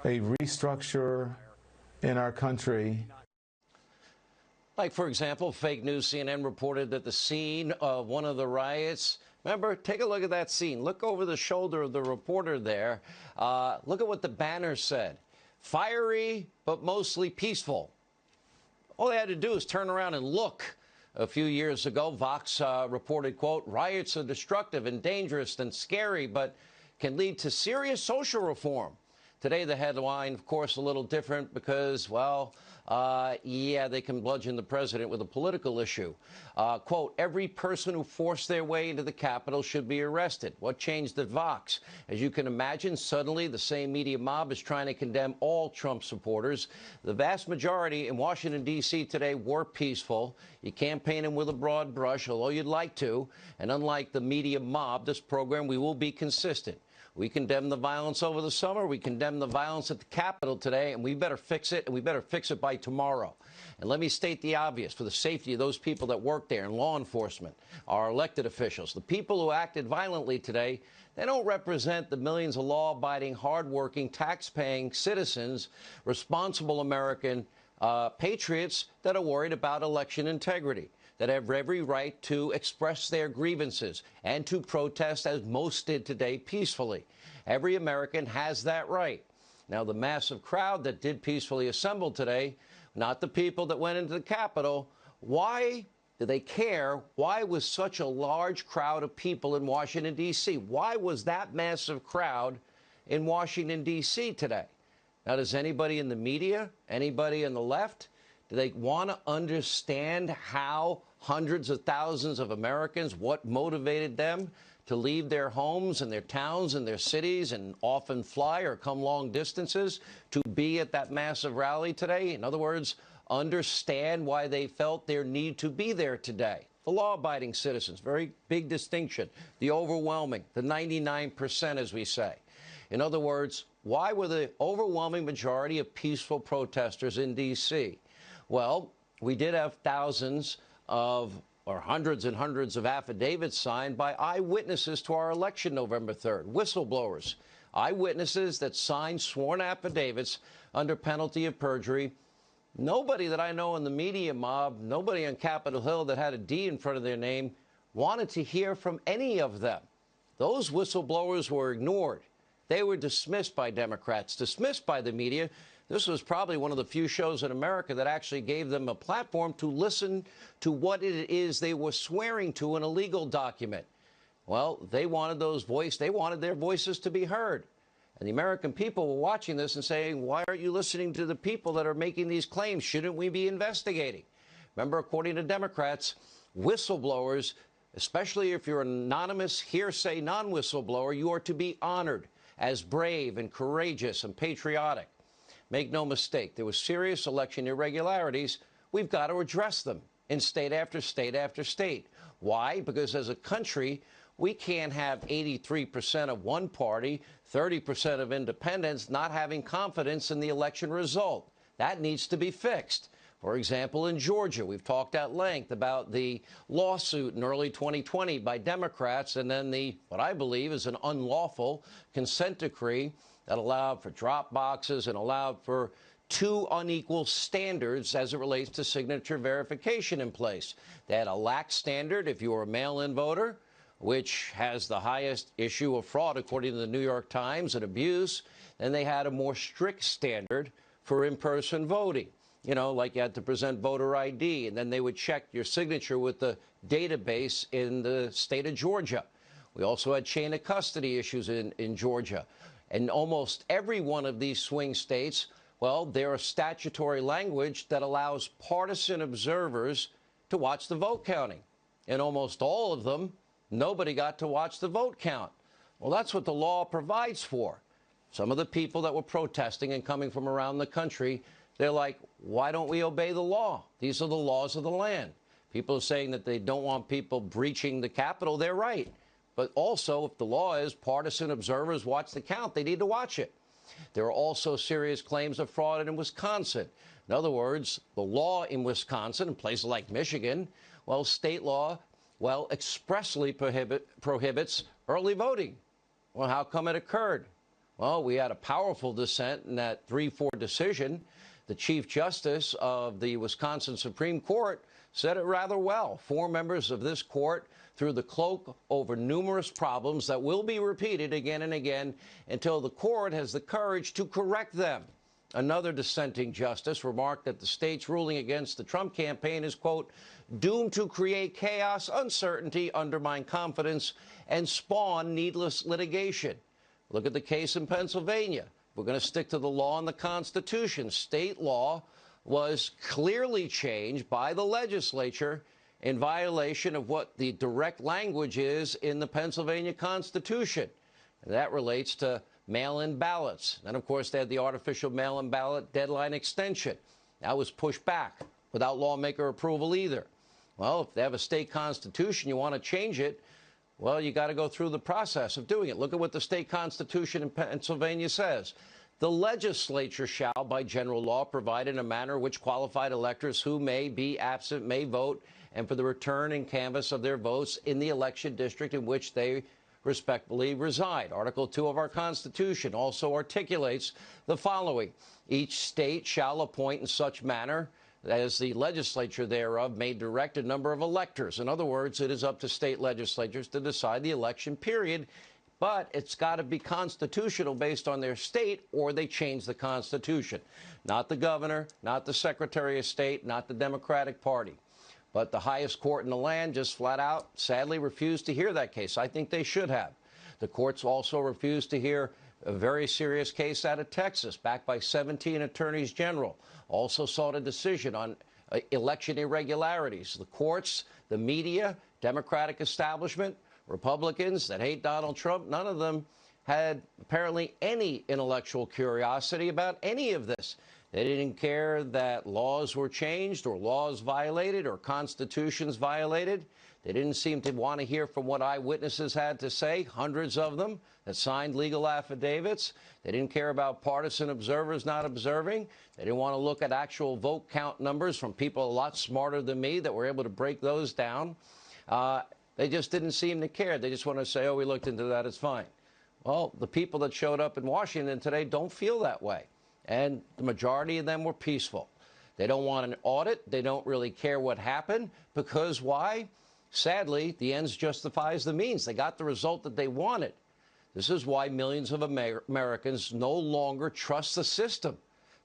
a restructure in our country. Like, for example, fake news. CNN reported that the scene of one of the riots, remember, take a look at that scene. Look over the shoulder of the reporter there. Look at what the banner said. Fiery, but mostly peaceful. All they had to do is turn around and look. A few years ago, Vox reported, quote, riots are destructive and dangerous and scary, but can lead to serious social reform. Today, the headline, of course, a little different because, well, yeah, they can bludgeon the president with a political issue. Quote, every person who forced their way into the Capitol should be arrested. What changed at Vox? As you can imagine, suddenly the same media mob is trying to condemn all Trump supporters. The vast majority in Washington, D.C. today were peaceful. You can't paint them with a broad brush, although you'd like to. And unlike the media mob, this program, we will be consistent. We condemn the violence over the summer. We condemn the violence at the Capitol today, and we better fix it, and we better fix it by tomorrow. And let me state the obvious for the safety of those people that work there in law enforcement, our elected officials. The people who acted violently today, they don't represent the millions of law-abiding, hard-working, tax-paying citizens, responsible American patriots that are worried about election integrity, that have every right to express their grievances and to protest, as most did today, peacefully. Every American has that right. Now, the massive crowd that did peacefully assemble today, not the people that went into the Capitol, why do they care? Why was such a large crowd of people in Washington, D.C.? Why was that massive crowd in Washington, D.C. today? Now, does anybody in the media, anybody on the left, do they want to understand how hundreds of thousands of Americans, what motivated them to leave their homes and their towns and their cities and often fly or come long distances to be at that massive rally today? In other words, understand why they felt their need to be there today. The law-abiding citizens, very big distinction. The overwhelming, the 99%, as we say. In other words, why were the overwhelming majority of peaceful protesters in D.C.? Well, we did have thousands of, or hundreds and hundreds of affidavits signed by eyewitnesses to our election November 3rd, whistleblowers, eyewitnesses that signed sworn affidavits under penalty of perjury. Nobody that I know in the media mob, nobody on Capitol Hill that had a D in front of their name wanted to hear from any of them. Those whistleblowers were ignored. They were dismissed by Democrats, dismissed by the media. This was probably one of the few shows in America that actually gave them a platform to listen to what it is they were swearing to in a legal document. Well, they wanted they wanted their voices to be heard. And the American people were watching this and saying, why aren't you listening to the people that are making these claims? Shouldn't we be investigating? Remember, according to Democrats, whistleblowers, especially if you're an anonymous hearsay non-whistleblower, you are to be honored as brave and courageous and patriotic. Make no mistake, there were serious election irregularities. We've got to address them in state after state after state. Why? Because as a country, we can't have 83% of one party, 30% of independents not having confidence in the election result. That needs to be fixed. For example, in Georgia, we've talked at length about the lawsuit in early 2020 by Democrats and then what I believe is an unlawful consent decree that allowed for drop boxes and allowed for two unequal standards as it relates to signature verification in place. They had a lax standard if you were a mail-in voter, which has the highest issue of fraud, according to the New York Times, and abuse. Then they had a more strict standard for in-person voting. You know, like you had to present voter ID, and then they would check your signature with the database in the state of Georgia. We also had chain of custody issues in Georgia. And almost every one of these swing states, well, there is statutory language that allows partisan observers to watch the vote counting. In almost all of them, nobody got to watch the vote count. Well, that's what the law provides for. Some of the people that were protesting and coming from around the country, they're like, why don't we obey the law? These are the laws of the land. People are saying that they don't want people breaching the Capitol. They're right. But also, if the law is partisan observers watch the count, they need to watch it. There are also serious claims of fraud in Wisconsin. In other words, the law in Wisconsin and places like Michigan, well, state law, well, expressly prohibits early voting. Well, how come it occurred? Well, we had a powerful dissent in that 3-4 decision. The Chief Justice of the Wisconsin Supreme Court said it rather well. 4 members of this court threw the cloak over numerous problems that will be repeated again and again until the court has the courage to correct them. Another dissenting justice remarked that the state's ruling against the Trump campaign is, quote, doomed to create chaos, uncertainty, undermine confidence, and spawn needless litigation. Look at the case in Pennsylvania. we're going to stick to the law and the Constitution. State law was clearly changed by the legislature in violation of what the direct language is in the Pennsylvania Constitution. And that relates to mail-in ballots. And, of course, they had the artificial mail-in ballot deadline extension. That was pushed back without lawmaker approval either. Well, if they have a state constitution, you want to change it, well, you got to go through the process of doing it. Look at what the state constitution in Pennsylvania says. The legislature shall, by general law, provide in a manner which qualified electors who may be absent may vote, and for the return and canvass of their votes in the election district in which they respectively reside. Article 2 of our Constitution also articulates the following. Each state shall appoint in such manner as the legislature thereof may direct a number of electors. In other words, it is up to state legislatures to decide the election period, but it's got to be constitutional based on their state, or they change the Constitution. Not the governor, not the Secretary of State, not the Democratic Party. But the highest court in the land just flat out, sadly, refused to hear that case. I think they should have. The courts also refused to hear a very serious case out of Texas, backed by 17 attorneys general, also sought a decision on election irregularities. The courts, the media, Democratic establishment, Republicans that hate Donald Trump, none of them had apparently any intellectual curiosity about any of this. They didn't care that laws were changed or laws violated or constitutions violated. They didn't seem to want to hear from what eyewitnesses had to say, hundreds of them that signed legal affidavits. They didn't care about partisan observers not observing. They didn't want to look at actual vote count numbers from people a lot smarter than me that were able to break those down. They just didn't seem to care. They just want to say, oh, we looked into that, it's fine. Well, the people that showed up in Washington today don't feel that way. And the majority of them were peaceful. They don't want an audit. They don't really care what happened. Because why? Sadly, the ends justifies the means. They got the result that they wanted. This is why millions of Americans no longer trust the system.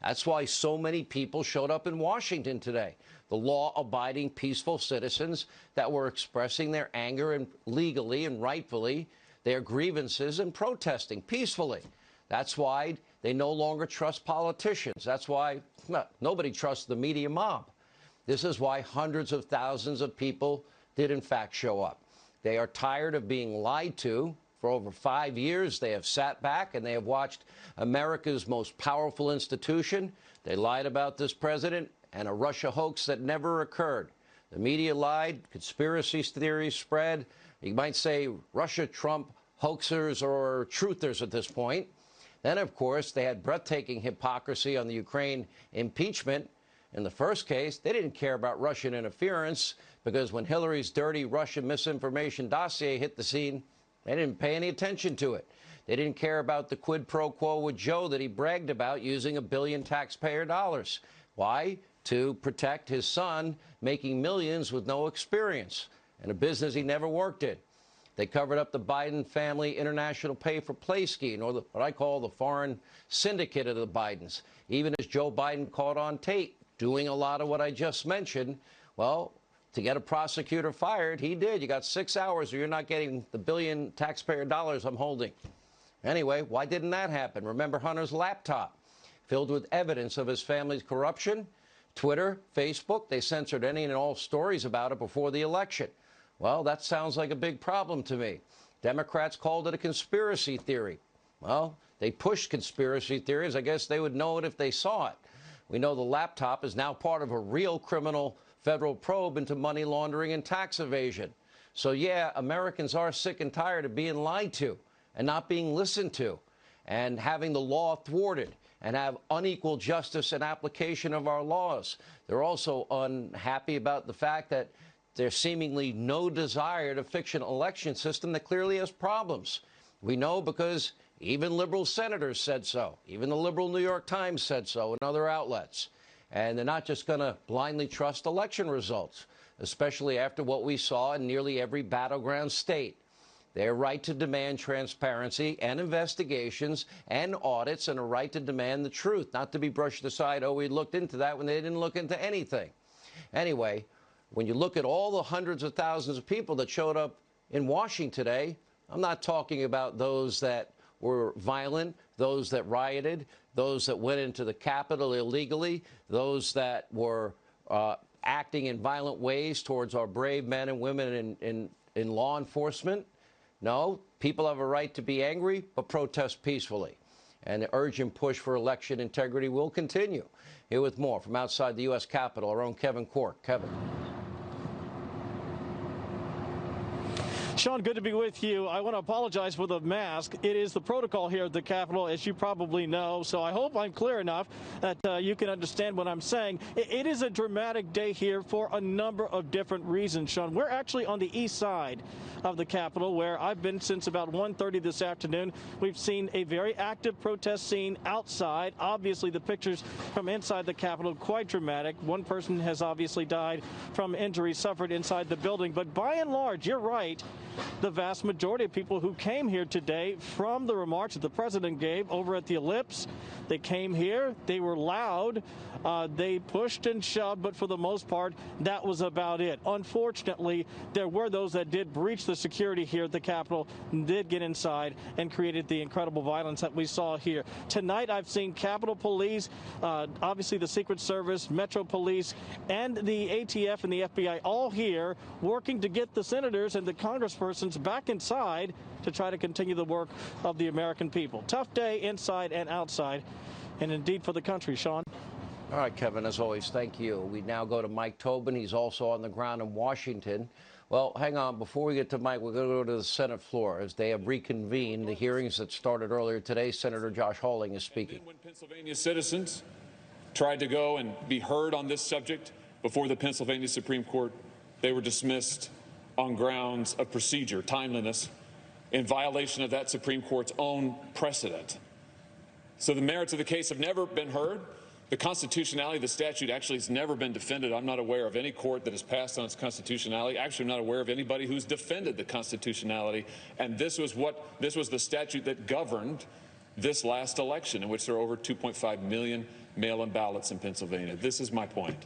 That's why so many people showed up in Washington today. The law-abiding, peaceful citizens that were expressing their anger and legally and rightfully their grievances and protesting peacefully. That's why they no longer trust politicians. That's why nobody trusts the media mob. This is why hundreds of thousands of people did, in fact, show up. They are tired of being lied to. For over 5 years, they have sat back and they have watched America's most powerful institution. They lied about this president and a Russia hoax that never occurred. The media lied, conspiracy theories spread. You might say Russia-Trump hoaxers or truthers at this point. Then, of course, they had breathtaking hypocrisy on the Ukraine impeachment. In the first case, they didn't care about Russian interference because when Hillary's dirty Russian misinformation dossier hit the scene, they didn't pay any attention to it. They didn't care about the quid pro quo with Joe that he bragged about using $1 billion taxpayer dollars. Why? To protect his son making millions with no experience in a business he never worked in. They covered up the Biden family international pay-for-play scheme, or what I call the foreign syndicate of the Bidens. Even as Joe Biden caught on tape doing a lot of what I just mentioned, well, to get a prosecutor fired, he did. You got 6 hours or you're not getting the $1 billion taxpayer dollars I'm holding. Anyway, why didn't that happen? Remember Hunter's laptop filled with evidence of his family's corruption? Twitter, Facebook, they censored any and all stories about it before the election. Well, that sounds like a big problem to me. Democrats called it a conspiracy theory. Well, they pushed conspiracy theories. I guess they would know it if they saw it. We know the laptop is now part of a real criminal federal probe into money laundering and tax evasion. So, yeah, Americans are sick and tired of being lied to and not being listened to and having the law thwarted and have unequal justice and application of our laws. They're also unhappy about the fact that there's seemingly no desire to fix an election system that clearly has problems. We know because even liberal senators said so. Even the liberal New York Times said so and other outlets. And they're not just going to blindly trust election results, especially after what we saw in nearly every battleground state. Their right to demand transparency and investigations and audits and a right to demand the truth, not to be brushed aside, oh, we looked into that when they didn't look into anything. Anyway, when you look at all the hundreds of thousands of people that showed up in Washington today, I'm not talking about those that were violent, those that rioted, those that went into the Capitol illegally, those that were acting in violent ways towards our brave men and women in law enforcement. No, people have a right to be angry, but protest peacefully. And the urgent push for election integrity will continue. Here with more from outside the U.S. Capitol, our own Kevin Corke. Kevin. Sean, good to be with you. I want to apologize for the mask. It is the protocol here at the Capitol, as you probably know, so I hope I'm clear enough that you can understand what I'm saying. It is a dramatic day here for a number of different reasons, Sean. We're actually on the east side of the Capitol, where I've been since about 1:30 this afternoon. We've seen a very active protest scene outside. Obviously, the pictures from inside the Capitol quite dramatic. One person has obviously died from injuries suffered inside the building, but by and large, you're right. The vast majority of people who came here today from the remarks that the president gave over at the Ellipse, they came here, they were loud, they pushed and shoved, but for the most part, that was about it. Unfortunately, there were those that did breach the security here at the Capitol, did get inside and created the incredible violence that we saw here. Tonight, I've seen Capitol Police, obviously the Secret Service, Metro Police, and the ATF and the FBI all here working to get the senators and the congresspersons back inside to try to continue the work of the American people. Tough day inside and outside, and indeed for the country. Sean? All right, Kevin, as always, thank you. We now go to Mike Tobin. He's also on the ground in Washington. Well, hang on. Before we get to Mike, we're going to go to the Senate floor as they have reconvened the hearings that started earlier today. Senator Josh Hawley is speaking. When Pennsylvania citizens tried to go and be heard on this subject before the Pennsylvania Supreme Court, they were dismissed on grounds of procedure, timeliness, in violation of that Supreme Court's own precedent. So the merits of the case have never been heard. The constitutionality of the statute actually has never been defended. I'm not aware of any court that has passed on its constitutionality. Actually, I'm not aware of anybody who's defended the constitutionality. And this was the statute that governed this last election, in which there are over 2.5 million mail-in ballots in Pennsylvania. This is my point,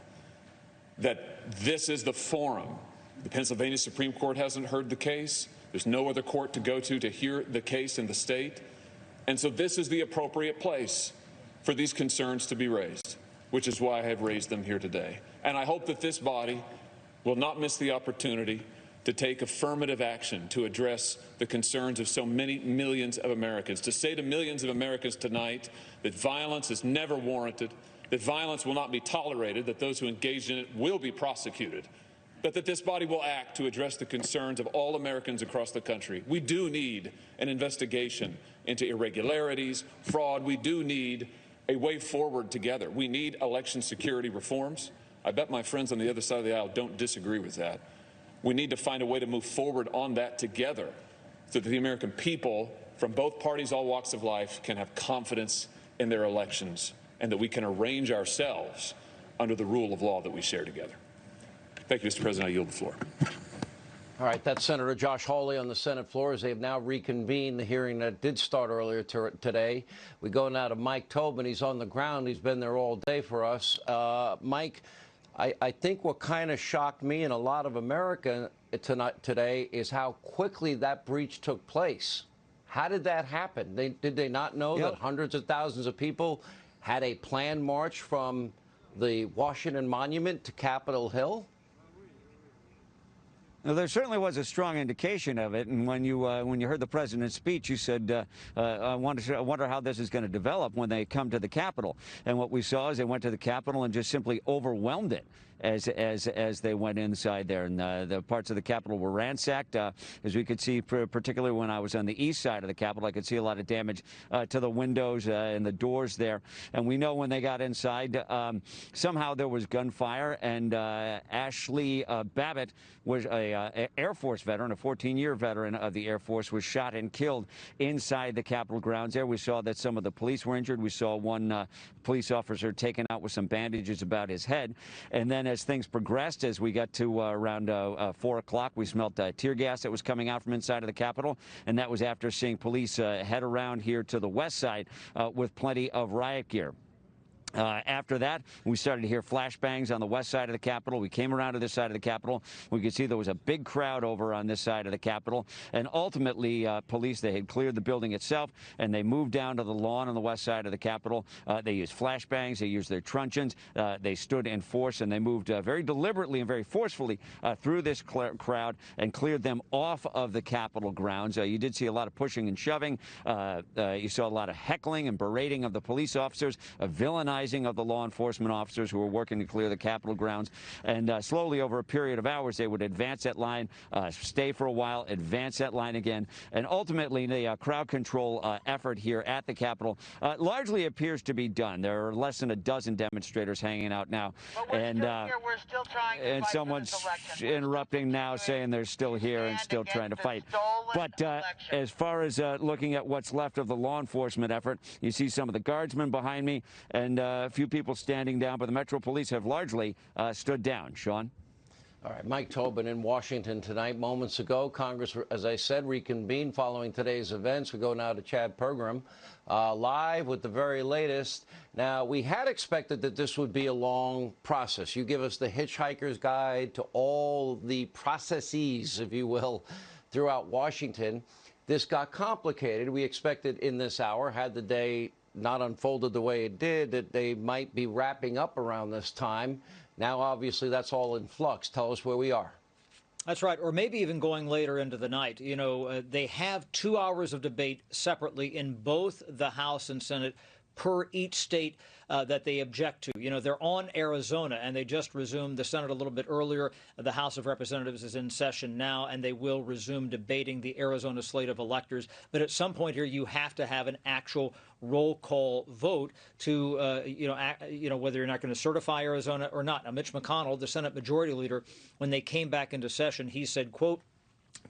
that this is the forum. The Pennsylvania Supreme Court hasn't heard the case. There's no other court to go to hear the case in the state. And so this is the appropriate place for these concerns to be raised, which is why I have raised them here today. And I hope that this body will not miss the opportunity to take affirmative action to address the concerns of so many millions of Americans, to say to millions of Americans tonight that violence is never warranted, that violence will not be tolerated, that those who engage in it will be prosecuted, but that this body will act to address the concerns of all Americans across the country. We do need an investigation into irregularities, fraud. We do need a way forward together. We need election security reforms. I bet my friends on the other side of the aisle don't disagree with that. We need to find a way to move forward on that together so that the American people from both parties, all walks of life, can have confidence in their elections and that we can arrange ourselves under the rule of law that we share together. Thank you, Mr. President. I yield the floor. All right, that's Senator Josh Hawley on the Senate floor as they have now reconvened the hearing that did start earlier today. We go now to Mike Tobin. He's on the ground. He's been there all day for us. Mike, I think what kind of shocked me and a lot of America today is how quickly that breach took place. How did that happen? Did they not know that hundreds of thousands of people had a planned march from the Washington Monument to Capitol Hill? Now, there certainly was a strong indication of it, and when you heard the president's speech, you said, I wonder how this is going to develop when they come to the Capitol. And what we saw is they went to the Capitol and just simply overwhelmed it as they went inside there. And the parts of the Capitol were ransacked. As we could see, particularly when I was on the east side of the Capitol, I could see a lot of damage to the windows and the doors there. And we know when they got inside, somehow there was gunfire, and Ashley Babbitt was an Air Force veteran, a 14-year veteran of the Air Force, was shot and killed inside the Capitol grounds there. We saw that some of the police were injured. We saw one police officer taken out with some bandages about his head. And then as things progressed, as we got to around 4 o'clock, we smelled tear gas that was coming out from inside of the Capitol. And that was after seeing police head around here to the west side with plenty of riot gear. After that, we started to hear flashbangs on the west side of the Capitol. We came around to this side of the Capitol. We could see there was a big crowd over on this side of the Capitol. And ultimately, police, they had cleared the building itself, and they moved down to the lawn on the west side of the Capitol. They used flashbangs. They used their truncheons. They stood in force, and they moved very deliberately and very forcefully through this crowd and cleared them off of the Capitol grounds. You did see a lot of pushing and shoving. You saw a lot of heckling and berating of the police officers, villainizing of the law enforcement officers who were working to clear the Capitol grounds. And slowly, over a period of hours, they would advance that line, stay for a while, advance that line again. And ultimately, the crowd control effort here at the Capitol largely appears to be done. There are less than a dozen demonstrators hanging out now. And someone's interrupting now, saying they're still here and still trying to fight. But as far as looking at what's left of the law enforcement effort, you see some of the guardsmen behind me, and a few people standing down, but the Metro Police have largely stood down. Sean? All right, Mike Tobin in Washington tonight. Moments ago, Congress, as I said, reconvened following today's events. We go now to Chad Pergram, live with the very latest. Now, we had expected that this would be a long process. You give us the hitchhiker's guide to all the processes, if you will, throughout Washington. This got complicated. We expected in this hour, had the day not unfolded the way it did, that they might be wrapping up around this time. Now, obviously, that's all in flux. Tell us where we are. That's right, or maybe even going later into the night. You know, they have 2 hours of debate separately in both the House and Senate per each state that they object to. You know, they're on Arizona, and they just resumed the Senate a little bit earlier. The House of Representatives is in session now, and they will resume debating the Arizona slate of electors. But at some point here, you have to have an actual roll call vote to, whether you're not going to certify Arizona or not. Now, Mitch McConnell, the Senate Majority Leader, when they came back into session, he said, quote,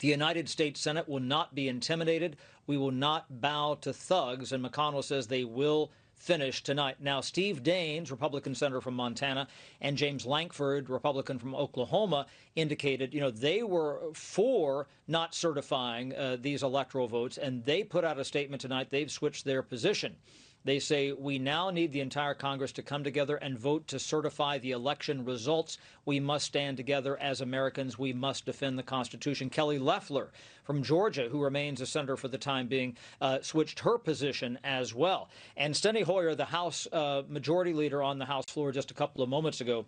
"The United States Senate will not be intimidated. We will not bow to thugs." And McConnell says they will finish tonight. Now, Steve Daines, Republican senator from Montana, and James Lankford, Republican from Oklahoma, indicated, they were for not certifying these electoral votes, and they put out a statement tonight. They've switched their position. They say, "We now need the entire Congress to come together and vote to certify the election results. We must stand together as Americans. We must defend the Constitution." Kelly Loeffler from Georgia, who remains a senator for the time being, switched her position as well. And Steny Hoyer, the House Majority Leader on the House floor just a couple of moments ago,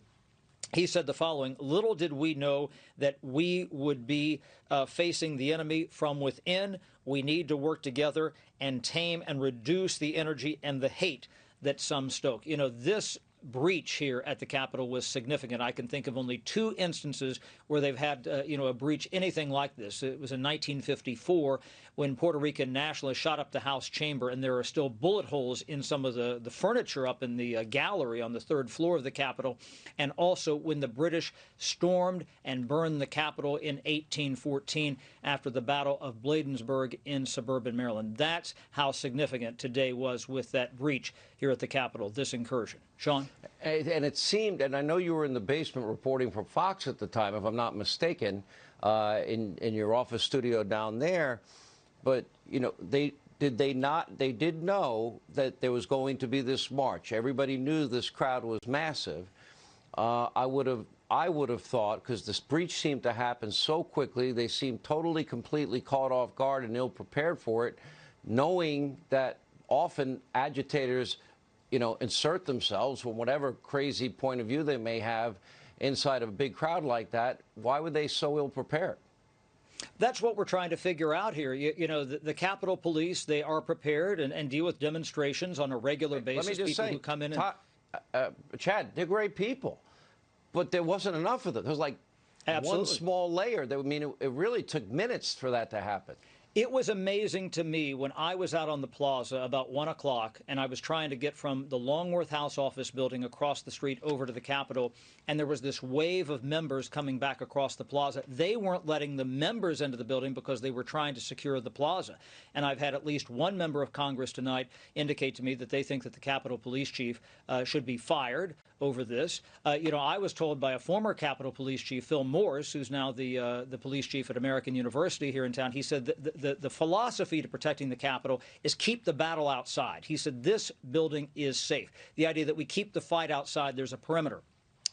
he said the following: "Little did we know that we would be facing the enemy from within. We need to work together and tame and reduce the energy and the hate that some stoke." This breach here at the Capitol was significant. I can think of only 2 instances where they've had, a breach anything like this. It was in 1954 when Puerto Rican nationalists shot up the House chamber, and there are still bullet holes in some of the furniture up in the gallery on the 3rd floor of the Capitol, and also when the British stormed and burned the Capitol in 1814 after the Battle of Bladensburg in suburban Maryland. That's how significant today was with that breach here at the Capitol, this incursion. Sean? And it seemed, and I know you were in the basement reporting for Fox at the time, if I'm not mistaken, in your office studio down there, but, they did know that there was going to be this march. Everybody knew this crowd was massive. I would have thought, because this breach seemed to happen so quickly, they seemed totally, completely caught off guard and ill-prepared for it, knowing that often agitators, insert themselves from whatever crazy point of view they may have inside of a big crowd like that. Why were they so ill-prepared? That's what we're trying to figure out here. The Capitol Police, they are prepared and deal with demonstrations on a regular basis. Let me just say, who come in and Chad, they're great people, but there wasn't enough of them. There was like one small layer. It really took minutes for that to happen. It was amazing to me when I was out on the plaza about 1 o'clock and I was trying to get from the Longworth House office building across the street over to the Capitol, and there was this wave of members coming back across the plaza. They weren't letting the members into the building because they were trying to secure the plaza. And I've had at least one member of Congress tonight indicate to me that they think that the Capitol Police Chief should be fired over this. I was told by a former Capitol Police Chief, Phil Morris, who's now the police chief at American University here in town. He said the philosophy to protecting the Capitol is keep the battle outside. He said this building is safe. The idea that we keep the fight outside, there's a perimeter.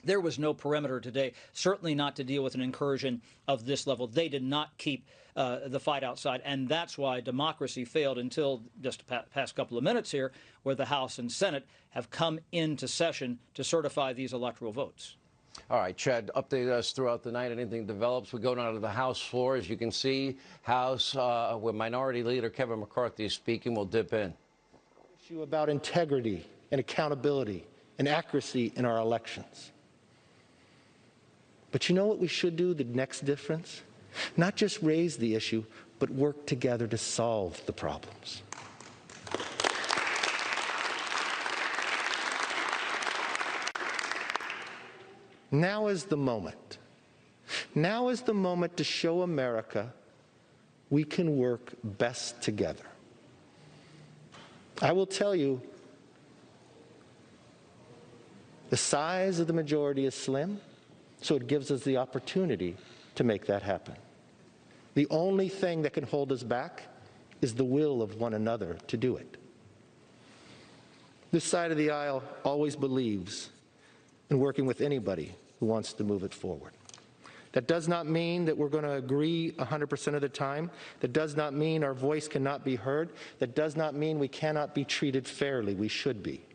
There was no perimeter today, certainly not to deal with an incursion of this level. They did not keep the fight outside, and that's why democracy failed until just the past couple of minutes here, where the House and Senate have come into session to certify these electoral votes. All right, Chad, update us throughout the night. Anything develops, we go down to the House floor. As you can see, House, where Minority Leader Kevin McCarthy is speaking, we'll dip in. Issue about integrity and accountability and accuracy in our elections. But you know what we should do, the next difference? Not just raise the issue, but work together to solve the problems. Now is the moment. Now is the moment to show America we can work best together. I will tell you, the size of the majority is slim, so it gives us the opportunity to make that happen. The only thing that can hold us back is the will of one another to do it. This side of the aisle always believes in working with anybody who wants to move it forward. That does not mean that we're going to agree 100% of the time. That does not mean our voice cannot be heard. That does not mean we cannot be treated fairly. We should be.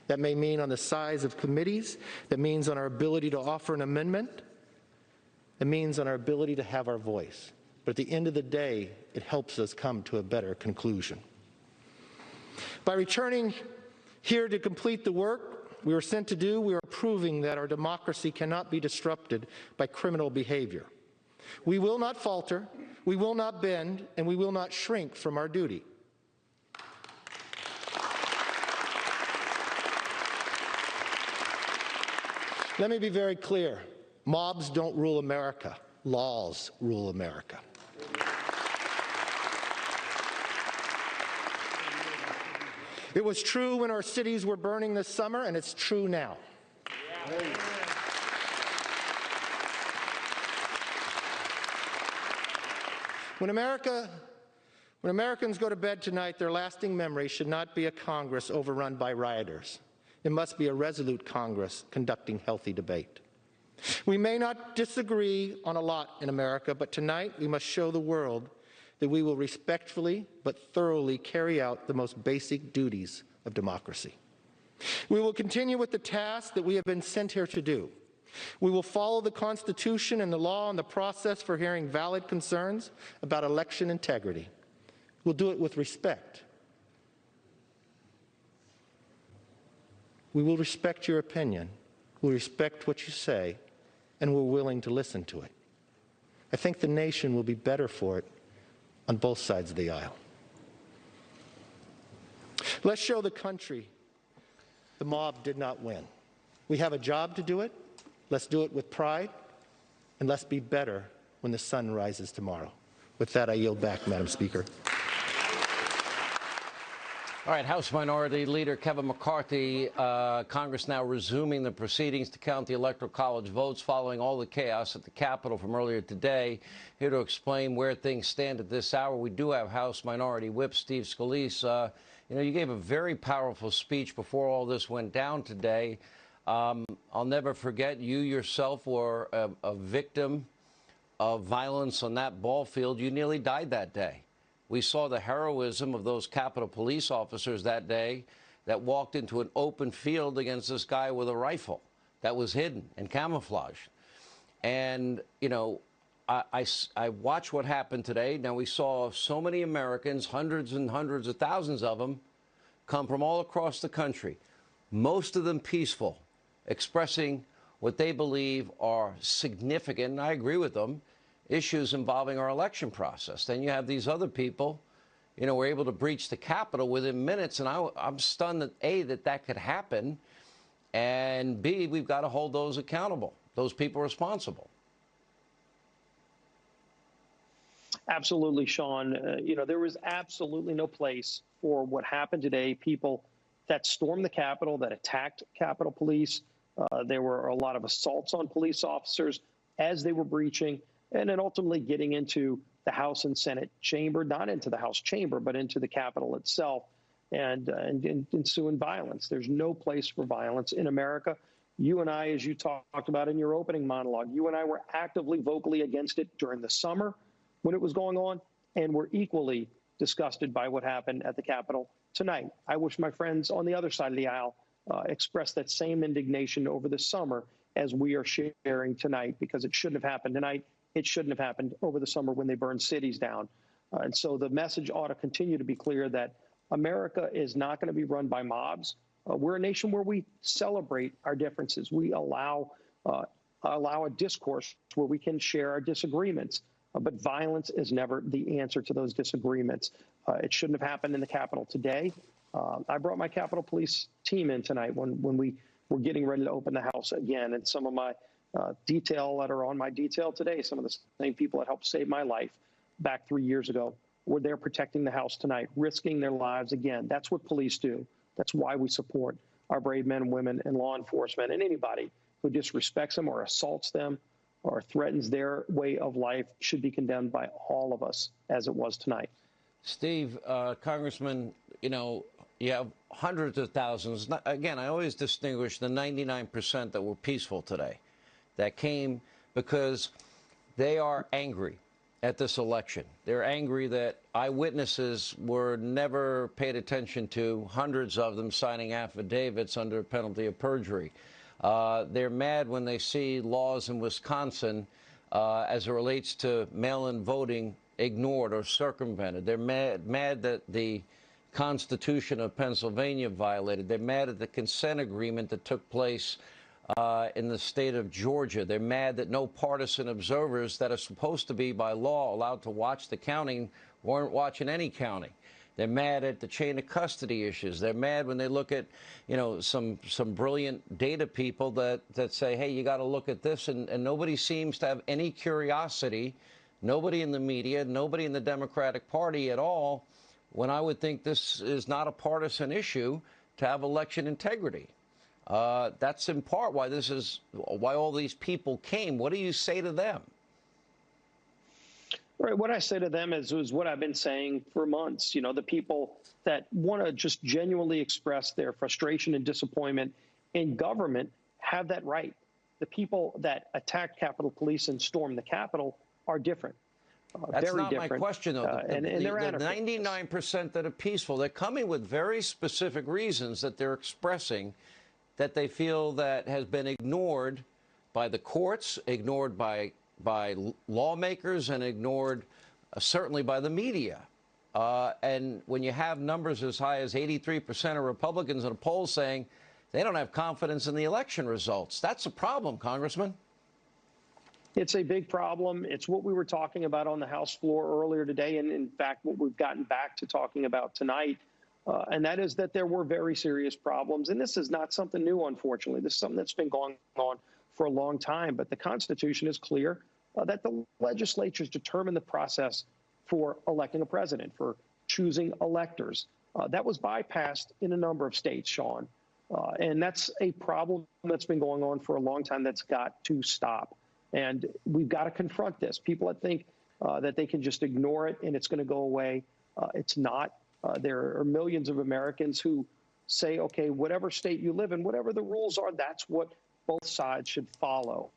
That may mean on the size of committees. That means on our ability to offer an amendment. It means on our ability to have our voice. But at the end of the day, it helps us come to a better conclusion. By returning here to complete the work we were sent to do, we are proving that our democracy cannot be disrupted by criminal behavior. We will not falter, we will not bend, and we will not shrink from our duty. Let me be very clear. Mobs don't rule America. Laws rule America. It was true when our cities were burning this summer, and it's true now. When Americans go to bed tonight, their lasting memory should not be a Congress overrun by rioters. It must be a resolute Congress conducting healthy debate. We may not disagree on a lot in America, but tonight we must show the world that we will respectfully but thoroughly carry out the most basic duties of democracy. We will continue with the task that we have been sent here to do. We will follow the Constitution and the law and the process for hearing valid concerns about election integrity. We'll do it with respect. We will respect your opinion. We'll respect what you say, and we're willing to listen to it. I think the nation will be better for it on both sides of the aisle. Let's show the country the mob did not win. We have a job to do it. Let's do it with pride, and let's be better when the sun rises tomorrow. With that, I yield back, Madam Speaker. All right, House Minority Leader Kevin McCarthy, Congress now resuming the proceedings to count the Electoral College votes following all the chaos at the Capitol from earlier today. Here to explain where things stand at this hour, we do have House Minority Whip Steve Scalise. You gave a very powerful speech before all this went down today. I'll never forget, you yourself were a victim of violence on that ball field. You nearly died that day. We saw the heroism of those Capitol Police officers that day that walked into an open field against this guy with a rifle that was hidden and camouflaged. And, I watched what happened today. Now, we saw so many Americans, hundreds and hundreds of thousands of them, come from all across the country, most of them peaceful, expressing what they believe are significant, and I agree with them, issues involving our election process. Then you have these other people, were able to breach the Capitol within minutes, and I'm stunned that, A, that could happen, and B, we've got to hold those accountable, those people responsible. Absolutely, Sean. There was absolutely no place for what happened today. People that stormed the Capitol, that attacked Capitol Police, There were a lot of assaults on police officers as they were breaching, and then ultimately getting into the House and Senate chamber, not into the House chamber, but into the Capitol itself, and ensuing violence. There's no place for violence in America. You and I, as you talked about in your opening monologue, you and I were actively, vocally against it during the summer when it was going on, and we're equally disgusted by what happened at the Capitol tonight. I wish my friends on the other side of the aisle expressed that same indignation over the summer as we are sharing tonight, because it shouldn't have happened tonight. It shouldn't have happened over the summer when they burned cities down. And so the message ought to continue to be clear that America is not going to be run by mobs. We're a nation where we celebrate our differences. We allow a discourse where we can share our disagreements. But violence is never the answer to those disagreements. It shouldn't have happened in the Capitol today. I brought my Capitol Police team in tonight when we were getting ready to open the House again. And some of my detail that are on my detail today, some of the same people that helped save my life back 3 years ago, were there protecting the House tonight, risking their lives again. That's what police do. That's why we support our brave men and women in law enforcement, and anybody who disrespects them or assaults them or threatens their way of life should be condemned by all of us, as it was tonight. Steve, Congressman, you have hundreds of thousands. Again, I always distinguish the 99% that were peaceful today, that came because they are angry at this election. They're angry that eyewitnesses were never paid attention to, hundreds of them signing affidavits under penalty of perjury. They're mad when they see laws in Wisconsin as it relates to mail-in voting ignored or circumvented. They're mad that the Constitution of Pennsylvania violated. They're mad at the consent agreement that took place in the state of Georgia. They're mad that no partisan observers that are supposed to be by law allowed to watch the counting weren't watching any counting. They're mad at the chain of custody issues. They're mad when they look at, some brilliant data people that say, hey, you got to look at this. And nobody seems to have any curiosity, nobody in the media, nobody in the Democratic Party at all, when I would think this is not a partisan issue to have election integrity. That's in part why all these people came. What do you say to them? Right. What I say to them is what I've been saying for months. The people that want to just genuinely express their frustration and disappointment in government have that right. The people that attacked Capitol Police and stormed the Capitol are different. That's very not different. My question, though. And they're the 99% that are peaceful, they're coming with very specific reasons that they're expressing that they feel that has been ignored by the courts, ignored by lawmakers, and ignored certainly by the media. And when you have numbers as high as 83% of Republicans in a poll saying they don't have confidence in the election results, that's a problem, Congressman. It's a big problem. It's what we were talking about on the House floor earlier today, and in fact, what we've gotten back to talking about tonight, and that is that there were very serious problems. And this is not something new, unfortunately. This is something that's been going on for a long time. But the Constitution is clear that the legislatures determine the process for electing a president, for choosing electors. That was bypassed in a number of states, Sean. And that's a problem that's been going on for a long time that's got to stop. And we've got to confront this. People that think that they can just ignore it and it's going to go away, it's not. There are millions of Americans who say, okay, whatever state you live in, whatever the rules are, that's what both sides should follow.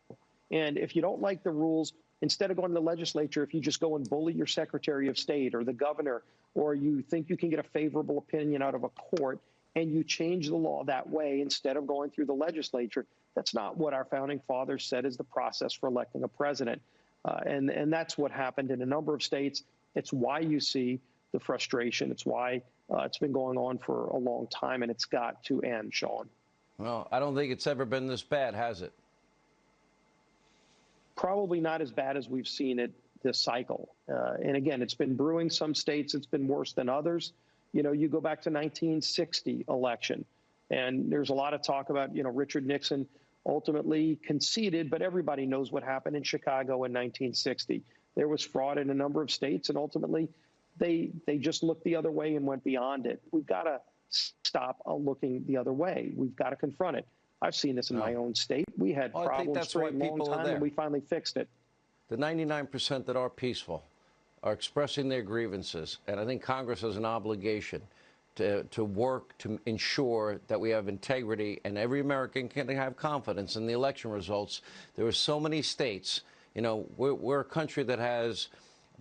And if you don't like the rules, instead of going to the legislature, if you just go and bully your Secretary of State or the governor, or you think you can get a favorable opinion out of a court and you change the law that way instead of going through the legislature, that's not what our founding fathers said is the process for electing a president. And that's what happened in a number of states. It's why you see the frustration. It's why it's been going on for a long time, and it's got to end, Sean. Well, I don't think it's ever been this bad, has it? Probably not as bad as we've seen it this cycle. And again, it's been brewing. Some states it's been worse than others. You go back to 1960 election, and there's a lot of talk about, Richard Nixon ultimately conceded, but everybody knows what happened in Chicago in 1960. There was fraud in a number of states, and ultimately they just looked the other way and went beyond it. We've got to stop looking the other way. We've got to confront it. I've seen this in my own state. We had Well, I think problems that's for why a long people are time, there. and we finally fixed it. The 99% that are peaceful are expressing their grievances, and I think Congress has an obligation to work to ensure that we have integrity and every American can have confidence in the election results. There are so many states, you know, we're a country that has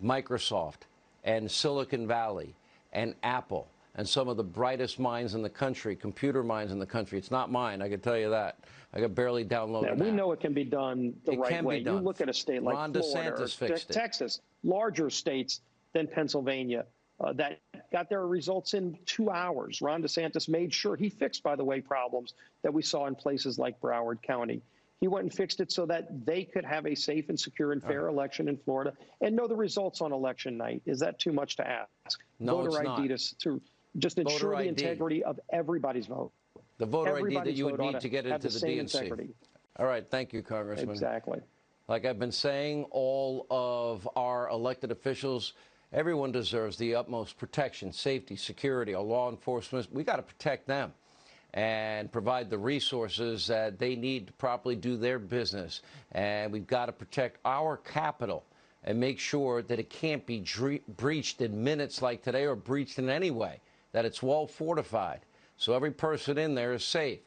Microsoft and Silicon Valley and Apple and some of the brightest minds in the country, computer minds in the country. It's not mine, I can tell you that. I could barely download Yeah, it. we know it can be done the right way. You look at a state like Ron Florida DeSantis or fixed it. Texas, larger states than Pennsylvania, that got their results in 2 hours. Ron DeSantis made sure he fixed, by the way, problems that we saw in places like Broward County. He went and fixed it so that they could have a safe and secure and fair election in Florida and know the results on election night. Is that too much to ask? No, Voter it's ID not. to just ensure Voter the ID. integrity of everybody's vote. The voter ID that Everybody's you would vote ought need to get have into the same DNC. integrity. All right, thank you, Congressman. Exactly. Like I've been saying, all of our elected officials, everyone deserves the utmost protection, safety, security, our law enforcement. We got to protect them and provide the resources that they need to properly do their business. And we've got to protect our Capitol and make sure that it can't be breached in minutes like today or breached in any way, that it's well fortified so every person in there is safe.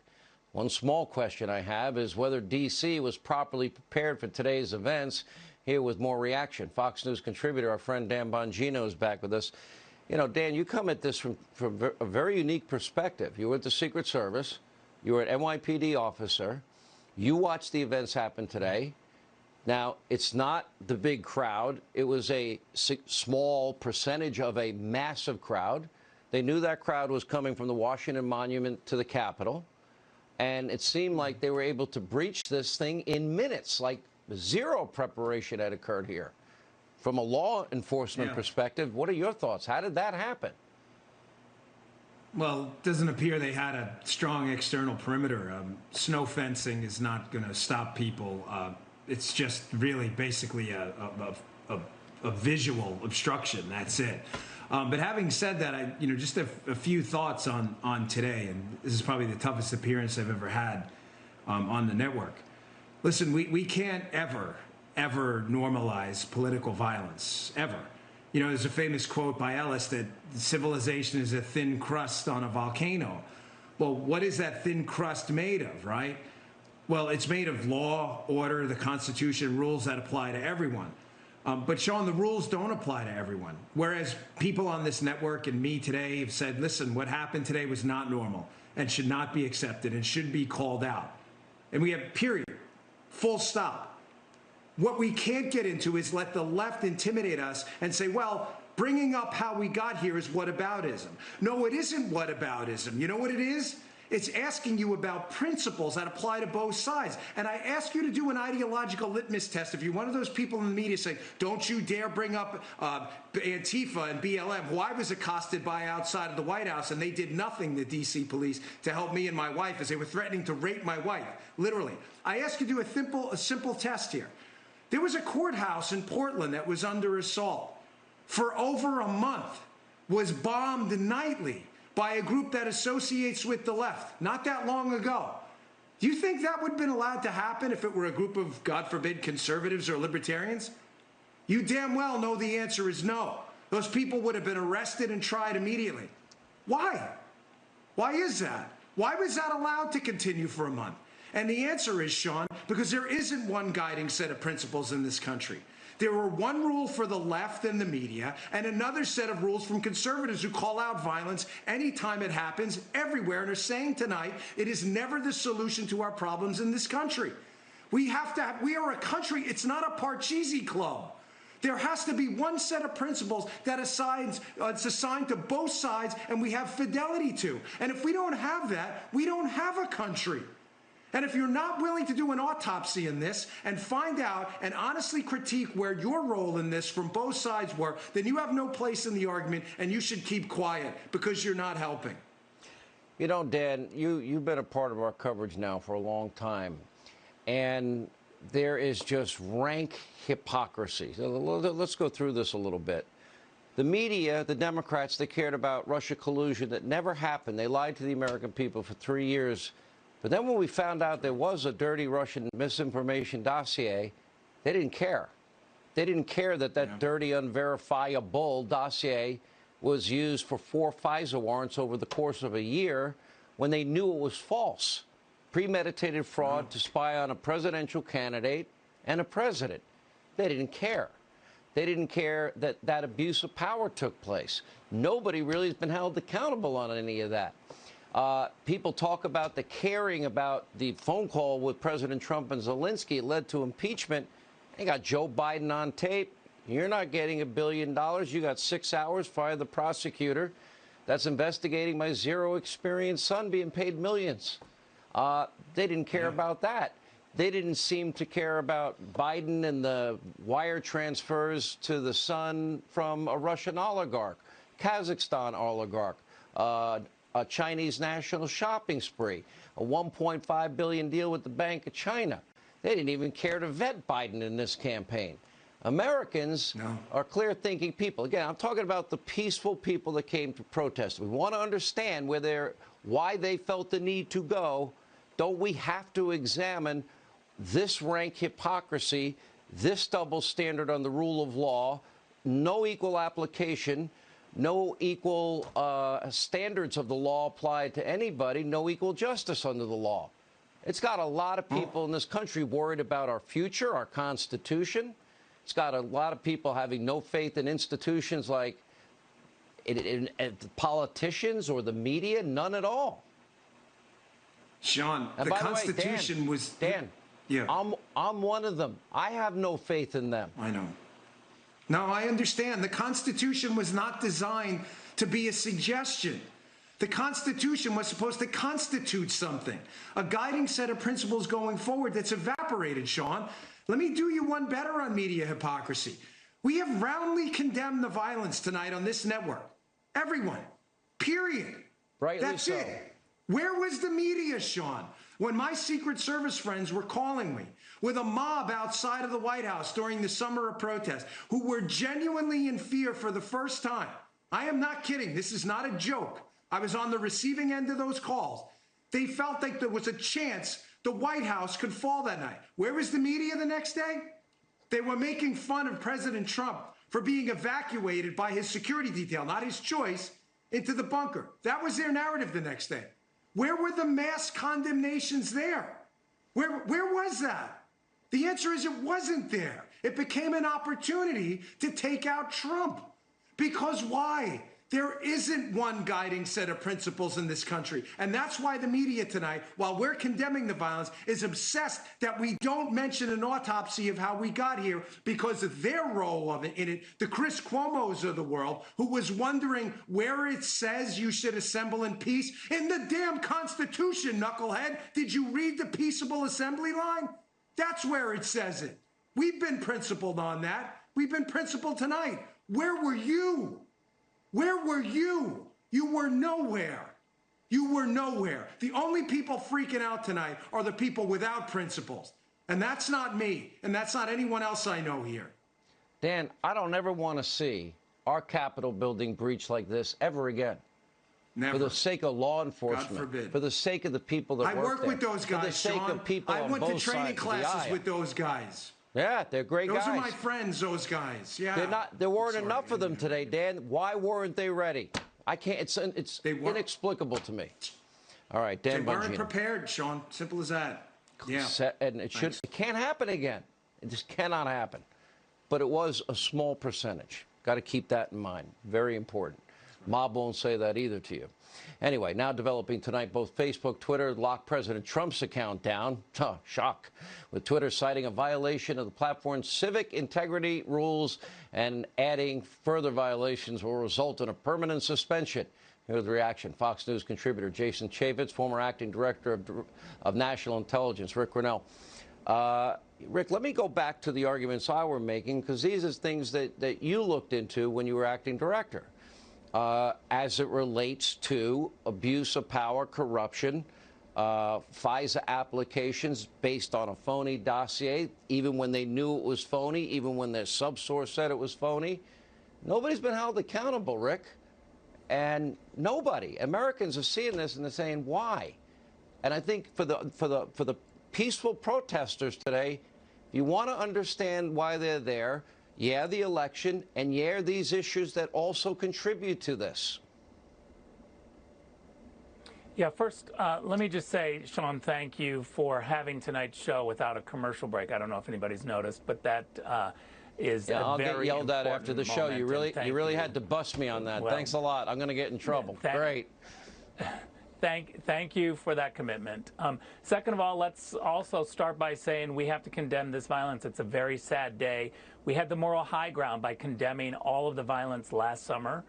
One small question I have is whether D.C. was properly prepared for today's events. Here with more reaction, Fox News contributor, our friend Dan Bongino, is back with us. You know, Dan, you come at this from a very unique perspective. You were at the Secret Service. You were an NYPD officer. You watched the events happen today. Now, it's not the big crowd. It was a small percentage of a massive crowd. They knew that crowd was coming from the Washington Monument to the Capitol. And it seemed like they were able to breach this thing in minutes, like zero preparation had occurred here. From a law enforcement perspective, what are your thoughts? How did that happen? Well, it doesn't appear they had a strong external perimeter. Snow fencing is not going to stop people. It's just really basically a visual obstruction. That's it. But having said that, just a few thoughts on today, and this is probably the toughest appearance I've ever had on the network. Listen, we can't ever normalize political violence, ever. You know, there's a famous quote by Ellis that civilization is a thin crust on a volcano. Well, what is that thin crust made of, right? Well, it's made of law, order, the Constitution, rules that apply to everyone. But Sean, the rules don't apply to everyone. Whereas people on this network and me today have said, listen, what happened today was not normal and should not be accepted and should be called out. And we have period, full stop. What we can't get into is let the left intimidate us and say, well, bringing up how we got here is whataboutism. No, it isn't whataboutism. You know what it is? It's asking you about principles that apply to both sides. And I ask you to do an ideological litmus test. If you're one of those people in the media saying, don't you dare bring up Antifa and BLM, who I was accosted by outside of the White House, and they did nothing, the D.C. police, to help me and my wife as they were threatening to rape my wife, literally. I ask you to do a simple test here. There was a courthouse in Portland that was under assault for over a month, was bombed nightly by a group that associates with the left, not that long ago. Do you think that would have been allowed to happen if it were a group of, God forbid, conservatives or libertarians? You damn well know the answer is no. Those people would have been arrested and tried immediately. Why? Why is that? Why was that allowed to continue for a month? And the answer is, Sean, because there isn't one guiding set of principles in this country. There were one rule for the left and the media and another set of rules from conservatives who call out violence anytime it happens everywhere and are saying tonight it is never the solution to our problems in this country. We are a country, it's not a Parcheesi club. There has to be one set of principles that it's assigned to both sides and we have fidelity to. And if we don't have that, we don't have a country. And if you're not willing to do an autopsy in this and find out and honestly critique where your role in this from both sides were, then you have no place in the argument and you should keep quiet because you're not helping. You know, Dan, you've been a part of our coverage now for a long time. And there is just rank hypocrisy. So let's go through this a little bit. The media, the Democrats, they cared about Russia collusion that never happened. They lied to the American people for 3 years. But then when we found out there was a dirty Russian misinformation dossier, they didn't care. They didn't care that dirty, unverifiable dossier was used for 4 FISA warrants over the course of a year when they knew it was false. Premeditated fraud to spy on a presidential candidate and a president. They didn't care. They didn't care that that abuse of power took place. Nobody really has been held accountable on any of that. People talk about the caring about the phone call with President Trump and Zelensky. It led to impeachment. They got Joe Biden on tape. You're not getting $1 billion. You got 6 hours. Fire the prosecutor that's investigating my zero-experience son being paid millions. They didn't care about that. They didn't seem to care about Biden and the wire transfers to the son from a Russian oligarch, Kazakhstan oligarch, a Chinese national shopping spree, a $1.5 billion deal with the Bank of China. They didn't even care to vet Biden in this campaign. Americans are clear-thinking people. Again, I'm talking about the peaceful people that came to protest. We want to understand why they felt the need to go. Don't we have to examine this rank hypocrisy, this double standard on the rule of law, no equal application, no equal standards of the law applied to anybody, no equal justice under the law? It's got a lot of people in this country worried about our future, our Constitution. It's got a lot of people having no faith in institutions like politicians or the media, none at all. Sean, the Constitution was... Dan, yeah. I'm one of them. I have no faith in them. I know. No, I understand. The Constitution was not designed to be a suggestion. The Constitution was supposed to constitute something, a guiding set of principles going forward that's evaporated, Sean. Let me do you one better on media hypocrisy. We have roundly condemned the violence tonight on this network. Everyone. Period. Rightly That's so. it. Where was the media, Sean, when my Secret Service friends were calling me with a mob outside of the White House during the summer of protest who were genuinely in fear for the first time? I am not kidding. This is not a joke. I was on the receiving end of those calls. They felt like there was a chance the White House could fall that night. Where was the media the next day? They were making fun of President Trump for being evacuated by his security detail, not his choice, into the bunker. That was their narrative the next day. Where were the mass condemnations there? Where was that? The answer is it wasn't there. It became an opportunity to take out Trump. Because why? There isn't one guiding set of principles in this country. And that's why the media tonight, while we're condemning the violence, is obsessed that we don't mention an autopsy of how we got here because of their role in it. The Chris Cuomos of the world, who was wondering where it says you should assemble in peace. In the damn Constitution, knucklehead. Did you read the peaceable assembly line? That's where it says it. We've been principled on that. We've been principled tonight. Where were you? Where were you? You were nowhere. You were nowhere. The only people freaking out tonight are the people without principles. And that's not me. And that's not anyone else I know here. Dan, I don't ever want to see our Capitol building breached like this ever again. Never. For the sake of law enforcement. God forbid. For the sake of the people that work work there. with those guys, For the sake Sean. of people I on went to both training sides of the classes aisle. with those guys. Yeah, they're great guys. Those are my friends, those guys. Yeah. There weren't enough of them today, Dan. Why weren't they ready? I can't. It's inexplicable to me. All right, Dan. They weren't Bongino. prepared, Sean. Simple as that. Yeah. And it can't happen again. It just cannot happen. But it was a small percentage. Got to keep that in mind. Very important. Mob won't say that either to you. Anyway, now developing tonight, both Facebook, Twitter locked President Trump's account down. Shock. With Twitter citing a violation of the platform's civic integrity rules and adding further violations will result in a permanent suspension. Here's the reaction. Fox News contributor Jason Chaffetz, former acting director of National Intelligence, Rick Grinnell. Rick, let me go back to the arguments I were making, because these are things that you looked into when you were acting director. As it relates to abuse of power, corruption, FISA applications based on a phony dossier, even when they knew it was phony, even when their subsource said it was phony. Nobody's been held accountable, Rick. And nobody. Americans are seeing this and they're saying, why? And I think for the peaceful protesters today, you want to understand why they're there. Yeah, the election, and yeah, these issues that also contribute to this. Yeah, first, let me just say, Sean, thank you for having tonight's show without a commercial break. I don't know if anybody's noticed, but that is a I'll very get yelled at important after the show. You really you. had to bust me on that. Well, Thanks a lot. I'm going to get in trouble. Great. Thank you for that commitment. Second of all, let's also start by saying we have to condemn this violence. It's a very sad day. We had the moral high ground by condemning all of the violence last summer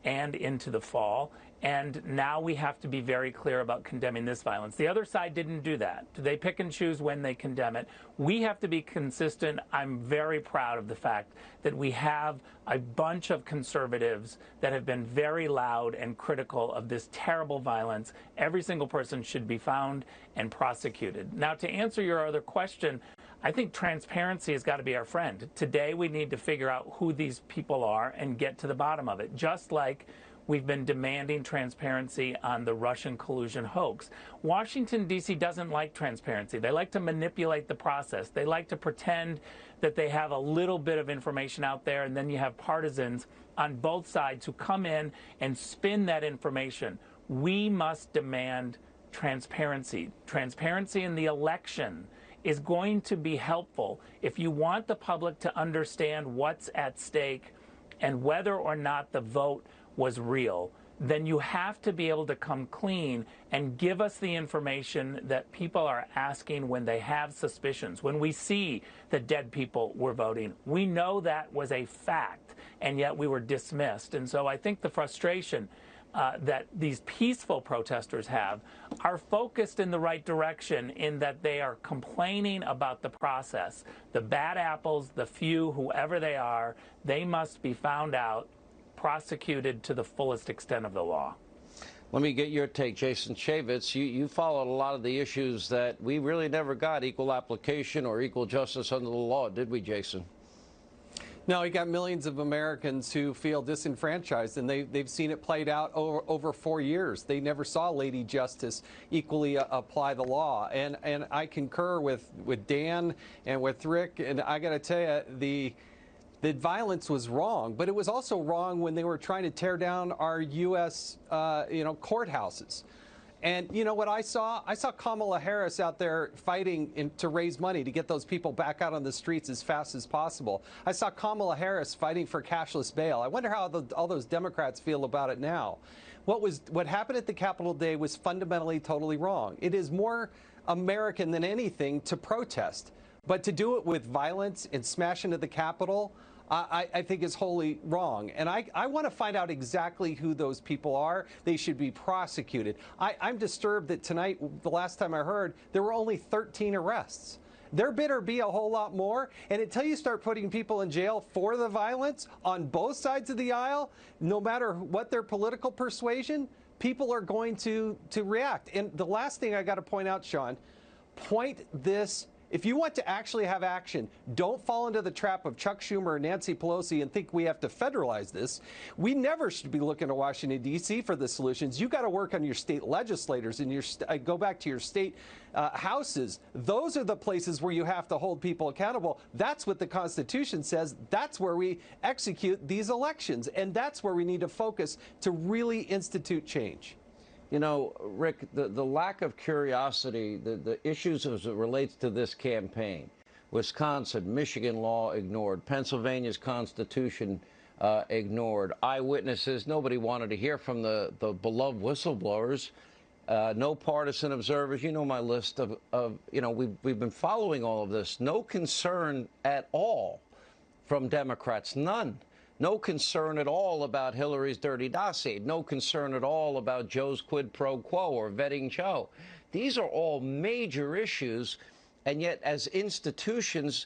and into the fall. And now we have to be very clear about condemning this violence. The other side didn't do that. They pick and choose when they condemn it. We have to be consistent. I'm very proud of the fact that we have a bunch of conservatives that have been very loud and critical of this terrible violence. Every single person should be found and prosecuted. Now, to answer your other question, I think transparency has got to be our friend. Today, we need to figure out who these people are and get to the bottom of it, just like we've been demanding transparency on the Russian collusion hoax. Washington, D.C. doesn't like transparency. They like to manipulate the process. They like to pretend that they have a little bit of information out there, and then you have partisans on both sides who come in and spin that information. We must demand transparency. Transparency in the election is going to be helpful if you want the public to understand what's at stake and whether or not the vote was real. Then you have to be able to come clean and give us the information that people are asking when they have suspicions. When we see that dead people were voting, we know that was a fact, and yet we were dismissed. And so I think the frustration that these peaceful protesters have are focused in the right direction, in that they are complaining about the process. The bad apples, the few, whoever they are, they must be found out, prosecuted to the fullest extent of the law. Let me get your take, Jason Chaffetz. You followed a lot of the issues that we really never got equal application or equal justice under the law, did we, Jason? No, you got millions of Americans who feel disenfranchised, and they've seen it played out over 4 years. They never saw Lady Justice equally apply the law. And I concur with Dan and with Rick, and I got to tell you, the violence was wrong, but it was also wrong when they were trying to tear down our U.S. Courthouses. And you know what I saw? I saw Kamala Harris out there fighting to raise money to get those people back out on the streets as fast as possible. I saw Kamala Harris fighting for cashless bail. I wonder how all those Democrats feel about it now. What happened at the Capitol Day was fundamentally totally wrong. It is more American than anything to protest, but to do it with violence and smash into the Capitol, I think is wholly wrong. And I want to find out exactly who those people are. They should be prosecuted. I'm disturbed that tonight, the last time I heard, there were only 13 arrests. There better be a whole lot more. And until you start putting people in jail for the violence on both sides of the aisle, no matter what their political persuasion, people are going to react. And the last thing I got to point out, Sean, if you want to actually have action, don't fall into the trap of Chuck Schumer and Nancy Pelosi and think we have to federalize this. We never should be looking to Washington, D.C. for the solutions. You got to work on your state legislators and go back to your state houses. Those are the places where you have to hold people accountable. That's what the Constitution says. That's where we execute these elections. And that's where we need to focus to really institute change. You know, Rick, the lack of curiosity, the issues as it relates to this campaign, Wisconsin, Michigan law ignored, Pennsylvania's Constitution ignored, eyewitnesses, nobody wanted to hear from the beloved whistleblowers, no partisan observers. You know my list we've been following all of this. No concern at all from Democrats, none. No concern at all about Hillary's dirty dossier. No concern at all about Joe's quid pro quo or vetting Joe. These are all major issues, and yet as institutions,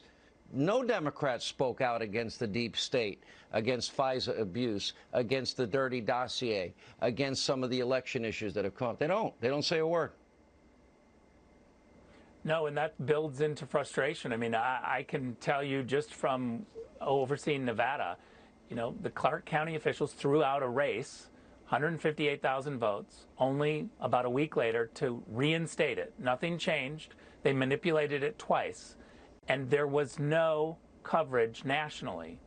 no Democrats spoke out against the deep state, against FISA abuse, against the dirty dossier, against some of the election issues that have come up. They don't. They don't say a word. No, and that builds into frustration. I mean, I can tell you just from overseeing Nevada, you know, the Clark County officials threw out a race 158,000 votes, only about a week later to reinstate it. Nothing changed. They manipulated it twice. And there was no coverage nationally,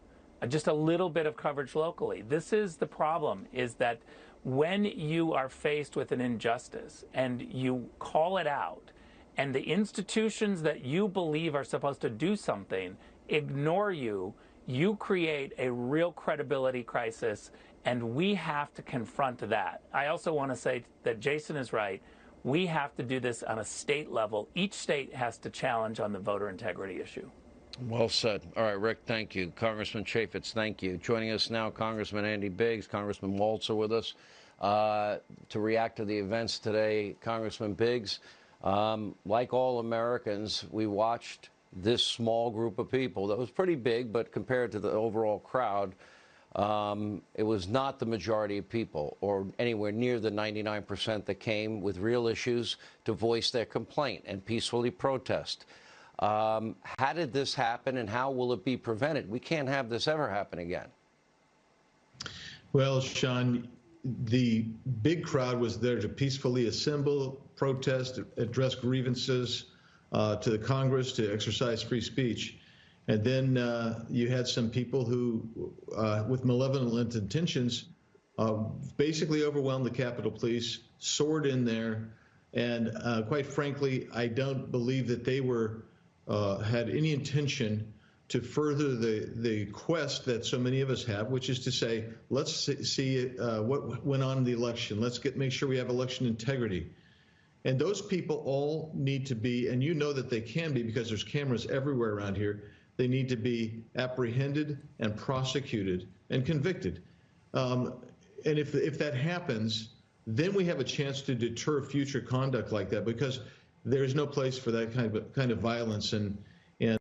just a little bit of coverage locally. This is the problem, is that when you are faced with an injustice and you call it out, and the institutions that you believe are supposed to do something ignore you, you create a real credibility crisis, and we have to confront that. I also want to say that Jason is right. We have to do this on a state level. Each state has to challenge on the voter integrity issue. Well said. All right, Rick, thank you. Congressman Chaffetz, thank you. Joining us now, Congressman Andy Biggs, Congressman Waltz are with us to react to the events today. Congressman Biggs, like all Americans, we watched this small group of people that was pretty big, but compared to the overall crowd, it was not the majority of people or anywhere near the 99% that came with real issues to voice their complaint and peacefully protest. How did this happen, and how will it be prevented? We can't have this ever happen again. Well, Sean, the big crowd was there to peacefully assemble, protest, address grievances to the Congress, to exercise free speech. And then you had some people who, with malevolent intentions, basically overwhelmed the Capitol Police, soared in there, and quite frankly, I don't believe that they were had any intention to further the quest that so many of us have, which is to say, let's see what went on in the election. Let's make sure we have election integrity. And those people all need to be, and you know that they can be because there's cameras everywhere around here, they need to be apprehended and prosecuted and convicted. And if that happens, then we have a chance to deter future conduct like that, because there is no place for that kind of violence. And you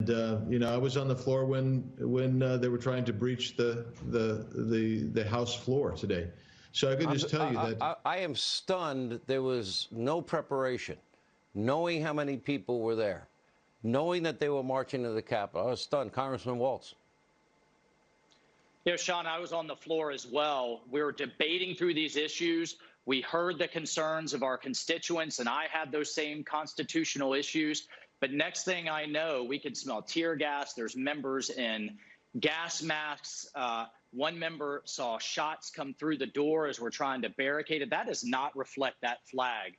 know, I was on the floor when they were trying to breach the House floor today. So I can just tell you that I am stunned. There was no preparation, knowing how many people were there, knowing that they were marching to the Capitol. I was stunned. Congressman Waltz. You know, Sean, I was on the floor as well. We were debating through these issues. We heard the concerns of our constituents, and I had those same constitutional issues. But next thing I know, we could smell tear gas. There's members in gas masks. One member saw shots come through the door as we're trying to barricade it. That does not reflect that flag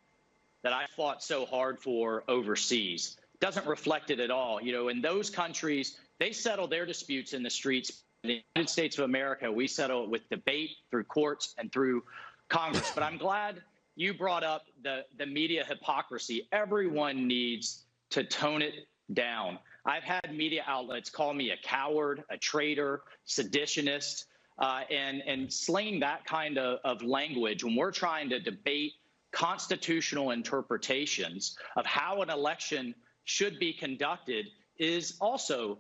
that I fought so hard for overseas. It doesn't reflect it at all. You know, in those countries, they settle their disputes in the streets. In the United States of America, we settle it with debate through courts and through Congress. But I'm glad you brought up the media hypocrisy. Everyone needs to tone it down. I've had media outlets call me a coward, a traitor, seditionist, and slaying that kind of language when we're trying to debate constitutional interpretations of how an election should be conducted is also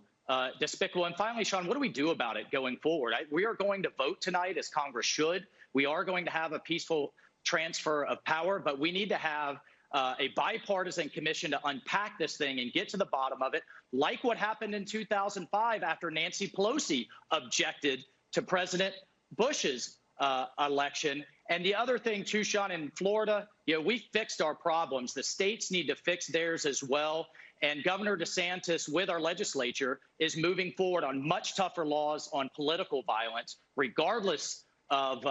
despicable. And finally, Sean, what do we do about it going forward? We are going to vote tonight, as Congress should. We are going to have a peaceful transfer of power, but we need to have a bipartisan commission to unpack this thing and get to the bottom of it, like what happened in 2005 after Nancy Pelosi objected to President Bush's election. And the other thing, too, Sean, in Florida, you know, we fixed our problems. The states need to fix theirs as well. And Governor DeSantis, with our legislature, is moving forward on much tougher laws on political violence, regardless of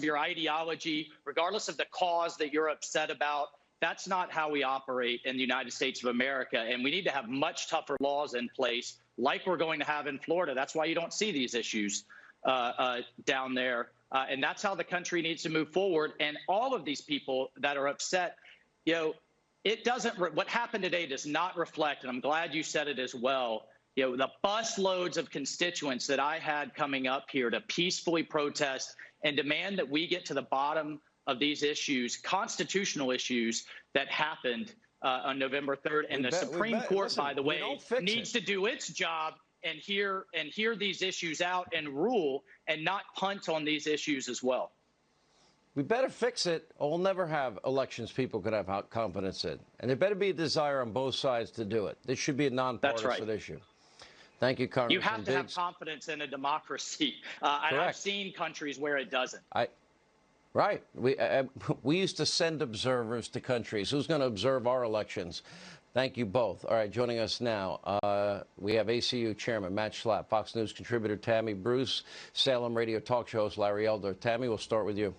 your ideology, regardless of the cause that you're upset about. That's not how we operate in the United States of America. And we need to have much tougher laws in place, like we're going to have in Florida. That's why you don't see these issues down there. And that's how the country needs to move forward. And all of these people that are upset, you know, it doesn't, what happened today does not reflect, and I'm glad you said it as well, you know, the bus loads of constituents that I had coming up here to peacefully protest and demand that we get to the bottom of these issues, constitutional issues that happened on November 3rd. And the Supreme Court, by the way, needs to do its job and hear these issues out and rule and not punt on these issues as well. We better fix it, or we'll never have elections people could have confidence in. And there better be a desire on both sides to do it. This should be a nonpartisan issue. Thank you, Congressman You have to have confidence in a democracy. I've seen countries where it doesn't. Right. We used to send observers to countries. Who's going to observe our elections? Thank you both. All right, joining us now, we have ACU Chairman Matt Schlapp, Fox News contributor Tammy Bruce, Salem radio talk show host Larry Elder. Tammy, we'll start with you.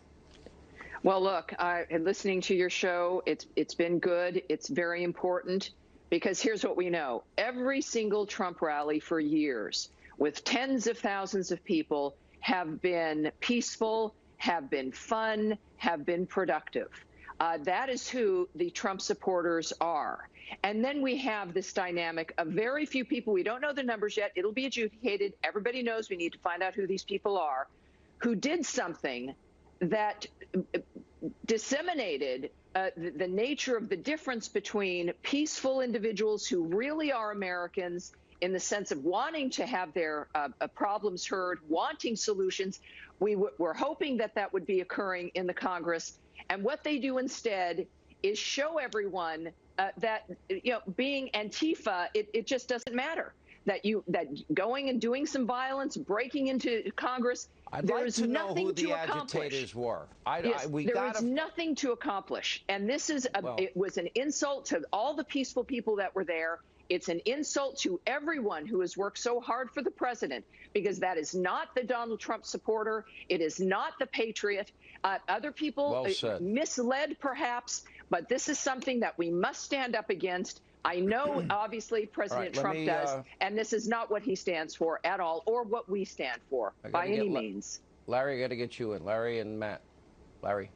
Well, look, listening to your show, it's been good. It's very important because here's what we know. Every single Trump rally for years with tens of thousands of people have been peaceful, have been fun, have been productive. That is who the Trump supporters are. And then we have this dynamic of very few people. We don't know the numbers yet. It'll be adjudicated. Everybody knows we need to find out who these people are, who did something that disseminated the nature of the difference between peaceful individuals who really are Americans in the sense of wanting to have their problems heard, wanting solutions. We're hoping that that would be occurring in the Congress. And what they do instead is show everyone that, being Antifa, it just doesn't matter. That going and doing some violence, breaking into Congress, there is nothing to accomplish. There is nothing to accomplish. And this is it was an insult to all the peaceful people that were there. It's an insult to everyone who has worked so hard for the president, because that is not the Donald Trump supporter. It is not the patriot. Other people misled, perhaps, but this is something that we must stand up against. I know, obviously, President Trump does, and this is not what he stands for at all, or what we stand for by any means. Larry, I got to get you in. Larry and Matt. Larry.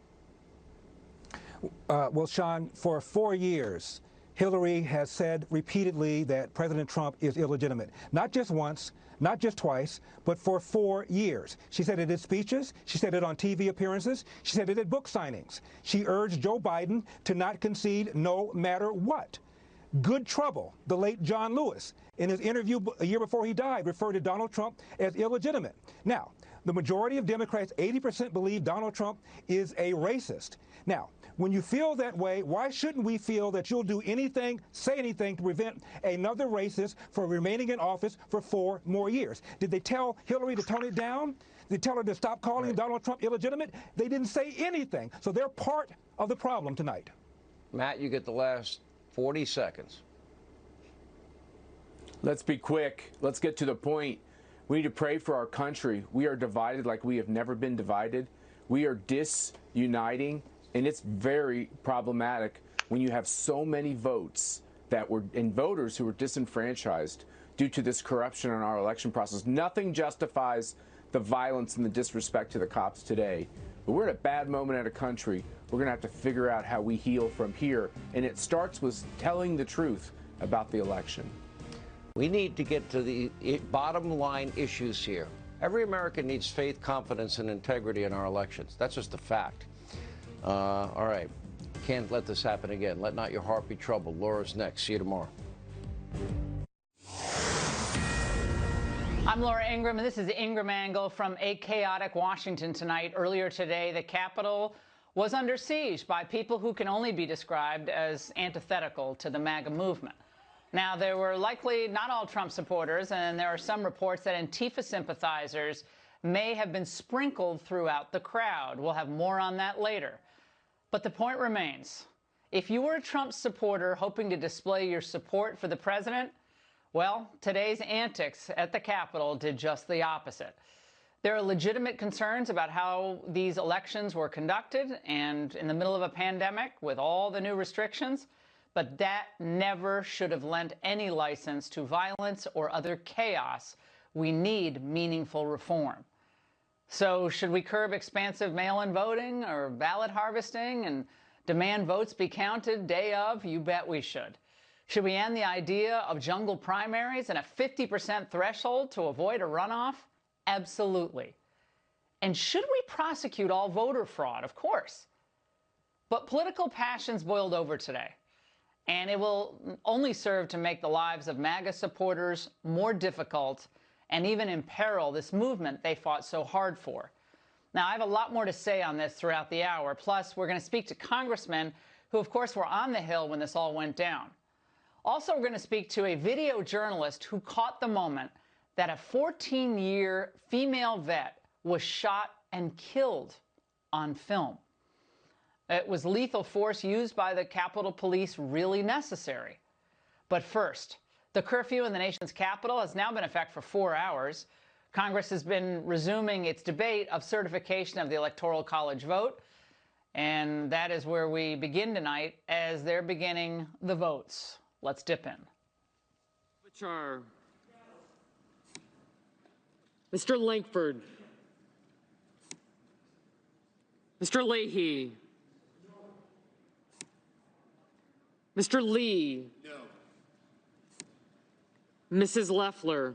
Well, Sean, for 4 years, Hillary has said repeatedly that President Trump is illegitimate. Not just once, not just twice, but for 4 years. She said it in speeches. She said it on TV appearances. She said it at book signings. She urged Joe Biden to not concede no matter what. Good Trouble, the late John Lewis, in his interview a year before he died, referred to Donald Trump as illegitimate. Now, the majority of Democrats, 80%, believe Donald Trump is a racist. Now, when you feel that way, why shouldn't we feel that you'll do anything, say anything to prevent another racist from remaining in office for 4 more years? Did they tell Hillary to tone it down? Did they tell her to stop calling Donald Trump illegitimate? They didn't say anything. So they're part of the problem tonight. Matt, you get the last 40 seconds. Let's be quick. Let's get to the point. We need to pray for our country. We are divided like we have never been divided. We are disuniting. And it's very problematic when you have so many votes and voters who were disenfranchised due to this corruption in our election process. Nothing justifies the violence and the disrespect to the cops today. But we're in a bad moment at a country. We're going to have to figure out how we heal from here. And it starts with telling the truth about the election. We need to get to the bottom line issues here. Every American needs faith, confidence, and integrity in our elections. That's just a fact. All right. Can't let this happen again. Let not your heart be troubled. Laura's next. See you tomorrow. I'm Laura Ingraham, and this is Ingraham Angle from a chaotic Washington tonight. Earlier today, the Capitol was under siege by people who can only be described as antithetical to the MAGA movement. Now, there were likely not all Trump supporters, and there are some reports that Antifa sympathizers may have been sprinkled throughout the crowd. We'll have more on that later. But the point remains. If you were a Trump supporter hoping to display your support for the president, well, today's antics at the Capitol did just the opposite. There are legitimate concerns about how these elections were conducted and in the middle of a pandemic with all the new restrictions, but that never should have lent any license to violence or other chaos. We need meaningful reform. So should we curb expansive mail-in voting or ballot harvesting and demand votes be counted day of? You bet we should. Should we end the idea of jungle primaries and a 50% threshold to avoid a runoff? Absolutely. And should we prosecute all voter fraud? Of course. But political passions boiled over today, and it will only serve to make the lives of MAGA supporters more difficult and even imperil this movement they fought so hard for. Now, I have a lot more to say on this throughout the hour. Plus, we're going to speak to congressmen who, of course, were on the Hill when this all went down. Also, we're going to speak to a video journalist who caught the moment that a 14-year female vet was shot and killed on film. Was lethal force used by the Capitol Police really necessary? But first, the curfew in the nation's capital has now been in effect for 4 hours. Congress has been resuming its debate of certification of the Electoral College vote, and that is where we begin tonight as they're beginning the votes. Let's dip in. Which are Mr. Lankford, Mr. Leahy, Mr. Lee, Mrs. Loeffler,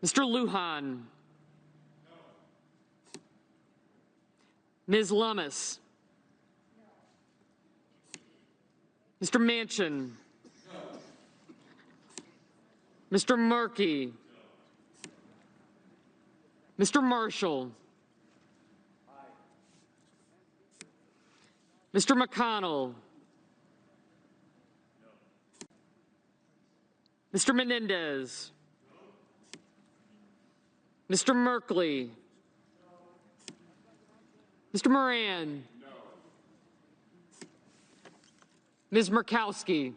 Mr. Lujan, Ms. Lummis, Mr. Manchin, Mr. Markey, Mr. Marshall, Mr. McConnell, Mr. Menendez, Mr. Merkley, Mr. Moran, Ms. Murkowski,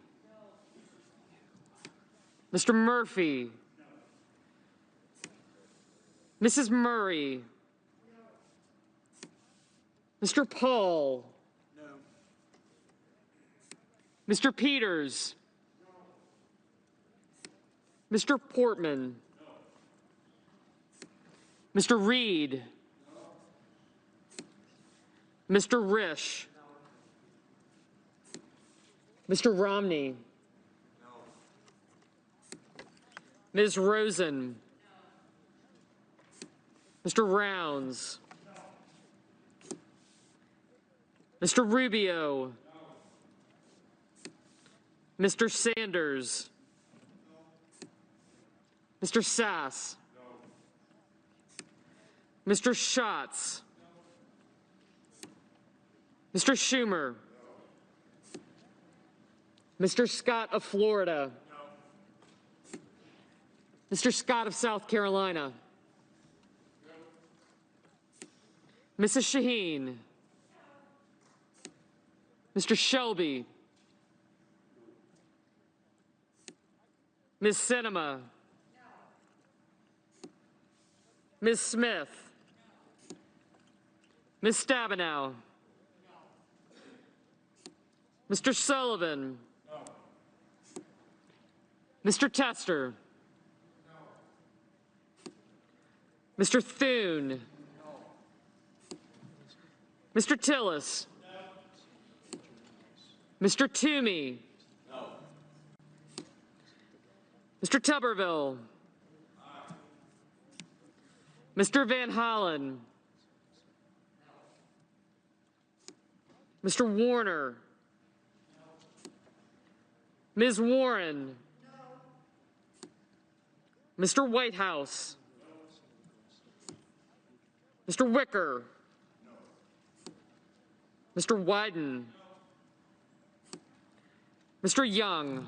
Mr. Murphy, Mrs. Murray, Mr. Paul, Mr. Peters, Mr. Portman, Mr. Reed, Mr. Risch, Mr. Romney, Ms. Rosen, Mr. Rounds, Mr. Rubio, Mr. Sanders, Mr. Sass, Mr. Schatz, Mr. Schumer, Mr. Scott of Florida, Mr. Scott of South Carolina, Mrs. Shaheen, Mr. Shelby, Ms. Sinema, Ms. Smith, Ms. Stabenow, Mr. Sullivan, Mr. Tester, Mr. Thune, Mr. Tillis, Mr. Toomey, Mr. Tuberville, Mr. Van Hollen, Mr. Warner, Ms. Warren, Mr. Whitehouse, Mr. Wicker, Mr. Wyden, Mr. Young,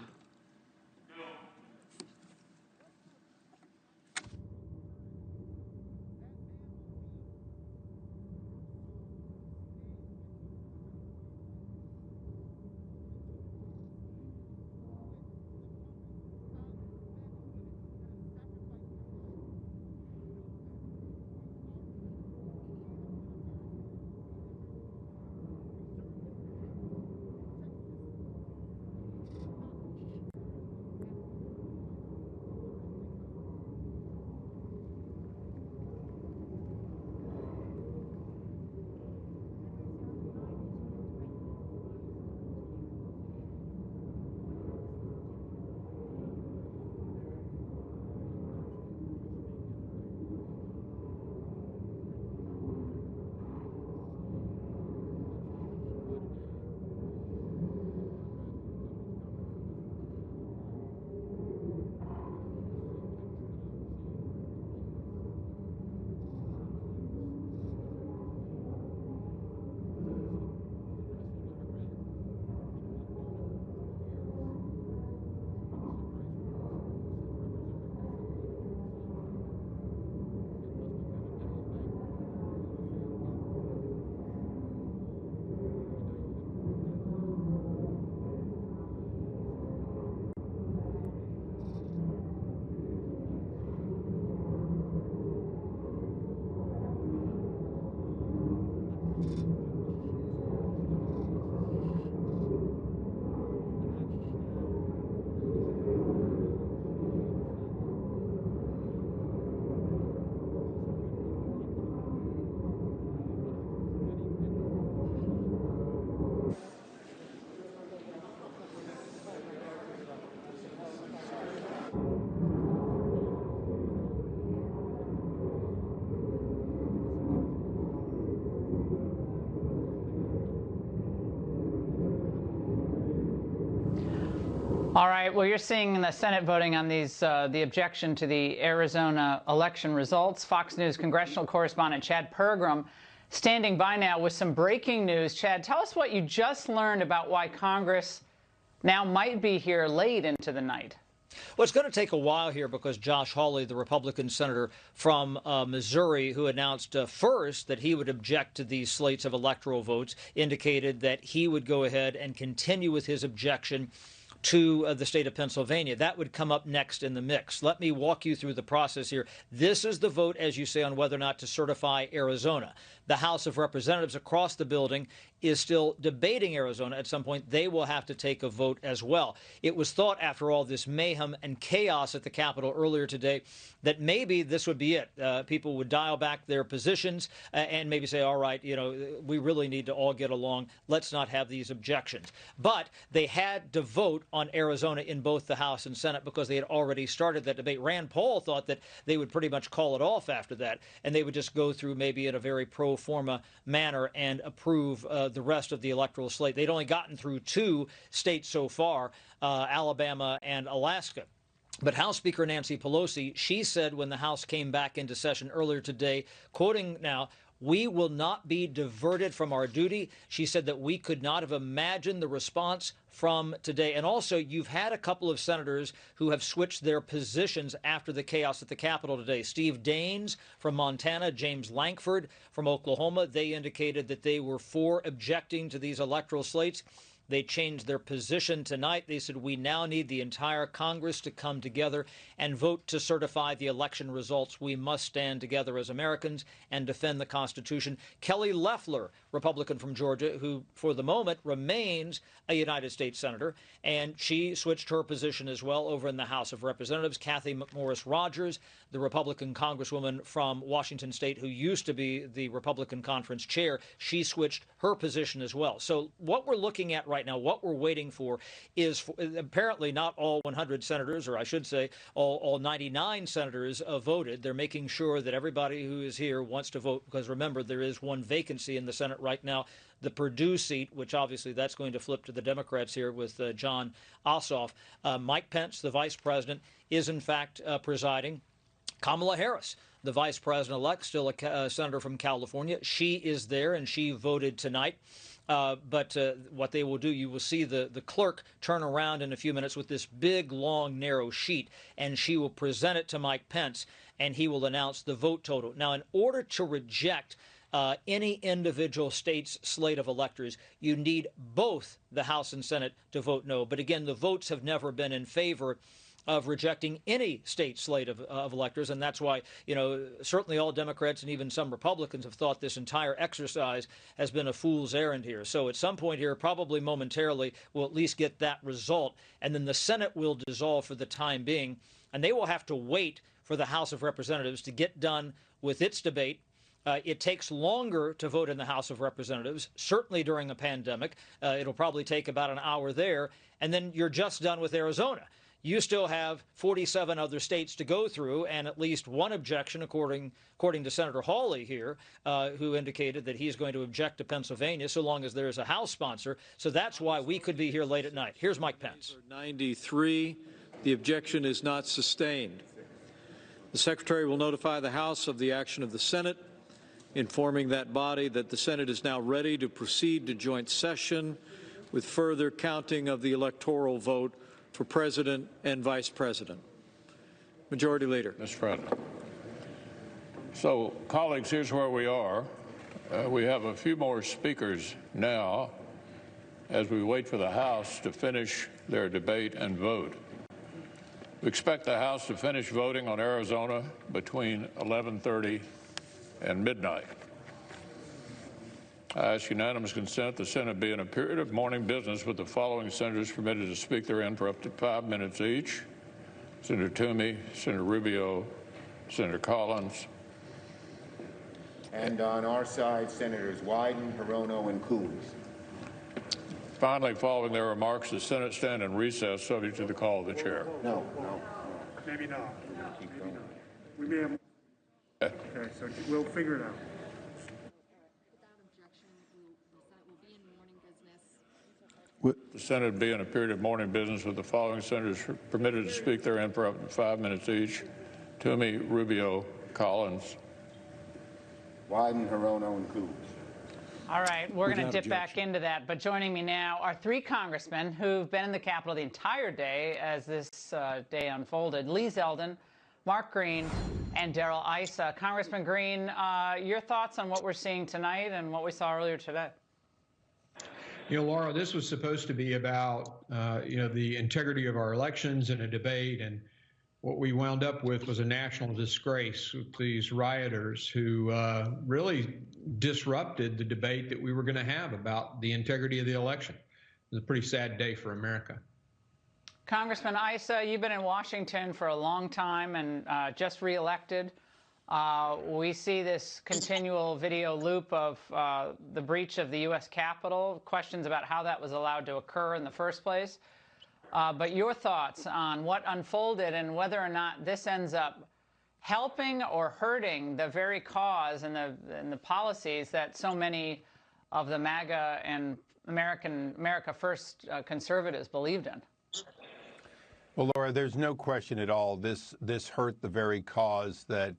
All right. Well, you're seeing the Senate voting on these, the objection to the Arizona election results. Fox News congressional correspondent Chad Pergram standing by now with some breaking news. Chad, tell us what you just learned about why Congress now might be here late into the night. Well, it's going to take a while here because Josh Hawley, the Republican senator from Missouri, who announced first that he would object to these slates of electoral votes, indicated that he would go ahead and continue with his objection to the state of Pennsylvania. That would come up next in the mix. Let me walk you through the process here. This is the vote, as you say, on whether or not to certify Arizona. The House of Representatives across the building is still debating Arizona. At some point, they will have to take a vote as well. It was thought, after all this mayhem and chaos at the Capitol earlier today, that maybe this would be it. People would dial back their positions and maybe say, all right, we really need to all get along. Let's not have these objections. But they had to vote on Arizona in both the House and Senate because they had already started that debate. Rand Paul thought that they would pretty much call it off after that, and they would just go through maybe in a very pro forma manner and approve the rest of the electoral slate. They'd only gotten through 2 states so far, Alabama and Alaska. But House Speaker Nancy Pelosi, she said when the House came back into session earlier today, quoting now, "We will not be diverted from our duty." She said that we could not have imagined the response from today. And also, you've had a couple of senators who have switched their positions after the chaos at the Capitol today. Steve Daines from Montana, James Lankford from Oklahoma, they indicated that they were for objecting to these electoral slates. They changed their position tonight. They said, we now need the entire Congress to come together and vote to certify the election results. We must stand together as Americans and defend the Constitution. Kelly Loeffler, Republican from Georgia, who for the moment remains a United States Senator, and she switched her position as well over in the House of Representatives. Kathy McMorris Rogers, the Republican Congresswoman from Washington State who used to be the Republican Conference chair, she switched her position as well. So what we're looking at right now, what we're waiting for is apparently not all 100 senators, or I should say all 99 senators voted. They're making sure that everybody who is here wants to vote because remember, there is one vacancy in the Senate right now, the Purdue seat, which obviously that's going to flip to the Democrats here with John Ossoff. Mike Pence, the vice president, is in fact presiding. Kamala Harris, the vice president-elect, still a senator from California. She is there, and she voted tonight. But what they will do, you will see the clerk turn around in a few minutes with this big, long, narrow sheet, and she will present it to Mike Pence, and he will announce the vote total. Now, in order to reject any individual state's slate of electors, you need both the House and Senate to vote no. But again, the votes have never been in favor of rejecting any state slate of electors, and that's why, certainly all Democrats and even some Republicans have thought this entire exercise has been a fool's errand here. So at some point here, probably momentarily, we'll at least get that result, and then the Senate will dissolve for the time being, and they will have to wait for the House of Representatives to get done with its debate. It takes longer to vote in the House of Representatives, certainly during a pandemic. It'll probably take about an hour there, and then you're just done with Arizona. You still have 47 other states to go through, and at least one objection, according to Senator Hawley here, who indicated that he's going to object to Pennsylvania so long as there is a House sponsor. So that's why we could be here late at night. Here's Mike Pence. 93, the objection is not sustained. The Secretary will notify the House of the action of the Senate, informing that body that the Senate is now ready to proceed to joint session with further counting of the electoral vote for President and Vice President. Majority Leader. Mr. President. So, colleagues, here's where we are. We have a few more speakers now as we wait for the House to finish their debate and vote. We expect the House to finish voting on Arizona between 11:30 and midnight. I ask unanimous consent the Senate be in a period of morning business with the following senators permitted to speak therein for up to 5 minutes each: Senator Toomey, Senator Rubio, Senator Collins. And on our side, Senators Wyden, Hirono, and Coons. Finally, following their remarks, the Senate stand in recess subject to the call of the chair. No. Maybe not. We may have. Okay, so we'll figure it out. The Senate be in a period of morning business with the following senators permitted to speak therein for up to 5 minutes each: Toomey, Rubio, Collins. Wyden, Hirono, and Coons. All right, we're going to dip back into that. But joining me now are three congressmen who've been in the Capitol the entire day as this day unfolded: Lee Zeldin, Mark Green, and Darrell Issa. Congressman Green, your thoughts on what we're seeing tonight and what we saw earlier today? You know, Laura, this was supposed to be about, the integrity of our elections and a debate. And what we wound up with was a national disgrace with these rioters who really disrupted the debate that we were going to have about the integrity of the election. It was a pretty sad day for America. Congressman Issa, you've been in Washington for a long time and just reelected. We see this continual video loop of the breach of the U.S. Capitol, questions about how that was allowed to occur in the first place. But your thoughts on what unfolded and whether or not this ends up helping or hurting the very cause and the policies that so many of the MAGA and America First conservatives believed in? Well, Laura, there's no question at all this hurt the very cause that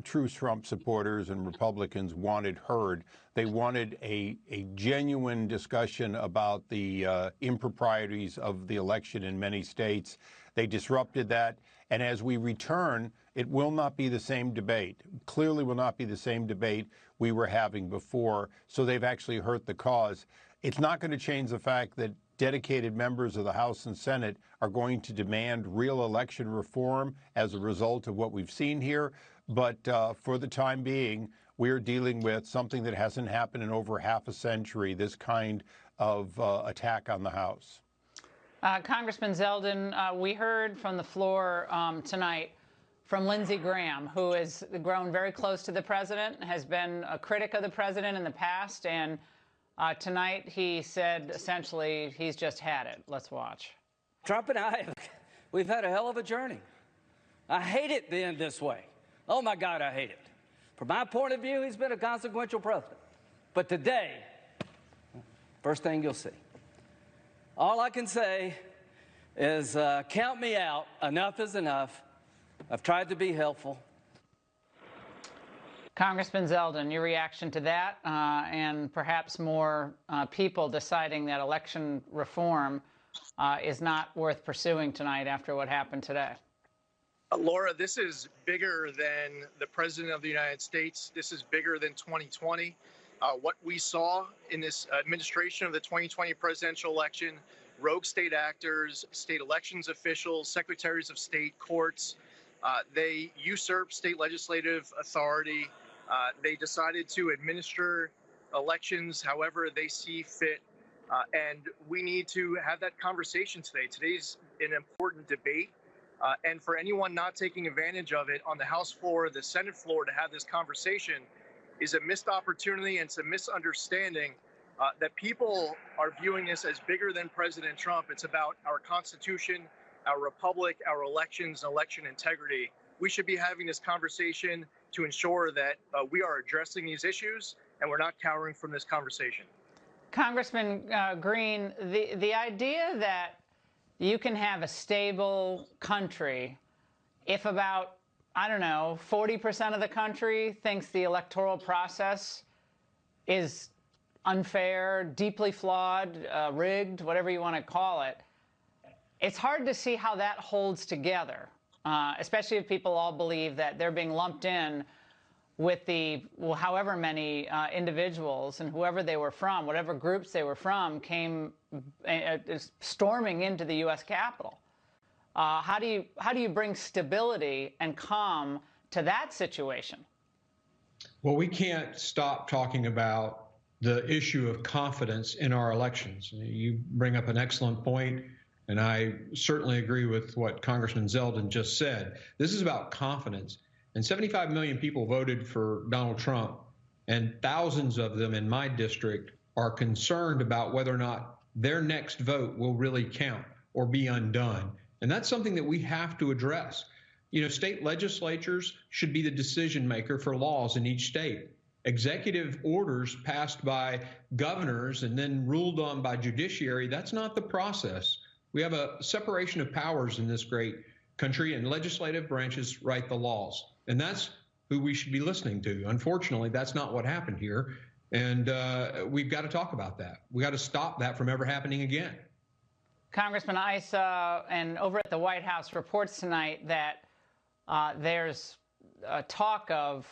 true Trump supporters and Republicans wanted heard. They wanted a genuine discussion about the improprieties of the election in many states. They disrupted that. And as we return, it will not be the same debate. Clearly will not be the same debate we were having before. So they've actually hurt the cause. It's not going to change the fact that dedicated members of the House and Senate are going to demand real election reform as a result of what we've seen here. But for the time being, we're dealing with something that hasn't happened in over half a century, this kind of attack on the House. Congressman Zeldin, we heard from the floor tonight from Lindsey Graham, who has grown very close to the president, has been a critic of the president in the past, and tonight he said essentially he's just had it. Let's watch. Trump and I, we've had a hell of a journey. I hate it being this way. Oh my God, I hate it. From my point of view, he's been a consequential president. But today, first thing you'll see. All I can say is count me out. Enough is enough. I've tried to be helpful. Congressman Zeldin, your reaction to that and perhaps more people deciding that election reform is not worth pursuing tonight after what happened today? Laura, this is bigger than the President of the United States. This is bigger than 2020. What we saw in this administration of the 2020 presidential election, rogue state actors, state elections officials, secretaries of state, courts, they usurped state legislative authority. They decided to administer elections however they see fit. And we need to have that conversation today. Today's an important debate. And for anyone not taking advantage of it on the House floor or the Senate floor to have this conversation is a missed opportunity, and it's a misunderstanding that people are viewing this as bigger than President Trump. It's about our Constitution, our republic, our elections, election integrity. We should be having this conversation to ensure that we are addressing these issues and we're not cowering from this conversation. Congressman Green, the idea that you can have a stable country if about, I don't know, 40% of the country thinks the electoral process is unfair, deeply flawed, rigged, whatever you want to call it, it's hard to see how that holds together, especially if people all believe that they're being lumped in with the, well, however many individuals and whoever they were from, whatever groups they were from, came storming into the U.S. Capitol. How do you bring stability and calm to that situation? Well, we can't stop talking about the issue of confidence in our elections. You bring up an excellent point, and I certainly agree with what Congressman Zeldin just said. This is about confidence. And 75 million people voted for Donald Trump, and thousands of them in my district are concerned about whether or not their next vote will really count or be undone. And that's something that we have to address. You know, state legislatures should be the decision maker for laws in each state. executive orders passed by governors and then ruled on by judiciary. That's not the process. We have a separation of powers in this great country, and legislative branches write the laws. And that's who we should be listening to. Unfortunately, that's not what happened here. And we've got to talk about that. We got to stop that from ever happening again. Congressman Issa, and over at the White House, reports tonight that there's a talk of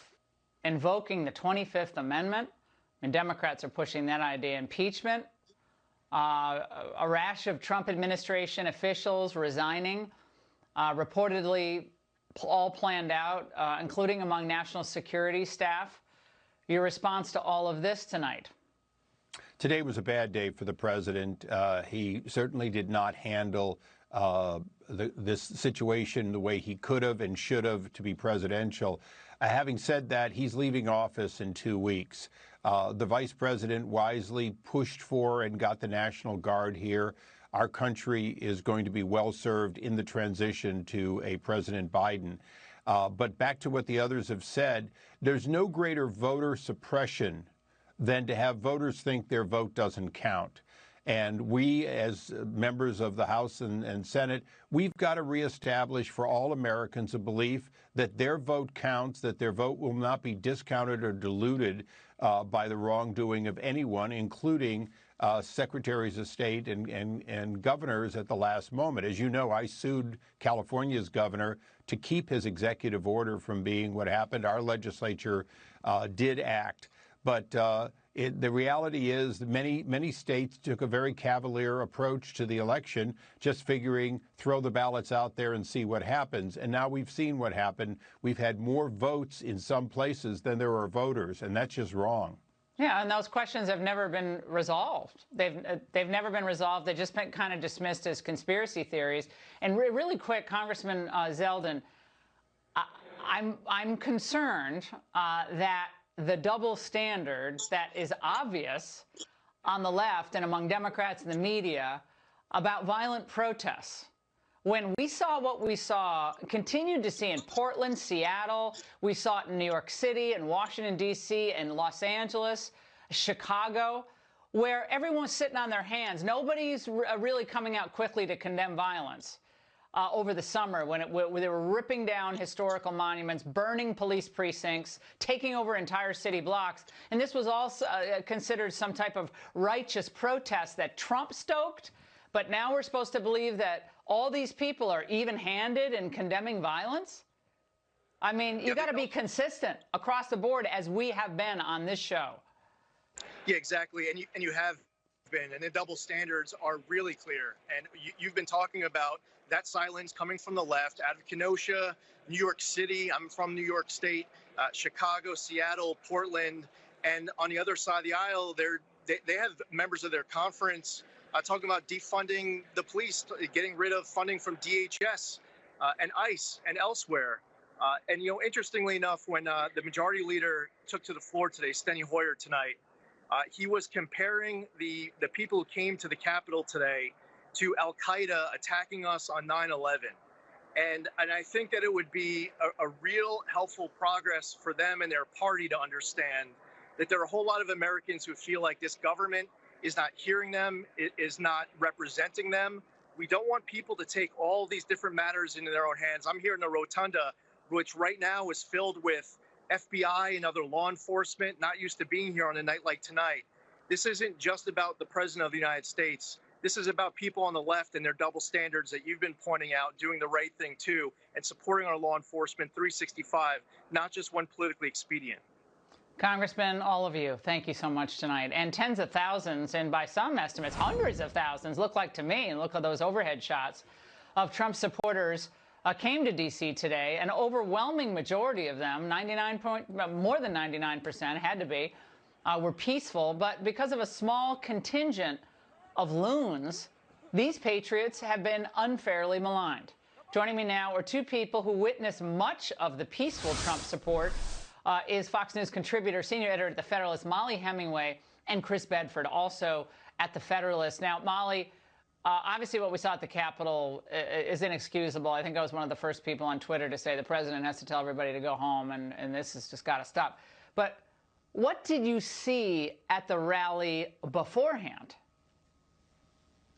invoking the 25th Amendment, and Democrats are pushing that idea. Impeachment, a rash of Trump administration officials resigning, reportedly all planned out, including among national security staff. Your response to all of this tonight? Today was a bad day for the president. He certainly did not handle this situation the way he could have and should have to be presidential. Having said that, he's leaving office in 2 weeks. The vice president wisely pushed for and got the National Guard here. Our country is going to be well served in the transition to a President Biden. But back to what the others have said, there's no greater voter suppression than to have voters think their vote doesn't count. And we, as members of the House and Senate, we've got to reestablish for all Americans a belief that their vote counts, that their vote will not be discounted or diluted by the wrongdoing of anyone, including secretaries of state and governors at the last moment. As you know, I sued California's governor to keep his executive order from being what happened. Our legislature did act. But the reality is that many states took a very cavalier approach to the election, just figuring throw the ballots out there and see what happens. And now we've seen what happened. We've had more votes in some places than there are voters, and that's just wrong. Yeah, and those questions have never been resolved. They've never been resolved. They've just been kind of dismissed as conspiracy theories. And really quick, Congressman Zeldin, I'm concerned that the double standard that is obvious on the left and among Democrats and the media about violent protests. When we saw what we saw, continued to see in Portland, Seattle, we saw it in New York City and Washington, D.C., and Los Angeles, Chicago, where everyone was sitting on their hands. Nobody's really coming out quickly to condemn violence. Over the summer when they were ripping down historical monuments, burning police precincts, taking over entire city blocks. And this was also considered some type of righteous protest that Trump stoked. But now we're supposed to believe that all these people are even-handed in condemning violence? I mean, you got to be consistent across the board, as we have been on this show. Yeah, exactly. And you have been. And the double standards are really clear. And you've been talking about that silence coming from the left, out of Kenosha, New York City. I'm from New York State, Chicago, Seattle, Portland. And on the other side of the aisle, they have members of their conference talking about defunding the police, getting rid of funding from DHS and ICE and elsewhere. And, you know, interestingly enough, when the majority leader took to the floor today, Steny Hoyer tonight, he was comparing the people who came to the Capitol today to Al-Qaeda attacking us on 9/11. And I think that it would be a real helpful progress for them and their party to understand that there are a whole lot of Americans who feel like this government is not hearing them, it is not representing them. We don't want people to take all these different matters into their own hands. I'm here in the Rotunda, which right now is filled with FBI and other law enforcement, not used to being here on a night like tonight. This isn't just about the President of the United States. This is about people on the left and their double standards that you've been pointing out, doing the right thing too, and supporting our law enforcement 365, not just when politically expedient. Congressman, all of you, thank you so much tonight. And tens of thousands, and by some estimates, hundreds of thousands, look like to me, and look at those overhead shots, of Trump supporters came to D.C. today. An overwhelming majority of them, more than 99%, had to be, were peaceful. But because of a small contingent of loons, these patriots have been unfairly maligned. Joining me now are two people who witnessed much of the peaceful Trump support is Fox News contributor, senior editor at The Federalist, Molly Hemingway, and Chris Bedford, also at The Federalist. Now, Molly, obviously what we saw at the Capitol is inexcusable. I think I was one of the first people on Twitter to say the president has to tell everybody to go home, and this has just got to stop. But What did you see at the rally beforehand?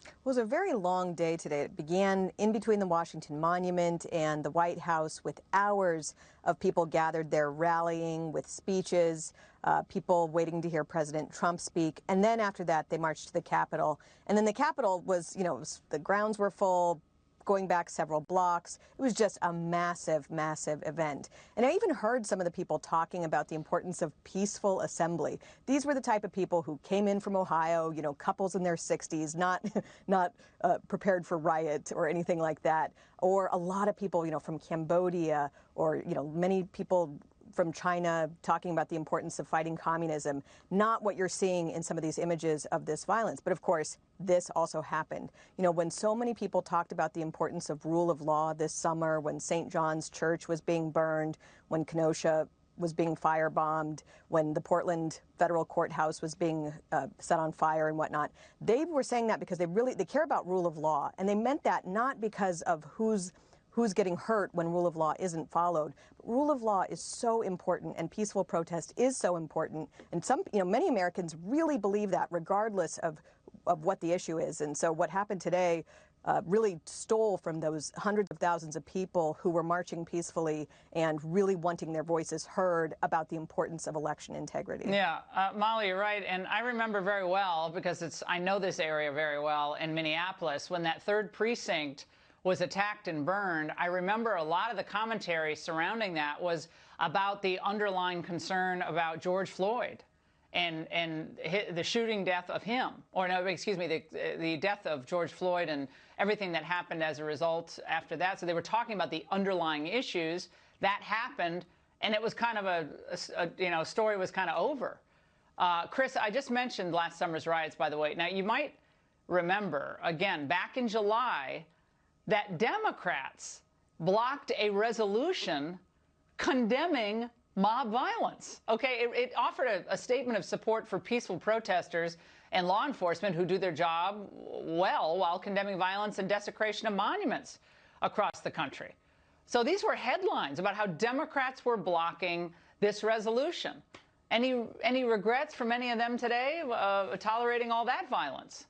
It was a very long day today. It began in between the Washington Monument and the White House with hours of people gathered there rallying with speeches, people waiting to hear President Trump speak. And then after that, they marched to the Capitol. And then the Capitol was, the grounds were full, going back several blocks. It was just a massive, massive event. And I even heard some of the people talking about the importance of peaceful assembly. These were the type of people who came in from Ohio, couples in their 60s, not prepared for riot or anything like that. Or a lot of people, from Cambodia, or, many people from China talking about the importance of fighting communism, not what you're seeing in some of these images of this violence. But of course, this also happened. When so many people talked about the importance of rule of law this summer, when St. John's Church was being burned, when Kenosha was being firebombed, when the Portland federal courthouse was being set on fire and whatnot, they were saying that because they care about rule of law. And they meant that not because of who's getting hurt when rule of law isn't followed. Rule of law is so important, and peaceful protest is so important. And many Americans really believe that, regardless of what the issue is. And so what happened today really stole from those hundreds of thousands of people who were marching peacefully and really wanting their voices heard about the importance of election integrity. Yeah, Molly, you're right. And I remember very well, because I know this area very well, in Minneapolis, when that 3rd precinct was attacked and burned. I remember a lot of the commentary surrounding that was about the underlying concern about George Floyd and the shooting death of him, or no, excuse me, the death of George Floyd and everything that happened as a result after that. So they were talking about the underlying issues that happened, and it was kind of a story was kind of over. Chris, I just mentioned last summer's riots, by the way. Now, you might remember, again, back in July, that Democrats blocked a resolution condemning mob violence. Okay, it offered a statement of support for peaceful protesters and law enforcement who do their job well while condemning violence and desecration of monuments across the country. So these were headlines about how Democrats were blocking this resolution. Any regrets from any of them today tolerating all that violence?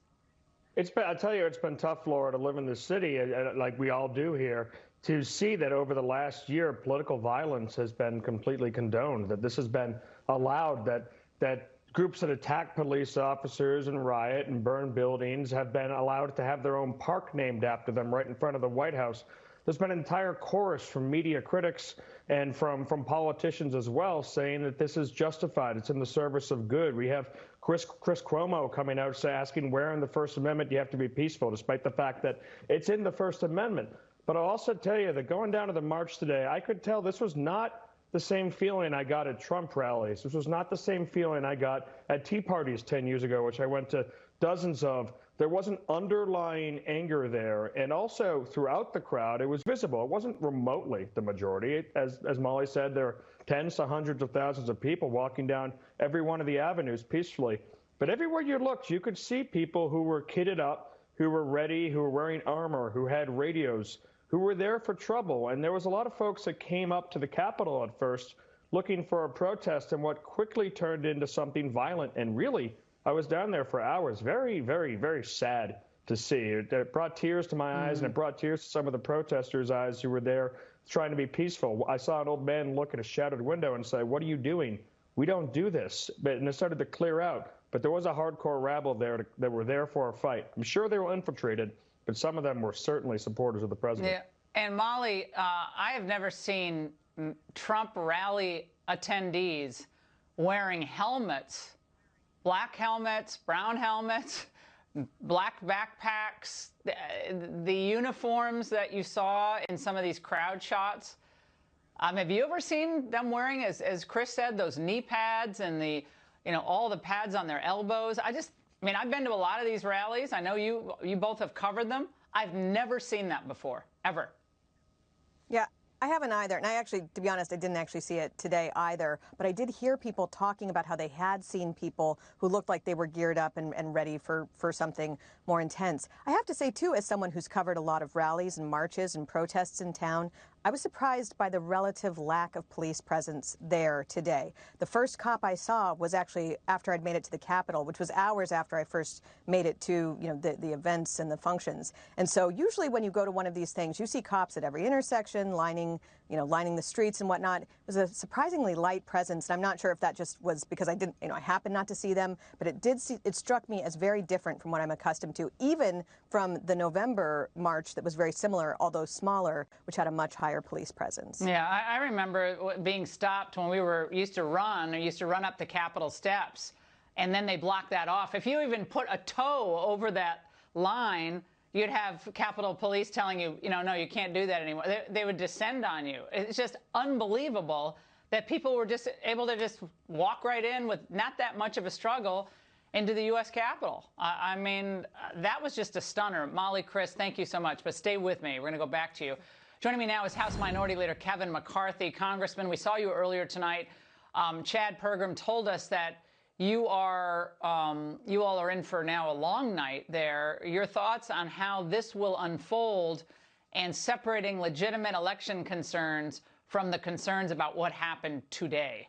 I tell you, it's been tough, Laura, to live in this city, like we all do here, to see that over the last year, political violence has been completely condoned, that this has been allowed, that groups that attack police officers and riot and burn buildings have been allowed to have their own park named after them right in front of the White House. There's been an entire chorus from media critics and from politicians as well saying that this is justified. It's in the service of good. We have Chris Cuomo coming out asking where in the First Amendment you have to be peaceful, despite the fact that it's in the First Amendment. But I'll also tell you that going down to the march today, I could tell this was not the same feeling I got at Trump rallies. This was not the same feeling I got at Tea Parties 10 years ago, which I went to dozens of. There was an underlying anger there, and also throughout the crowd, it was visible. It wasn't remotely the majority. As Molly said, there are tens to hundreds of thousands of people walking down every one of the avenues peacefully. But everywhere you looked, you could see people who were kitted up, who were ready, who were wearing armor, who had radios, who were there for trouble. And there was a lot of folks that came up to the Capitol at first looking for a protest, and what quickly turned into something violent. And really, I was down there for hours. Very, very, very sad to see. It brought tears to my eyes, and it brought tears to some of the protesters' eyes who were there trying to be peaceful. I saw an old man look at a shattered window and say, "What are you doing? We don't do this." And it started to clear out. But there was a hardcore rabble there that were there for a fight. I'm sure they were infiltrated, but some of them were certainly supporters of the president. Yeah. And Molly, I have never seen Trump rally attendees wearing helmets, black helmets, brown helmets, black backpacks, the uniforms that you saw in some of these crowd shots. Have you ever seen them wearing, as Chris said, those knee pads and all the pads on their elbows? I've been to a lot of these rallies. I know you both have covered them. I've never seen that before, ever. Yeah, I haven't either. And I actually, to be honest, I didn't actually see it today either. But I did hear people talking about how they had seen people who looked like they were geared up and ready for something more intense. I have to say, too, as someone who's covered a lot of rallies and marches and protests in town, I was surprised by the relative lack of police presence there today. The first cop I saw was actually after I'd made it to the Capitol, which was hours after I first made it to, the events and the functions. And so usually when you go to one of these things, you see cops at every intersection lining the streets and whatnot. It was a surprisingly light presence, and I'm not sure if that just was because I happened not to see them, but it struck me as very different from what I'm accustomed to, even from the November march that was very similar, although smaller, which had a much higher police presence. Yeah, I remember being stopped when we used to run up the Capitol steps, and then they blocked that off. If you even put a toe over that line, you'd have Capitol Police telling you, no, you can't do that anymore. They would descend on you. It's just unbelievable that people were just able to just walk right in with not that much of a struggle into the U.S. Capitol. I mean, that was just a stunner. Molly, Chris, thank you so much. But stay with me. We're going to go back to you. Joining me now is House Minority Leader Kevin McCarthy. Congressman, we saw you earlier tonight. Chad Pergram told us that you all are in for now a long night there. Your thoughts on how this will unfold and separating legitimate election concerns from the concerns about what happened today?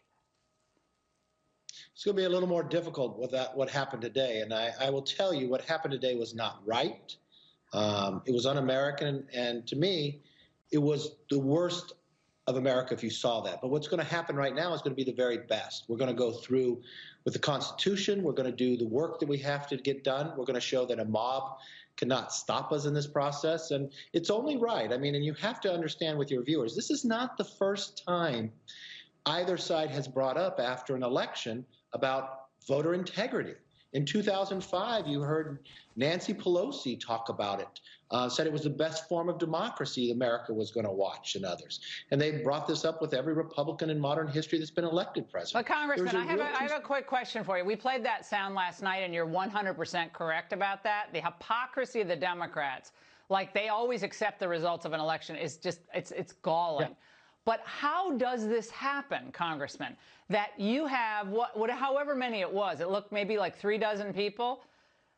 It's going to be a little more difficult with what happened today. And I will tell you what happened today was not right. It was un-American. And to me, it was the worst of America if you saw that. But what's going to happen right now is going to be the very best. We're going to go through with the Constitution. We're going to do the work that we have to get done. We're going to show that a mob cannot stop us in this process. And it's only right. I mean, and you have to understand with your viewers, this is not the first time either side has brought up after an election about voter integrity. In 2005, you heard Nancy Pelosi talk about it, said it was the best form of democracy America was going to watch and others. And they brought this up with every Republican in modern history that's been elected president. But Congressman, I have a quick question for you. We played that sound last night, and you're 100% correct about that. The hypocrisy of the Democrats, like they always accept the results of an election, is just, it's galling. Yeah. But how does this happen, Congressman, that you have, however many it was, it looked maybe like 36 people.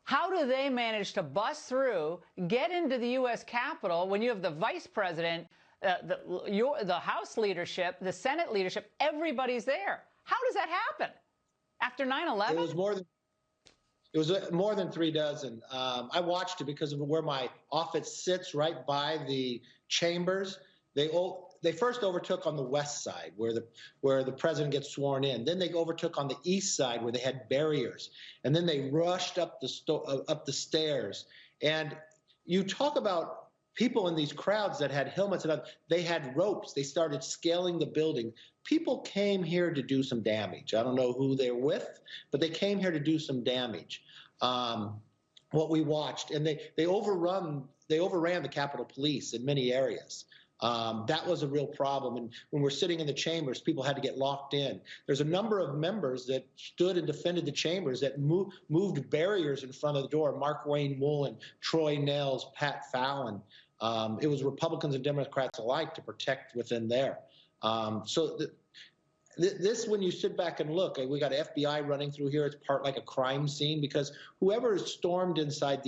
How do they manage to bust through, get into the U.S. Capitol when you have the vice president, the House leadership, the Senate leadership, everybody's there? How does that happen after 9/11? It was more than 36. I watched it because of where my office sits, right by the chambers. They first overtook on the west side where the president gets sworn in. Then they overtook on the east side where they had barriers. And then they rushed up the stairs. And you talk about people in these crowds that had helmets and they had ropes. They started scaling the building. People came here to do some damage. I don't know who they're with, but they came here to do some damage. What we watched, and they overran the Capitol Police in many areas. That was a real problem. And when we're sitting in the chambers, people had to get locked in. There's a number of members that stood and defended the chambers that moved barriers in front of the door. Mark Wayne Woolen, Troy Nehls, Pat Fallon. It was Republicans and Democrats alike to protect within there. This, when you sit back and look, we got FBI running through here. It's part like a crime scene because whoever is stormed inside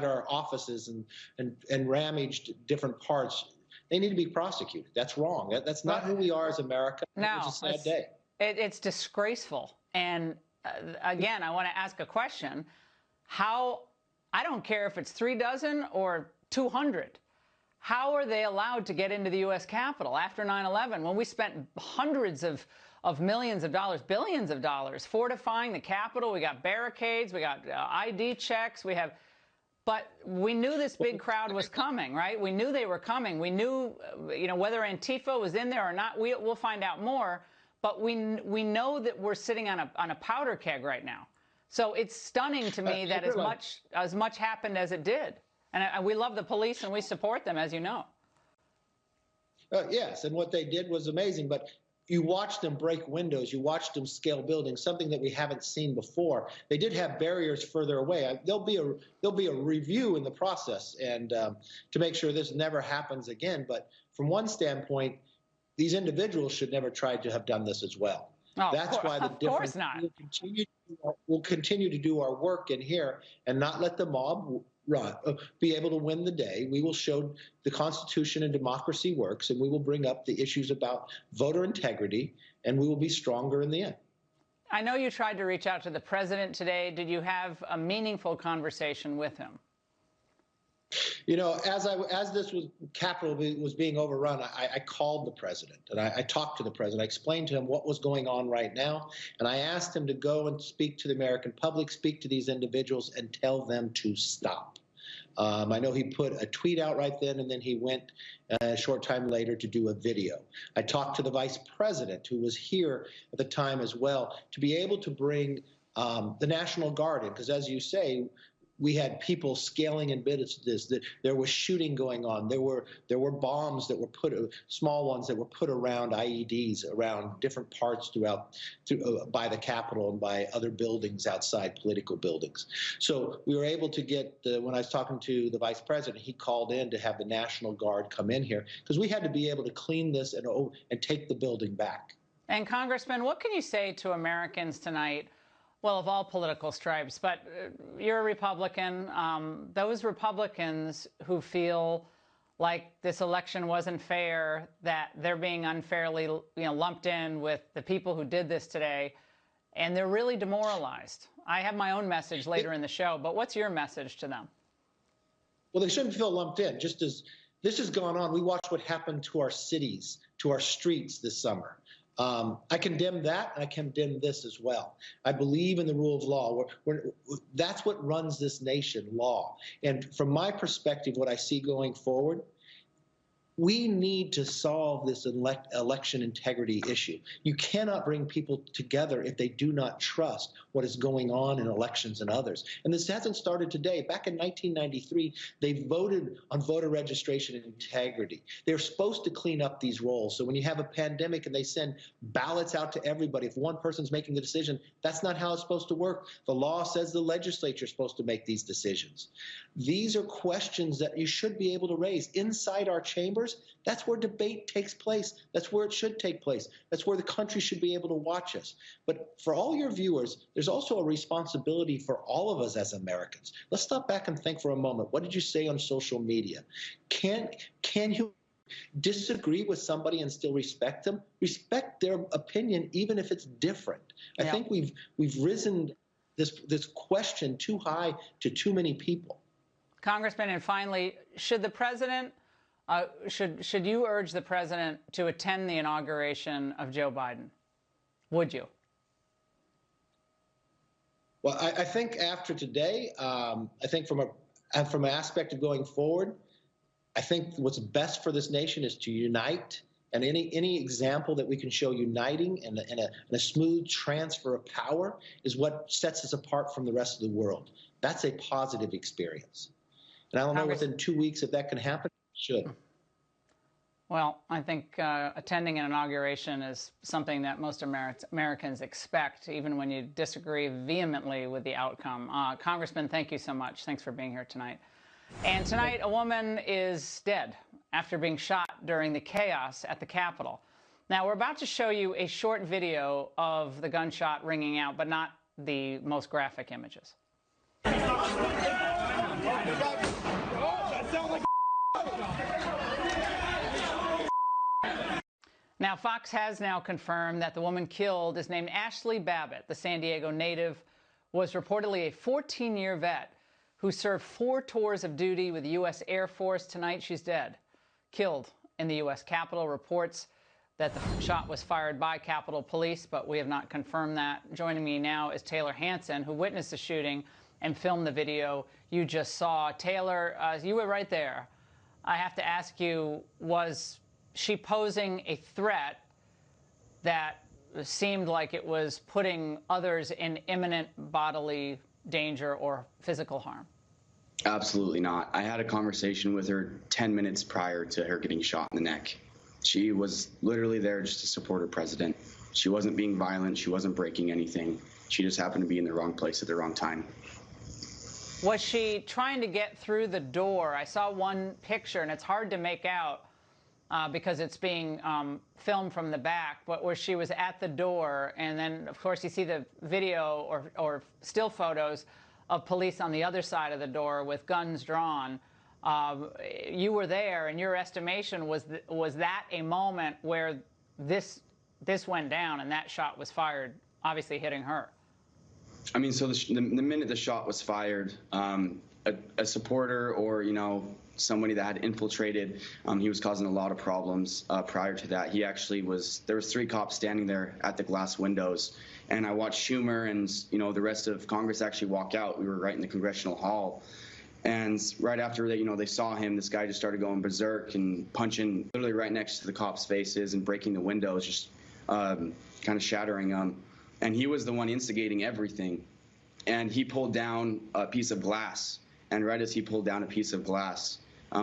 our offices and ramaged different parts, they need to be prosecuted. That's wrong. That's not who we are as America. No, it's a sad day. It's disgraceful. And again, I want to ask a question. I don't care if it's 36 or 200. How are they allowed to get into the U.S. Capitol after 9/11 when we spent hundreds of millions of dollars, billions of dollars fortifying the Capitol? We got barricades, we got ID checks, but we knew this big crowd was coming, right? We knew they were coming. We knew, whether Antifa was in there or not, we'll find out more. But we know that we're sitting on a powder keg right now. So it's stunning to me that as much happened as it did. And we love the police and we support them, as you know. Yes, and what they did was amazing. But you watched them break windows. You watched them scale buildings, something that we haven't seen before. They did have barriers further away. There'll be a review in the process and to make sure this never happens again. But from one standpoint, these individuals should never try to have done this as well. Oh, that's why the difference. Of course not. We'll continue to do our work in here and not let the mob be able to win the day. We will show the Constitution and democracy works, and we will bring up the issues about voter integrity, and we will be stronger in the end. I know you tried to reach out to the president today. Did you have a meaningful conversation with him? You know, as this Capitol was being overrun, I called the president and I talked to the president. I explained to him what was going on right now, and I asked him to go and speak to the American public, speak to these individuals, and tell them to stop. I know he put a tweet out right then, and then he went a short time later to do a video. I talked to the vice president, who was here at the time as well, to be able to bring the National Guard in, because as you say, we had people scaling in businesses. That there was shooting going on. There were bombs that were put, small ones that were put around IEDs around different parts by the Capitol and by other buildings outside political buildings. So we were able to get when I was talking to the vice president, he called in to have the National Guard come in here because we had to be able to clean this and take the building back. And Congressman, what can you say to Americans tonight? Well, of all political stripes, but you're a Republican. Those Republicans who feel like this election wasn't fair, that they're being unfairly, lumped in with the people who did this today, and they're really demoralized. I have my own message later in the show, but what's your message to them? Well, they shouldn't feel lumped in. Just as this has gone on, we watched what happened to our cities, to our streets this summer. I condemn that, and I condemn this as well. I believe in the rule of law. That's what runs this nation, law. And from my perspective, what I see going forward, we need to solve this election integrity issue. You cannot bring people together if they do not trust what is going on in elections and others. And this hasn't started today. Back in 1993, they voted on voter registration and integrity. They're supposed to clean up these rolls. So when you have a pandemic and they send ballots out to everybody, if one person's making the decision, that's not how it's supposed to work. The law says the legislature is supposed to make these decisions. These are questions that you should be able to raise inside our chambers. That's where debate takes place. That's where it should take place. That's where the country should be able to watch us. But for all your viewers, there's also a responsibility for all of us as Americans. Let's stop back and think for a moment. What did you say on social media? Can you disagree with somebody and still respect them? Respect their opinion, even if it's different. I think we've risen this question too high to too many people. Congressman, and finally, should the president, should you urge the president to attend the inauguration of Joe Biden? Would you? Well, I think after today, I think from an aspect of going forward, I think what's best for this nation is to unite. And any example that we can show uniting and a smooth transfer of power is what sets us apart from the rest of the world. That's a positive experience. And I don't know within 2 weeks if that can happen. It should. Well, I think attending an inauguration is something that most Americans expect, even when you disagree vehemently with the outcome. Congressman, thank you so much. Thanks for being here tonight. And tonight, a woman is dead after being shot during the chaos at the Capitol. Now, we're about to show you a short video of the gunshot ringing out, but not the most graphic images. Now, Fox has now confirmed that the woman killed is named Ashley Babbitt. The San Diego native was reportedly a 14-year vet who served 4 tours of duty with the U.S. Air Force. Tonight, she's dead, killed in the U.S. Capitol. Reports that the shot was fired by Capitol Police, but we have not confirmed that. Joining me now is Taylor Hansen, who witnessed the shooting and filmed the video you just saw. Taylor, you were right there. I have to ask you, was she posing a threat that seemed like it was putting others in imminent bodily danger or physical harm? Absolutely not. I had a conversation with her 10 minutes prior to her getting shot in the neck. She was literally there just to support her president. She wasn't being violent. She wasn't breaking anything. She just happened to be in the wrong place at the wrong time. Was she trying to get through the door? I saw one picture, and it's hard to make out because it's being filmed from the back, but where she was at the door, and then, of course, you see the video or still photos of police on the other side of the door with guns drawn. You were there, and your estimation was that a moment where this went down and that shot was fired, obviously hitting her? I mean, so the minute the shot was fired, a supporter or, somebody that had infiltrated, he was causing a lot of problems prior to that. There was 3 cops standing there at the glass windows, and I watched Schumer and, the rest of Congress actually walk out. We were right in the congressional hall. And right after they saw him, this guy just started going berserk and punching literally right next to the cops' faces and breaking the windows, just kind of shattering them. And he was the one instigating everything. And he pulled down a piece of glass. And right as he pulled down a piece of glass,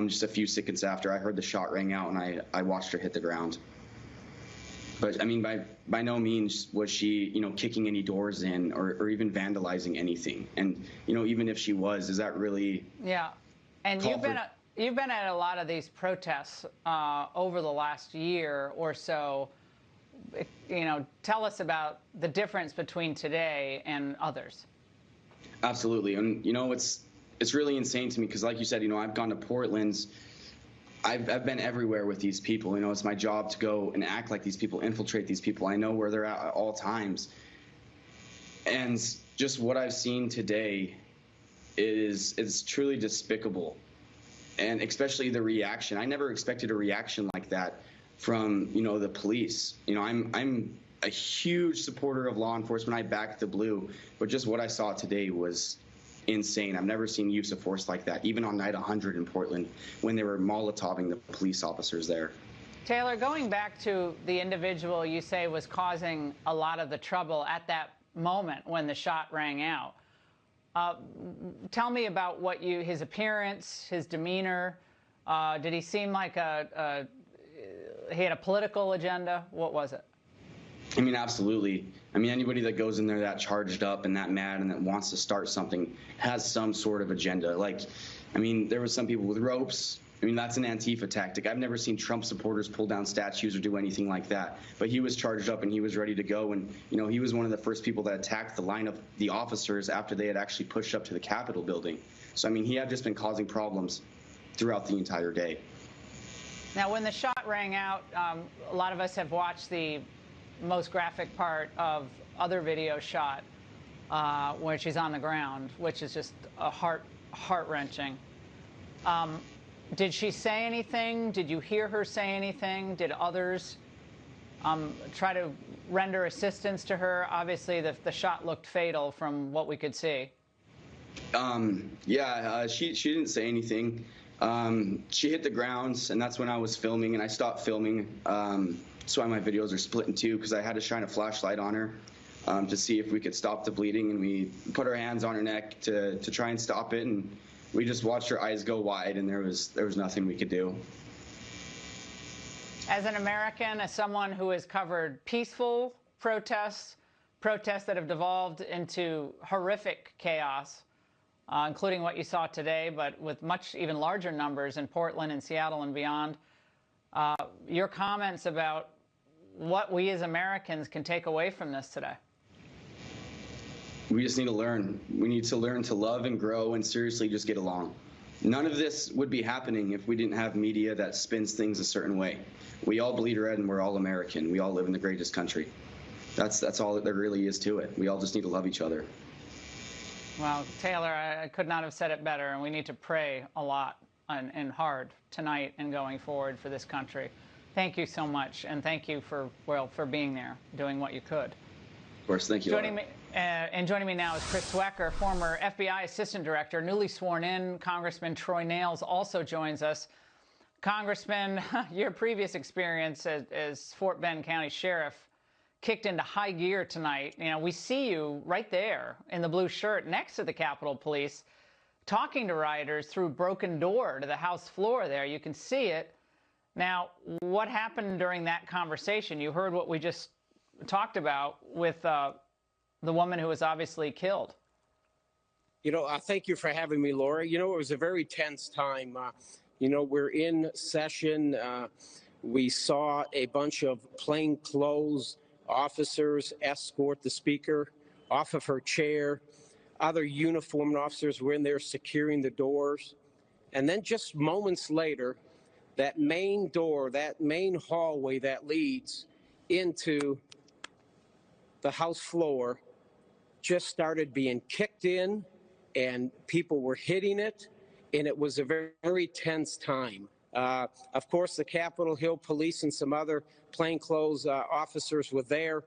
just a few seconds after, I heard the shot ring out, and I watched her hit the ground. But I mean, by no means was she, kicking any doors in or even vandalizing anything. And even if she was, is that really? Yeah, and you've been at a lot of these protests over the last year or so. Tell us about the difference between today and others. Absolutely, and it's really insane to me because, like you said, I've gone to Portland. I've been everywhere with these people. It's my job to go and act like these people, infiltrate these people. I know where they're at all times. And just what I've seen today is truly despicable. And especially the reaction. I never expected a reaction like that from, the police. I'm a huge supporter of law enforcement. I back the blue. But just what I saw today was insane. I've never seen use of force like that, even on night 100 in Portland when they were Molotoving the police officers there. Taylor, going back to the individual you say was causing a lot of the trouble at that moment when the shot rang out, tell me about his appearance, his demeanor. Did he seem like he had a political agenda? What was it? I mean, absolutely. I mean, anybody that goes in there that charged up and that mad and that wants to start something has some sort of agenda. There was some people with ropes. I mean, that's an Antifa tactic. I've never seen Trump supporters pull down statues or do anything like that. But he was charged up and he was ready to go. And, he was one of the first people that attacked the line of the officers after they had actually pushed up to the Capitol building. So, he had just been causing problems throughout the entire day. Now, when the shot rang out, a lot of us have watched the most graphic part of other video shot where she's on the ground, which is just heart-wrenching. Did she say anything? Did you hear her say anything? Did others try to render assistance to her? Obviously, the shot looked fatal from what we could see. She didn't say anything. She hit the ground, and that's when I was filming, and I stopped filming. That's why my videos are split in two, because I had to shine a flashlight on her to see if we could stop the bleeding, and we put our hands on her neck to try and stop it, and we just watched her eyes go wide, and there was nothing we could do. As an American, as someone who has covered peaceful protests that have devolved into horrific chaos, including what you saw today, but with much even larger numbers in Portland and Seattle and beyond, your comments about what we as Americans can take away from this today? We just need to learn. We need to learn to love and grow and seriously just get along. None of this would be happening if we didn't have media that spins things a certain way. We all bleed red and we're all American. We all live in the greatest country. That's all that there really is to it. We all just need to love each other. Well, Taylor, I could not have said it better, and we need to pray a lot and hard tonight and going forward for this country. Thank you so much, and thank you for being there, doing what you could. Of course, thank you. Joining me now is Chris Swecker, former FBI Assistant Director, newly sworn in. Congressman Troy Nehls also joins us. Congressman, your previous experience as Fort Bend County Sheriff kicked into high gear tonight. We see you right there in the blue shirt next to the Capitol Police, talking to rioters through a broken door to the House floor there. You can see it. Now, what happened during that conversation? You heard what we just talked about with the woman who was obviously killed. Thank you for having me, Laura. It was a very tense time. We're in session. We saw a bunch of plainclothes officers escort the speaker off of her chair. other uniformed officers were in there securing the doors. And then just moments later, that main door, that main hallway that leads into the House floor just started being kicked in, and people were hitting it, and it was a very, very tense time. Of course, the Capitol Hill Police and some other plainclothes officers were there.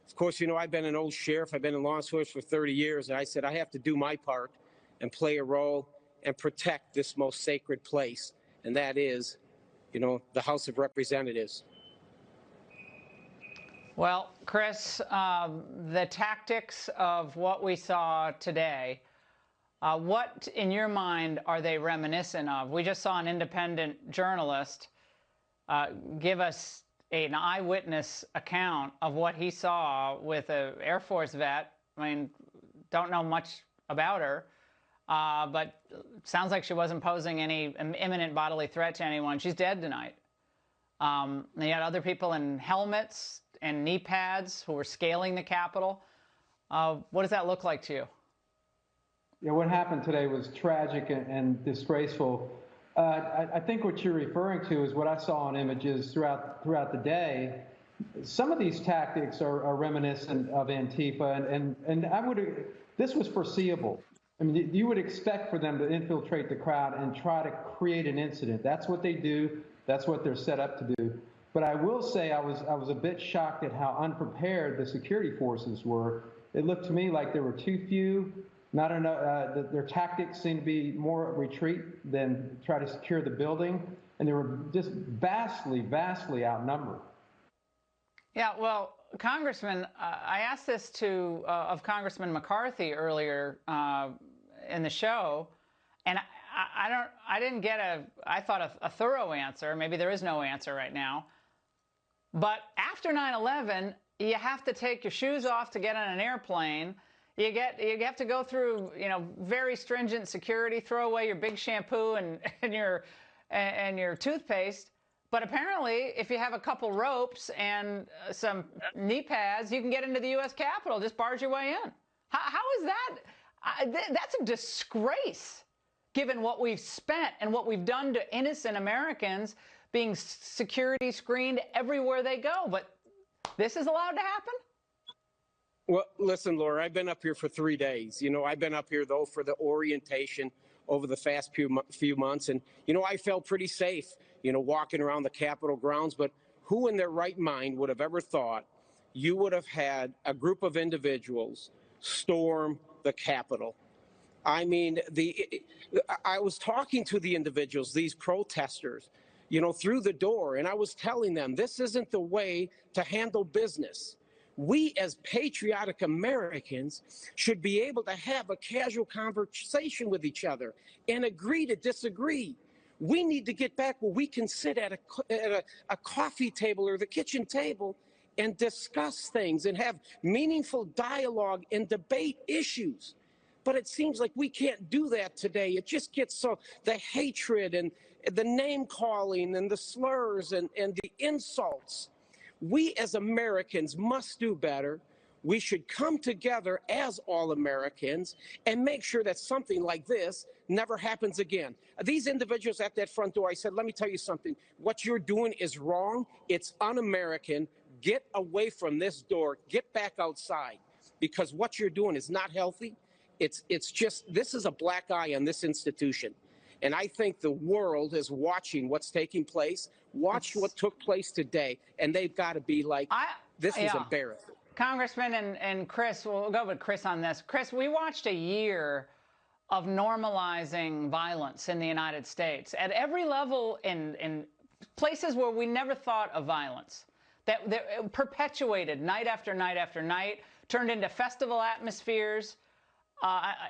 Of course, you know, I've been an old sheriff. I've been in law enforcement for 30 years, and I said I have to do my part and play a role and protect this most sacred place, and that is, you know, the House of Representatives. Well, Chris, the tactics of what we saw today, what in your mind are they reminiscent of? We just saw an independent journalist give us an eyewitness account of what he saw with an Air Force vet. I mean, don't know much about her, but sounds like she wasn't posing any imminent bodily threat to anyone. She's dead tonight. They had other people in helmets and knee pads who were scaling the Capitol. What does that look like to you? Yeah, what happened today was tragic and disgraceful. I think what you're referring to is what I saw on images throughout the day. Some of these tactics are reminiscent of Antifa, and this was foreseeable. I mean, you would expect for them to infiltrate the crowd and try to create an incident. That's what they do. That's what they're set up to do. But I will say I was a bit shocked at how unprepared the security forces were. It looked to me like there were too few. Not enough. Their tactics seemed to be more retreat than try to secure the building, and they were just vastly outnumbered. Yeah, well, Congressman, I asked this of Congressman McCarthy earlier in the show, and I didn't get I thought a thorough answer. Maybe there is no answer right now. But after 9/11, you have to take your shoes off to get on an airplane. You have to go through, you know, very stringent security, throw away your big shampoo and your toothpaste. But apparently, if you have a couple ropes and some knee pads, you can get into the U.S. Capitol. Just barge your way in. How is that? That's a disgrace, given what we've spent and what we've done to innocent Americans being security screened everywhere they go. But this is allowed to happen? Well, listen, Laura, I've been up here for 3 days. You know, I've been up here, though, for the orientation over the past few months. And, you know, I felt pretty safe, you know, walking around the Capitol grounds. But who in their right mind would have ever thought you would have had a group of individuals storm the Capitol? I mean, I was talking to the individuals, these protesters, you know, through the door, and I was telling them this isn't the way to handle business. We as patriotic Americans should be able to have a casual conversation with each other and agree to disagree. We need to get back where we can sit at a coffee table or the kitchen table and discuss things and have meaningful dialogue and debate issues. But it seems like we can't do that today. It just gets so, the hatred and the name calling and the slurs and the insults. We as Americans must do better. We should come together as all Americans and make sure that something like this never happens again. These individuals at that front door, I said, let me tell you something. What you're doing is wrong. It's un-American. Get away from this door. Get back outside, because what you're doing is not healthy. It's just, this is a black eye on this institution. And I think the world is watching what's taking place. Watch what took place today, and they've got to be like, this was embarrassing. Congressman and Chris, we'll go with Chris on this. Chris, we watched a year of normalizing violence in the United States at every level, in places where we never thought of violence, that perpetuated night after night after night, turned into festival atmospheres.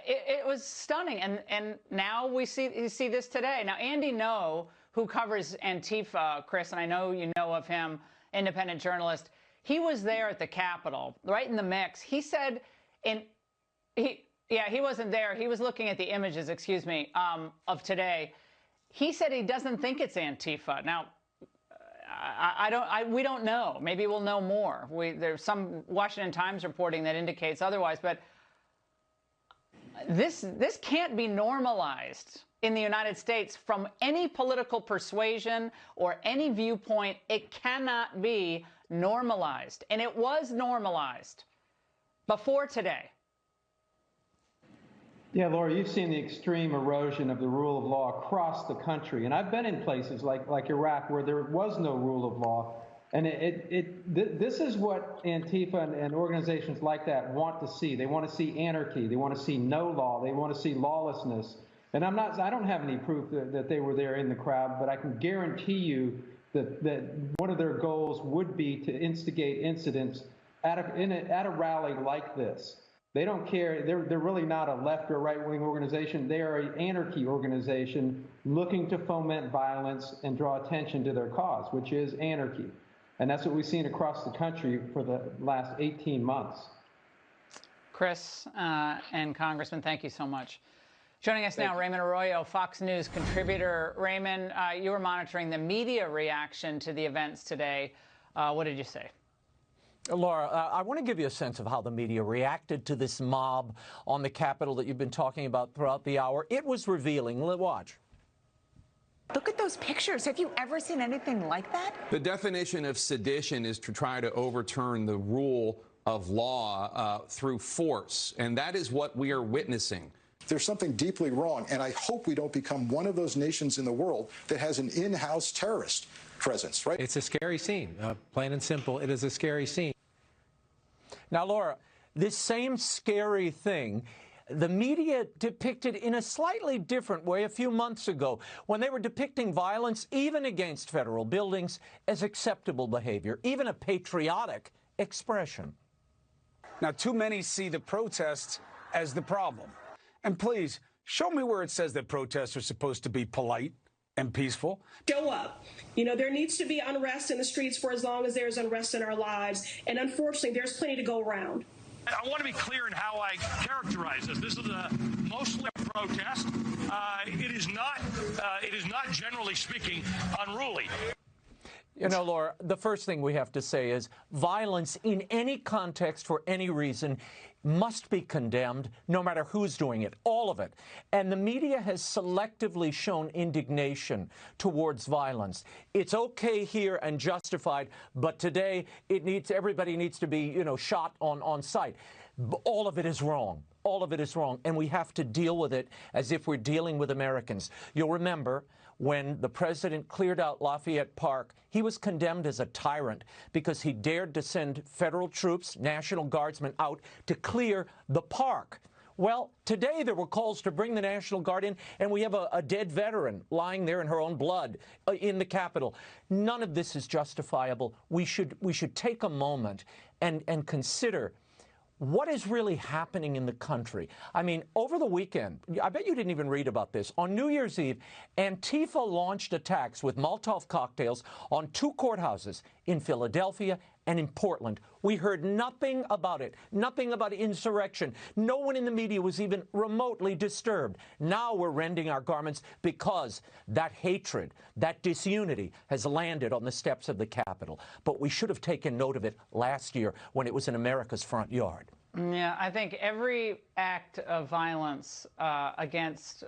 It was stunning, and now we see this today. Now, Andy Ngo, who covers Antifa, Chris, and I know you know of him, independent journalist, he was there at the Capitol, right in the mix. He said, he wasn't there. He was looking at the images, excuse me, of today. He said he doesn't think it's Antifa. Now, we don't know. Maybe we'll know more. There's some Washington Times reporting that indicates otherwise, but This can't be normalized in the United States from any political persuasion or any viewpoint. It cannot be normalized. And it was normalized before today. Yeah, Laura, you've seen the extreme erosion of the rule of law across the country. And I've been in places like Iraq where there was no rule of law. And this is what Antifa and organizations like that want to see. They want to see anarchy. They want to see no law. They want to see lawlessness. And I don't have any proof that they were there in the crowd, but I can guarantee you that one of their goals would be to instigate incidents at a rally like this. They don't care. They're really not a left or right-wing organization. They are an anarchy organization looking to foment violence and draw attention to their cause, which is anarchy. And that's what we've seen across the country for the last 18 months. Chris and Congressman, thank you so much. Joining us now, Raymond Arroyo, Fox News contributor. Raymond, you were monitoring the media reaction to the events today. What did you say? Laura, I want to give you a sense of how the media reacted to this mob on the Capitol that you've been talking about throughout the hour. It was revealing. Watch. Look at those pictures. Have you ever seen anything like that? The definition of sedition is to try to overturn the rule of law through force, and that is what we are witnessing. There's something deeply wrong, and I hope we don't become one of those nations in the world that has an in-house terrorist presence, right? It's a scary scene. Plain and simple, it is a scary scene. Now, Laura, this same scary thing, the media depicted in a slightly different way a few months ago when they were depicting violence, even against federal buildings, as acceptable behavior, even a patriotic expression. Now, too many see the protests as the problem. And please, show me where it says that protests are supposed to be polite and peaceful. Show up. You know, there needs to be unrest in the streets for as long as there's unrest in our lives. And unfortunately, there's plenty to go around. I want to be clear in how I characterize this. This is mostly a protest. It is not, generally speaking, unruly. You know, Laura, the first thing we have to say is violence in any context for any reason must be condemned, no matter who's doing it, all of it. And the media has selectively shown indignation towards violence. It's okay here and justified, but today everybody needs to be, shot on sight. All of it is wrong. All of it is wrong, and we have to deal with it as if we're dealing with Americans. You'll remember when the president cleared out Lafayette Park, he was condemned as a tyrant because he dared to send federal troops, National Guardsmen, out to clear the park. Well, today there were calls to bring the National Guard in, and we have a dead veteran lying there in her own blood in the Capitol. None of this is justifiable. We should take a moment and consider what is really happening in the country. I mean, over the weekend, I bet you didn't even read about this. On New Year's Eve, Antifa launched attacks with Molotov cocktails on 2 courthouses in Philadelphia and in Portland. We heard nothing about it, nothing about insurrection. No one in the media was even remotely disturbed. Now we're rending our garments because that hatred, that disunity has landed on the steps of the Capitol. But we should have taken note of it last year when it was in America's front yard. Yeah, I think every act of violence against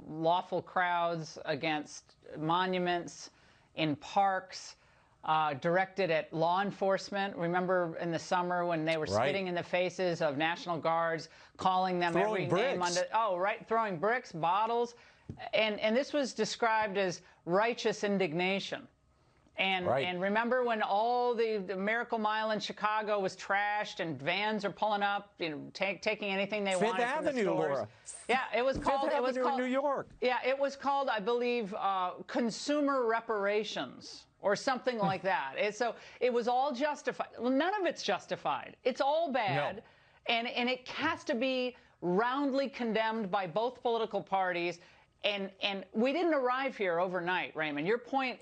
lawful crowds, against monuments, in parks, directed at law enforcement. Remember in the summer when they were spitting in the faces of National Guards, calling them every name under, throwing bricks, bottles. And this was described as righteous indignation. And remember when all the Miracle Mile in Chicago was trashed and vans are pulling up, taking anything they wanted from the stores. Fifth Avenue, Laura. Yeah, it was called. Fifth Avenue in New York. Yeah, it was called, I believe, consumer reparations or something like that. So it was all justified. Well, none of it's justified. It's all bad, no. and it has to be roundly condemned by both political parties. And we didn't arrive here overnight, Raymond. Your point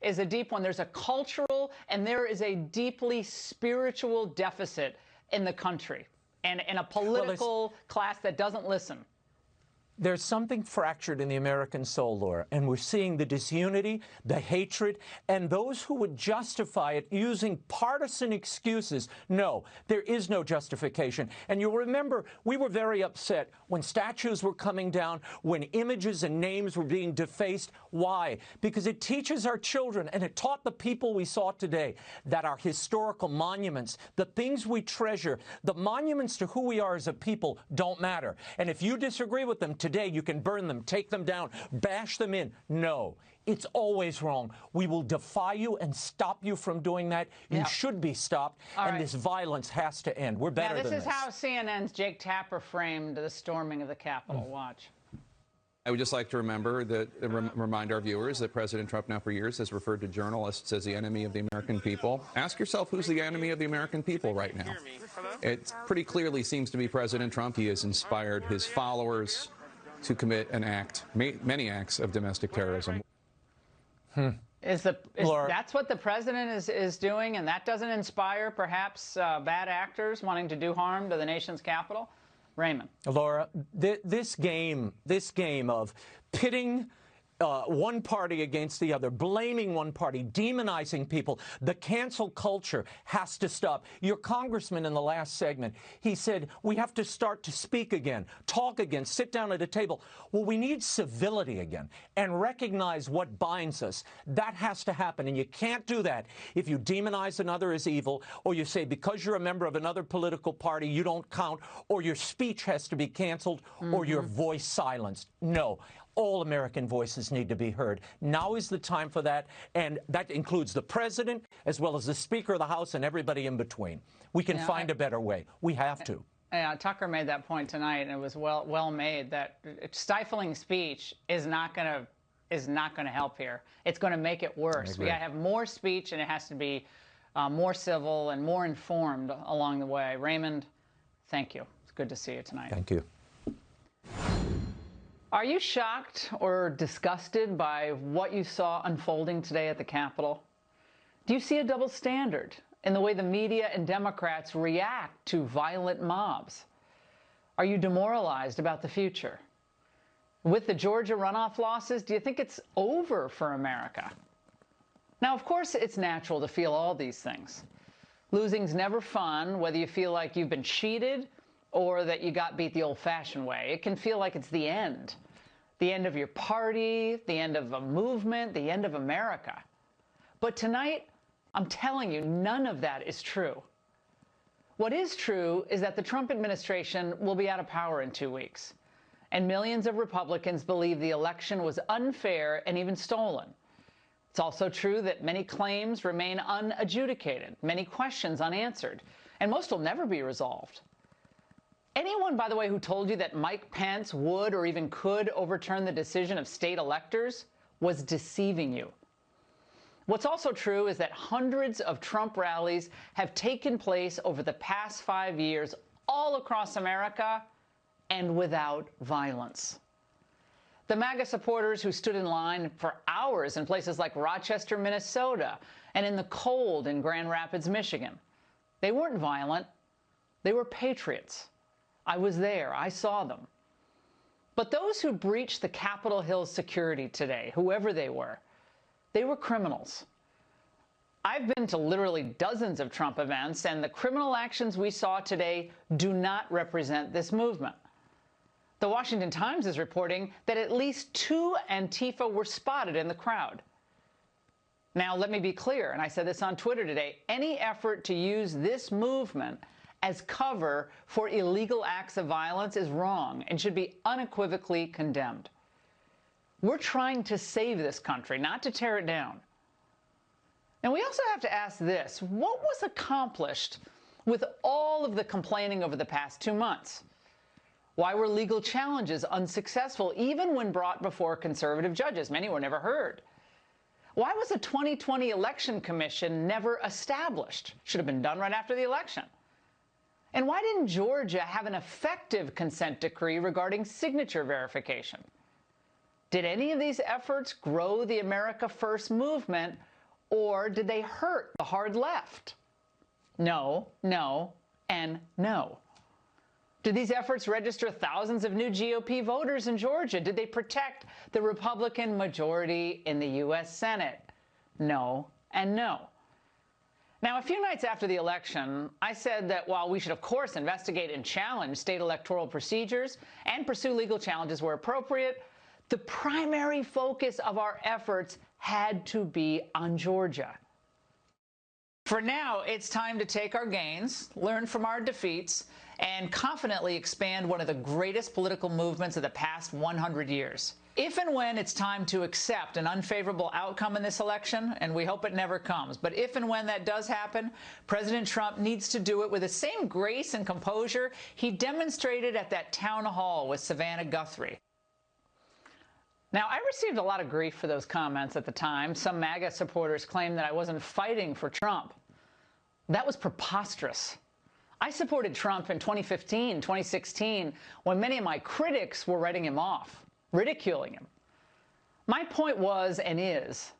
is a deep one. There's a cultural and there is a deeply spiritual deficit in the country and a political class that doesn't listen. There's something fractured in the American soul, Laura, and we're seeing the disunity, the hatred, and those who would justify it using partisan excuses. No, there is no justification. And you'll remember we were very upset when statues were coming down, when images and names were being defaced. Why? Because it teaches our children, and it taught the people we saw today, that our historical monuments, the things we treasure, the monuments to who we are as a people don't matter. And if you disagree with them today, you can burn them, take them down, bash them in. No, it's always wrong. We will defy you and stop you from doing that. You should be stopped, and this violence has to end. We're better than this. This is how CNN's Jake Tapper framed the storming of the Capitol. Watch. I would just like to remind our viewers that President Trump now for years has referred to journalists as the enemy of the American people. Ask yourself who's the enemy of the American people right now. It pretty clearly seems to be President Trump. He has inspired his followers to commit many acts of domestic terrorism. That's what the president is doing, and that doesn't inspire perhaps bad actors wanting to do harm to the nation's capital? Raymond. Laura, this game of pitting one party against the other, blaming one party, demonizing people, the cancel culture has to stop. Your congressman in the last segment, he said, we have to start to speak again, talk again, sit down at a table. Well, we need civility again and recognize what binds us. That has to happen, and you can't do that if you demonize another as evil, or you say because you're a member of another political party, you don't count, or your speech has to be canceled, or your voice silenced. No. All American voices need to be heard. Now is the time for that, and that includes the president as well as the Speaker of the House and everybody in between. We can find a better way. We have to. Tucker made that point tonight, and it was well made, that stifling speech is not going to help here. It's going to make it worse. We got to have more speech, and it has to be more civil and more informed along the way. Raymond, thank you. It's good to see you tonight. Thank you. Are you shocked or disgusted by what you saw unfolding today at the Capitol? Do you see a double standard in the way the media and Democrats react to violent mobs? Are you demoralized about the future? With the Georgia runoff losses, do you think it's over for America? Now, of course, it's natural to feel all these things. Losing's never fun, whether you feel like you've been cheated or that you got beat the old-fashioned way. It can feel like it's the end of your party, the end of a movement, the end of America. But tonight, I'm telling you, none of that is true. What is true is that the Trump administration will be out of power in 2 weeks, and millions of Republicans believe the election was unfair and even stolen. It's also true that many claims remain unadjudicated, many questions unanswered, and most will never be resolved. Anyone, by the way, who told you that Mike Pence would or even could overturn the decision of state electors was deceiving you. What's also true is that hundreds of Trump rallies have taken place over the past 5 years all across America and without violence. The MAGA supporters who stood in line for hours in places like Rochester, Minnesota, and in the cold in Grand Rapids, Michigan, they weren't violent. They were patriots. I was there. I saw them. But those who breached the Capitol Hill security today, whoever they were criminals. I've been to literally dozens of Trump events, and the criminal actions we saw today do not represent this movement. The Washington Times is reporting that at least 2 Antifa were spotted in the crowd. Now, let me be clear, and I said this on Twitter today, any effort to use this movement as cover for illegal acts of violence is wrong and should be unequivocally condemned. We're trying to save this country, not to tear it down. And we also have to ask this: what was accomplished with all of the complaining over the past 2 months? Why were legal challenges unsuccessful, even when brought before conservative judges? Many were never heard. Why was a 2020 election commission never established? Should have been done right after the election. And why didn't Georgia have an effective consent decree regarding signature verification? Did any of these efforts grow the America First movement, or did they hurt the hard left? No, no, and no. Did these efforts register thousands of new GOP voters in Georgia? Did they protect the Republican majority in the U.S. Senate? No and no. Now, a few nights after the election, I said that while we should, of course, investigate and challenge state electoral procedures and pursue legal challenges where appropriate, the primary focus of our efforts had to be on Georgia. For now, it's time to take our gains, learn from our defeats, and confidently expand one of the greatest political movements of the past 100 years. If and when it's time to accept an unfavorable outcome in this election, and we hope it never comes, but if and when that does happen, President Trump needs to do it with the same grace and composure he demonstrated at that town hall with Savannah Guthrie. Now, I received a lot of grief for those comments at the time. Some MAGA supporters claimed that I wasn't fighting for Trump. That was preposterous. I supported Trump in 2015, 2016, when many of my critics were writing him off, ridiculing him. My point was and is,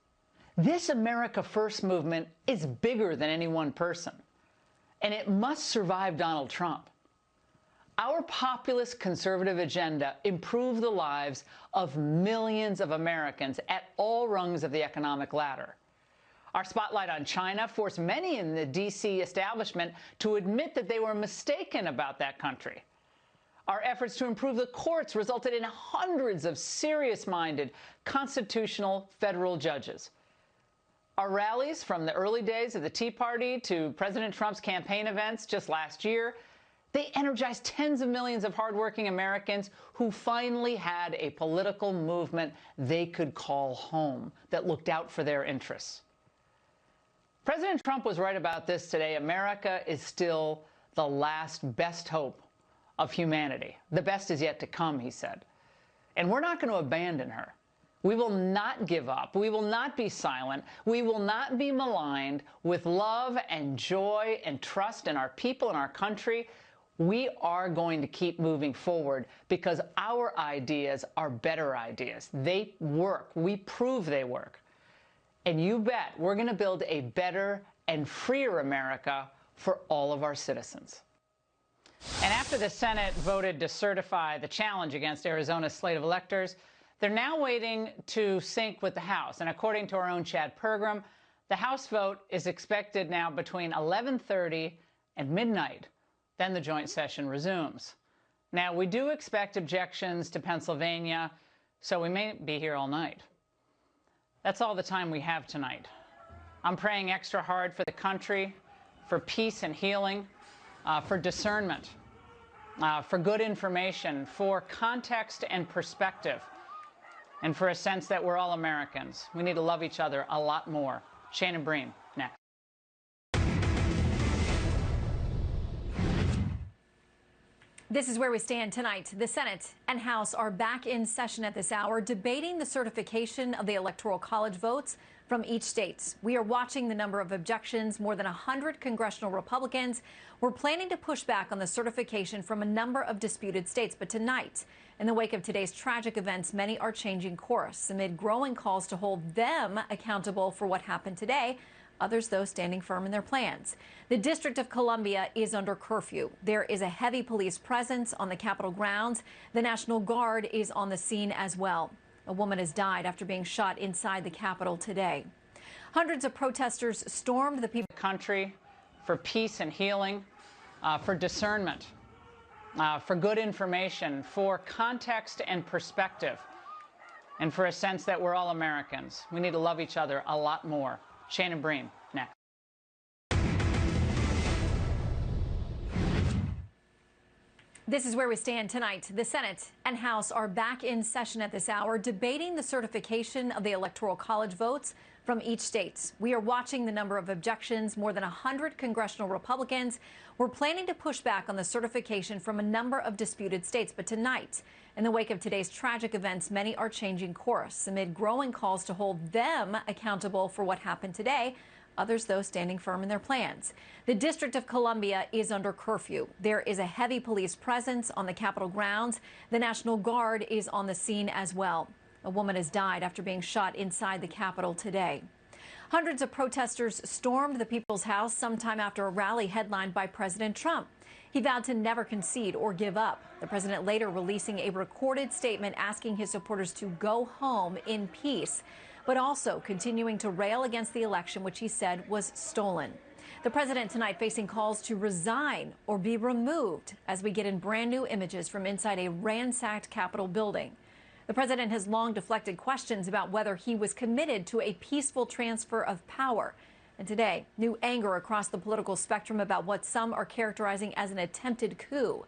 this America First movement is bigger than any one person, and it must survive Donald Trump. Our populist conservative agenda improved the lives of millions of Americans at all rungs of the economic ladder. Our spotlight on China forced many in the D.C. establishment to admit that they were mistaken about that country. Our efforts to improve the courts resulted in hundreds of serious-minded constitutional federal judges. Our rallies, from the early days of the Tea Party to President Trump's campaign events just last year, they energized tens of millions of hardworking Americans who finally had a political movement they could call home that looked out for their interests. President Trump was right about this today. America is still the last best hope of humanity. The best is yet to come, he said. And we're not going to abandon her. We will not give up. We will not be silent. We will not be maligned. With love and joy and trust in our people and our country, we are going to keep moving forward because our ideas are better ideas. They work. We prove they work. And you bet we're going to build a better and freer America for all of our citizens. And after the Senate voted to certify the challenge against Arizona's slate of electors, they're now waiting to sync with the House. And according to our own Chad Pergram, the House vote is expected now between 11:30 and midnight. Then the joint session resumes. Now, we do expect objections to Pennsylvania, so we may be here all night. That's all the time we have tonight. I'm praying extra hard for the country, for peace and healing, for discernment, for good information, for context and perspective, and for a sense that we're all Americans. We need to love each other a lot more. Shannon Breen, next. This is where we stand tonight. The Senate and House are back in session at this hour, debating the certification of the Electoral College votes from each state. We are watching the number of objections. More than 100 congressional Republicans were planning to push back on the certification from a number of disputed states. But tonight, in the wake of today's tragic events, many are changing course amid growing calls to hold them accountable for what happened today. Others, though, standing firm in their plans. The District of Columbia is under curfew. There is a heavy police presence on the Capitol grounds. The National Guard is on the scene as well. A woman has died after being shot inside the Capitol today. Hundreds of protesters stormed the country for peace and healing, for discernment, for good information, for context and perspective, and for a sense that we're all Americans. We need to love each other a lot more. Shannon Breen, next. This is where we stand tonight. The Senate and House are back in session at this hour, debating the certification of the Electoral College votes from each state. We are watching the number of objections. More than 100 congressional Republicans were planning to push back on the certification from a number of disputed states. But tonight, in the wake of today's tragic events, many are changing course amid growing calls to hold them accountable for what happened today. Others, though, standing firm in their plans. The District of Columbia is under curfew. There is a heavy police presence on the Capitol grounds. The National Guard is on the scene as well. A woman has died after being shot inside the Capitol today. Hundreds of protesters stormed the People's House sometime after a rally headlined by President Trump. He vowed to never concede or give up. The president later releasing a recorded statement asking his supporters to go home in peace, but also continuing to rail against the election, which he said was stolen. The president tonight facing calls to resign or be removed as we get in brand new images from inside a ransacked Capitol building. The president has long deflected questions about whether he was committed to a peaceful transfer of power. And today, new anger across the political spectrum about what some are characterizing as an attempted coup.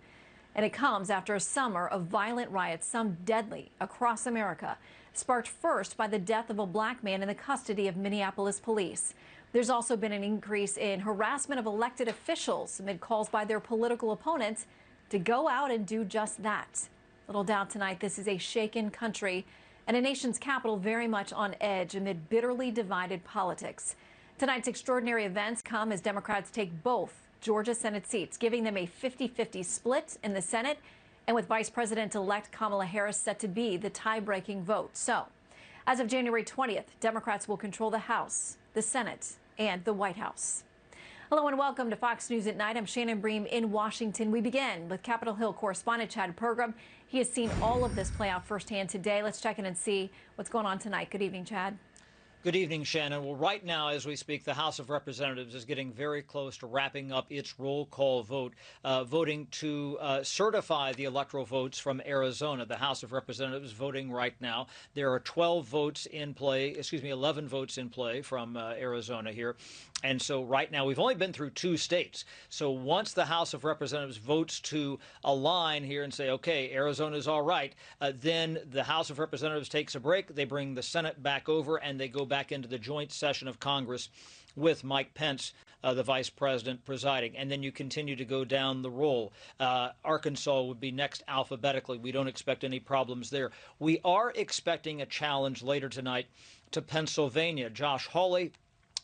And it comes after a summer of violent riots, some deadly, across America, sparked first by the death of a black man in the custody of Minneapolis police. There's also been an increase in harassment of elected officials amid calls by their political opponents to go out and do just that. Little doubt tonight this is a shaken country and a nation's capital very much on edge amid bitterly divided politics. Tonight's extraordinary events come as Democrats take both Georgia Senate seats, giving them a 50-50 split in the Senate, and with Vice President-elect Kamala Harris set to be the tie-breaking vote. So, as of January 20th, Democrats will control the House, the Senate, and the White House. Hello and welcome to Fox News at Night. I'm Shannon Bream in Washington. We begin with Capitol Hill correspondent Chad Pergram. He has seen all of this play out firsthand today. Let's check in and see what's going on tonight. Good evening, Chad. Good evening, Shannon. Well, right now, as we speak, the House of Representatives is getting very close to wrapping up its roll call vote, voting to certify the electoral votes from Arizona. The House of Representatives voting right now. There are 11 votes in play from Arizona here. And so right now, we've only been through 2 states. So once the House of Representatives votes to align here and say, okay, Arizona's all right, then the House of Representatives takes a break. They bring the Senate back over and they go back into the joint session of Congress with Mike Pence, the vice president, presiding. And then you continue to go down the roll. Arkansas would be next alphabetically. We don't expect any problems there. We are expecting a challenge later tonight to Pennsylvania. Josh Hawley,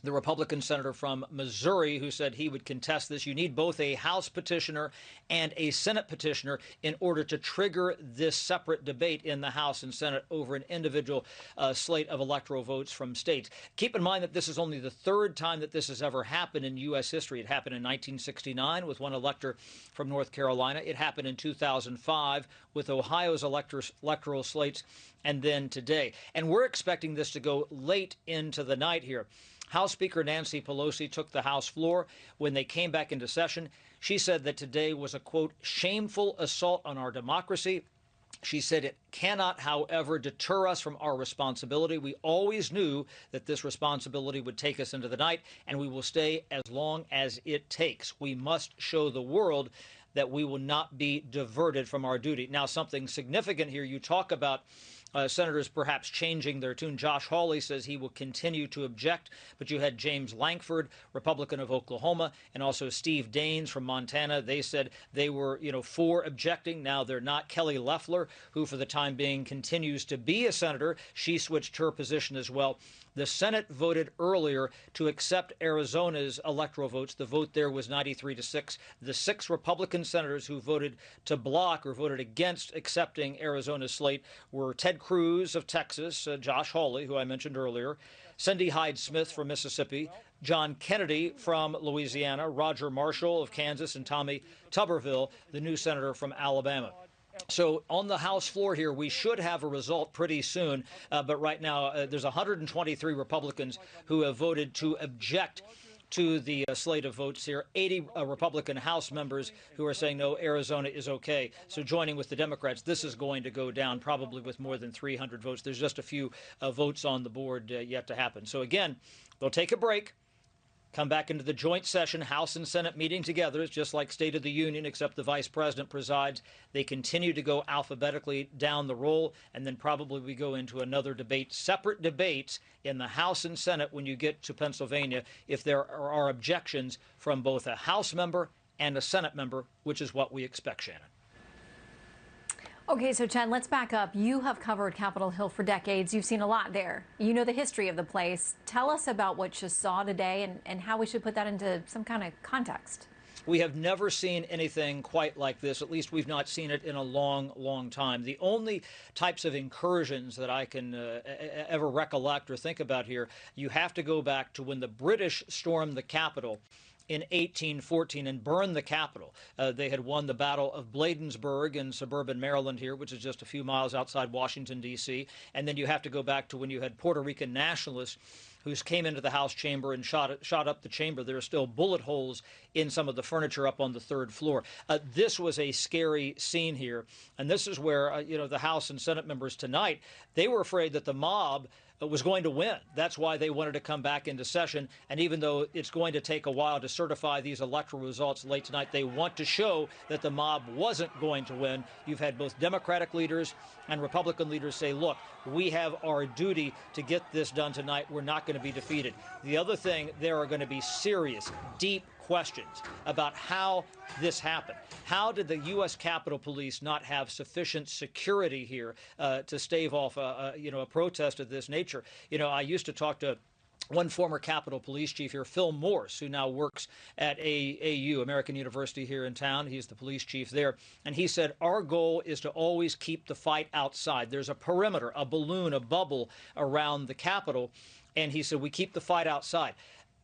the Republican senator from Missouri, who said he would contest this. You need both a House petitioner and a Senate petitioner in order to trigger this separate debate in the House and Senate over an individual slate of electoral votes from states. Keep in mind that this is only the 3rd time that this has ever happened in U.S. history. It happened in 1969 with one elector from North Carolina. It happened in 2005 with Ohio's electoral slates, and then today. And we're expecting this to go late into the night here. House Speaker Nancy Pelosi took the House floor when they came back into session. She said that today was a, quote, shameful assault on our democracy. She said it cannot, however, deter us from our responsibility. We always knew that this responsibility would take us into the night, and we will stay as long as it takes. We must show the world that we will not be diverted from our duty. Now, something significant here, you talk about senators perhaps changing their tune. Josh Hawley says he will continue to object, but you had James Lankford, Republican of Oklahoma, and also Steve Daines from Montana. They said they were, for objecting. Now they're not. Kelly Loeffler, who for the time being continues to be a senator, she switched her position as well. The Senate voted earlier to accept Arizona's electoral votes. The vote there was 93-6. The 6 Republican senators who voted to block or voted against accepting Arizona's slate were Ted Cruz of Texas, Josh Hawley, who I mentioned earlier, Cindy Hyde-Smith from Mississippi, John Kennedy from Louisiana, Roger Marshall of Kansas, and Tommy Tuberville, the new senator from Alabama. So on the House floor here, we should have a result pretty soon. But right now, there's 123 Republicans who have voted to object to the slate of votes here. 80 Republican House members who are saying, no, Arizona is okay. So joining with the Democrats, this is going to go down probably with more than 300 votes. There's just a few votes on the board yet to happen. So again, they'll take a break. Come back into the joint session, House and Senate meeting together. It's just like State of the Union, except the vice president presides. They continue to go alphabetically down the roll, and then probably we go into another debate, separate debates in the House and Senate when you get to Pennsylvania, if there are objections from both a House member and a Senate member, which is what we expect, Shannon. Okay, so Chad, let's back up. You have covered Capitol Hill for decades. You've seen a lot there. You know the history of the place. Tell us about what you saw today and how we should put that into some kind of context. We have never seen anything quite like this. At least we've not seen it in a long, long time. The only types of incursions that I can ever recollect or think about here, you have to go back to when the British stormed the Capitol in 1814 and burned the Capitol. They had won the Battle of Bladensburg in suburban Maryland here, which is just a few miles outside Washington, D.C. And then you have to go back to when you had Puerto Rican nationalists who came into the House chamber and shot up the chamber. There are still bullet holes in some of the furniture up on the third floor. This was a scary scene here. And this is where, the House and Senate members tonight, they were afraid that the mob was going to win. That's why they wanted to come back into session. And even though it's going to take a while to certify these electoral results late tonight, they want to show that the mob wasn't going to win. You've had both Democratic leaders and Republican leaders say, look, we have our duty to get this done tonight. We're not going to be defeated. The other thing, there are going to be serious, deep questions about how this happened. How did the U.S. Capitol Police not have sufficient security here to stave off a protest of this nature? I used to talk to one former Capitol Police chief here, Phil Morse, who now works at AU, American University here in town. He's the police chief there. And he said, our goal is to always keep the fight outside. There's a perimeter, a balloon, a bubble around the Capitol. And he said, we keep the fight outside.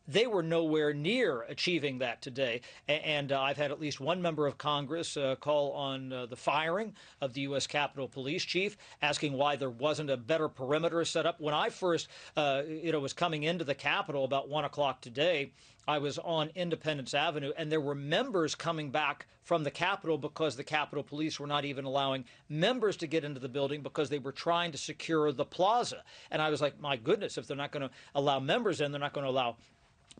They were nowhere near achieving that today. And I've had at least one member of Congress call on the firing of the U.S. Capitol Police chief, asking why there wasn't a better perimeter set up. When I first, was coming into the Capitol about 1 o'clock today, I was on Independence Avenue, and there were members coming back from the Capitol because the Capitol Police were not even allowing members to get into the building because they were trying to secure the plaza. And I was like, my goodness, if they're not going to allow members in, they're not going to allow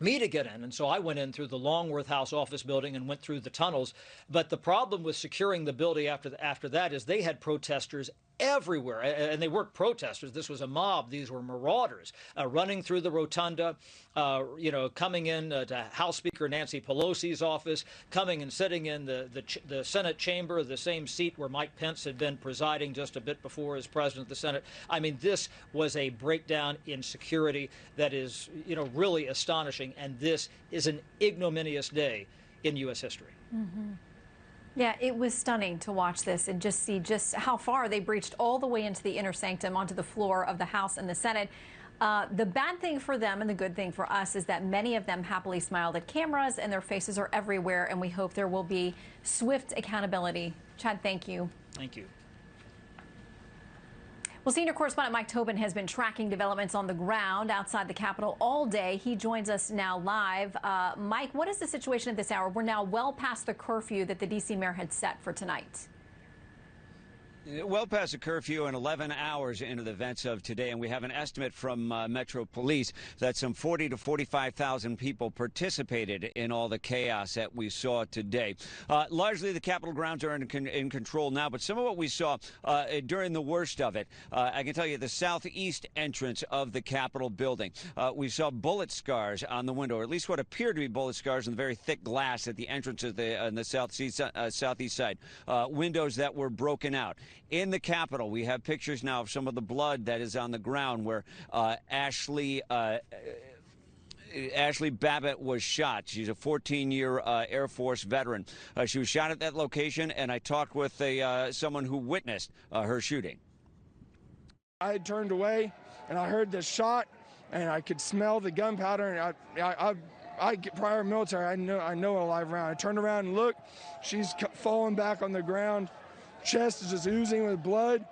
me to get in. And so I went in through the Longworth House office building and went through the tunnels. But the problem with securing the building after that is they had protesters everywhere. And they weren't protesters. This was a mob. These were marauders running through the rotunda, coming in to House Speaker Nancy Pelosi's office, coming and sitting in the Senate chamber, the same seat where Mike Pence had been presiding just a bit before as president of the Senate. I mean, this was a breakdown in security that is, really astonishing. And this is an ignominious day in U.S. history. Mm-hmm. Yeah, it was stunning to watch this and just see just how far they breached all the way into the inner sanctum onto the floor of the House and the Senate. The bad thing for them and the good thing for us is that many of them happily smiled at cameras and their faces are everywhere, and we hope there will be swift accountability. Chad, thank you. Thank you. Well, senior correspondent Mike Tobin has been tracking developments on the ground outside the Capitol all day. He joins us now live. Mike, what is the situation at this hour? We're now well past the curfew that the D.C. mayor had set for tonight. Well past the curfew and 11 hours into the events of today, and we have an estimate from Metro Police that some 40 to 45,000 people participated in all the chaos that we saw today. Largely, the Capitol grounds are in control now, but some of what we saw during the worst of it, I can tell you the southeast entrance of the Capitol building, we saw bullet scars on the window, or at least what appeared to be bullet scars on the very thick glass at the entrance of on the southeast side, windows that were broken out. In the Capitol, we have pictures now of some of the blood that is on the ground where Ashley Babbitt was shot. She's a 14-year Air Force veteran. She was shot at that location, and I talked with someone who witnessed her shooting. I had turned away, and I heard the shot, and I could smell the gunpowder. And I get prior military. I know a live round. I turned around and looked. She's falling back on the ground. Chest is just oozing with blood.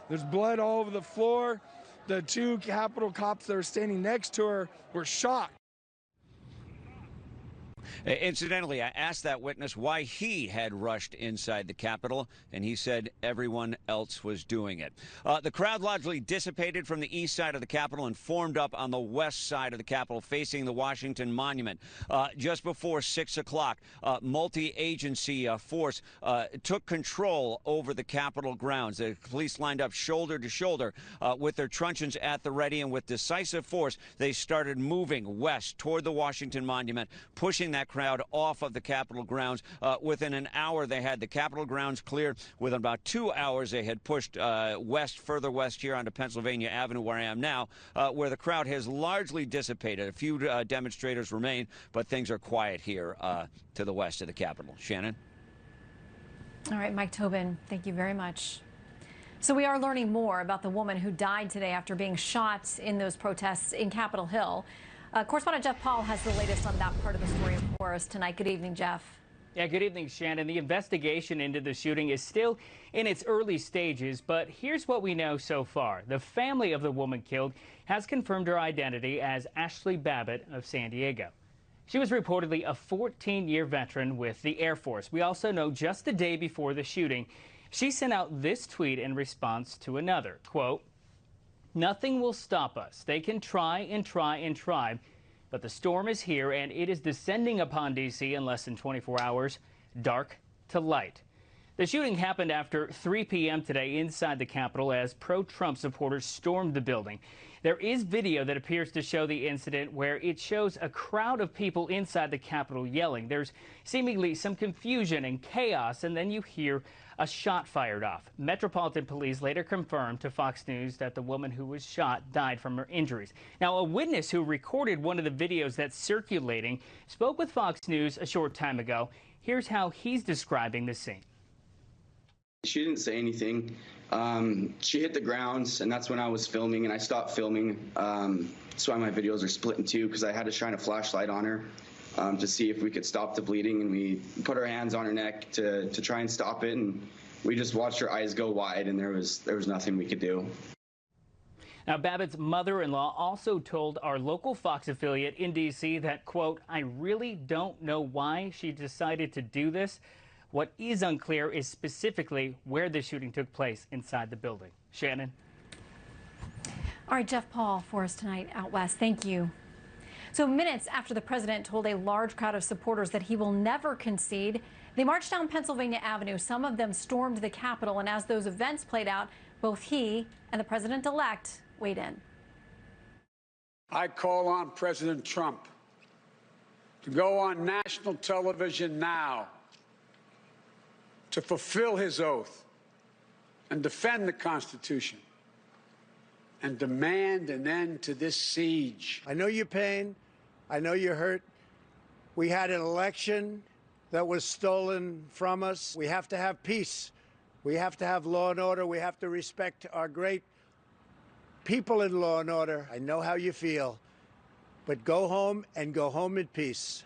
There's blood all over the floor. The two Capitol cops that are standing next to her were shot. Incidentally, I asked that witness why he had rushed inside the Capitol, and he said everyone else was doing it. The crowd largely dissipated from the east side of the Capitol and formed up on the west side of the Capitol, facing the Washington Monument. Just before 6 o'clock, multi-agency force took control over the Capitol grounds. The police lined up shoulder to shoulder with their truncheons at the ready, and with decisive force, they started moving west toward the Washington Monument, pushing that crowd off of the Capitol grounds. Within an hour, they had the Capitol grounds cleared. Within about 2 hours, they had pushed further west here onto Pennsylvania Avenue, where I am now, where the crowd has largely dissipated. A few demonstrators remain, but things are quiet here to the west of the Capitol. Shannon? All right, Mike Tobin, thank you very much. So we are learning more about the woman who died today after being shot in those protests in Capitol Hill. Correspondent Jeff Paul has the latest on that part of the story, of course. for us tonight. Good evening, Jeff. Yeah, good evening, Shannon. The investigation into the shooting is still in its early stages, but here's what we know so far. The family of the woman killed has confirmed her identity as Ashley Babbitt of San Diego. She was reportedly a 14-year veteran with the Air Force. We also know just the day before the shooting, she sent out this tweet in response to another, quote, "Nothing will stop us. They can try and try and try. But the storm is here, and it is descending upon D.C. in less than 24 hours, dark to light." The shooting happened after 3 p.m. today inside the Capitol as pro-Trump supporters stormed the building. There is video that appears to show the incident where it shows a crowd of people inside the Capitol yelling. There's seemingly some confusion and chaos, and then you hear a shot fired off. Metropolitan Police later confirmed to Fox News that the woman who was shot died from her injuries. Now, a witness who recorded one of the videos that's circulating spoke with Fox News a short time ago. Here's how he's describing the scene. She didn't say anything. She hit the ground, and that's when I was filming, and I stopped filming. That's why my videos are split in two, because I had to shine a flashlight on her to see if we could stop the bleeding, and we put our hands on her neck to try and stop it, and we just watched her eyes go wide, and there was nothing we could do. Now, Babbitt's mother-in-law also told our local Fox affiliate in D.C. that, quote, "I really don't know why she decided to do this. What is unclear is specifically where the shooting took place inside the building." Shannon. All right, Jeff Paul for us tonight out west. Thank you. So minutes after the president told a large crowd of supporters that he will never concede, they marched down Pennsylvania Avenue. Some of them stormed the Capitol. And as those events played out, both he and the president-elect weighed in. I call on President Trump to go on national television now to fulfill his oath and defend the Constitution and demand an end to this siege. I know your pain. I know you're hurt. We had an election that was stolen from us. We have to have peace. We have to have law and order. We have to respect our great people in law and order. I know how you feel, but go home and go home in peace.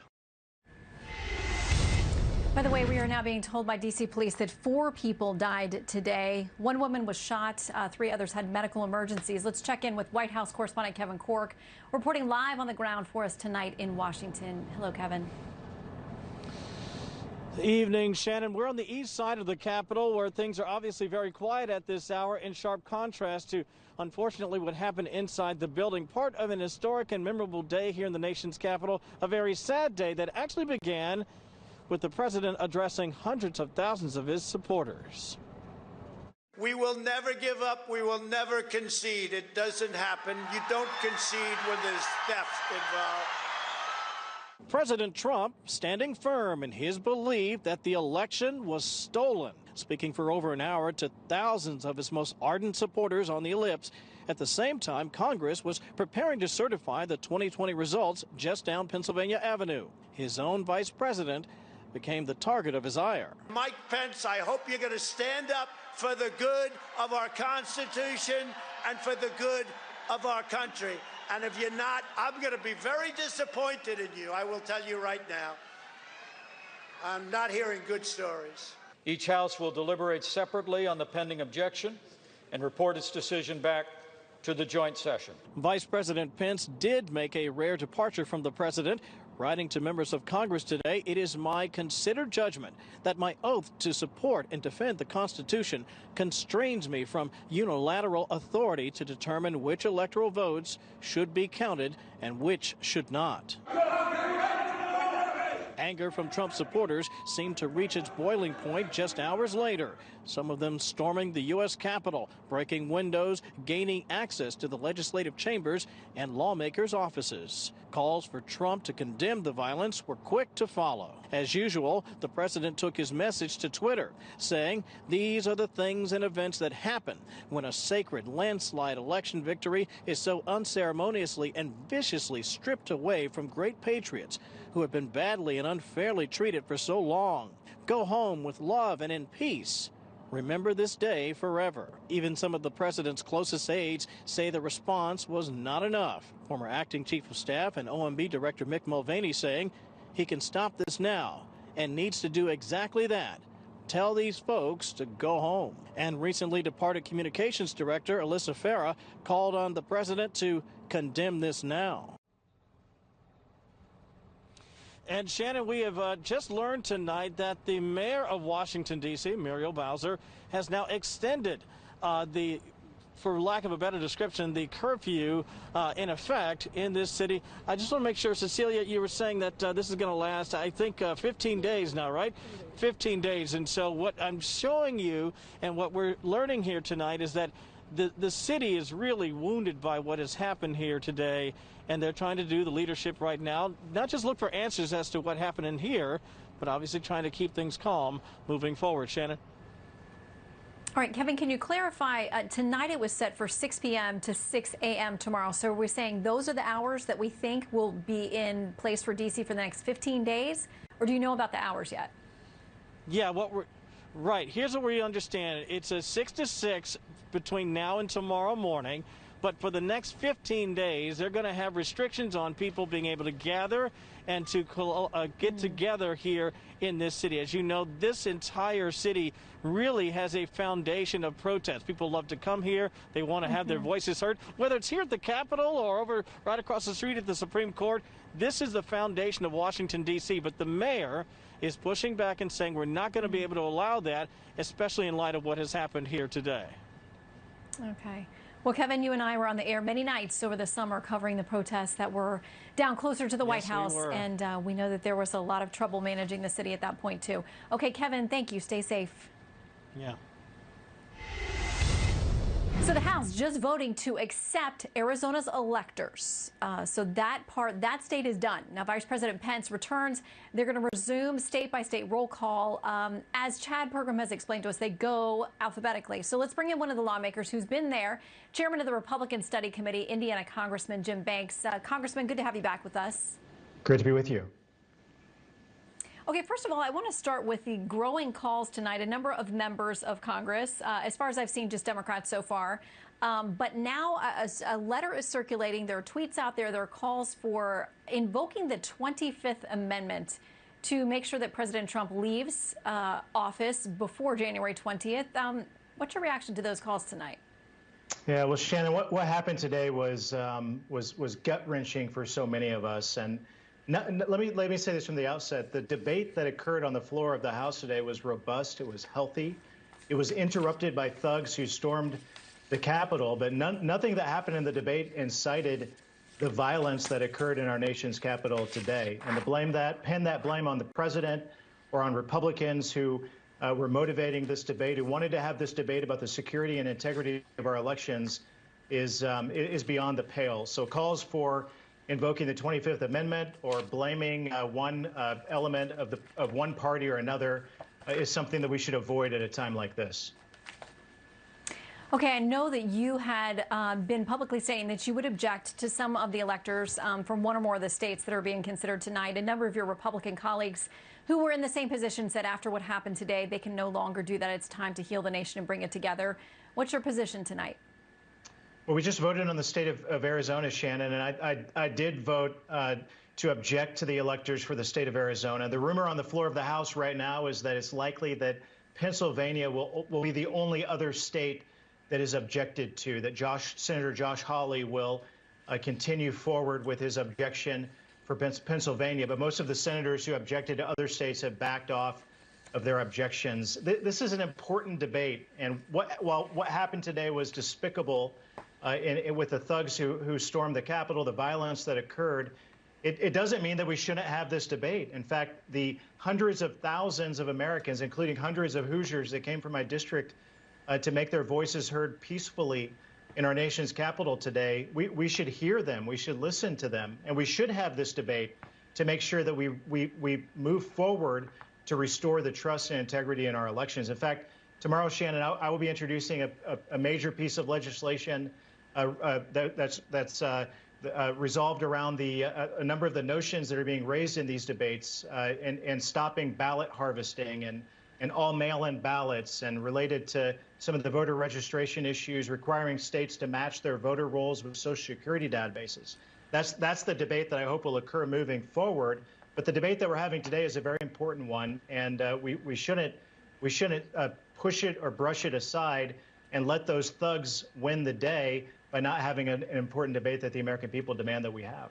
By the way, we are now being told by D.C. police that 4 people died today. 1 woman was shot. 3 others had medical emergencies. Let's check in with White House correspondent Kevin Cork, reporting live on the ground for us tonight in Washington. Hello, Kevin. Good evening, Shannon. We're on the east side of the Capitol, where things are obviously very quiet at this hour, in sharp contrast to, unfortunately, what happened inside the building. Part of an historic and memorable day here in the nation's capital, a very sad day that actually began with the president addressing hundreds of thousands of his supporters. We will never give up. We will never concede. It doesn't happen. You don't concede when there's theft involved. President Trump standing firm in his belief that the election was stolen, speaking for over an hour to thousands of his most ardent supporters on the ellipse. At the same time, Congress was preparing to certify the 2020 results just down Pennsylvania Avenue. His own vice president became the target of his ire. Mike Pence, I hope you're going to stand up for the good of our Constitution and for the good of our country. And if you're not, I'm going to be very disappointed in you. I will tell you right now. I'm not hearing good stories. Each House will deliberate separately on the pending objection and report its decision back to the joint session. Vice President Pence did make a rare departure from the president, writing to members of Congress today, "It is my considered judgment that my oath to support and defend the Constitution constrains me from unilateral authority to determine which electoral votes should be counted and which should not." Anger from Trump supporters seemed to reach its boiling point just hours later, some of them storming the U.S. Capitol, breaking windows, gaining access to the legislative chambers and lawmakers' offices. Calls for Trump to condemn the violence were quick to follow. As usual, the president took his message to Twitter, saying, "These are the things and events that happen when a sacred landslide election victory is so unceremoniously and viciously stripped away from great patriots who have been badly and unfairly treated for so long. Go home with love and in peace. Remember this day forever." Even some of the president's closest aides say the response was not enough. Former acting chief of staff and OMB director Mick Mulvaney saying he can stop this now and needs to do exactly that. Tell these folks to go home. And recently departed communications director Alyssa Farah called on the president to condemn this now. And Shannon, we have just learned tonight that the mayor of Washington, D.C., Muriel Bowser, has now extended for lack of a better description, the curfew in effect in this city. I just want to make sure, Cecilia, you were saying that this is going to last, I think, 15 days now, right? 15 days. And so what I'm showing you and what we're learning here tonight is that the city is really wounded by what has happened here today, and they're trying to do, the leadership right now, not just look for answers as to what happened in here, but obviously trying to keep things calm moving forward. Shannon? All right, Kevin, can you clarify, tonight it was set for 6 p.m. to 6 a.m. tomorrow. So we're saying those are the hours that we think will be in place for D.C. for the next 15 days? Or do you know about the hours yet? Yeah, right. Here's what we understand. It's a 6 to 6 between now and tomorrow morning. But for the next 15 days, they're going to have restrictions on people being able to gather and to get together here in this city. As you know, this entire city really has a foundation of protest. People love to come here. They want to have their voices heard, whether it's here at the Capitol or over right across the street at the Supreme Court. This is the foundation of Washington, D.C. But the mayor is pushing back and saying we're not going to be able to allow that, especially in light of what has happened here today. Okay. Well, Kevin, you and I were on the air many nights over the summer covering the protests that were down closer to the White House. And we know that there was a lot of trouble managing the city at that point, too. Okay, Kevin, thank you. Stay safe. Yeah. So the House just voting to accept Arizona's electors. So that state is done. Now, Vice President Pence returns. They're going to resume state-by-state roll call. As Chad Pergram has explained to us, they go alphabetically. So let's bring in one of the lawmakers who's been there, Chairman of the Republican Study Committee, Indiana Congressman Jim Banks. Congressman, good to have you back with us. Great to be with you. Okay, first of all, I want to start with the growing calls tonight. A number of members of Congress, as far as I've seen, just Democrats so far. But now a letter is circulating. There are tweets out there. There are calls for invoking the 25th Amendment to make sure that President Trump leaves office before January 20th. What's your reaction to those calls tonight? Yeah, well, Shannon, what happened today was gut-wrenching for so many of us. And let me say this from the outset. The debate that occurred on the floor of the House today was robust. It was healthy. It was interrupted by thugs who stormed the Capitol, but nothing that happened in the debate incited the violence that occurred in our nation's capital today. And to pin that blame on the president or on Republicans who were motivating this debate, who wanted to have this debate about the security and integrity of our elections is beyond the pale. So calls for invoking the 25th Amendment or blaming one element of one party or another is something that we should avoid at a time like this. Okay, I know that you had been publicly saying that you would object to some of the electors from one or more of the states that are being considered tonight. A number of your Republican colleagues who were in the same position said after what happened today, they can no longer do that. It's time to heal the nation and bring it together. What's your position tonight? Well, we just voted on the state of Arizona, Shannon, and I did vote to object to the electors for the state of Arizona. The rumor on the floor of the House right now is that it's likely that Pennsylvania will be the only other state that is objected to, that Senator Josh Hawley will continue forward with his objection for Pennsylvania. But most of the senators who objected to other states have backed off of their objections. This is an important debate, and what happened today was despicable. With the thugs who stormed the Capitol, the violence that occurred, it doesn't mean that we shouldn't have this debate. In fact, the hundreds of thousands of Americans, including hundreds of Hoosiers that came from my district to make their voices heard peacefully in our nation's capital today, we should hear them, we should listen to them, and we should have this debate to make sure that we move forward to restore the trust and integrity in our elections. In fact, tomorrow, Shannon, I will be introducing a major piece of legislation that's resolved around a number of the notions that are being raised in these debates and stopping ballot harvesting and all mail-in ballots, and related to some of the voter registration issues, requiring states to match their voter rolls with Social Security databases. That's the debate that I hope will occur moving forward. But the debate that we're having today is a very important one, and we shouldn't push it or brush it aside and let those thugs win the day by not having an important debate that the American people demand that we have.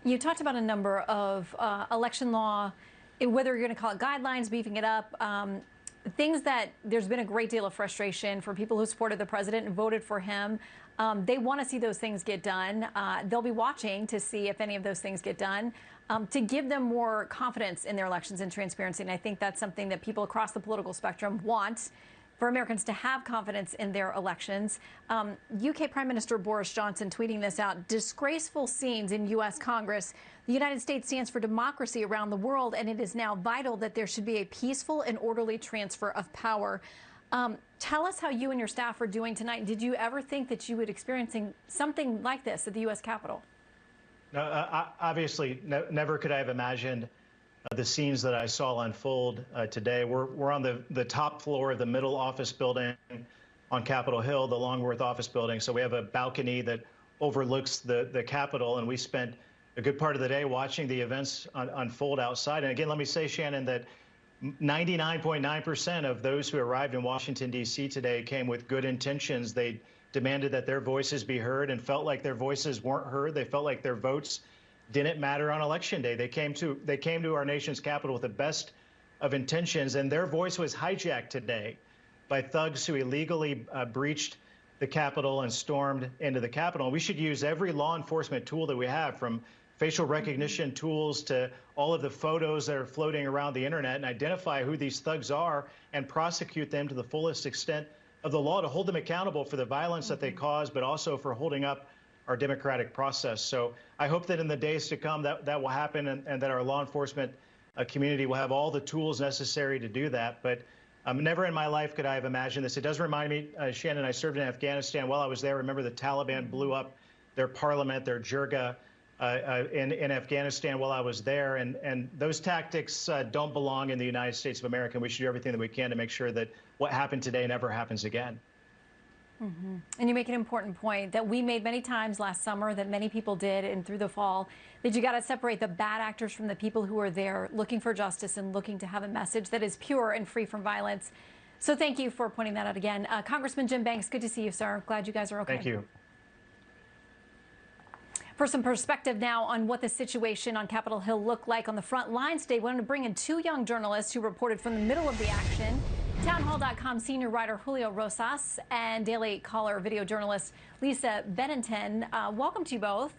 You talked about a number of election law, whether you're going to call it guidelines, beefing it up, things that there's been a great deal of frustration for people who supported the president and voted for him. They want to see those things get done. They'll be watching to see if any of those things get done, to give them more confidence in their elections and transparency. And I think that's something that people across the political spectrum want, for Americans to have confidence in their elections. UK Prime Minister Boris Johnson tweeting this out: disgraceful scenes in U.S. Congress. The United States stands for democracy around the world, and it is now vital that there should be a peaceful and orderly transfer of power. Tell us how you and your staff are doing tonight. Did you ever think that you would experiencing something like this at the U.S. Capitol? No, obviously, never could I have imagined the scenes that I saw unfold today. We're on the top floor of the middle office building on Capitol Hill, the Longworth office building. So we have a balcony that overlooks the Capitol, and we spent a good part of the day watching the events unfold outside. And again, let me say, Shannon, that 99.9% of those who arrived in Washington, D.C. today came with good intentions. They demanded that their voices be heard and felt like their voices weren't heard. They felt like their votes didn't matter on Election Day. They came to our nation's capital with the best of intentions, and their voice was hijacked today by thugs who illegally breached the Capitol and stormed into the Capitol. We should use every law enforcement tool that we have, from facial recognition tools to all of the photos that are floating around the internet, and identify who these thugs are and prosecute them to the fullest extent of the law, to hold them accountable for the violence that they caused, but also for holding up our democratic process. So I hope that in the days to come that will happen, and that our law enforcement community will have all the tools necessary to do that. But never in my life could I have imagined this. It does remind me, Shannon, I served in Afghanistan. While I was there, remember the Taliban blew up their parliament, their jirga, in Afghanistan while I was there. And those tactics don't belong in the United States of America. We should do everything that we can to make sure that what happened today never happens again. Mm-hmm. And you make an important point that we made many times last summer, that many people did, and through the fall, that you got to separate the bad actors from the people who are there looking for justice and looking to have a message that is pure and free from violence. So thank you for pointing that out again. Congressman Jim Banks, good to see you, sir. Glad you guys are okay. Thank you. For some perspective now on what the situation on Capitol Hill looked like on the front lines today, we wanted to bring in two young journalists who reported from the middle of the action. Townhall.com senior writer Julio Rosas and Daily Caller video journalist Lisa Bennington. Welcome to you both.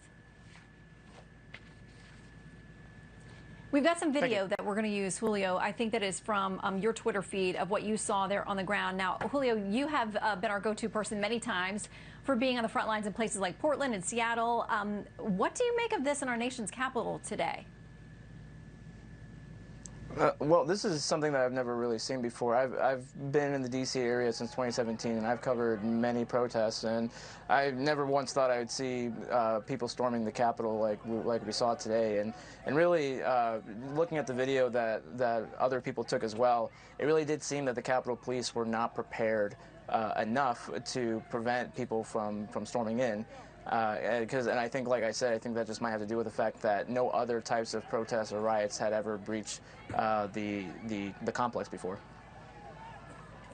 We've got some video that we're going to use, Julio. I think that is from your Twitter feed of what you saw there on the ground. Now, Julio, you have been our go-to person many times for being on the front lines in places like Portland and Seattle. What do you make of this in our nation's capital today? Well, this is something that I've never really seen before. I've been in the D.C. area since 2017, and I've covered many protests, and I never once thought I would see people storming the Capitol like we saw today. And really, looking at the video that other people took as well, it really did seem that the Capitol Police were not prepared enough to prevent people from storming in. And I think, like I said, I think that just might have to do with the fact that no other types of protests or riots had ever breached the complex before.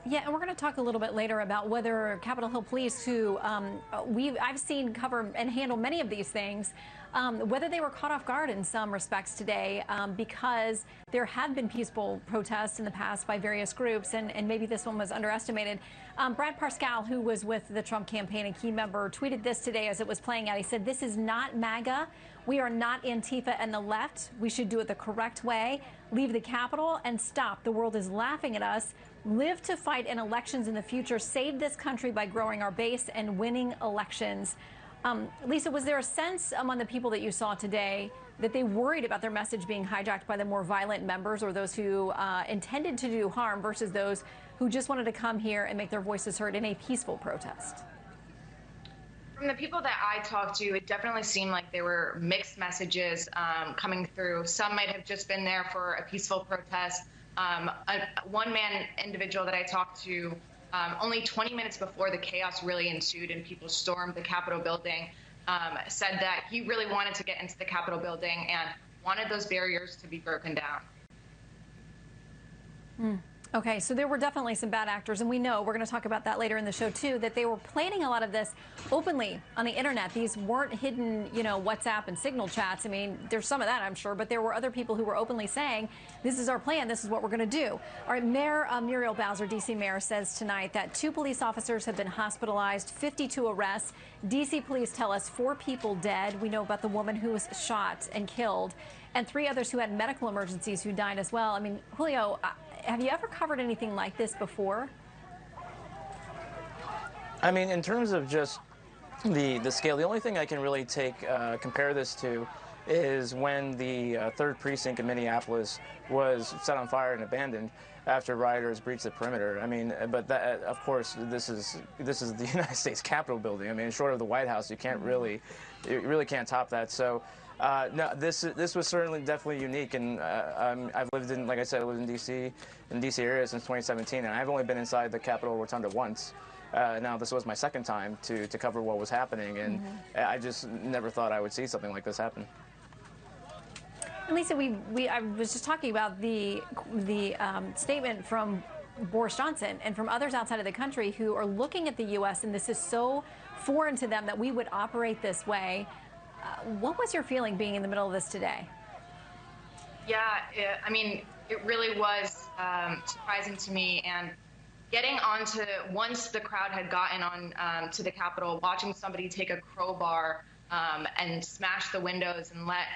Yeah, and we're going to talk a little bit later about whether Capitol Hill Police, who I've seen cover and handle many of these things, whether they were caught off guard in some respects today, because there have been peaceful protests in the past by various groups, and maybe this one was underestimated. Brad Parscale, who was with the Trump campaign, a key member, tweeted this today as it was playing out. He said, "This is not MAGA. We are not Antifa and the left. We should do it the correct way. Leave the Capitol and stop. The world is laughing at us. Live to fight in elections in the future. Save this country by growing our base and winning elections." Lisa, was there a sense among the people that you saw today that they worried about their message being hijacked by the more violent members, or those who intended to do harm, versus those who just wanted to come here and make their voices heard in a peaceful protest? From the people that I talked to, it definitely seemed like there were mixed messages coming through. Some might have just been there for a peaceful protest. One-man individual that I talked to, only 20 minutes before the chaos really ensued and people stormed the Capitol building, said that he really wanted to get into the Capitol building and wanted those barriers to be broken down. Okay, so there were definitely some bad actors, and we know, we're going to talk about that later in the show too, that they were planning a lot of this openly on the internet. These weren't hidden, WhatsApp and Signal chats. I mean, there's some of that, I'm sure, but there were other people who were openly saying, this is our plan, this is what we're going to do. All right, Mayor Muriel Bowser, D.C. Mayor, says tonight that 2 police officers have been hospitalized, 52 arrests. D.C. police tell us 4 people dead. We know about the woman who was shot and killed, and 3 others who had medical emergencies who died as well. I mean, Julio, have you ever covered anything like this before? I mean, in terms of just the scale, the only thing I can really compare this to is when the 3rd precinct in Minneapolis was set on fire and abandoned after rioters breached the perimeter. I mean, but that, of course, this is the United States Capitol building. I mean, short of the White House, you really can't top that. So. No, this was certainly definitely unique, and I've lived in, like I said, I lived in D.C. area since 2017, and I've only been inside the Capitol Rotunda once. Now this was my 2nd time to cover what was happening, and I just never thought I would see something like this happen. And Lisa, I was just talking about the statement from Boris Johnson and from others outside of the country who are looking at the U.S., and this is so foreign to them that we would operate this way. What was your feeling being in the middle of this today? Yeah, I mean, it really was surprising to me. And getting onto, once the crowd had gotten on to the Capitol, watching somebody take a crowbar and smash the windows and let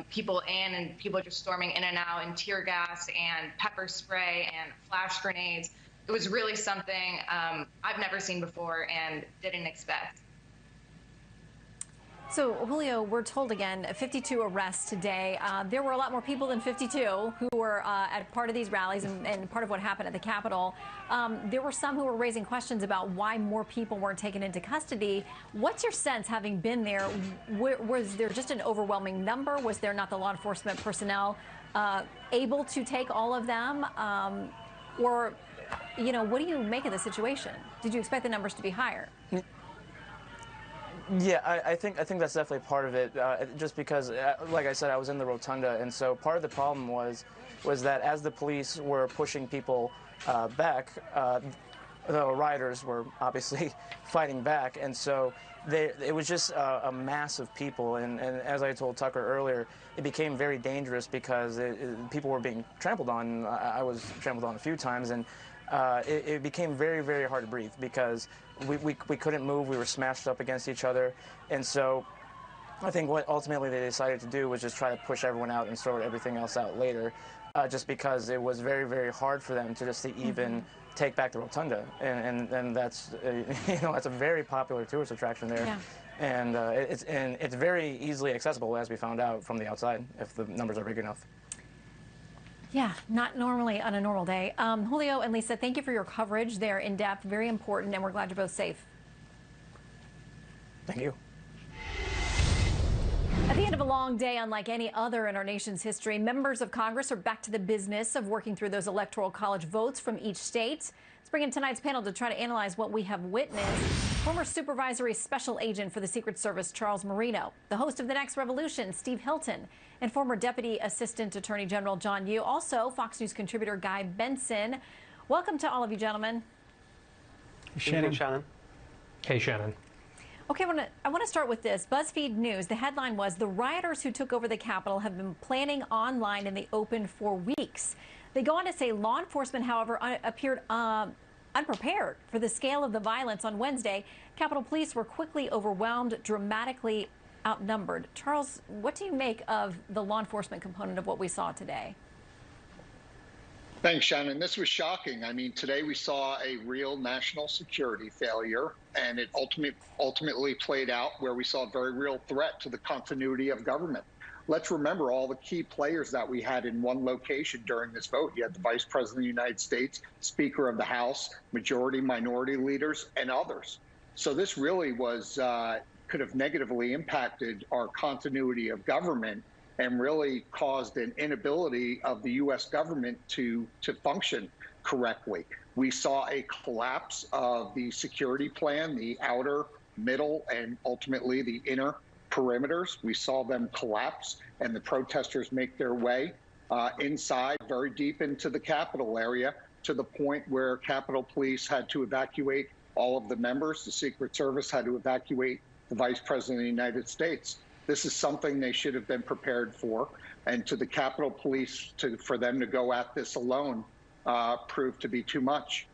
people in, and people just storming in and out, and tear gas and pepper spray and flash grenades. It was really something I've never seen before and didn't expect. So, Julio, we're told again, 52 arrests today. There were a lot more people than 52 who were at part of these rallies and part of what happened at the Capitol. There were some who were raising questions about why more people weren't taken into custody. What's your sense, having been there? Was there just an overwhelming number? Was there not the law enforcement personnel able to take all of them? Or, what do you make of the situation? Did you expect the numbers to be higher? Yeah, I think that's definitely part of it, just because, like I said, I was in the rotunda, and so part of the problem was that as the police were pushing people back, the rioters were obviously fighting back, and so it was just a mass of people, and as I told Tucker earlier, it became very dangerous because people were being trampled on. I was trampled on a few times, and it became very, very hard to breathe because we couldn't move. We were smashed up against each other. And so I think what ultimately they decided to do was just try to push everyone out and sort everything else out later, just because it was very, very hard for them to just even take back the rotunda. And that's, that's a very popular tourist attraction there. Yeah. And it's very easily accessible, as we found out, from the outside, if the numbers are big enough. Yeah, not normally on a normal day. Julio and Lisa, thank you for your coverage. They're in depth, very important, and we're glad you're both safe. Thank you. At the end of a long day, unlike any other in our nation's history, members of Congress are back to the business of working through those electoral college votes from each state. Let's bring in tonight's panel to try to analyze what we have witnessed. Former supervisory special agent for the Secret Service, Charles Marino, the host of The Next Revolution, Steve Hilton, and former Deputy Assistant Attorney General John Yoo. Also, Fox News contributor Guy Benson. Welcome to all of you, gentlemen. Shannon. Hey, Shannon. Okay, I want to start with this. BuzzFeed News, the headline was, the rioters who took over the Capitol have been planning online in the open for weeks. They go on to say law enforcement, however, appeared unprepared for the scale of the violence on Wednesday. Capitol Police were quickly overwhelmed, dramatically outnumbered. Charles, what do you make of the law enforcement component of what we saw today? Thanks, Shannon. This was shocking. I mean, today we saw a real national security failure, and it ultimately played out where we saw a very real threat to the continuity of government. Let's remember all the key players that we had in one location during this vote. You had the Vice President of the United States, Speaker of the House, majority, minority leaders, and others. So this really was could have negatively impacted our continuity of government and really caused an inability of the U.S. government to function correctly. We saw a collapse of the security plan, the outer, middle, and ultimately the inner perimeters. We saw them collapse and the protesters make their way inside, very deep into the Capitol area, to the point where Capitol Police had to evacuate all of the members. The Secret Service had to evacuate the Vice President of the United States. This is something they should have been prepared for. And to the Capitol Police, for them to go at this alone proved to be too much.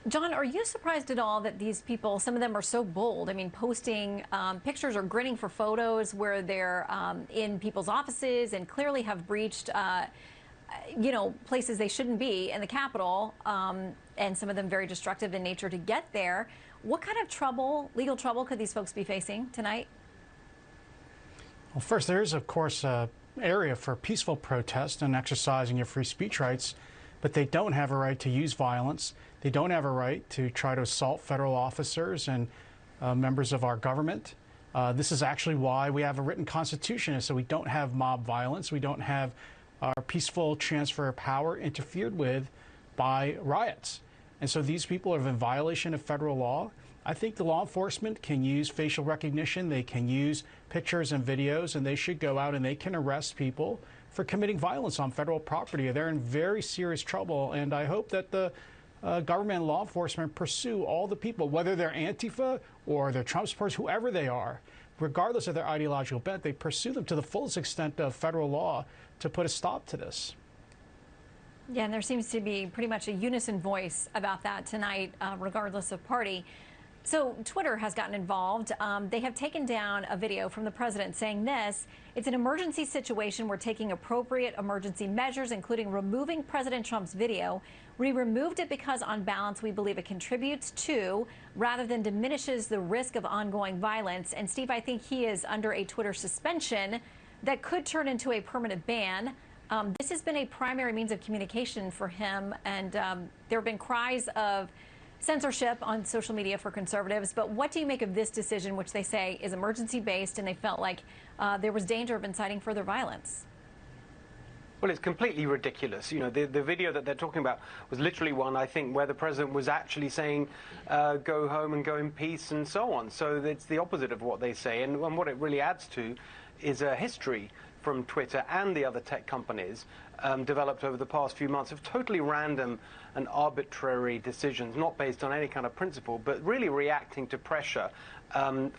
John, are you surprised at all that these people, some of them are so bold? I mean, posting pictures or grinning for photos where they're in people's offices and clearly have breached, you know, places they shouldn't be in the Capitol, and some of them very destructive in nature to get there. What kind of trouble, legal trouble, could these folks be facing tonight? Well, first, there is, of course, an area for peaceful protest and exercising your free speech rights, but they don't have a right to use violence. They don't have a right to try to assault federal officers and members of our government. This is actually why we have a written constitution, so we don't have mob violence. We don't have our peaceful transfer of power interfered with by riots. And so these people are in violation of federal law. I think the law enforcement can use facial recognition. They can use pictures and videos, and they should go out and they can arrest people for committing violence on federal property. They're in very serious trouble, and I hope that the government and law enforcement pursue all the people, whether they're Antifa or they're Trump supporters, whoever they are, regardless of their ideological bent, they pursue them to the fullest extent of federal law to put a stop to this. Yeah, and there seems to be pretty much a unison voice about that tonight, regardless of party. So Twitter has gotten involved. They have taken down a video from the president saying this: "It's an emergency situation. We're taking appropriate emergency measures, including removing President Trump's video. We removed it because, on balance, we believe it contributes to, rather than diminishes, the risk of ongoing violence." And Steve, I think he is under a Twitter suspension that could turn into a permanent ban. This has been a primary means of communication for him, and there have been cries of censorship on social media for conservatives. But what do you make of this decision, which they say is emergency-based, and they felt like there was danger of inciting further violence? Well, it's completely ridiculous. You know, the video that they're talking about was literally one, I think, where the president was actually saying, go home and go in peace and so on. So it's the opposite of what they say. And what it really adds to is a history from Twitter and the other tech companies developed over the past few months of totally random and arbitrary decisions, not based on any kind of principle, but really reacting to pressure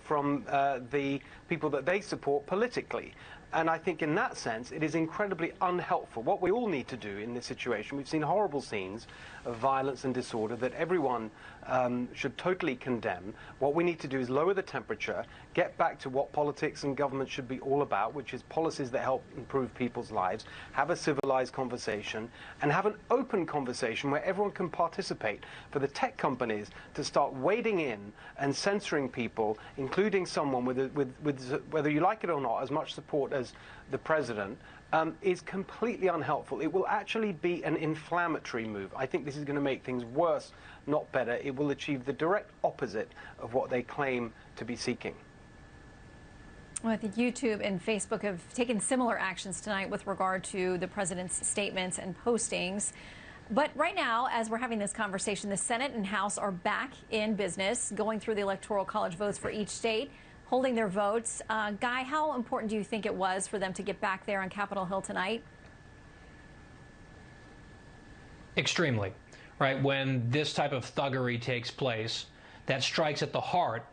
from the people that they support politically. And I think in that sense, it is incredibly unhelpful. What we all need to do in this situation, we've seen horrible scenes of violence and disorder that everyone should totally condemn. What we need to do is lower the temperature, get back to what politics and government should be all about, which is policies that help improve people's lives, have a civilized conversation, and have an open conversation where everyone can participate. For the tech companies to start wading in and censoring people, including someone with whether you like it or not, as much support as the president, is completely unhelpful. It will actually be an inflammatory move. I think this is going to make things worse, not better. It will achieve the direct opposite of what they claim to be seeking. Well, I think YouTube and Facebook have taken similar actions tonight with regard to the president's statements and postings. But right now, as we're having this conversation, the Senate and House are back in business, going through the Electoral College votes for each state, holding their votes. Guy, how important do you think it was for them to get back there on Capitol Hill tonight? Extremely, right? When this type of thuggery takes place, that strikes at the heart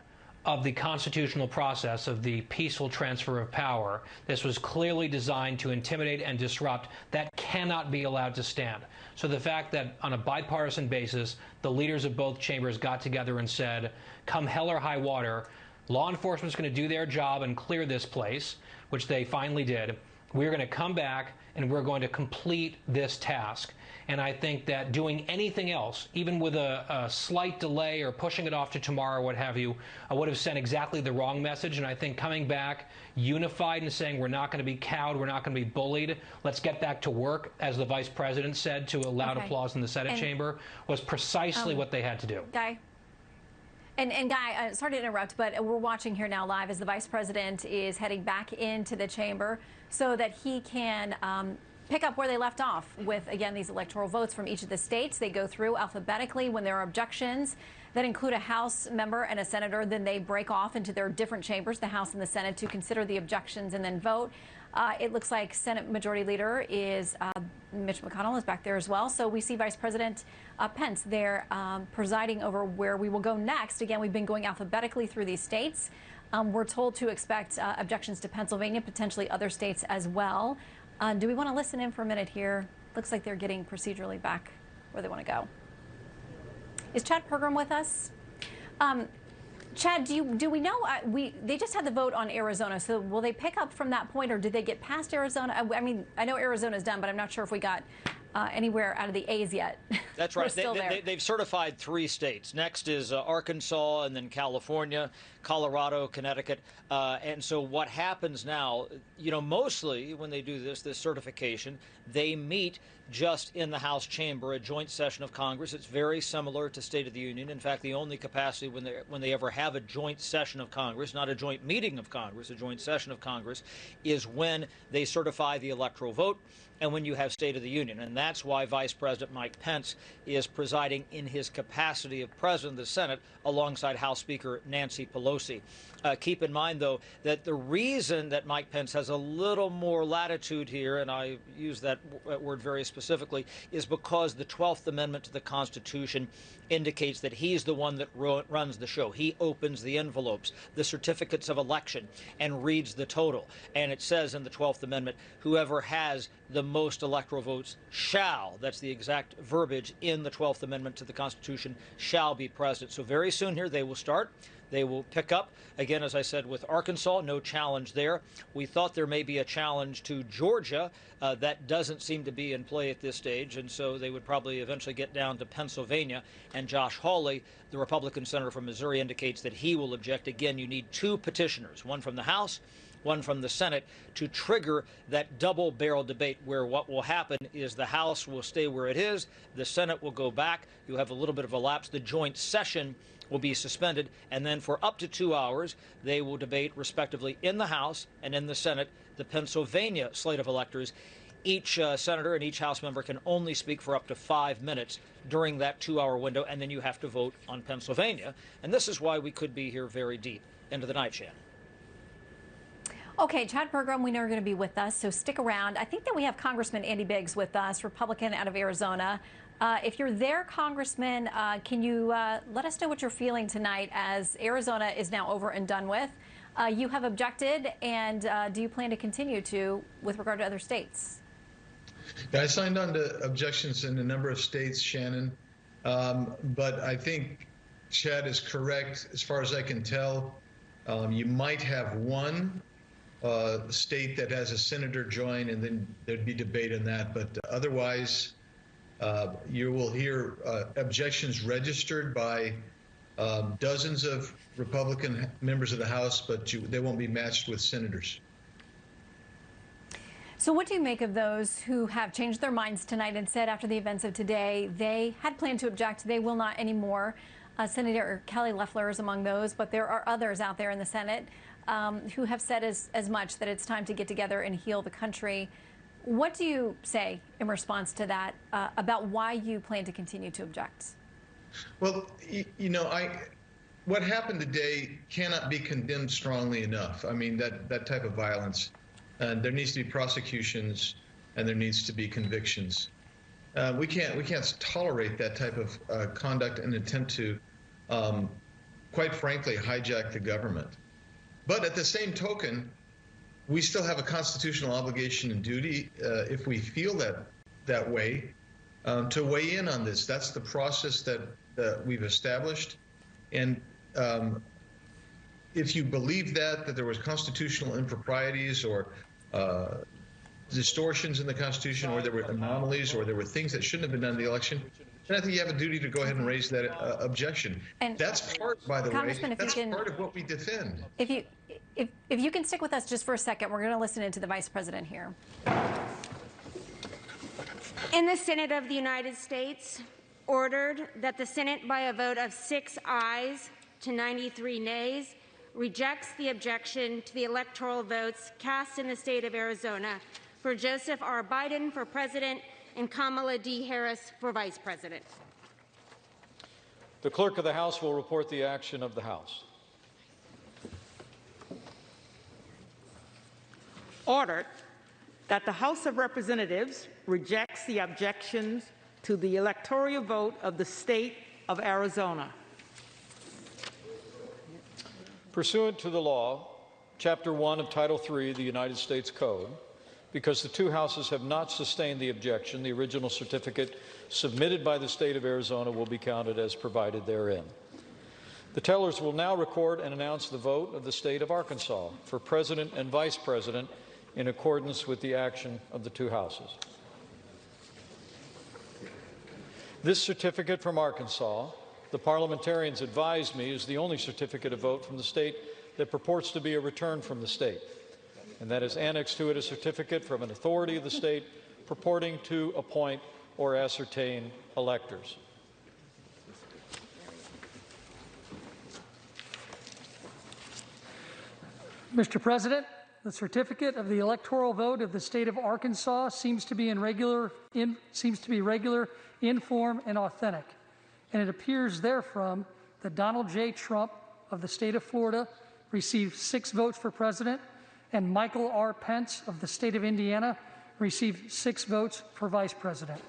of the constitutional process of the peaceful transfer of power. This was clearly designed to intimidate and disrupt. That cannot be allowed to stand. So the fact that on a bipartisan basis, the leaders of both chambers got together and said, come hell or high water, law enforcement's going to do their job and clear this place, which they finally did. We're going to come back and we're going to complete this task. And I think that doing anything else, even with a slight delay or pushing it off to tomorrow or what have you, would have sent exactly the wrong message. And I think coming back unified and saying we're not going to be cowed, we're not going to be bullied, let's get back to work, as the vice president said to a loud applause in the Senate chamber, was precisely what they had to do. Guy? And Guy, sorry to interrupt, but we're watching here now live as the vice president is heading back into the chamber so that he can pick up where they left off with, again, these electoral votes from each of the states. They go through alphabetically when there are objections. that include a House member and a senator. Then they break off into their different chambers, the House and the Senate, to consider the objections and then vote. It looks like Senate Majority Leader is Mitch McConnell is back there as well. So we see Vice President Pence there presiding over where we will go next. Again, we've been going alphabetically through these states. We're told to expect objections to Pennsylvania, potentially other states as well. Do we want to listen in for a minute here? Looks like they're getting procedurally back where they want to go. Is Chad Pergram with us? Chad, do we know? They just had the vote on Arizona, so will they pick up from that point, or did they get past Arizona? I mean, I know Arizona's done, but I'm not sure if we got anywhere out of the A's yet. That's right. They've certified 3 states. Next is Arkansas, and then California, Colorado, Connecticut. And so what happens now, mostly when they do this certification, they meet just in the House chamber, a joint session of Congress. It's very similar to State of the Union. In fact, the only capacity when they ever have a joint session of Congress, not a joint meeting of Congress, a joint session of Congress, is when they certify the electoral vote and when you have State of the Union. And that's why Vice President Mike Pence is presiding in his capacity of President of the Senate alongside House Speaker Nancy Pelosi. Keep in mind, though, that the reason that Mike Pence has a little more latitude here, and I use that word very specifically, is because the 12th Amendment to the Constitution indicates that he's the one that runs the show. He opens the envelopes, the certificates of election, and reads the total. And it says in the 12th Amendment, whoever has the most electoral votes shall, that's the exact verbiage in the 12th Amendment to the Constitution, shall be president. So very soon here they will start. They will pick up. Again, as I said, with Arkansas, no challenge there. We thought there may be a challenge to Georgia. That doesn't seem to be in play at this stage, and so they would probably eventually get down to Pennsylvania. And Josh Hawley, the Republican senator from Missouri, indicates that he will object. Again, you need 2 petitioners, one from the House, one from the Senate, to trigger that double-barrel debate where what will happen is the House will stay where it is, the Senate will go back, you'll have a little bit of a lapse, the joint session will be suspended, and then for up to 2 hours, they will debate respectively in the House and in the Senate the Pennsylvania slate of electors. Each senator and each House member can only speak for up to 5 minutes during that 2-hour window, and then you have to vote on Pennsylvania. And this is why we could be here very deep into the night, Shannon. Okay, Chad Pergram, we know you're going to be with us, so stick around. I think that we have Congressman Andy Biggs with us, Republican out of Arizona. If you're there, Congressman, can you let us know what you're feeling tonight as Arizona is now over and done with? You have objected, and do you plan to continue to with regard to other states? Yeah, I signed on to objections in a number of states, Shannon, but I think Chad is correct. As far as I can tell, you might have one state that has a senator join, and then there'd be debate on that. But otherwise, you will hear objections registered by dozens of Republican members of the House, but they won't be matched with senators. So what do you make of those who have changed their minds tonight and said after the events of today they had planned to object, they will not anymore? Senator Kelly Loeffler is among those, but there are others out there in the Senate who have said as much that it's time to get together and heal the country. What do you say in response to that about why you plan to continue to object? Well, what happened today cannot be condemned strongly enough. I mean, that type of violence. There needs to be prosecutions, and there needs to be convictions. We can't tolerate that type of conduct and attempt to, quite frankly, hijack the government. But at the same token, we still have a constitutional obligation and duty, if we feel that way, to weigh in on this. That's the process that we've established. And if you believe that there was constitutional improprieties or distortions in the Constitution, or there were anomalies, or there were things that shouldn't have been done in the election, then I think you have a duty to go ahead and raise that objection. And that's part, by the way, that's part of what we defend. If you can stick with us just for a second, we're going to listen into the Vice President here. In the Senate of the United States, ordered that the Senate, by a vote of 6 ayes to 93 nays, rejects the objection to the electoral votes cast in the state of Arizona for Joseph R. Biden for president and Kamala D. Harris for vice president. The Clerk of the House will report the action of the House. Ordered that the House of Representatives rejects the objections to the electoral vote of the state of Arizona. Pursuant to the law, Chapter 1 of Title 3 of the United States Code, because the two houses have not sustained the objection, the original certificate submitted by the state of Arizona will be counted as provided therein. The tellers will now record and announce the vote of the state of Arkansas for president and vice president in accordance with the action of the two houses. This certificate from Arkansas, the parliamentarians advised me, is the only certificate of vote from the state that purports to be a return from the state, and that is annexed to it a certificate from an authority of the state purporting to appoint or ascertain electors. Mr. President, the certificate of the electoral vote of the state of Arkansas seems to be regular in form and authentic, and it appears therefrom that Donald J. Trump of the state of Florida received 6 votes for president, and Michael R. Pence of the state of Indiana received 6 votes for vice president.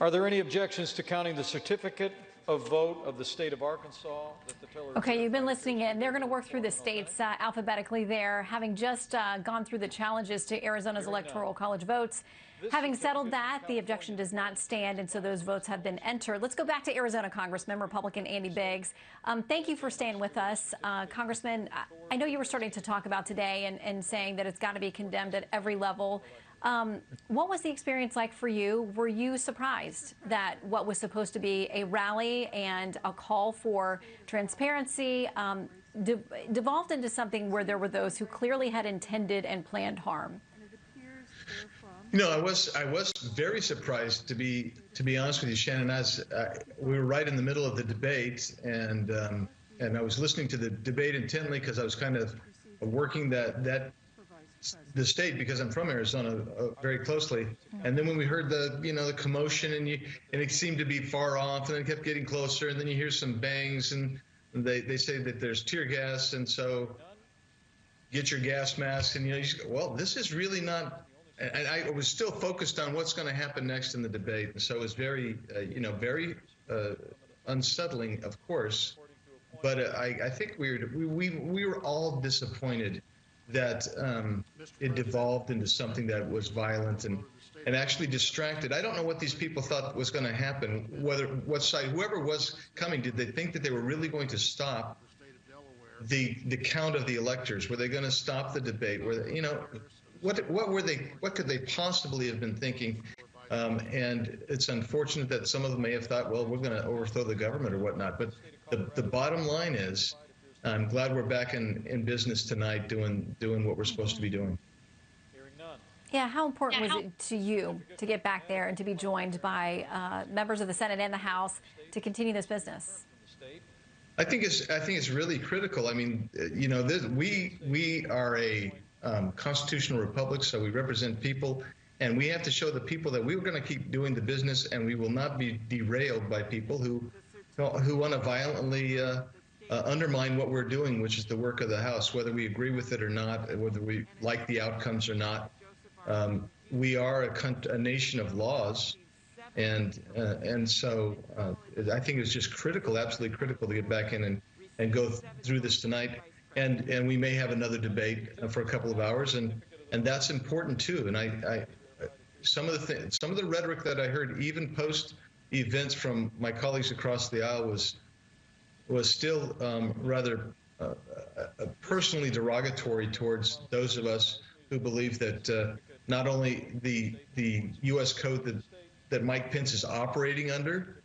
Are there any objections to counting the certificate of vote of the state of Arkansas that the teller... Okay, you've been listening in. They're going to work through the states alphabetically there, having just gone through the challenges to Arizona's electoral college votes. Having settled that, the objection does not stand, and so those votes have been entered. Let's go back to Arizona Congressman, Republican Andy Biggs. Thank you for staying with us. Congressman, I know you were starting to talk about today and saying that it's got to be condemned at every level. What was the experience like for you? Were you surprised that what was supposed to be a rally and a call for transparency devolved into something where there were those who clearly had intended and planned harm? You know, I was very surprised, to be honest with you, Shannon. As we were right in the middle of the debate, and I was listening to the debate intently because I was kind of working the state, because I'm from Arizona, very closely. And then when we heard the commotion, and it seemed to be far off, and then it kept getting closer, and then you hear some bangs, and they say that there's tear gas, and so get your gas mask, and you just go, well, this is really not. And I was still focused on what's going to happen next in the debate, and so it was very, very unsettling, of course. But I think we were all disappointed that it devolved into something that was violent and actually distracted. I don't know what these people thought was going to happen. What side, whoever was coming, did they think that they were really going to stop the count of the electors? Were they going to stop the debate? What could they possibly have been thinking? And it's unfortunate that some of them may have thought, well, we're going to overthrow the government or whatnot. But the bottom line is, I'm glad we're back in business tonight doing what we're supposed to be doing. Yeah, how important was it to you to get back there and to be joined by members of the Senate and the House to continue this business? I think it's really critical. I mean, we are a constitutional republic, so we represent people, and we have to show the people that we were going to keep doing the business, and we will not be derailed by people who want to violently undermine what we're doing, which is the work of the House, whether we agree with it or not, whether we like the outcomes or not. We are a nation of laws, and so I think it's just critical, absolutely critical, to get back in and go through this tonight. And we may have another debate for a couple of hours, and that's important too. And some of the rhetoric that I heard, even post events from my colleagues across the aisle, was still rather personally derogatory towards those of us who believe that not only the U.S. code that Mike Pence is operating under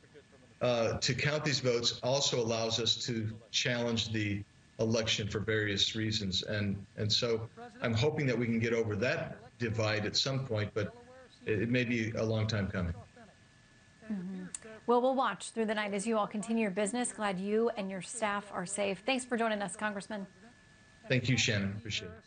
to count these votes also allows us to challenge the election for various reasons, and so I'm hoping that we can get over that divide at some point, but it may be a long time coming. Mm-hmm. Well, we'll watch through the night as you all continue your business. Glad you and your staff are safe. Thanks for joining us, Congressman. Thank you, Shannon. Appreciate it.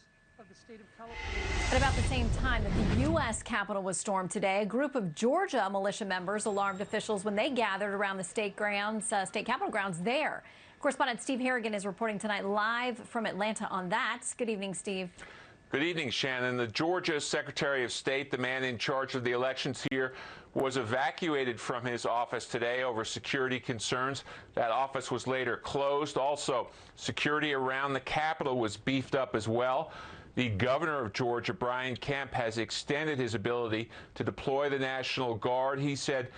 At about the same time that the U.S. Capitol was stormed today, a group of Georgia militia members alarmed officials when they gathered around the state Capitol grounds there. Correspondent Steve Harrigan is reporting tonight live from Atlanta on that. Good evening, Steve. Good evening, Shannon. The Georgia Secretary of State, the man in charge of the elections here, was evacuated from his office today over security concerns. That office was later closed. Also, security around the Capitol was beefed up as well. The governor of Georgia, Brian Kemp, has extended his ability to deploy the National Guard. He said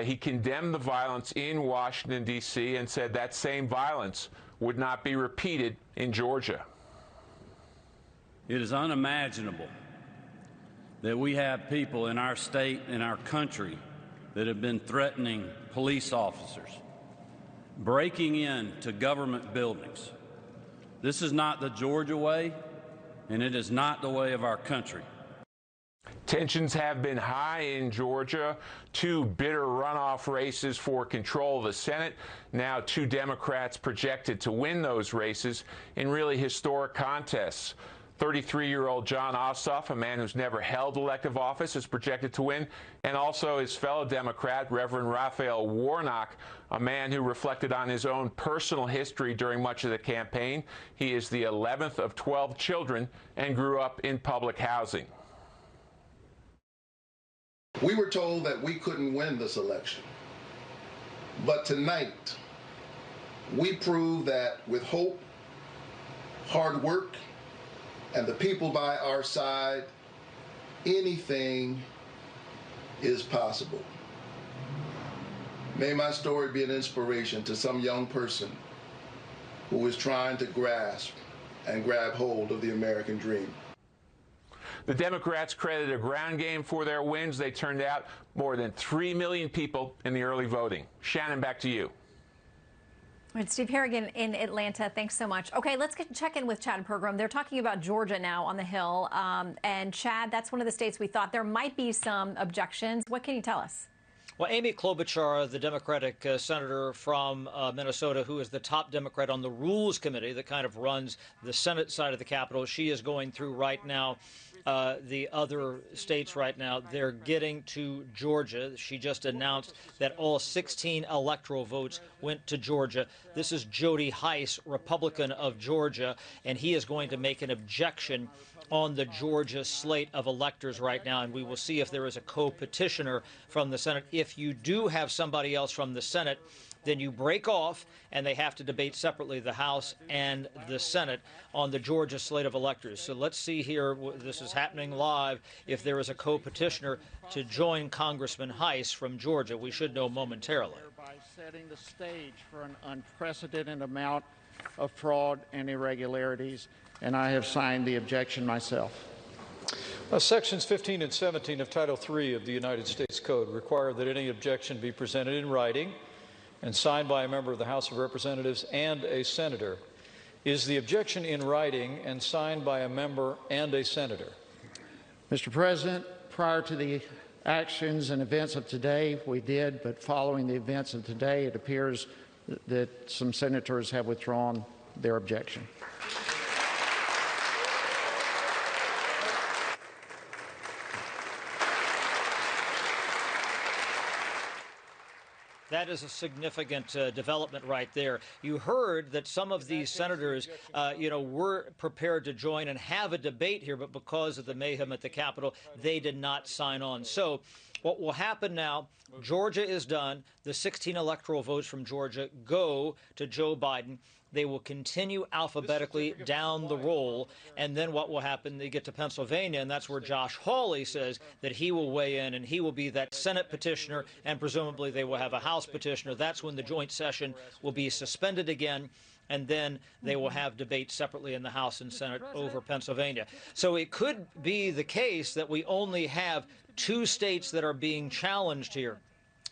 he condemned the violence in Washington, D.C., and said that same violence would not be repeated in Georgia. It is unimaginable that we have people in our state and our country that have been threatening police officers, breaking into government buildings. This is not the Georgia way, and it is not the way of our country. Tensions have been high in Georgia. Two bitter runoff races for control of the Senate. Now two Democrats projected to win those races in really historic contests. 33-year-old John Ossoff, a man who's never held elective office, is projected to win, and also his fellow Democrat, Reverend Raphael Warnock, a man who reflected on his own personal history during much of the campaign. He is the 11th of 12 children and grew up in public housing. We were told that we couldn't win this election, but tonight we prove that with hope, hard work, and the people by our side, anything is possible. May my story be an inspiration to some young person who is trying to grasp and grab hold of the American dream. The Democrats credited a ground game for their wins. They turned out more than 3 million people in the early voting. Shannon, back to you. All right, Steve Harrigan in Atlanta, thanks so much. Okay, let's check in with Chad Pergram. They're talking about Georgia now on the Hill. And Chad, that's one of the states we thought there might be some objections. What can you tell us? Well, Amy Klobuchar, the Democratic senator from Minnesota, who is the top Democrat on the Rules Committee that kind of runs the Senate side of the Capitol, she is going through right now the other states right now. They're getting to Georgia. She just announced that all 16 electoral votes went to Georgia. This is Jody Hice, Republican of Georgia, and he is going to make an objection on the Georgia slate of electors right now, and we will see if there is a co-petitioner from the Senate. If you do have somebody else from the Senate, then you break off, and they have to debate separately the House and the Senate on the Georgia slate of electors. So let's see here, this is happening live, if there is a co-petitioner to join Congressman Hice from Georgia. We should know momentarily. By setting the stage for an unprecedented amount of fraud and irregularities, and I have signed the objection myself. Sections 15 and 17 of Title III of the United States Code require that any objection be presented in writing and signed by a member of the House of Representatives and a senator. Is the objection in writing and signed by a member and a senator? Mr. President, prior to the actions and events of today, we did, but following the events of today, it appears that some senators have withdrawn their objection. That is a significant development right there. You heard that some of these senators, were prepared to join and have a debate here, but because of the mayhem at the Capitol, they did not sign on. So what will happen now, Georgia is done. The 16 electoral votes from Georgia go to Joe Biden. They will continue alphabetically down the roll, and then what will happen, they get to Pennsylvania, and that's where Josh Hawley says that he will weigh in, and he will be that Senate petitioner, and presumably they will have a House petitioner. That's when the joint session will be suspended again, and then they will have debates separately in the House and Senate over Pennsylvania. So it could be the case that we only have two states that are being challenged here,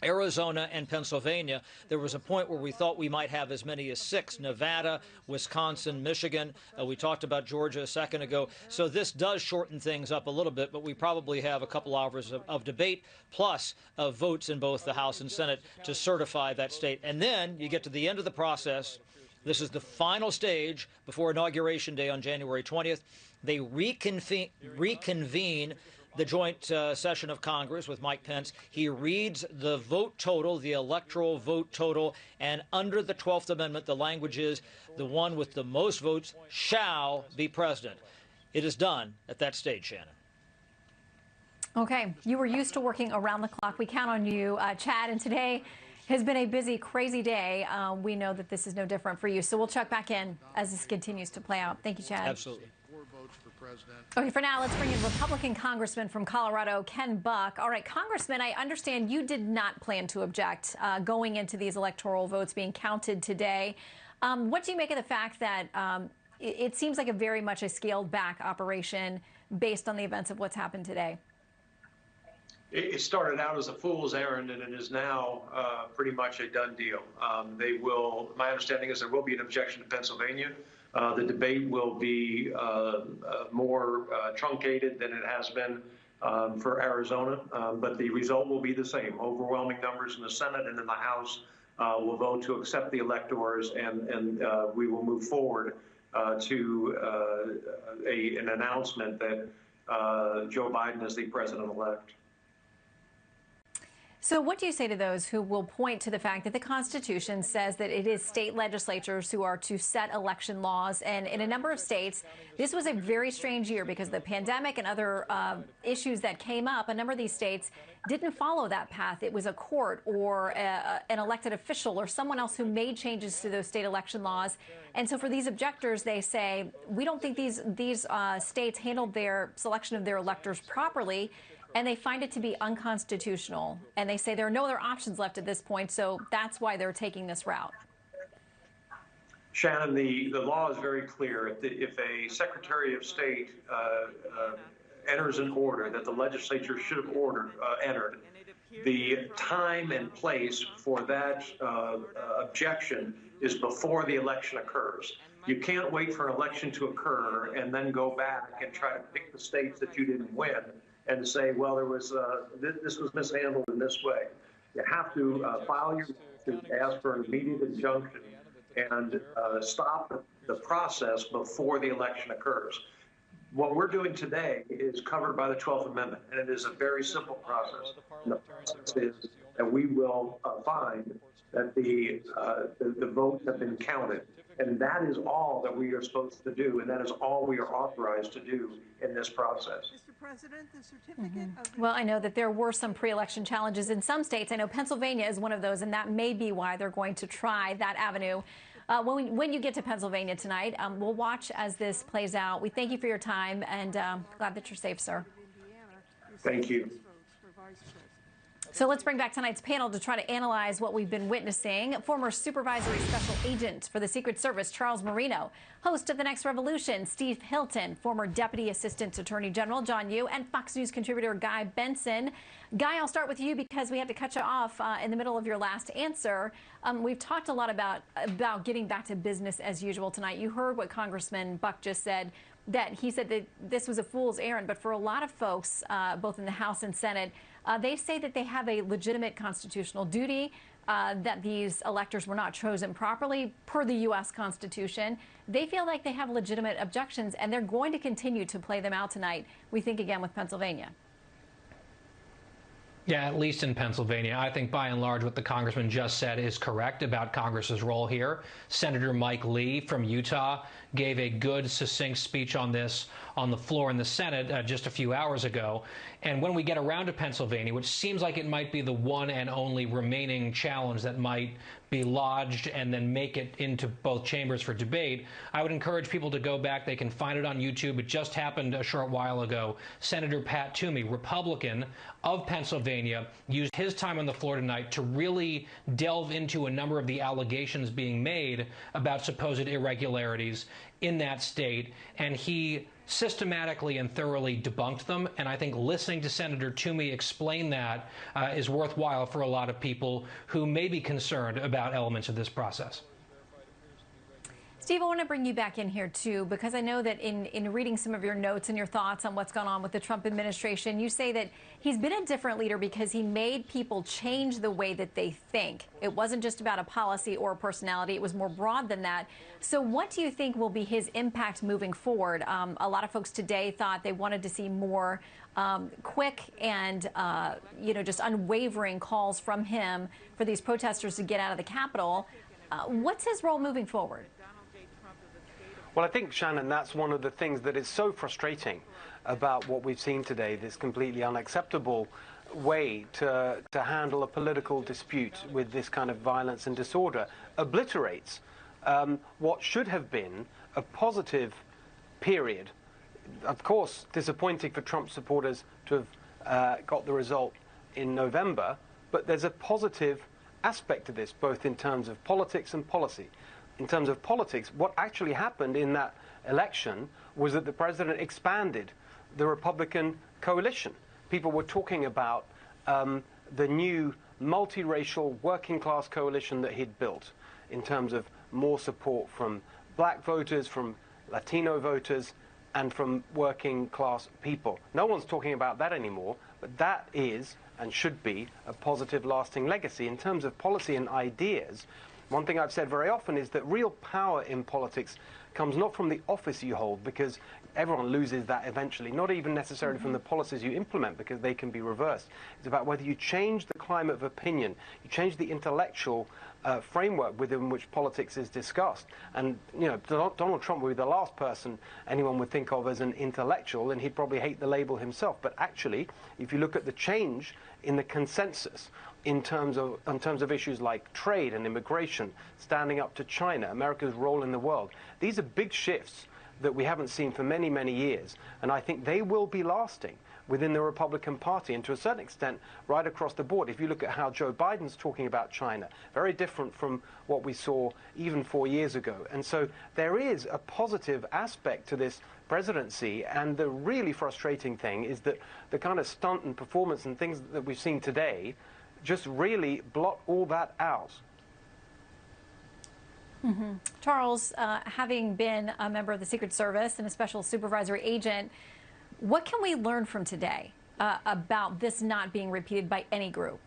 Arizona and Pennsylvania. There was a point where we thought we might have as many as 6, Nevada, Wisconsin, Michigan. We talked about Georgia a second ago. So this does shorten things up a little bit, but we probably have a couple hours of debate plus of votes in both the House and Senate to certify that state. And then you get to the end of the process, This is the final stage before Inauguration Day on January 20th. They reconvene the joint session of Congress with Mike Pence. He reads the vote total, the electoral vote total, and under the 12th Amendment, the language is the one with the most votes shall be president. It is done at that stage, Shannon. Okay, you were used to working around the clock. We count on you, Chad, and today has been a busy, crazy day. We know that this is no different for you, so we'll check back in as this continues to play out. Thank you, Chad. Absolutely. Okay, for now, let's bring in Republican Congressman from Colorado, Ken Buck. All right, Congressman, I understand you did not plan to object going into these electoral votes being counted today. What do you make of the fact that it seems like very much a scaled-back operation based on the events of what's happened today? It started out as a fool's errand, and it is now pretty much a done deal. My understanding is there will be an objection to Pennsylvania. The debate will be more truncated than it has been for Arizona, but the result will be the same. Overwhelming numbers in the Senate and in the House will vote to accept the electors, and we will move forward to an announcement that Joe Biden is the president-elect. So what do you say to those who will point to the fact that the Constitution says that it is state legislatures who are to set election laws? And in a number of states, this was a very strange year because of the pandemic and other issues that came up. A number of these states didn't follow that path. It was a court or an elected official or someone else who made changes to those state election laws. And so for these objectors, they say, we don't think these states handled their selection of their electors properly. And they find it to be unconstitutional. And they say there are no other options left at this point, so that's why they're taking this route. Shannon, the law is very clear. If a Secretary of State enters an order that the legislature should have entered, the time and place for that objection is before the election occurs. You can't wait for an election to occur and then go back and try to pick the states that you didn't win and say, well, this was mishandled in this way. You have to file your to ask for an immediate injunction and stop the process before the election occurs. What we're doing today is covered by the 12th Amendment, and it is a very simple process. And the process is that we will find that the votes have been counted. And that is all that we are supposed to do, and that is all we are authorized to do in this process. Mr. President, the certificate of Well, I know that there were some pre-election challenges in some states. I know Pennsylvania is one of those, and that may be why they're going to try that avenue. When you get to Pennsylvania tonight, we'll watch as this plays out. We thank you for your time, and glad that you're safe, sir. Thank you. So let's bring back tonight's panel to try to analyze what we've been witnessing. Former Supervisory Special Agent for the Secret Service, Charles Marino, host of The Next Revolution, Steve Hilton, former Deputy Assistant Attorney General John Yoo, and Fox News contributor Guy Benson. Guy, I'll start with you because we had to cut you off in the middle of your last answer. We've talked a lot about getting back to business as usual tonight. You heard what Congressman Buck just said, that he said that this was a fool's errand. But for a lot of folks, both in the House and Senate, they say that they have a legitimate constitutional duty, that these electors were not chosen properly per the U.S. Constitution. They feel like they have legitimate objections, and they're going to continue to play them out tonight, we think, again, with Pennsylvania. Yeah, at least in Pennsylvania. I think by and large what the congressman just said is correct about Congress's role here. Senator Mike Lee from Utah gave a good, succinct speech on this on the floor in the Senate just a few hours ago. And when we get around to Pennsylvania, which seems like it might be the one and only remaining challenge that might be lodged and then make it into both chambers for debate, I would encourage people to go back. They can find it on YouTube. It just happened a short while ago. Senator Pat Toomey, Republican of Pennsylvania, used his time on the floor tonight to really delve into a number of the allegations being made about supposed irregularities in that state, and he systematically and thoroughly debunked them. And I think listening to Senator Toomey explain that is worthwhile for a lot of people who may be concerned about elements of this process. Steve, I want to bring you back in here, too, because I know that in reading some of your notes and your thoughts on what's gone on with the Trump administration, you say that he's been a different leader because he made people change the way that they think. It wasn't just about a policy or a personality. It was more broad than that. So what do you think will be his impact moving forward? A lot of folks today thought they wanted to see more quick and, just unwavering calls from him for these protesters to get out of the Capitol. What's his role moving forward? Well, I think, Shannon, that's one of the things that is so frustrating about what we've seen today, this completely unacceptable way to handle a political dispute with this kind of violence and disorder, obliterates what should have been a positive period. Of course, disappointing for Trump supporters to have got the result in November, but there's a positive aspect to this, both in terms of politics and policy. In terms of politics, what actually happened in that election was that the president expanded the Republican coalition. People were talking about the new multiracial working class coalition that he'd built in terms of more support from black voters, from Latino voters, and from working class people. No one's talking about that anymore, but that is and should be a positive, lasting legacy. In terms of policy and ideas, one thing I've said very often is that real power in politics comes not from the office you hold, because everyone loses that eventually, not even necessarily from the policies you implement, because they can be reversed. It's about whether you change the climate of opinion, you change the intellectual framework within which politics is discussed. And, Donald Trump would be the last person anyone would think of as an intellectual, and he'd probably hate the label himself. But actually, if you look at the change in the consensus in terms of issues like trade and immigration, standing up to China, America's role in the world, these are big shifts that we haven't seen for many, many years. And I think they will be lasting within the Republican Party, and to a certain extent, right across the board. If you look at how Joe Biden's talking about China, very different from what we saw even 4 years ago. And so there is a positive aspect to this presidency, and the really frustrating thing is that the kind of stunt and performance and things that we've seen today just really blot all that out. Mm-hmm. Charles, having been a member of the Secret Service and a special supervisory agent, what can we learn from today about this not being repeated by any group?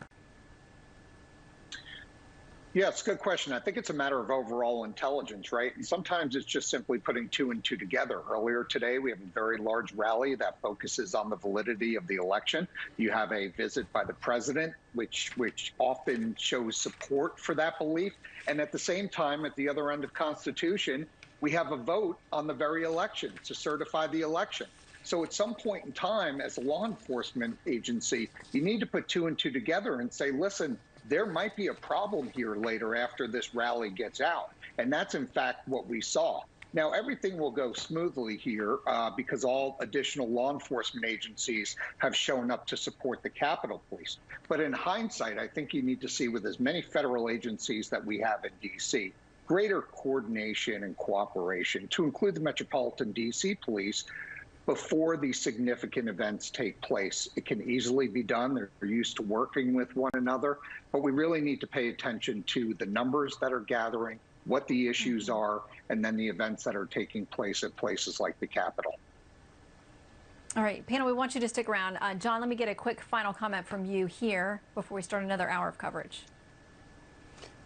Yeah, it's a good question. I think it's a matter of overall intelligence, right? And sometimes it's just simply putting two and two together. Earlier today, we have a very large rally that focuses on the validity of the election. You have a visit by the president, which often shows support for that belief. And at the same time, at the other end of Constitution, we have a vote on the very election to certify the election. So at some point in time, as a law enforcement agency, you need to put two and two together and say, listen, there might be a problem here later after this rally gets out. And that's, in fact, what we saw. Now, everything will go smoothly here because all additional law enforcement agencies have shown up to support the Capitol Police. But in hindsight, I think you need to see, with as many federal agencies that we have in D.C., greater coordination and cooperation, to include the Metropolitan D.C. Police, before these significant events take place. It can easily be done. They're used to working with one another, but we really need to pay attention to the numbers that are gathering, what the issues are, and then the events that are taking place at places like the Capitol. All right, panel, we want you to stick around. John, let me get a quick final comment from you here before we start another hour of coverage.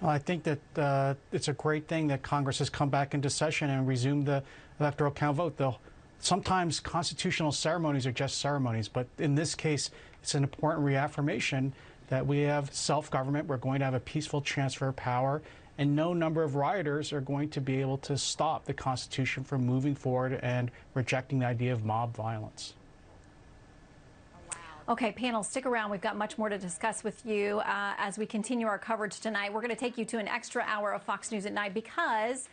Well, I think that it's a great thing that Congress has come back into session and resumed the electoral count vote. Sometimes constitutional ceremonies are just ceremonies, but in this case, it's an important reaffirmation that we have self-government, we're going to have a peaceful transfer of power, and no number of rioters are going to be able to stop the Constitution from moving forward and rejecting the idea of mob violence. Okay, panel, stick around. We've got much more to discuss with you as we continue our coverage tonight. We're going to take you to an extra hour of Fox News at Night because,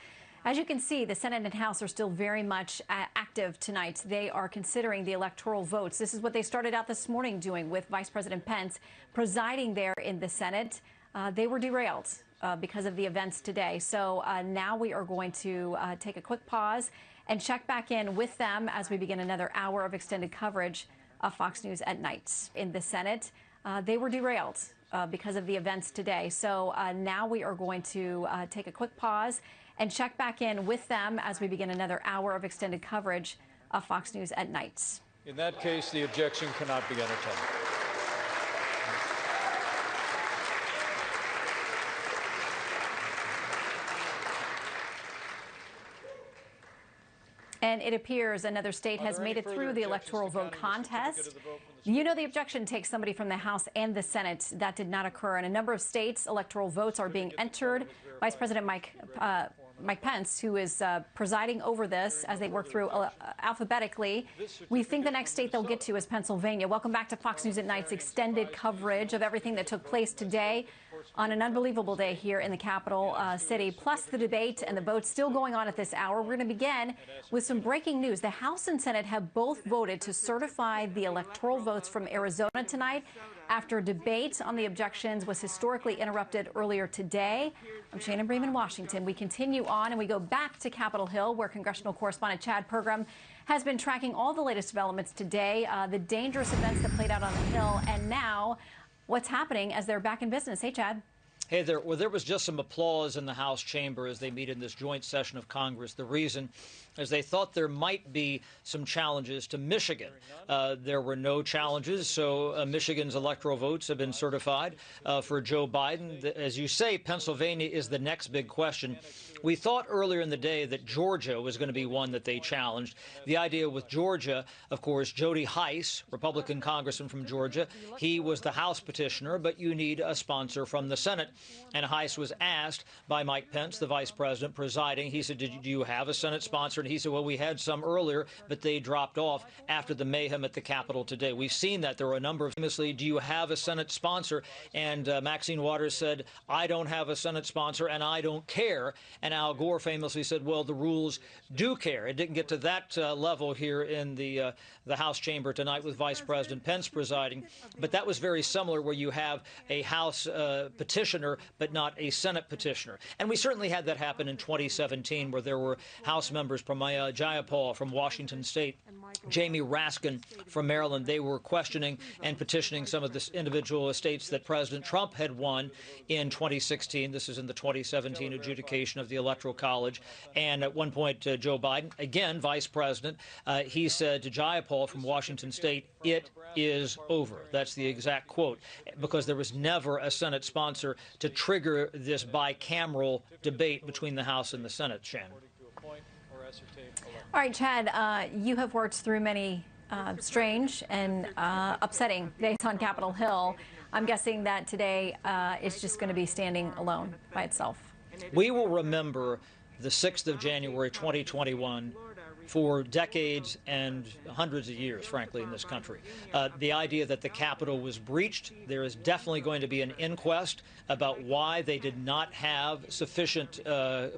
as you can see, the Senate and House are still very much active tonight. They are considering the electoral votes. This is what they started out this morning doing, with Vice President Pence presiding there in the Senate. They were derailed because of the events today. So now we are going to take a quick pause and check back in with them as we begin another hour of extended coverage of Fox News at Night. In the Senate, they were derailed because of the events today. So now we are going to take a quick pause and check back in with them as we begin another hour of extended coverage of Fox News at night. In that case, the objection cannot be entertained. And it appears another state has made it through the electoral vote contest. You know the objection takes somebody from the House and the Senate. That did not occur. In a number of states, electoral votes are being entered. Vice President Mike Pence, who is presiding over this as they work through alphabetically. We think the next state they'll get to is Pennsylvania. Welcome back to Fox News at Night's extended coverage of everything that took place today on an unbelievable day here in the capital city, plus the debate and the vote still going on at this hour. We're going to begin with some breaking news. The House and Senate have both voted to certify the electoral votes from Arizona tonight after debate on the objections was historically interrupted earlier today. I'm Shannon Bream in Washington. We continue on and we go back to Capitol Hill, where congressional correspondent Chad Pergram has been tracking all the latest developments today, the dangerous events that played out on the Hill, and now what's happening as they're back in business. Hey, Chad. Hey there. Well, there was just some applause in the House chamber as they meet in this joint session of Congress. The reason is they thought there might be some challenges to Michigan. There were no challenges, so Michigan's electoral votes have been certified for Joe Biden. As you say, Pennsylvania is the next big question. We thought earlier in the day that Georgia was going to be one that they challenged. The idea with Georgia, of course, Jody Hice, Republican congressman from Georgia, he was the House petitioner, but you need a sponsor from the Senate. And Hice was asked by Mike Pence, the vice president presiding. He said, do you have a Senate sponsor? And he said, well, we had some earlier, but they dropped off after the mayhem at the Capitol today. We've seen that. There were a number of famously, do you have a Senate sponsor? And Maxine Waters said, I don't have a Senate sponsor and I don't care. And Al Gore famously said, well, the rules do care. It didn't get to that level here in the House chamber tonight with Vice President Pence presiding. But that was very similar, where you have a House petitioner, but not a Senate petitioner. And we certainly had that happen in 2017, where there were House members from Jayapal from Washington State, Jamie Raskin from Maryland. They were questioning and petitioning some of the individual states that President Trump had won in 2016. This is in the 2017 adjudication of the Electoral College. And at one point, Joe Biden, again, vice president, he said to Jayapal from Washington State, it is over. That's the exact quote, because there was never a Senate sponsor to trigger this bicameral debate between the House and the Senate, Shannon. All right, Chad, you have worked through many strange and upsetting days on Capitol Hill. I'm guessing that today is just going to be standing alone by itself. We will remember the 6th of January, 2021, for decades and hundreds of years, frankly, in this country. The idea that the Capitol was breached, there is definitely going to be an inquest about why they did not have sufficient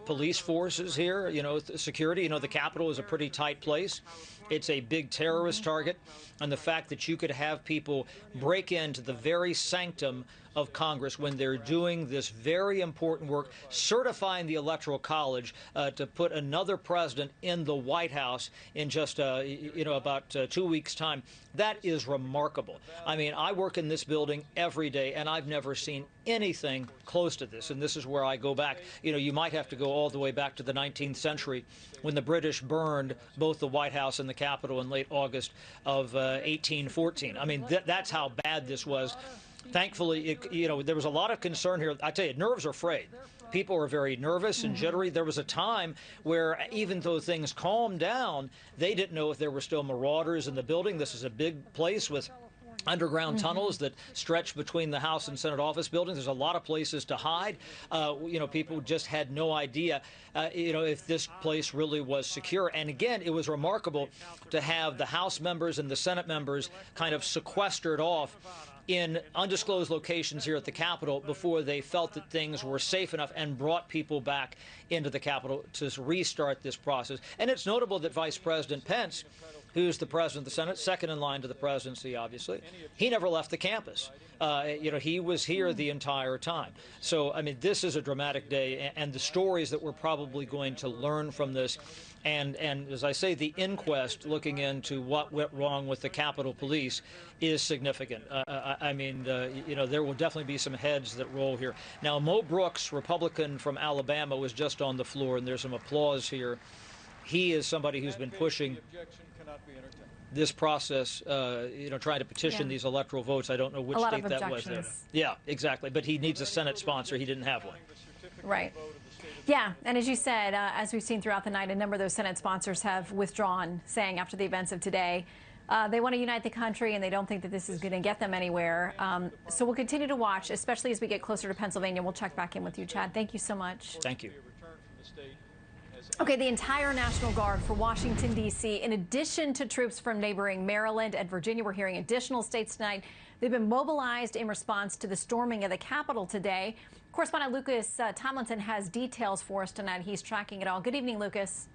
police forces here, security. The Capitol is a pretty tight place. It's a big terrorist target. And the fact that you could have people break into the very sanctum of Congress when they're doing this very important work, certifying the Electoral College to put another president in the White House in just, about 2 weeks' time, that is remarkable. I mean, I work in this building every day, and I've never seen anything close to this. And this is where I go back. You might have to go all the way back to the 19th century when the British burned both the White House and the Capitol in late August of 1814. I mean, that's how bad this was. Thankfully, there was a lot of concern here. I tell you, nerves are frayed. People are very nervous and jittery. There was a time where, even though things calmed down, they didn't know if there were still marauders in the building. This is a big place with underground tunnels that stretch between the House and Senate office buildings. There's a lot of places to hide. People just had no idea, if this place really was secure. And again, it was remarkable to have the House members and the Senate members kind of sequestered off in undisclosed locations here at the Capitol before they felt that things were safe enough and brought people back into the Capitol to restart this process. And it's notable that Vice President Pence, who's the president of the Senate, second in line to the presidency, obviously, he never left the campus. He was here the entire time. So, I mean, this is a dramatic day, and the stories that we're probably going to learn from this, and as I say, the inquest looking into what went wrong with the Capitol Police is significant. I mean, there will definitely be some heads that roll here. Now, Mo Brooks, Republican from Alabama, was just on the floor, and there's some applause here. He is somebody who's been pushing this process, trying to petition these electoral votes. I don't know which state that was there. Yeah, exactly. But he needs a Senate sponsor. He didn't have one. Right. Yeah, and as you said, as we've seen throughout the night, a number of those Senate sponsors have withdrawn, saying after the events of today, they want to unite the country and they don't think that this is going to get them anywhere. So we'll continue to watch, especially as we get closer to Pennsylvania. We'll check back in with you, Chad. Thank you so much. Thank you. Okay, the entire National Guard for Washington, D.C., in addition to troops from neighboring Maryland and Virginia, we're hearing additional states tonight. They've been mobilized in response to the storming of the Capitol today. Correspondent Lucas Tomlinson has details for us tonight. He's tracking it all. Good evening, Lucas.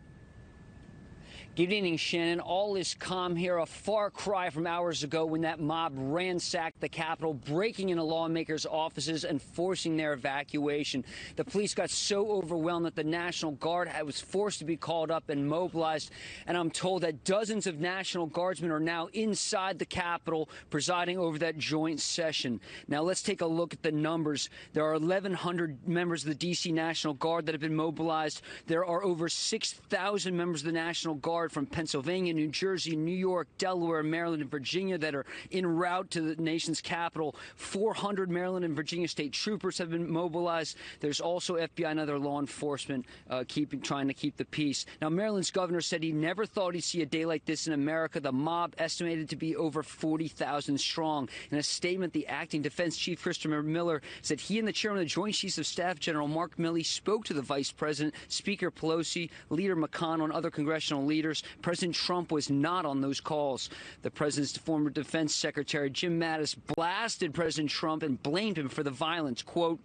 Good evening, Shannon. All is calm here, a far cry from hours ago when that mob ransacked the Capitol, breaking into lawmakers' offices and forcing their evacuation. The police got so overwhelmed that the National Guard was forced to be called up and mobilized. And I'm told that dozens of National Guardsmen are now inside the Capitol presiding over that joint session. Now, let's take a look at the numbers. There are 1,100 members of the D.C. National Guard that have been mobilized. There are over 6,000 members of the National Guard from Pennsylvania, New Jersey, New York, Delaware, Maryland, and Virginia that are en route to the nation's capital. 400 Maryland and Virginia state troopers have been mobilized. There's also FBI and other law enforcement trying to keep the peace. Now, Maryland's governor said he never thought he'd see a day like this in America. The mob estimated to be over 40,000 strong. In a statement, the acting defense chief, Christopher Miller, said he and the chairman of the Joint Chiefs of Staff, General Mark Milley, spoke to the vice president, Speaker Pelosi, Leader McConnell, and other congressional leaders. President Trump was not on those calls. The president's former defense secretary, Jim Mattis, blasted President Trump and blamed him for the violence. Quote,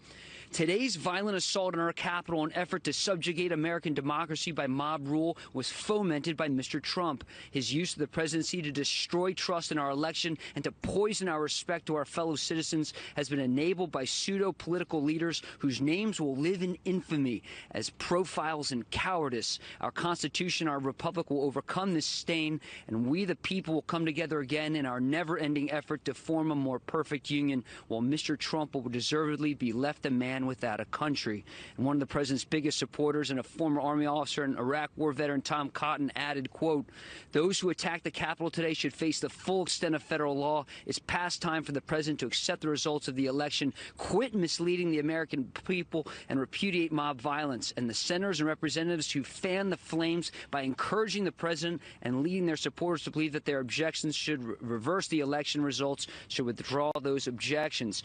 "Today's violent assault on our Capitol, an effort to subjugate American democracy by mob rule, was fomented by Mr. Trump. His use of the presidency to destroy trust in our election and to poison our respect to our fellow citizens has been enabled by pseudo-political leaders whose names will live in infamy as profiles in cowardice. Our Constitution, our republic will overcome this stain, and we, the people, will come together again in our never-ending effort to form a more perfect union, while Mr. Trump will deservedly be left a man without a country." And one of the president's biggest supporters and a former Army officer and Iraq war veteran, Tom Cotton, added, quote, "Those who attacked the Capitol today should face the full extent of federal law. It's past time for the president to accept the results of the election, quit misleading the American people, and repudiate mob violence. And the senators and representatives who fan the flames by encouraging the president and leading their supporters to believe that their objections should reverse the election results should withdraw those objections."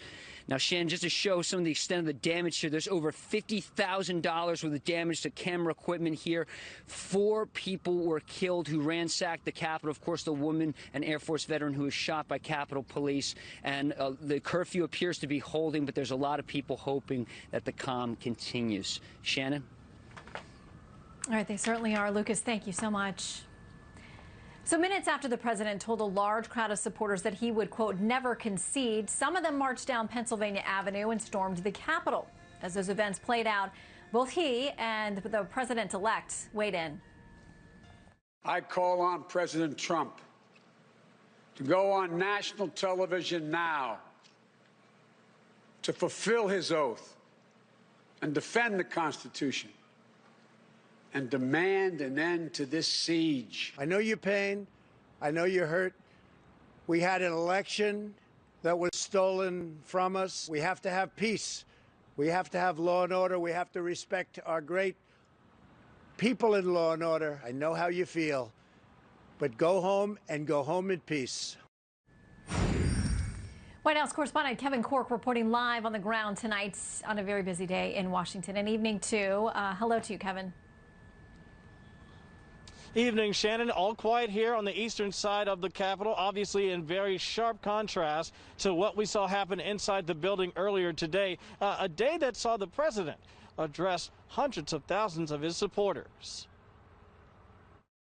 Now, Shannon, just to show some of the extent of the damage here, there's over $50,000 worth of damage to camera equipment here. 4 people were killed who ransacked the Capitol. Of course, the woman, an Air Force veteran who was shot by Capitol Police. And the curfew appears to be holding, but there's a lot of people hoping that the calm continues. Shannon? All right, they certainly are. Lucas, thank you so much. So minutes after the president told a large crowd of supporters that he would, quote, never concede, some of them marched down Pennsylvania Avenue and stormed the Capitol. As those events played out, both he and the president-elect weighed in. I call on President Trump to go on national television now to fulfill his oath and defend the Constitution and demand an end to this siege. I know your pain. I know you're hurt. We had an election that was stolen from us. We have to have peace. We have to have law and order. We have to respect our great people in law and order. I know how you feel. But go home and go home in peace. White House correspondent Kevin Corke reporting live on the ground tonight on a very busy day in Washington. And evening, too. Hello to you, Kevin. Evening, Shannon. All quiet here on the eastern side of the Capitol, obviously in very sharp contrast to what we saw happen inside the building earlier today, a day that saw the president address hundreds of thousands of his supporters.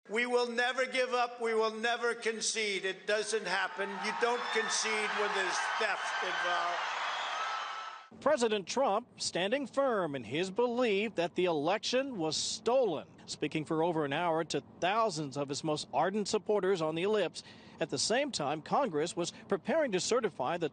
We will never give up. We will never concede. It doesn't happen. You don't concede when there's theft involved. President Trump standing firm in his belief that the election was stolen. speaking for over an hour to thousands of his most ardent supporters on the ellipse. At the same time, Congress was preparing to certify the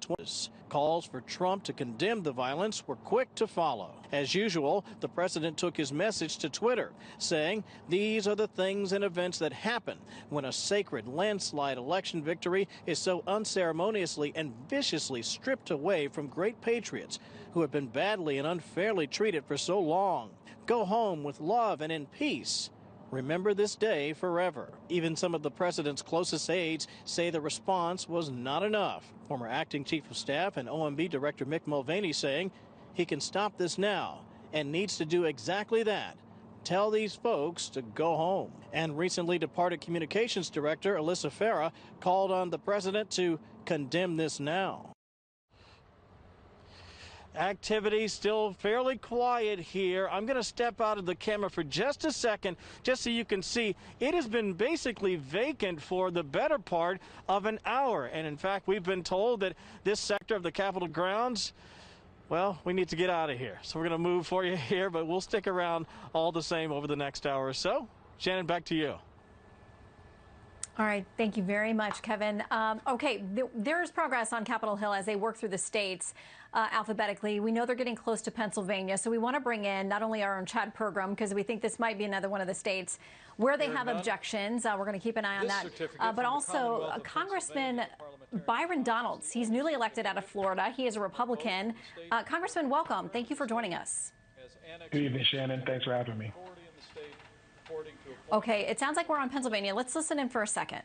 calls for Trump to condemn the violence were quick to follow. As usual, the president took his message to Twitter, saying, "These are the things and events that happen when a sacred landslide election victory is so unceremoniously and viciously stripped away from great patriots who have been badly and unfairly treated for so long. Go home with love and in peace. Remember this day forever." Even some of the president's closest aides say the response was not enough. Former acting chief of staff and OMB director Mick Mulvaney saying he can stop this now and needs to do exactly that. Tell these folks to go home. And recently departed communications director Alyssa Farah called on the president to condemn this now. Activity still fairly quiet here. I'm going to step out of the camera for just a second, just so you can see it has been basically vacant for the better part of an hour. And in fact, we've been told that this sector of the Capitol grounds, well, we need to get out of here. So we're going to move for you here, but we'll stick around all the same over the next hour or so. Shannon, back to you. All right. Thank you very much, Kevin. Okay, there is progress on Capitol Hill as they work through the states alphabetically. We know they're getting close to Pennsylvania, so we want to bring in not only our own Chad Pergram, because we think this might be another one of the states where they have objections. We're going to keep an eye on that. But also, Congressman Byron Donalds, he's newly elected out of Florida. He is a Republican. Congressman, welcome. Thank you for joining us. Good evening, Shannon. Thanks for having me. Okay, it sounds like we're on Pennsylvania. Let's listen in for a second.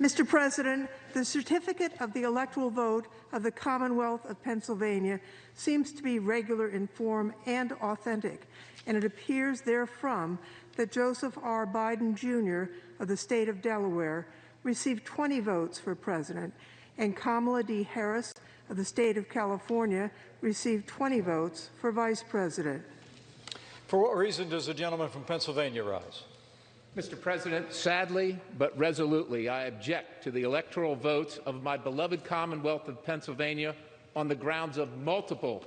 Mr. President, the certificate of the electoral vote of the Commonwealth of Pennsylvania seems to be regular in form and authentic, and it appears therefrom that Joseph R. Biden, Jr. of the state of Delaware received 20 votes for president, and Kamala D. Harris of the state of California received 20 votes for vice president. For what reason does the gentleman from Pennsylvania rise? Mr. President, sadly but resolutely, I object to the electoral votes of my beloved Commonwealth of Pennsylvania on the grounds of multiple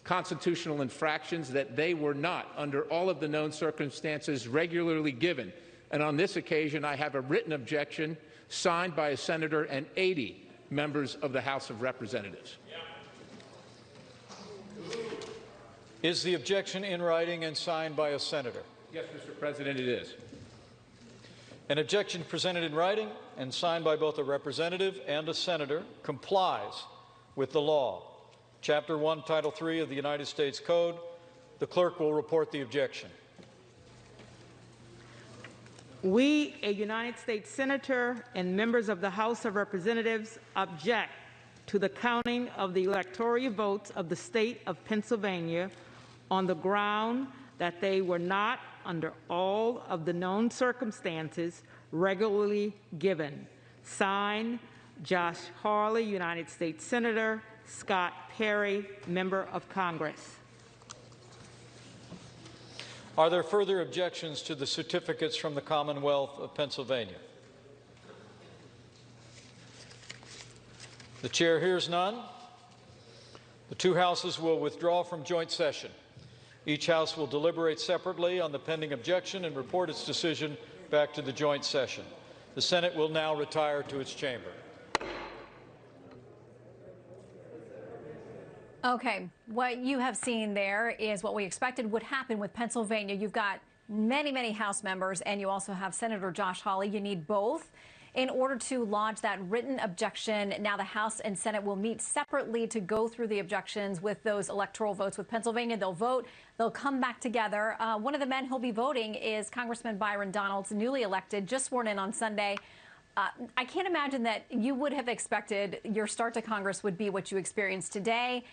constitutional infractions that they were not, under all of the known circumstances, regularly given. And on this occasion, I have a written objection signed by a senator and 80 members of the House of Representatives. Is the objection in writing and signed by a senator? Yes, Mr. President, it is. An objection presented in writing and signed by both a representative and a senator complies with the law. Chapter 1, Title 3 of the United States Code. The clerk will report the objection. We, a United States Senator and members of the House of Representatives, object to the counting of the electoral votes of the state of Pennsylvania on the ground that they were not, under all of the known circumstances, regularly given. Signed, Josh Hawley, United States Senator, Scott Perry, Member of Congress. Are there further objections to the certificates from the Commonwealth of Pennsylvania? The chair hears none. The two houses will withdraw from joint session. Each house will deliberate separately on the pending objection and report its decision back to the joint session. The Senate will now retire to its chamber. Okay, what you have seen there is what we expected would happen with Pennsylvania. You've got many, many House members, and you also have Senator Josh Hawley. You need both in order to lodge that written objection. Now the House and Senate will meet separately to go through the objections with those electoral votes. With Pennsylvania, they'll vote. They'll come back together. One of the men who'll be voting is Congressman Byron Donalds, newly elected, just sworn in on Sunday. I can't imagine that you would have expected your start to Congress would be what you experienced today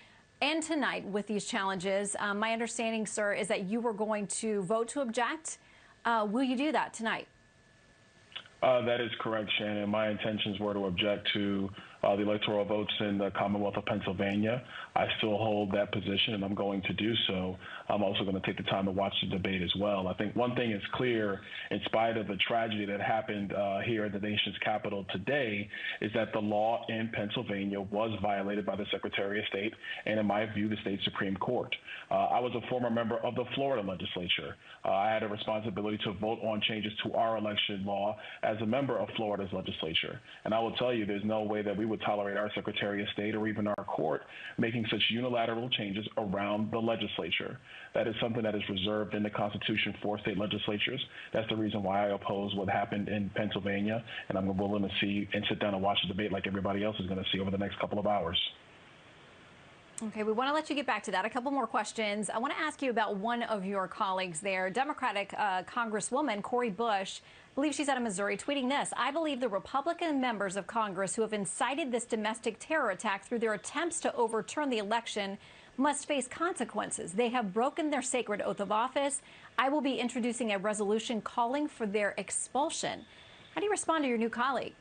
and tonight with these challenges. My understanding, sir, is that you were going to vote to object. Will you do that tonight? That is correct, Shannon. My intentions were to object to the electoral votes in the Commonwealth of Pennsylvania. I still hold that position, and I'm going to do so. I'm also going to take the time to watch the debate as well. I think one thing is clear, in spite of the tragedy that happened here at the nation's capital today, is that the law in Pennsylvania was violated by the Secretary of State and, in my view, the state Supreme Court. I was a former member of the Florida legislature. I had a responsibility to vote on changes to our election law as a member of Florida's legislature. And I will tell you, there's no way that we would tolerate our Secretary of State or even our court making such unilateral changes around the legislature. That is something that is reserved in the Constitution for state legislatures. That's the reason why I oppose what happened in Pennsylvania, and I'm willing to see and sit down and watch the debate like everybody else is going to see over the next couple of hours. Okay, we want to let you get back to that. A couple more questions. I want to ask you about one of your colleagues there, Democratic Congresswoman Cori Bush. I believe she's out of Missouri, tweeting this: I believe the Republican members of Congress who have incited this domestic terror attack through their attempts to overturn the election must face consequences. They have broken their sacred oath of office. I will be introducing a resolution calling for their expulsion. How do you respond to your new colleague?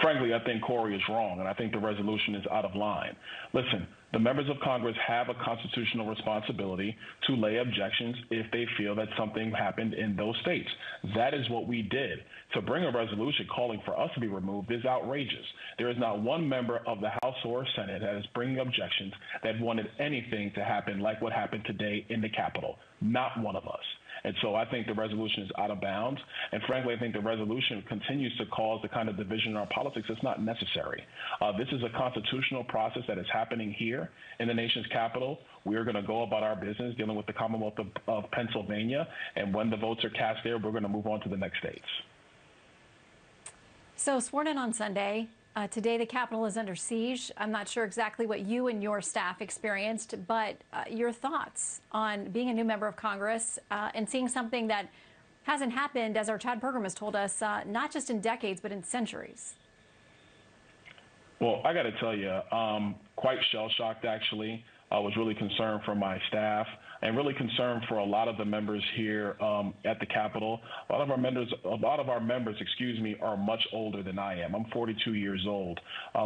Frankly, I think Cori is wrong, and I think the resolution is out of line. Listen, the members of Congress have a constitutional responsibility to lay objections if they feel that something happened in those states. That is what we did. To bring a resolution calling for us to be removed is outrageous. There is not one member of the House or Senate that is bringing objections that wanted anything to happen like what happened today in the Capitol. Not one of us. And so I think the resolution is out of bounds. And frankly, I think the resolution continues to cause the kind of division in our politics that's not necessary. This is a constitutional process that is happening here in the nation's capital. We're going to go about our business dealing with the Commonwealth of Pennsylvania. And when the votes are cast there, we're going to move on to the next states. So sworn in on Sunday. Today, the Capitol is under siege. I'm not sure exactly what you and your staff experienced, but your thoughts on being a new member of Congress and seeing something that hasn't happened, as our Chad Pergram has told us, not just in decades, but in centuries. Well, I got to tell you, quite shell-shocked, actually. I was really concerned for my staff and really concerned for a lot of the members here at the Capitol. A lot of our members, are much older than I am. I'm 42 years old.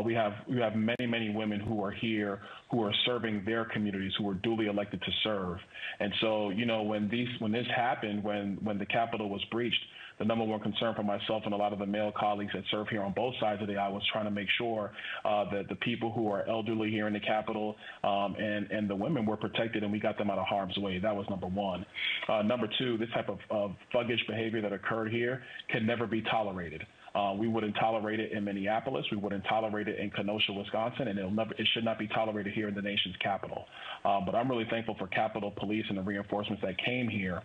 We have many women who are here who are serving their communities, who were duly elected to serve. And so, when this happened, when the Capitol was breached, the number one concern for myself and a lot of the male colleagues that serve here on both sides of the aisle was trying to make sure that the people who are elderly here in the Capitol and the women were protected and we got them out of harm's way. That was number one. Number two, this type of thuggish behavior that occurred here can never be tolerated. We wouldn't tolerate it in Minneapolis. We wouldn't tolerate it in Kenosha, Wisconsin, and it should not be tolerated here in the nation's capital. But I'm really thankful for Capitol Police and the reinforcements that came here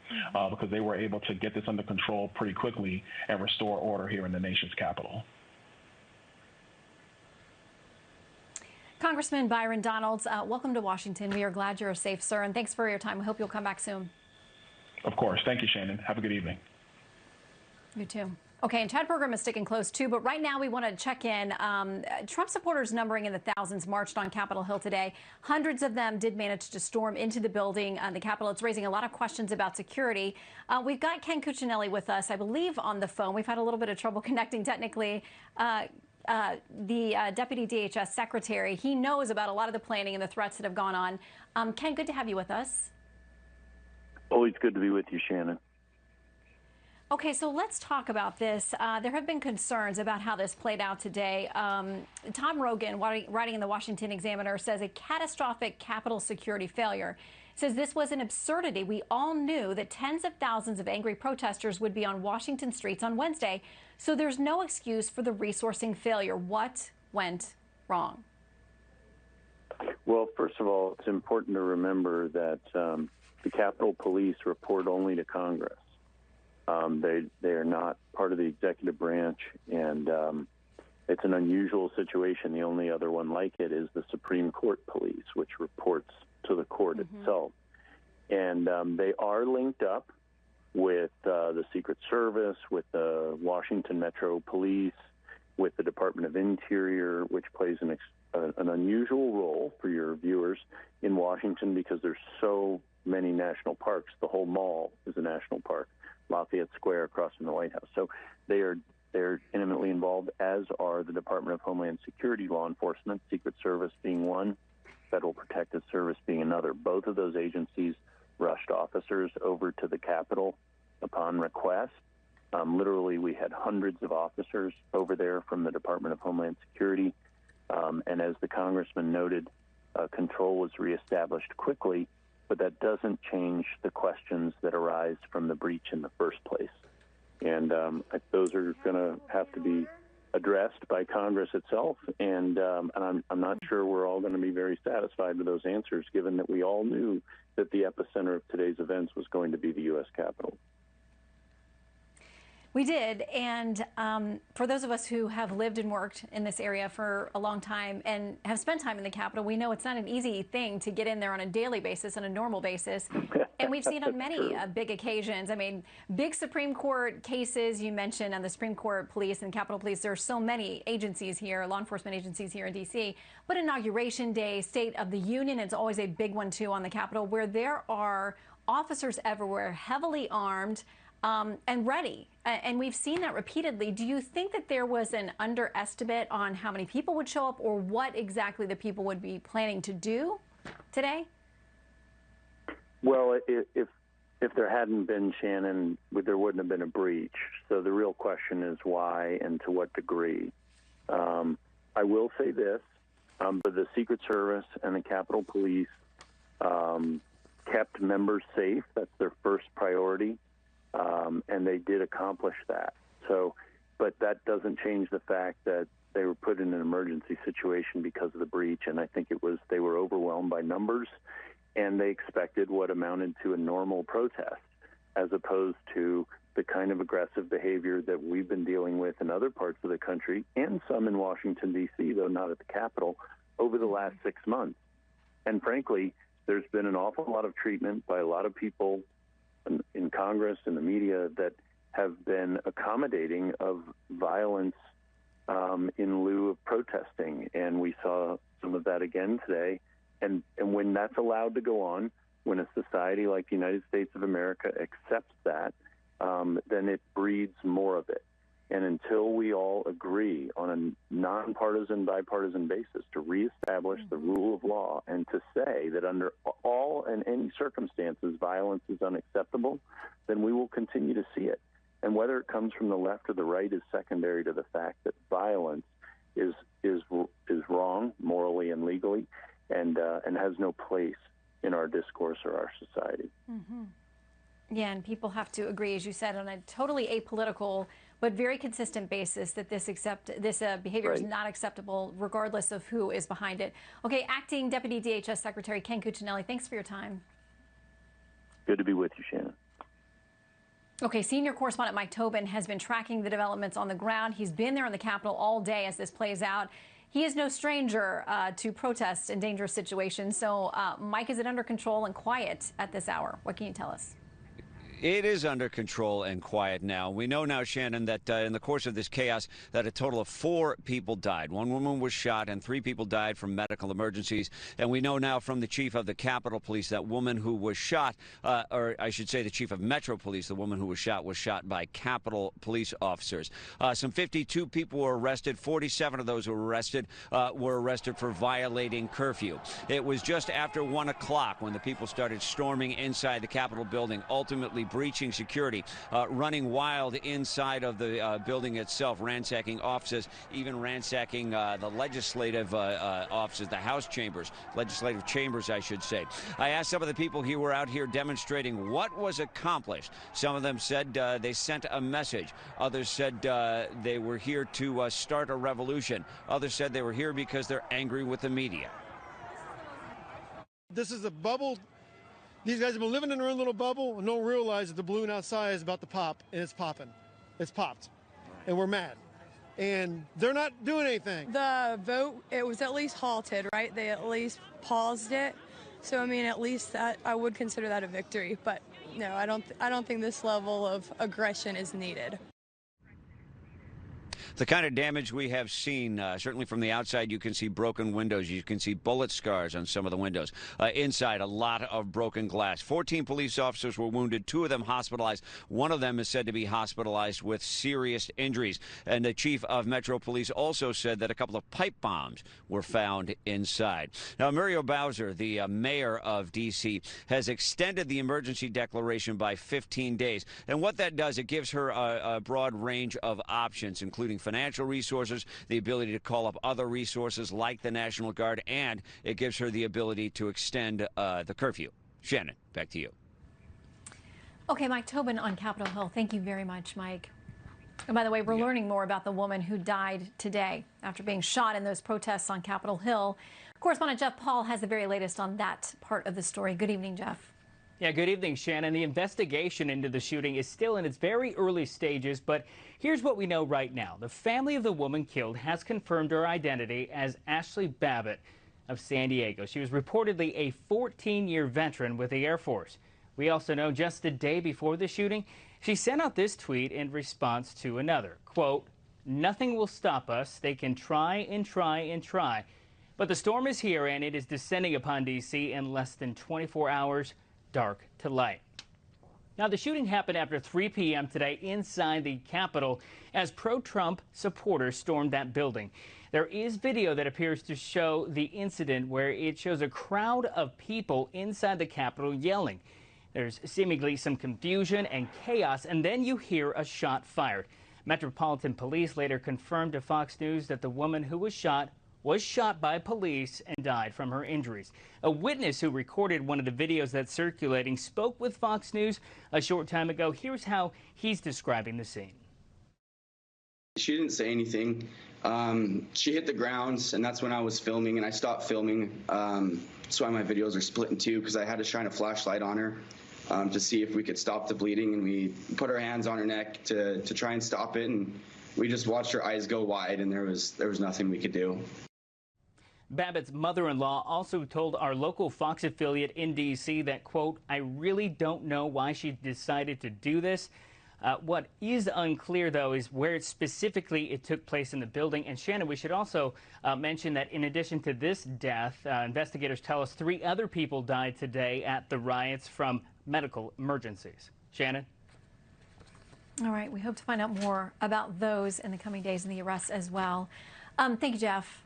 because they were able to get this under control pretty quickly and restore order here in the nation's capital. Congressman Byron Donalds, welcome to Washington. We are glad you're safe, sir, and thanks for your time. We hope you'll come back soon. Of course. Thank you, Shannon. Have a good evening. You too. Okay, and Chad Pergram is sticking close, too. But right now, we want to check in. Trump supporters numbering in the thousands marched on Capitol Hill today. Hundreds of them did manage to storm into the building, the Capitol. It's raising a lot of questions about security. We've got Ken Cuccinelli with us, I believe, on the phone. We've had a little bit of trouble connecting technically. The Deputy DHS Secretary, he knows about a lot of the planning and the threats that have gone on. Ken, good to have you with us. Always good to be with you, Shannon. Okay, so let's talk about this. There have been concerns about how this played out today. Tom Rogan, writing in the Washington Examiner, says a catastrophic Capitol security failure. Says this was an absurdity. We all knew that tens of thousands of angry protesters would be on Washington streets on Wednesday, so there's no excuse for the resourcing failure. What went wrong? Well, first of all, it's important to remember that the Capitol Police report only to Congress. They are not part of the executive branch, and it's an unusual situation. The only other one like it is the Supreme Court Police, which reports to the court itself. And they are linked up with the Secret Service, with the Washington Metro Police, with the Department of Interior, which plays an unusual role for your viewers in Washington because there's so many national parks. The whole mall is a national park. Lafayette Square across from the White House. So they are They're intimately involved, as are the Department of Homeland Security law enforcement, Secret Service being one, Federal Protective Service being another. Both of those agencies rushed officers over to the Capitol upon request. Literally, we had hundreds of officers over there from the Department of Homeland Security. And as the congressman noted, control was reestablished quickly, but that doesn't change the questions that arise from the breach in the first place. And those are going to have to be addressed by Congress itself, and I'm not sure we're all going to be very satisfied with those answers, given that we all knew that the epicenter of today's events was going to be the U.S. Capitol. We did, and for those of us who have lived and worked in this area for a long time and have spent time in the Capitol, we know it's not an easy thing to get in there on a daily basis, on a normal basis, and we've seen on many big occasions. I mean, big Supreme Court cases you mentioned on the Supreme Court Police and Capitol Police. There are so many agencies here, law enforcement agencies here in D.C., but Inauguration Day, State of the Union, it's always a big one, too, on the Capitol, where there are officers everywhere, heavily armed, and ready. And we've seen that repeatedly. Do you think that there was an underestimate on how many people would show up, or what exactly the people would be planning to do today? Well, if there hadn't been, Shannon, there wouldn't have been a breach. So the real question is why and to what degree. I will say this, but the Secret Service and the Capitol Police kept members safe. That's their first priority. And they did accomplish that. So, but that doesn't change the fact that they were put in an emergency situation because of the breach. And I think they were overwhelmed by numbers, and they expected what amounted to a normal protest, as opposed to the kind of aggressive behavior that we've been dealing with in other parts of the country, and some in Washington, D.C., though not at the Capitol, over the last 6 months. And frankly, there's been an awful lot of treatment by a lot of people in Congress and the media that have been accommodating of violence in lieu of protesting. And we saw some of that again today. And when that's allowed to go on, when a society like the United States of America accepts that, then it breeds more of it. And until we all agree on a nonpartisan, bipartisan basis to reestablish the rule of law and to say that under all and any circumstances violence is unacceptable, then we will continue to see it. And whether it comes from the left or the right is secondary to the fact that violence is wrong morally and legally, and has no place in our discourse or our society. Mm-hmm. Yeah, and people have to agree, as you said, on a totally apolitical but very consistent basis that this behavior is not acceptable, regardless of who is behind it. Okay, Acting Deputy DHS Secretary Ken Cuccinelli, thanks for your time. Good to be with you, Shannon. Okay, senior correspondent Mike Tobin has been tracking the developments on the ground. He's been there in the Capitol all day as this plays out. He is no stranger to protests and dangerous situations. So, Mike, is it under control and quiet at this hour? What can you tell us? It is under control and quiet now. We know now, Shannon, that in the course of this chaos that a total of 4 people died. 1 woman was shot and 3 people died from medical emergencies. And we know now from the chief of the Capitol Police that woman who was shot, or I should say the chief of Metro Police, the woman who was shot by Capitol Police officers. Some 52 people were arrested. 47 of those who were arrested for violating curfew. It was just after 1 o'clock when the people started storming inside the Capitol building, ultimately breaching security, running wild inside of the building itself, ransacking offices, even ransacking the legislative offices, the House chambers, legislative chambers, I should say. I asked some of the people who were out here demonstrating what was accomplished. Some of them said they sent a message. Others said they were here to start a revolution. Others said they were here because they're angry with the media. This is a bubble. These guys have been living in their own little bubble and don't realize that the balloon outside is about to pop, and it's popping. It's popped, and we're mad. And they're not doing anything. The vote, it was at least halted, right? They at least paused it. So, I mean, at least that, I would consider that a victory. But, no, I don't think this level of aggression is needed. the kind of damage we have seen. Certainly from the outside, you can see broken windows. You can see bullet scars on some of the windows. Inside, a lot of broken glass. 14 police officers were wounded, 2 of them hospitalized. One of them is said to be hospitalized with serious injuries. And the chief of Metro Police also said that a couple of pipe bombs were found inside. Now, Muriel Bowser, the mayor of D.C., has extended the emergency declaration by 15 days. And what that does, it gives her a broad range of options, including financial resources, the ability to call up other resources like the National Guard, and it gives her the ability to extend the curfew. Shannon, back to you. Okay, Mike Tobin on Capitol Hill. Thank you very much, Mike. And by the way, we're learning more about the woman who died today after being shot in those protests on Capitol Hill. Correspondent Jeff Paul has the very latest on that part of the story. Good evening, Jeff. Yeah, good evening, Shannon. The investigation into the shooting is still in its very early stages, but here's what we know right now. The family of the woman killed has confirmed her identity as Ashley Babbitt of San Diego. She was reportedly a 14-year veteran with the Air Force. We also know just the day before the shooting, she sent out this tweet in response to another. Quote, "Nothing will stop us. They can try and try and try. But the storm is here and it is descending upon D.C. in less than 24 hours, dark to light." Now, the shooting happened after 3 p.m. today inside the Capitol as pro-Trump supporters stormed that building. There is video that appears to show the incident where it shows a crowd of people inside the Capitol yelling. There's seemingly some confusion and chaos, and then you hear a shot fired. Metropolitan Police later confirmed to Fox News that the woman who was shot by police and died from her injuries. A witness who recorded one of the videos that's circulating spoke with Fox News a short time ago. Here's how he's describing the scene. She didn't say anything. She hit the ground, and that's when I was filming, and I stopped filming. That's why my videos are split in two, because I had to shine a flashlight on her to see if we could stop the bleeding, and we put our hands on her neck to try and stop it, and we just watched her eyes go wide, and there was nothing we could do. Babbitt's mother-in-law also told our local Fox affiliate in D.C. that, quote, "I really don't know why she decided to do this." What is unclear, though, is where specifically it took place in the building. And Shannon, we should also mention that in addition to this death, investigators tell us 3 other people died today at the riots from medical emergencies. Shannon? All right, we hope to find out more about those in the coming days and the arrests as well. Thank you, Jeff.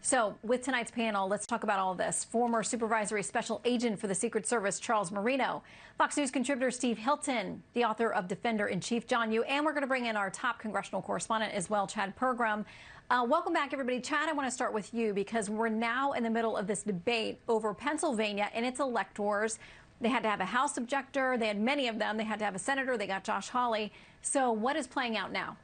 So with tonight's panel, let's talk about all of this. Former Supervisory Special Agent for the Secret Service, Charles Marino, Fox News contributor Steve Hilton, the author of Defender-in-Chief, John Yoo, and we're going to bring in our top congressional correspondent as well, Chad Pergram. Welcome back, everybody. Chad, I want to start with you because we're now in the middle of this debate over Pennsylvania and its electors. They had to have a House objector. They had many of them. They had to have a senator. They got Josh Hawley. So what is playing out now?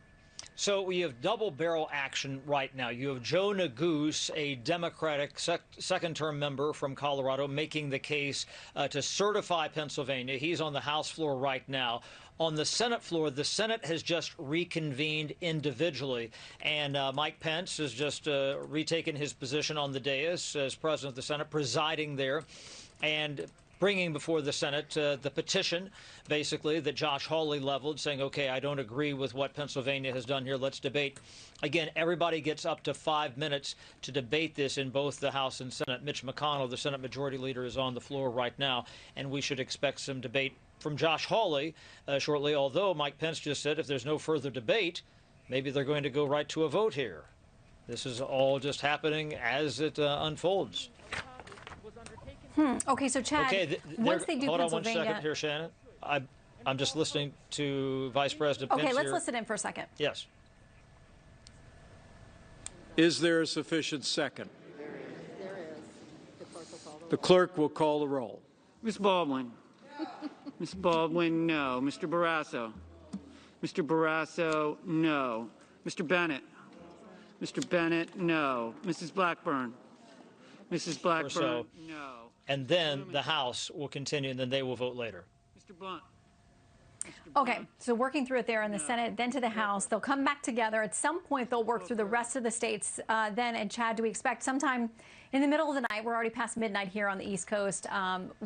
So we have double-barrel action right now. You have Joe Neguse, a Democratic second-term member from Colorado, making the case to certify Pennsylvania. He's on the House floor right now. On the Senate floor, the Senate has just reconvened individually, and Mike Pence has just retaken his position on the dais as president of the Senate, presiding there, and bringing before the Senate the petition, basically, that Josh Hawley leveled, saying, okay, I don't agree with what Pennsylvania has done here. Let's debate. Again, everybody gets up to 5 minutes to debate this in both the House and Senate. Mitch McConnell, the Senate Majority Leader, is on the floor right now, and we should expect some debate from Josh Hawley shortly, although Mike Pence just said if there's no further debate, maybe they're going to go right to a vote here. This is all just happening as it unfolds. Okay, so Chad, once they do hold Pennsylvania... on 1 second here, Shannon. I'm just listening to Vice President Pence Okay, let's here. listen in for a second. Yes. Is there a sufficient second? There is. The clerk will call the roll. Ms. Baldwin. Ms. Baldwin, no. Mr. Barrasso. Mr. Barrasso, no. Mr. Bennett. Mr. Bennett, no. Mrs. Blackburn. Mrs. Blackburn, no. And then the House will continue, and then they will vote later. Mr. Blunt. Okay, so working through it there in the Senate, then to the House. They'll come back together. At some point, they'll work through the rest of the states. Then, and Chad, do we expect sometime in the middle of the night, we're already past midnight here on the East Coast,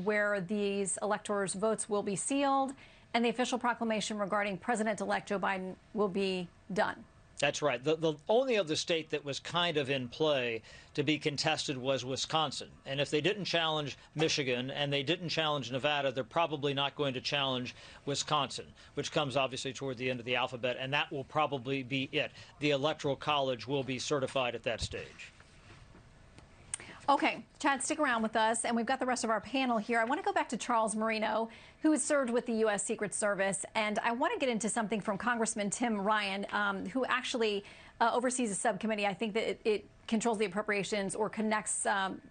where these electors' votes will be sealed and the official proclamation regarding President-elect Joe Biden will be done? That's right. The only other state that was kind of in play to be contested was Wisconsin. And if they didn't challenge Michigan and they didn't challenge Nevada, they're probably not going to challenge Wisconsin, which comes obviously toward the end of the alphabet. And that will probably be it. The Electoral College will be certified at that stage. Okay, Chad, stick around with us, and we've got the rest of our panel here. I want to go back to Charles Marino, who has served with the U.S. Secret Service, and I want to get into something from Congressman Tim Ryan, who actually oversees a subcommittee. I think that it controls the appropriations or connects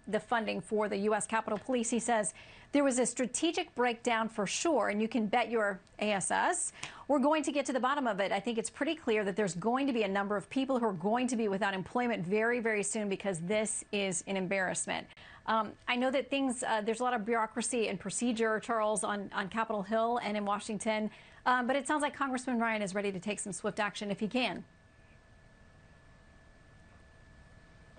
the funding for the U.S. Capitol Police. He says there was a strategic breakdown for sure, and you can bet your ASS we're going to get to the bottom of it. I think it's pretty clear that there's going to be a number of people who are going to be without employment very, very soon because this is an embarrassment. I know that there's a lot of bureaucracy and procedure, Charles, on Capitol Hill and in Washington, but it sounds like Congressman Ryan is ready to take some swift action if he can.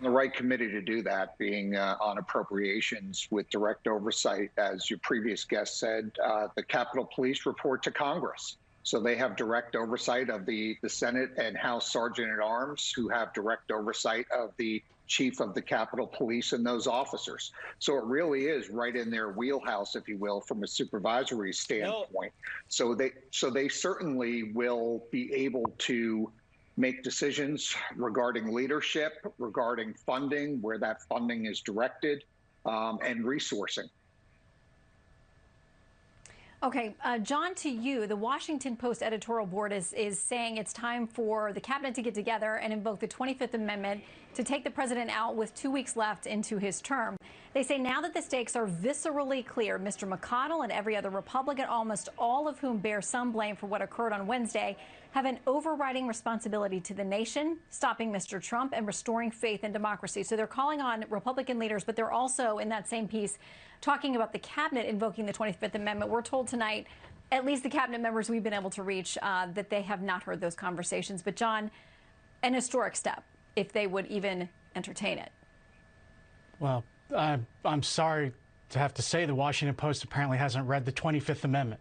The right committee to do that, being on appropriations with direct oversight, as your previous guest said, the Capitol Police report to Congress. So they have direct oversight of the Senate and House Sergeant at Arms, who have direct oversight of the chief of the Capitol Police and those officers. So it really is right in their wheelhouse, if you will, from a supervisory standpoint. So they certainly will be able to make decisions regarding leadership, regarding funding, where that funding is directed, and resourcing. Okay, John, to you, the Washington Post editorial board is saying it's time for the cabinet to get together and invoke the 25th Amendment to take the president out with 2 weeks left into his term. They say now that the stakes are viscerally clear, Mr. McConnell and every other Republican, almost all of whom bear some blame for what occurred on Wednesday, have an overriding responsibility to the nation, stopping Mr. Trump and restoring faith in democracy. So they're calling on Republican leaders, but they're also, in that same piece, talking about the cabinet invoking the 25th Amendment. We're told tonight, at least the cabinet members we've been able to reach, that they have not heard those conversations. But, John, an historic step if they would even entertain it. Well, I'm sorry to have to say the Washington Post apparently hasn't read the 25th Amendment.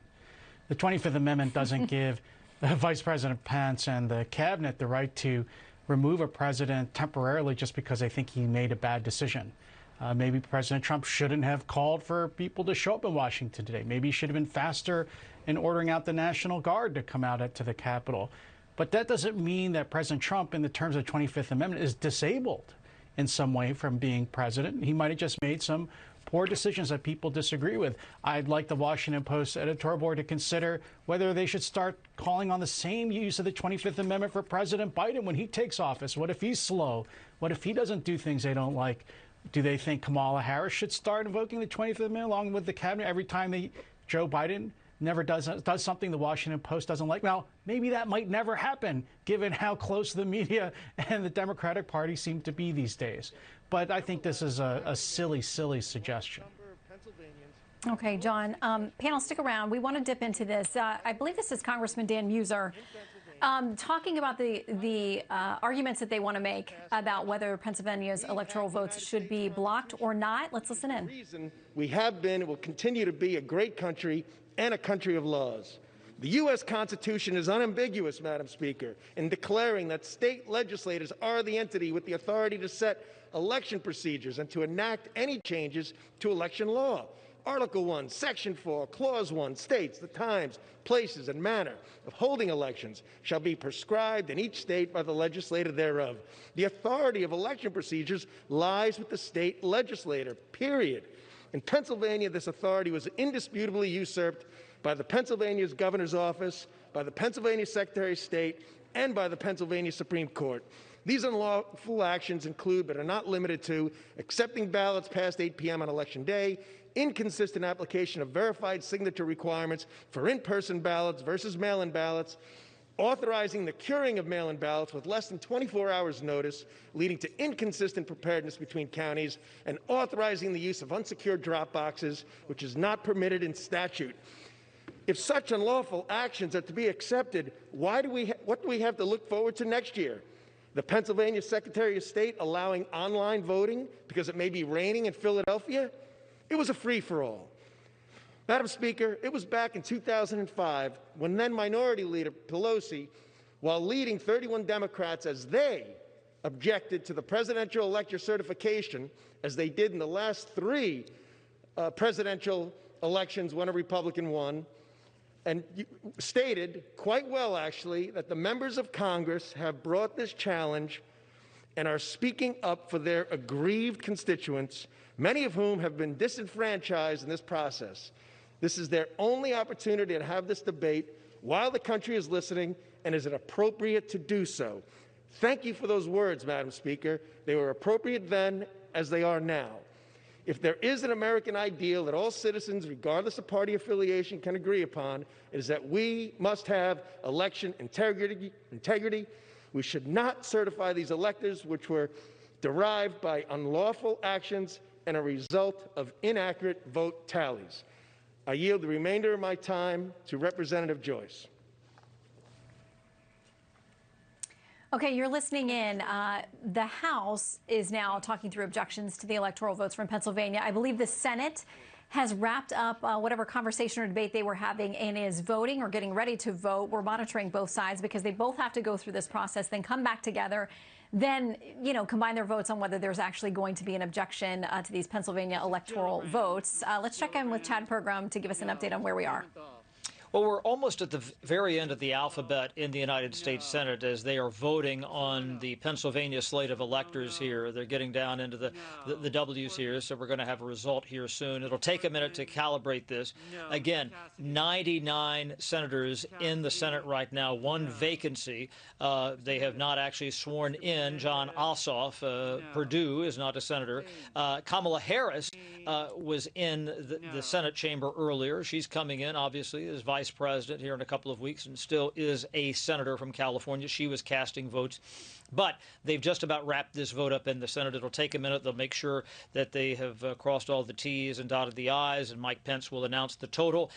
The 25th Amendment doesn't give Vice President Pence and the cabinet the right to remove a president temporarily just because they think he made a bad decision. Maybe President Trump shouldn't have called for people to show up in Washington today. Maybe he should have been faster in ordering out the National Guard to come out to the Capitol. But that doesn't mean that President Trump, in the terms of the 25th Amendment, is disabled in some way from being president. He might have just made some poor decisions that people disagree with. I'd like the Washington Post editorial board to consider whether they should start calling on the same use of the 25th Amendment for President Biden when he takes office. What if he's slow? What if he doesn't do things they don't like? Do they think Kamala Harris should start invoking the 25th Amendment along with the cabinet every time Joe Biden never does something the Washington Post doesn't like? Now, maybe that might never happen, given how close the media and the Democratic Party seem to be these days. But I think this is a silly, silly suggestion. Okay, John. Panel, stick around. We want to dip into this. I believe this is Congressman Dan Muser talking about the arguments that they want to make about whether Pennsylvania's electoral votes should be blocked or not. Let's listen in. Reason we have been and will continue to be a great country and a country of laws. The U.S. Constitution is unambiguous, Madam Speaker, in declaring that state legislators are the entity with the authority to set election procedures and to enact any changes to election law. Article 1, Section 4, Clause 1 states the times, places, and manner of holding elections shall be prescribed in each state by the legislator thereof. The authority of election procedures lies with the state legislator, period. In Pennsylvania, this authority was indisputably usurped by the Pennsylvania's governor's office, by the Pennsylvania Secretary of State, and by the Pennsylvania Supreme Court. These unlawful actions include, but are not limited to, accepting ballots past 8 p.m. on Election Day, inconsistent application of verified signature requirements for in-person ballots versus mail-in ballots, authorizing the curing of mail-in ballots with less than 24 hours notice, leading to inconsistent preparedness between counties, and authorizing the use of unsecured drop boxes, which is not permitted in statute. If such unlawful actions are to be accepted, what do we have to look forward to next year? The Pennsylvania Secretary of State allowing online voting because it may be raining in Philadelphia? It was a free-for-all. Madam Speaker, it was back in 2005 when then Minority Leader Pelosi while leading 31 Democrats as they objected to the presidential elector certification, as they did in the last 3 presidential elections when a Republican won, and stated quite well, actually, that the members of Congress have brought this challenge and are speaking up for their aggrieved constituents, many of whom have been disenfranchised in this process. This is their only opportunity to have this debate while the country is listening, and is it appropriate to do so? Thank you for those words, Madam Speaker. They were appropriate then as they are now. If there is an American ideal that all citizens, regardless of party affiliation, can agree upon, it is that we must have election integrity. We should not certify these electors which were derived by unlawful actions and a result of inaccurate vote tallies. I yield the remainder of my time to Representative Joyce. Okay, you're listening in. The House is now talking through objections to the electoral votes from Pennsylvania. I believe the Senate has wrapped up whatever conversation or debate they were having and is voting or getting ready to vote. We're monitoring both sides because they both have to go through this process, then come back together, then, combine their votes on whether there's actually going to be an objection to these Pennsylvania electoral votes. Let's check in with Chad Pergram to give us an update on where we are. Well, we're almost at the very end of the alphabet in the United States Senate as they are voting on the Pennsylvania slate of electors here. They're getting down into the W's here, so we're going to have a result here soon. It'll take a minute to calibrate this. Again, 99 senators in the Senate right now, 1 vacancy. They have not actually sworn in John Ossoff. Purdue is not a senator. Kamala Harris was in the Senate chamber earlier. She's coming in, obviously, as vice president here in a couple of weeks and still is a senator from California. She was casting votes. But they've just about wrapped this vote up in the Senate. It'll take a minute. They'll make sure that they have crossed all the T's and dotted the I's, and Mike Pence will announce the total.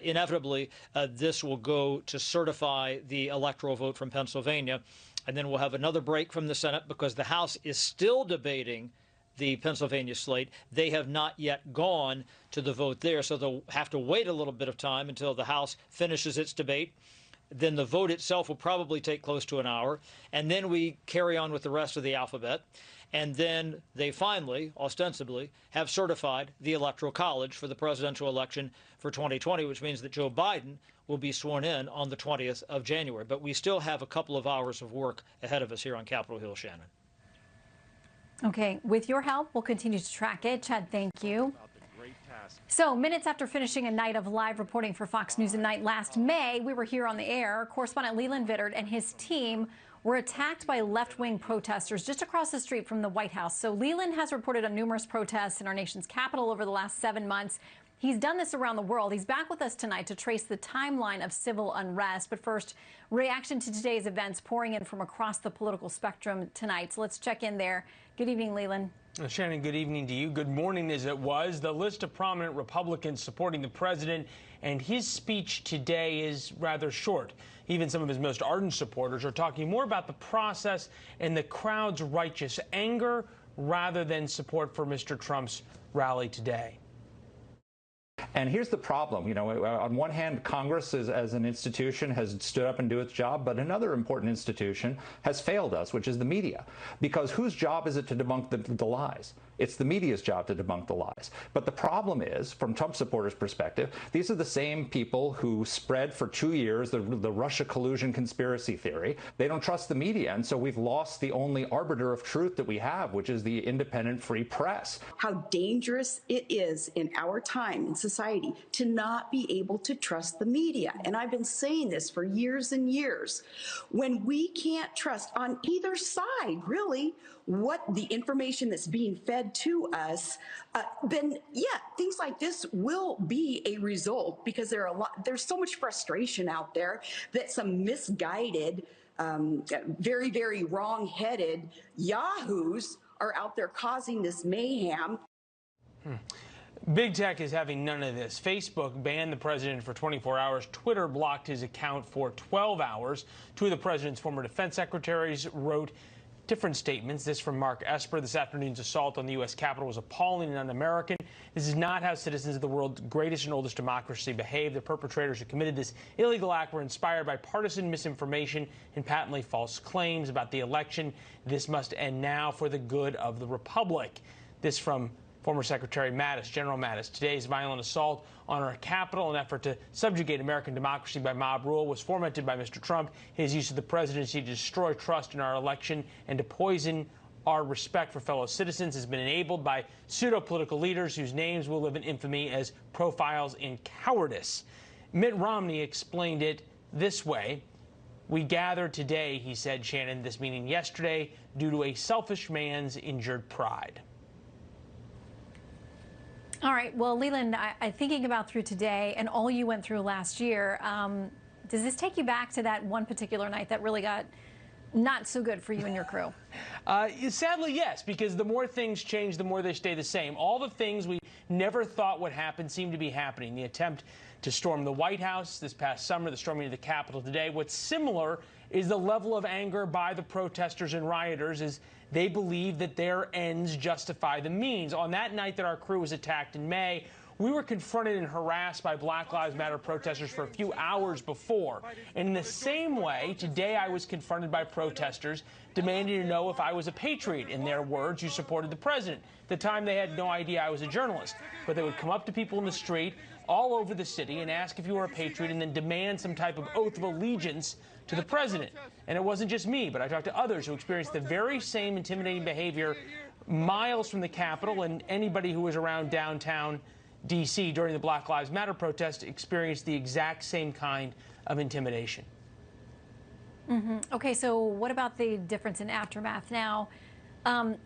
Inevitably, this will go to certify the electoral vote from Pennsylvania. And then we'll have another break from the Senate because the House is still debating the Pennsylvania slate. They have not yet gone to the vote there, so they'll have to wait a little bit of time until the House finishes its debate. Then the vote itself will probably take close to an hour, and then we carry on with the rest of the alphabet. And then they finally, ostensibly, have certified the Electoral College for the presidential election for 2020, which means that Joe Biden will be sworn in on the 20th of January. But we still have a couple of hours of work ahead of us here on Capitol Hill, Shannon. Okay, with your help, we'll continue to track it. Chad, thank you. So, minutes after finishing a night of live reporting for Fox News at Night last May, we were here on the air. Correspondent Leland Vittert and his team were attacked by left-wing protesters just across the street from the White House. So, Leland has reported on numerous protests in our nation's capital over the last 7 months. He's done this around the world. He's back with us tonight to trace the timeline of civil unrest. But first, reaction to today's events pouring in from across the political spectrum tonight. So let's check in there. Good evening, Leland. Shannon, good evening to you. Good morning as it was. The list of prominent Republicans supporting the president and his speech today is rather short. Even some of his most ardent supporters are talking more about the process and the crowd's righteous anger rather than support for Mr. Trump's rally today. And here's the problem. On one hand, Congress as an institution has stood up and do its job, but another important institution has failed us, which is the media. Because whose job is it to debunk the lies? It's the media's job to debunk the lies. But the problem is, from Trump supporters' perspective, these are the same people who spread for 2 years the Russia collusion conspiracy theory. They don't trust the media, and so we've lost the only arbiter of truth that we have, which is the independent free press. How dangerous it is in our time in society to not be able to trust the media. And I've been saying this for years and years. When we can't trust on either side, really, what the information that's being fed to us, then things like this will be a result because there's so much frustration out there that some misguided, very, very wrong-headed yahoos are out there causing this mayhem. Big tech is having none of this. Facebook banned the president for 24 hours. Twitter blocked his account for 12 hours. Two of the president's former defense secretaries wrote different statements. This from Mark Esper. This afternoon's assault on the U.S. Capitol was appalling and un-American. This is not how citizens of the world's greatest and oldest democracy behave. The perpetrators who committed this illegal act were inspired by partisan misinformation and patently false claims about the election. This must end now for the good of the republic. This from former Secretary Mattis, General Mattis. Today's violent assault on our Capitol, an effort to subjugate American democracy by mob rule, was fomented by Mr. Trump. His use of the presidency to destroy trust in our election and to poison our respect for fellow citizens has been enabled by pseudo-political leaders whose names will live in infamy as profiles in cowardice. Mitt Romney explained it this way. We gathered today, he said, Shannon, this meeting yesterday, due to a selfish man's injured pride. All right. Well, Leland, I thinking about through today and all you went through last year, does this take you back to that one particular night that really got not so good for you and your crew? Sadly, yes, because the more things change, the more they stay the same. All the things we never thought would happen seem to be happening. The attempt to storm the White House this past summer, the storming of the Capitol today. What's similar is the level of anger by the protesters and rioters is they believe that their ends justify the means. On that night that our crew was attacked in May, we were confronted and harassed by Black Lives Matter protesters for a few hours before. And in the same way, today I was confronted by protesters demanding to know if I was a patriot. In their words, who supported the president. At the time, they had no idea I was a journalist. But they would come up to people in the street all over the city and ask if you were a patriot and then demand some type of oath of allegiance to the president. And it wasn't just me, but I talked to others who experienced the very same intimidating behavior miles from the Capitol, and anybody who was around downtown D.C. during the Black Lives Matter protest experienced the exact same kind of intimidation. Okay, so what about the difference in aftermath now?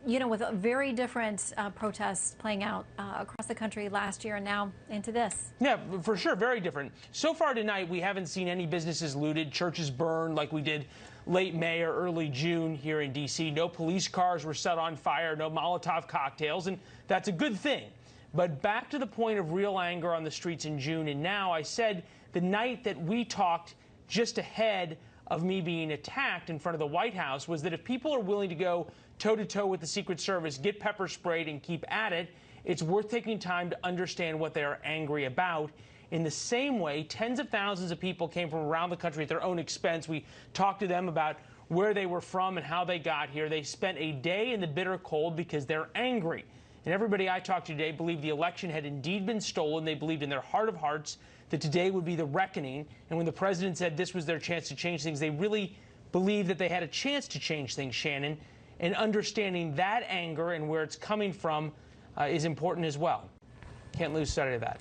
You know, with very different protests playing out across the country last year and now into this. Yeah, for sure, very different. So far tonight, we haven't seen any businesses looted, churches burned like we did late May or early June here in D.C. No police cars were set on fire, no Molotov cocktails, and that's a good thing. But back to the point of real anger on the streets in June, and now I said the night that we talked just ahead of me being attacked in front of the White House was that if people are willing to go toe-to-toe with the Secret Service, get pepper sprayed, and keep at it, it's worth taking time to understand what they are angry about. In the same way, tens of thousands of people came from around the country at their own expense. We talked to them about where they were from and how they got here. They spent a day in the bitter cold because they're angry. And everybody I talked to today believed the election had indeed been stolen. They believed in their heart of hearts that today would be the reckoning. And when the president said this was their chance to change things, they really believed that they had a chance to change things, Shannon. And understanding that anger and where it's coming from is important as well. Can't lose sight of that.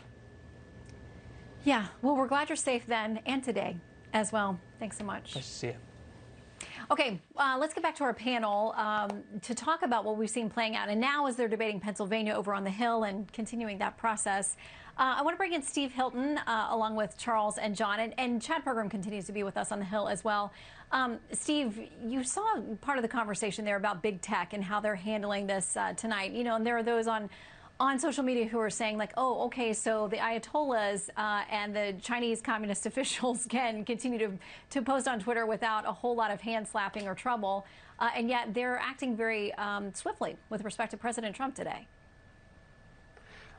Yeah, well, we're glad you're safe then and today as well. Thanks so much. Nice to see you. Okay, let's get back to our panel to talk about what we've seen playing out. And now as they're debating Pennsylvania over on the Hill and continuing that process, I want to bring in Steve Hilton along with Charles and John. And Chad Pergram continues to be with us on the Hill as well. Steve, you saw part of the conversation there about big tech and how they're handling this tonight. You know, and there are those on social media who are saying like, oh, okay, so the Ayatollahs and the Chinese communist officials can continue to post on Twitter without a whole lot of hand slapping or trouble. And yet they're acting very swiftly with respect to President Trump today.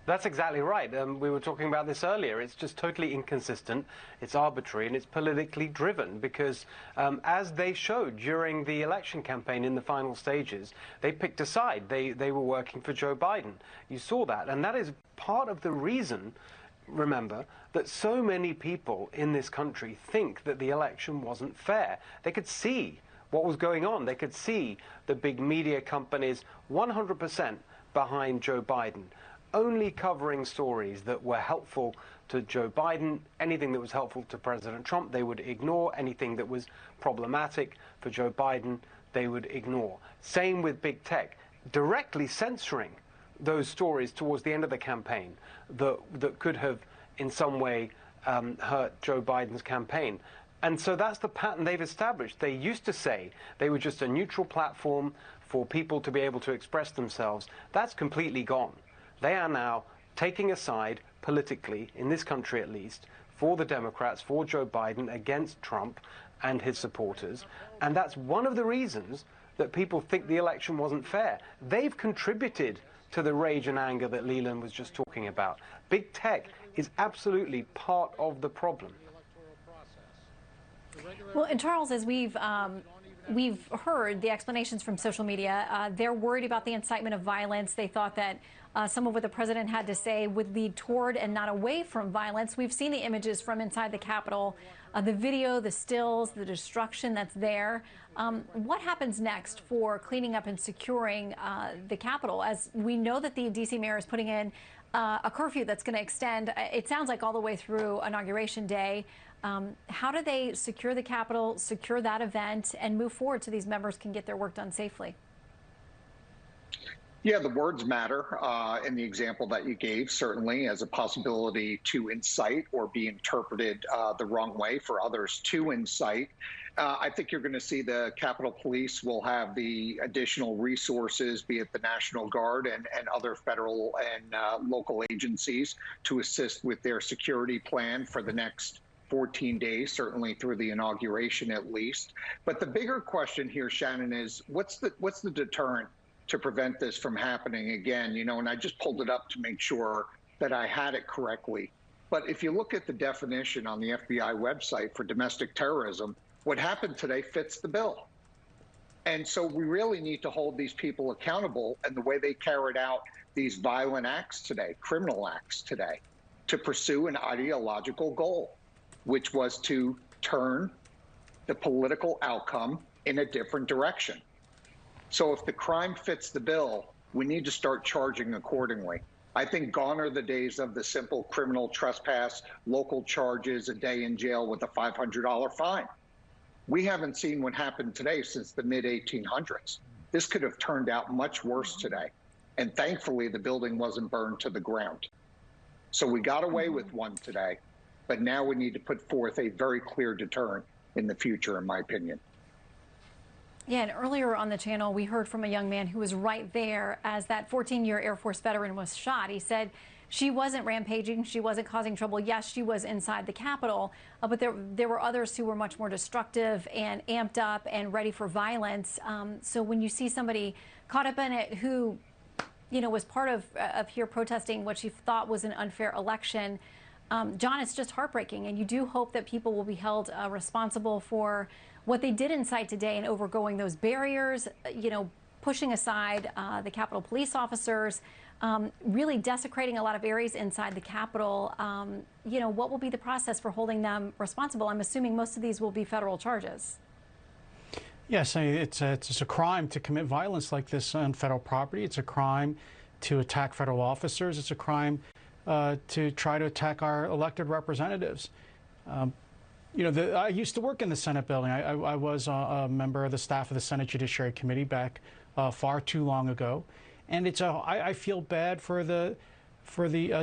That's exactly right. We were talking about this earlier. It's just totally inconsistent. It's arbitrary and it's politically driven because as they showed during the election campaign in the final stages, they picked a side. They were working for Joe Biden. You saw that. And that is part of the reason, remember, that so many people in this country think that the election wasn't fair. They could see what was going on. They could see the big media companies 100% behind Joe Biden, only covering stories that were helpful to Joe Biden. Anything that was helpful to President Trump, they would ignore. Anything that was problematic for Joe Biden, they would ignore. Same with big tech, directly censoring those stories towards the end of the campaign that could have in some way hurt Joe Biden's campaign. And so that's the pattern they've established. They used to say they were just a neutral platform for people to be able to express themselves. That's completely gone. They are now taking a side politically, in this country at least, for the Democrats, for Joe Biden, against Trump and his supporters. And that's one of the reasons that people think the election wasn't fair. They've contributed to the rage and anger that Leland was just talking about. Big tech is absolutely part of the problem. Well, and Charles, as we've heard the explanations from social media, they're worried about the incitement of violence. They thought that some of what the president had to say would lead toward and not away from violence. We've seen the images from inside the Capitol, the video, the stills, the destruction that's there. What happens next for cleaning up and securing the Capitol, as we know that the D.C. mayor is putting in a curfew that's going to extend, it sounds like, all the way through Inauguration Day. How do they secure the Capitol, secure that event, and move forward so these members can get their work done safely? Yeah, the words matter in the example that you gave, certainly as a possibility to incite or be interpreted the wrong way for others to incite. I think you're going to see the Capitol Police will have the additional resources, be it the National Guard and other federal and local agencies, to assist with their security plan for the next 14 days, certainly through the inauguration at least. But the bigger question here, Shannon, is what's the deterrent to prevent this from happening again? You know, and I just pulled it up to make sure that I had it correctly. But if you look at the definition on the FBI website for domestic terrorism, what happened today fits the bill. And so we really need to hold these people accountable, and the way they carried out these violent acts today, criminal acts today, to pursue an ideological goal, which was to turn the political outcome in a different direction. So if the crime fits the bill, we need to start charging accordingly. I think gone are the days of the simple criminal trespass, local charges, a day in jail with a $500 fine. We haven't seen what happened today since the mid-1800s. This could have turned out much worse today. And thankfully, the building wasn't burned to the ground. So we got away with one today, but now we need to put forth a very clear deterrent in the future, in my opinion. Yeah, and earlier on the channel, we heard from a young man who was right there as that 14-year Air Force veteran was shot. He said she wasn't rampaging, she wasn't causing trouble. Yes, she was inside the Capitol, but there were others who were much more destructive and amped up and ready for violence. So when you see somebody caught up in it who, you know, was part of here protesting what she thought was an unfair election, John, it's just heartbreaking. And you do hope that people will be held responsible for what they did incite today and overgoing those barriers, you know, pushing aside the Capitol police officers, really desecrating a lot of areas inside the Capitol. You know, what will be the process for holding them responsible? I'm assuming most of these will be federal charges. Yes, it's a crime to commit violence like this on federal property. It's a crime to attack federal officers. It's a crime to try to attack our elected representatives. You know, I used to work in the Senate building. I was a member of the staff of the Senate Judiciary Committee back far too long ago. And I feel bad for the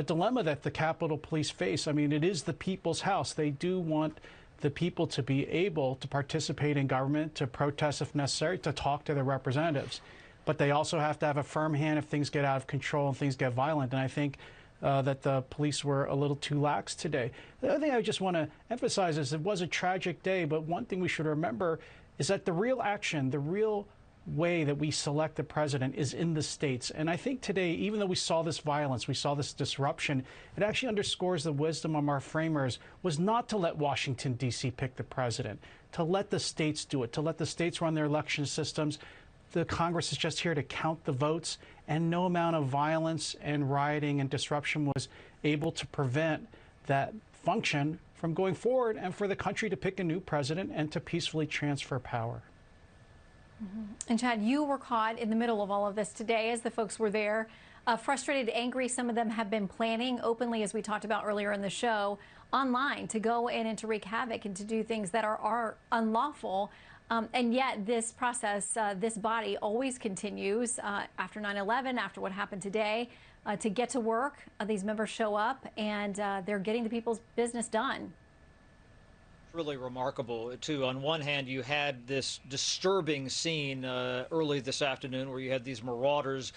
dilemma that the Capitol Police face. I mean, it is the people's house. They do want the people to be able to participate in government, to protest if necessary, to talk to their representatives. But they also have to have a firm hand if things get out of control and things get violent. And I think that the police were a little too lax today. The other thing I just want to emphasize is it was a tragic day, but one thing we should remember is that the real action, the real way that we select the president is in the states. And I think today, even though we saw this violence, we saw this disruption, it actually underscores the wisdom of our framers was not to let Washington, D.C. pick the president, to let the states do it, to let the states run their election systems. The Congress is just here to count the votes, and no amount of violence and rioting and disruption was able to prevent that function from going forward and for the country to pick a new president and to peacefully transfer power. And Chad, you were caught in the middle of all of this today as the folks were there. Frustrated, angry, some of them have been planning openly, as we talked about earlier in the show, online to go in and to wreak havoc and to do things that are unlawful. And yet this process, this body always continues after 9/11, after what happened today, to get to work. These members show up and they're getting the people's business done. Really remarkable, too. On one hand, you had this disturbing scene early this afternoon where you had these marauders,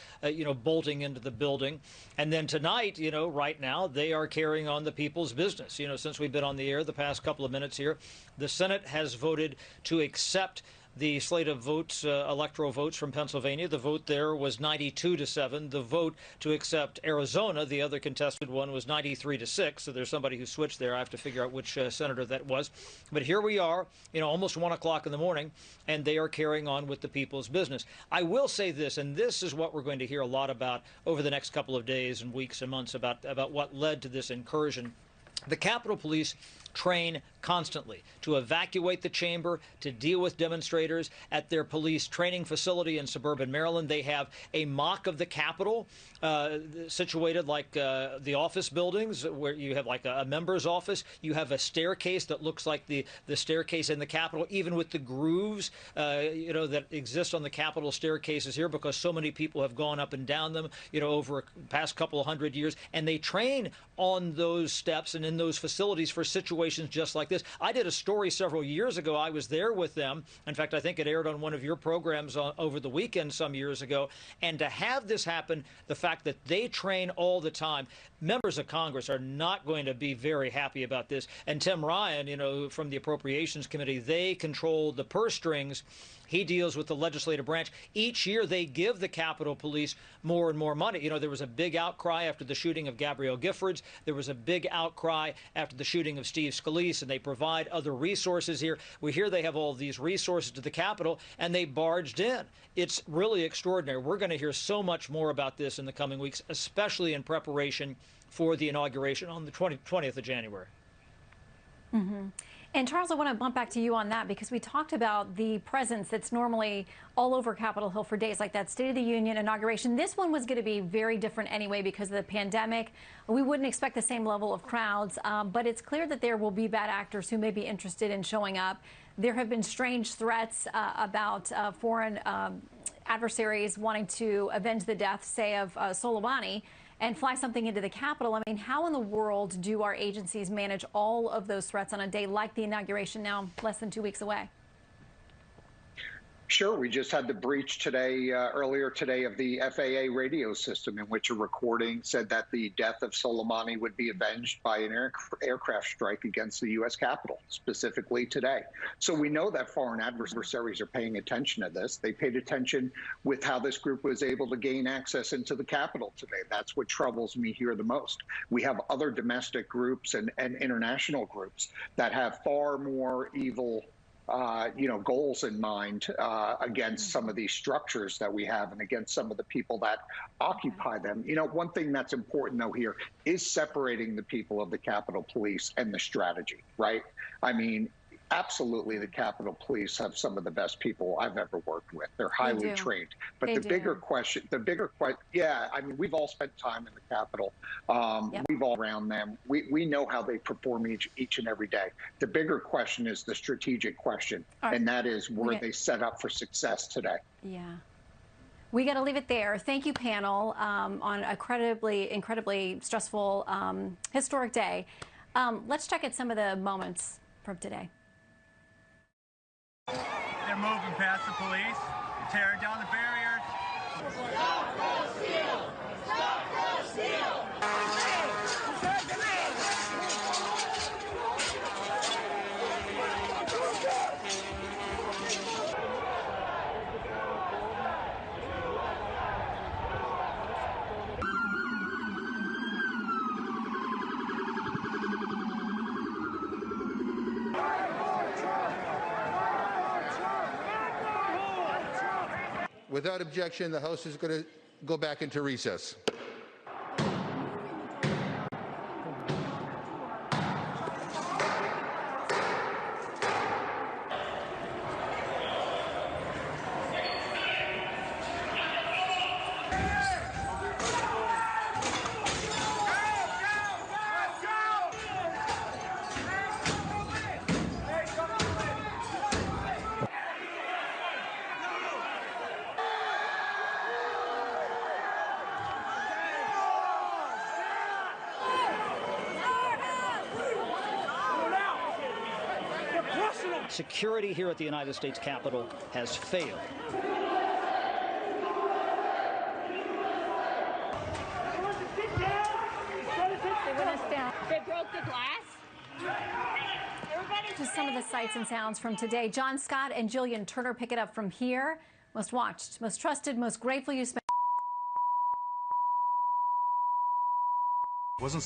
bolting into the building. And then tonight, right now, they are carrying on the people's business. Since we've been on the air the past couple of minutes here, the Senate has voted to accept the slate of votes, electoral votes from Pennsylvania. The vote there was 92-7. The vote to accept Arizona, the other contested one, was 93-6. So there's somebody who switched there. I have to figure out which senator that was. But here we are, almost 1 o'clock in the morning, and they are carrying on with the people's business. I will say this, and this is what we're going to hear a lot about over the next couple of days and weeks and months about what led to this incursion. The Capitol Police train constantly to evacuate the chamber, to deal with demonstrators. At their police training facility in suburban Maryland, they have a mock of the Capitol situated like the office buildings, where you have like a member's office. You have a staircase that looks like the staircase in the Capitol, even with the grooves that exist on the Capitol staircases here, because so many people have gone up and down them over the past couple of hundred years. And they train on those steps and in those facilities for situations just like this. I did a story several years ago. I was there with them. In fact, I think it aired on one of your programs over the weekend some years ago. And to have this happen, the fact that they train all the time, members of Congress are not going to be very happy about this. And Tim Ryan, from the Appropriations Committee, they control the purse strings. He deals with the legislative branch. Each year, they give the Capitol Police more and more money. There was a big outcry after the shooting of Gabrielle Giffords. There was a big outcry after the shooting of Steve Scalise, and they provide other resources here. We hear they have all these resources to the Capitol, and they barged in. It's really extraordinary. We're going to hear so much more about this in the coming weeks, especially in preparation for the inauguration on the 20th of January. Mm-hmm. And Charles, I want to bump back to you on that, because we talked about the presence that's normally all over Capitol Hill for days like that State of the Union inauguration. This one was going to be very different anyway because of the pandemic. We wouldn't expect the same level of crowds, but it's clear that there will be bad actors who may be interested in showing up. There have been strange threats about foreign adversaries wanting to avenge the death, say, of Soleimani, and fly something into the Capitol. I mean, how in the world do our agencies manage all of those threats on a day like the inauguration, now less than 2 weeks away? Sure. We just had the breach today, earlier today, of the FAA radio system, in which a recording said that the death of Soleimani would be avenged by an aircraft strike against the U.S. Capitol, specifically today. So we know that foreign adversaries are paying attention to this. They paid attention with how this group was able to gain access into the Capitol today. That's what troubles me here the most. We have other domestic groups and international groups that have far more evil goals in mind against some of these structures that we have and against some of the people that occupy them. One thing that's important, though, here is separating the people of the Capitol Police and the strategy, right? I mean, absolutely, the Capitol Police have some of the best people I've ever worked with. They're highly trained. But the bigger question, yeah, I mean, we've all spent time in the Capitol. We've all around them. We know how they perform each and every day. The bigger question is the strategic question, and that is, were they set up for success today? Yeah. We got to leave it there. Thank you, panel, on an incredibly stressful, historic day. Let's check at some of the moments from today. They're moving past the police, tearing down the barriers. Stop the steal! Stop the steal! Without objection, the House is going to go back into recess. Security here at the United States Capitol has failed. They wouldn't stand. They broke the glass. Just some of the sights and sounds from today. John Scott and Jillian Turner pick it up from here. Most watched, most trusted, most grateful you spent. Wasn't